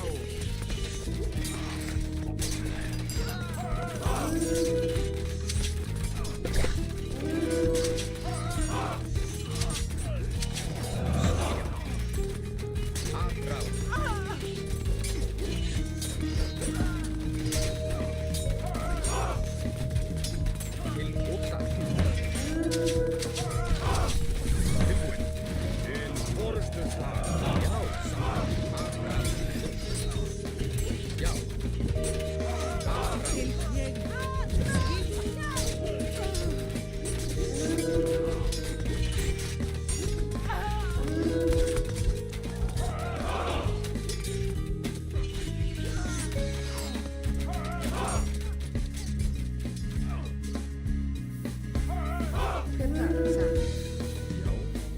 Hver er það? Satt. Já,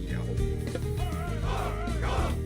já. Já,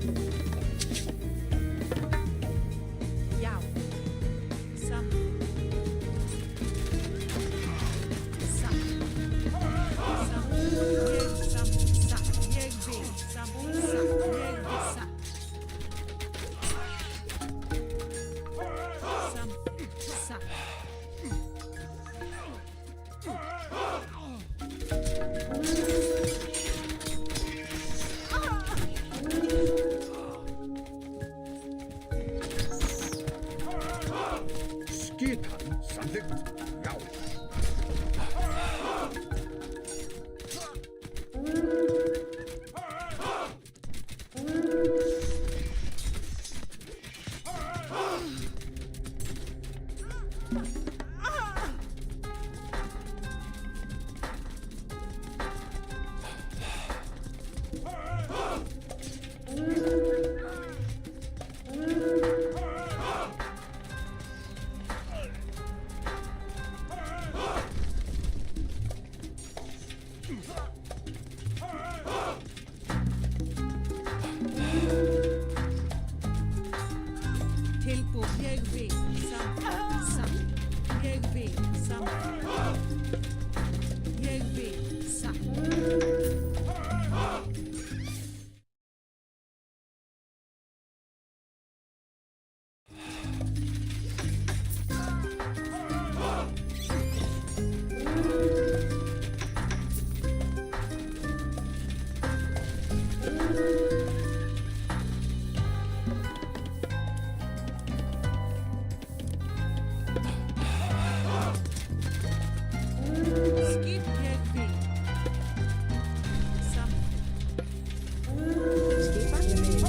Skipan, ég vil.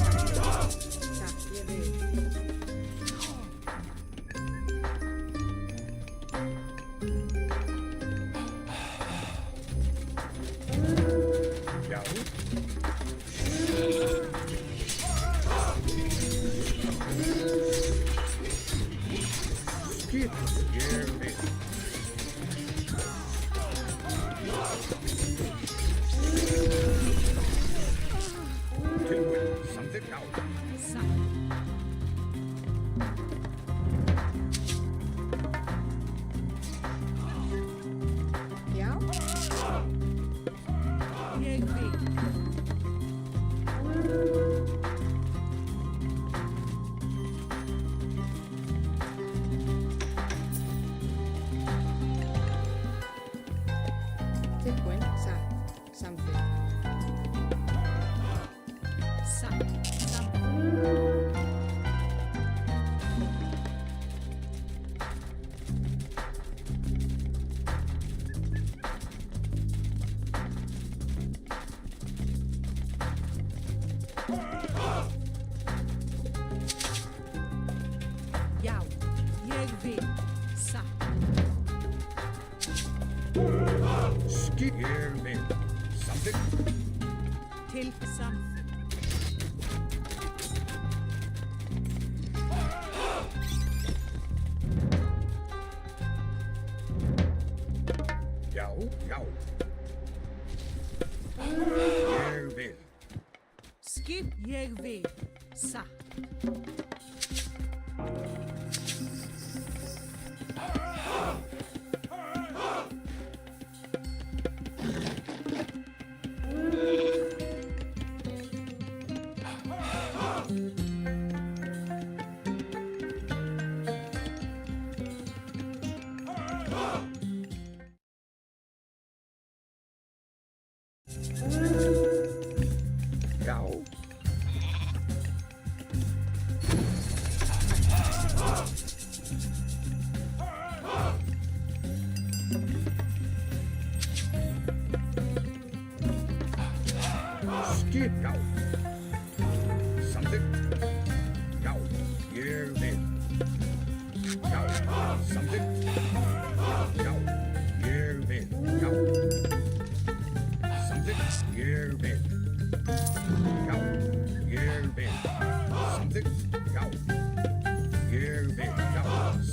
Satt, ég vil. Já. Skipan, ég vil. Tilbúin, samþykkt, já. Satt. Já, Ég vil. tilbúin, satt, samþykkt. Satt. Samt. Já. Ég vil. Satt. Skip, ég vil. Samþykkt, Til samþykkt. já, já. Ég vil. Skip. Ég vil. Satt. Já. Skip, já. Samþykkt, já. Ég vil. Já, samþykkt, já. Ég vil, já. Samþykkt, ég vil. Já, ég vil. Samþykkt, já. Ég vil, já.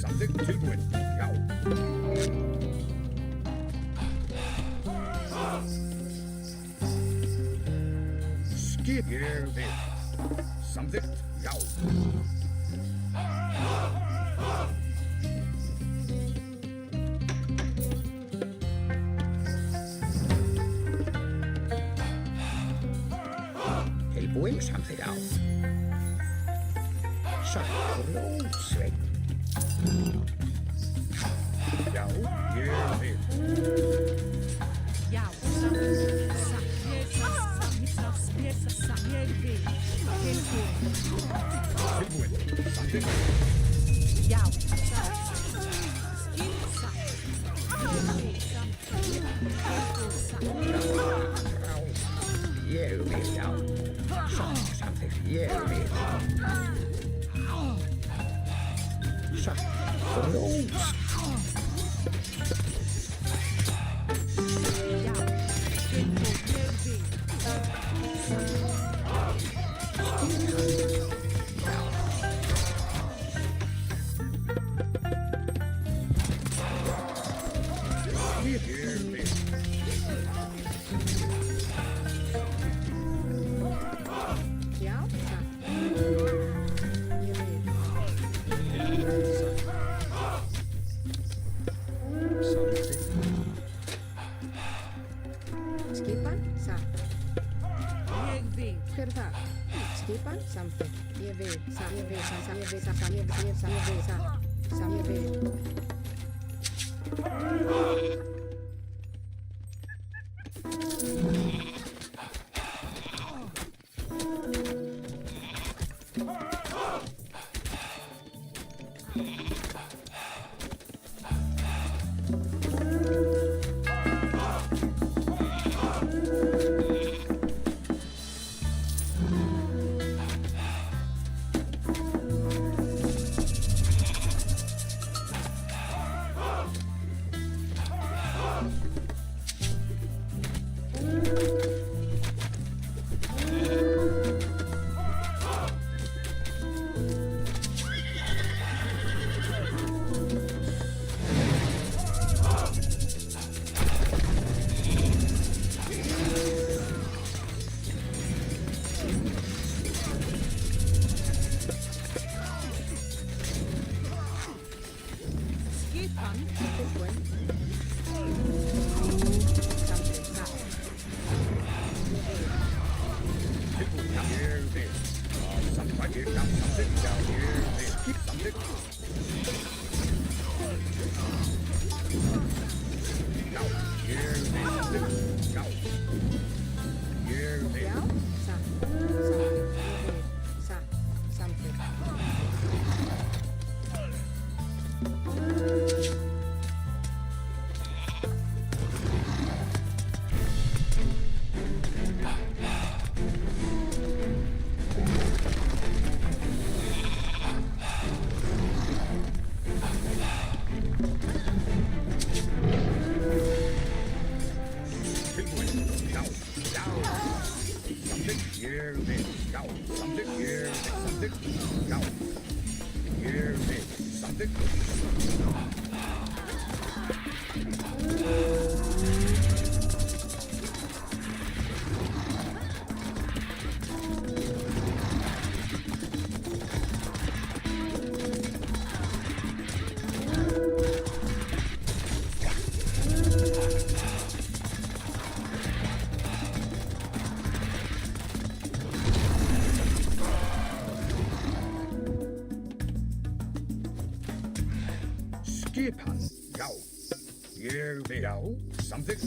Samþykkt, tilbúin, já. Skip, ég vil. Samþykkt, já. Tilbúin, samþykkt, já. Satt, rótsveit. Já, ég vil. Já. Samþykkt. Satt. Ég satt. Ég satt. Ég vil. Tilbúin. Tilbúin, samþykkt, Já. Satt. Skip. Satt. Ég vil. Samþykkt. Tilbúin. Satt. Ég vil, já. Satt, samþykkt, ég vil. Satt, rótsveit. Já. Tilbúin. Ég vil. skip, ég vil. Já, takk. Ég vil. Skipan, satt. Ég vil. Hver er það? Skipan, samþykkt. Ég vil, satt. Ég vil, satt. Ég vil, satt. Ég vil, satt. Ég vil, satt. Satt. Ég vil. Ja, sa, something. Skipan, já. Ég vil, já, samþykkt.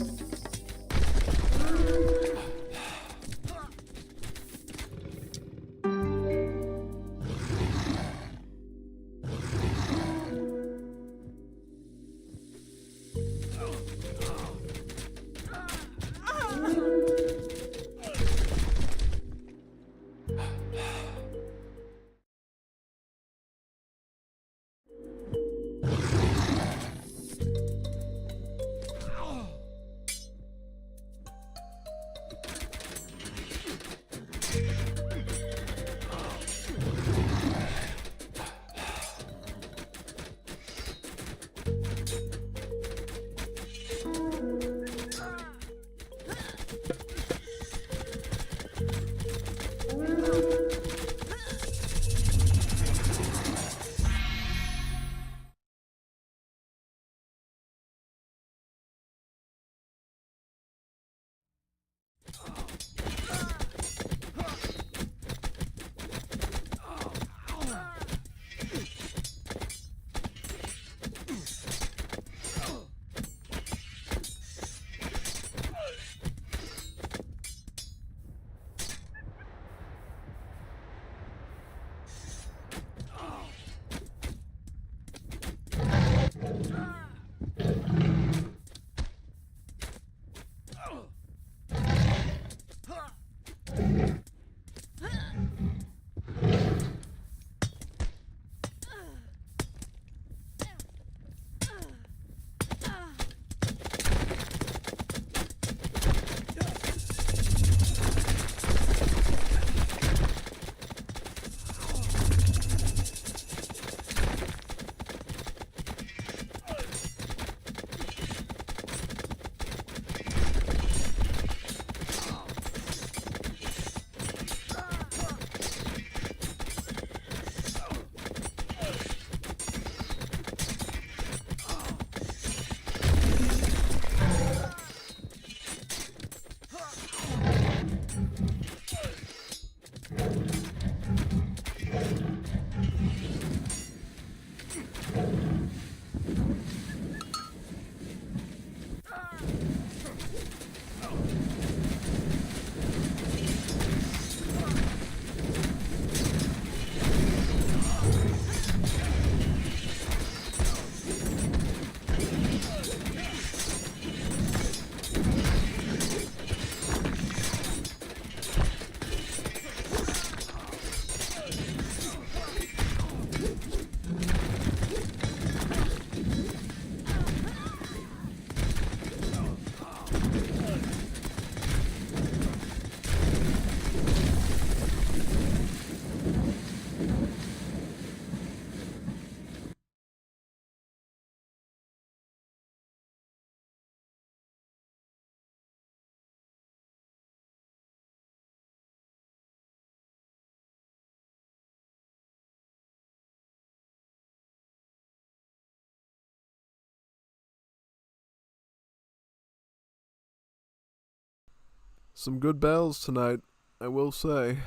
Some good battles tonight, I will say.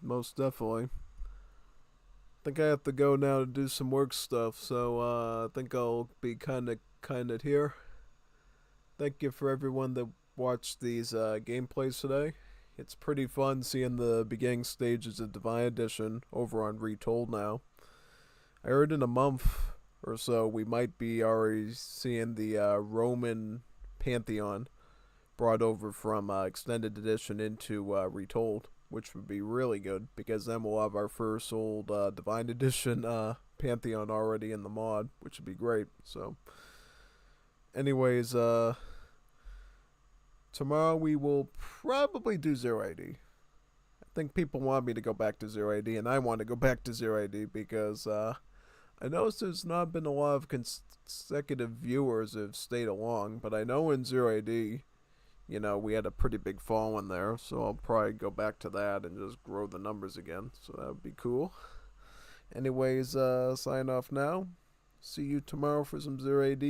most definitely. I think I have to go now to do some work stuff, so I think I'll be kinda here. Thank you for everyone that watched these gameplays today. It's pretty fun seeing the beginning stages of Divine Edition over on Retold now. I heard in a month or so we might be already seeing the Roman Pantheon brought over from Extended Edition into Retold, which would be really good because then we'll have our first old Divine Edition Pantheon already in the mod, which would be great. So, anyways, tomorrow we will probably do 0AD. I think people want me to go back to 0AD, and I want to go back to 0AD because I noticed there's not been a lot of consecutive viewers that have stayed along, but I know in 0AD, you know, we had a pretty big following there, so I'll probably go back to that and just grow the numbers again, so that would be cool. Anyways, sign off now. See you tomorrow for some 0AD.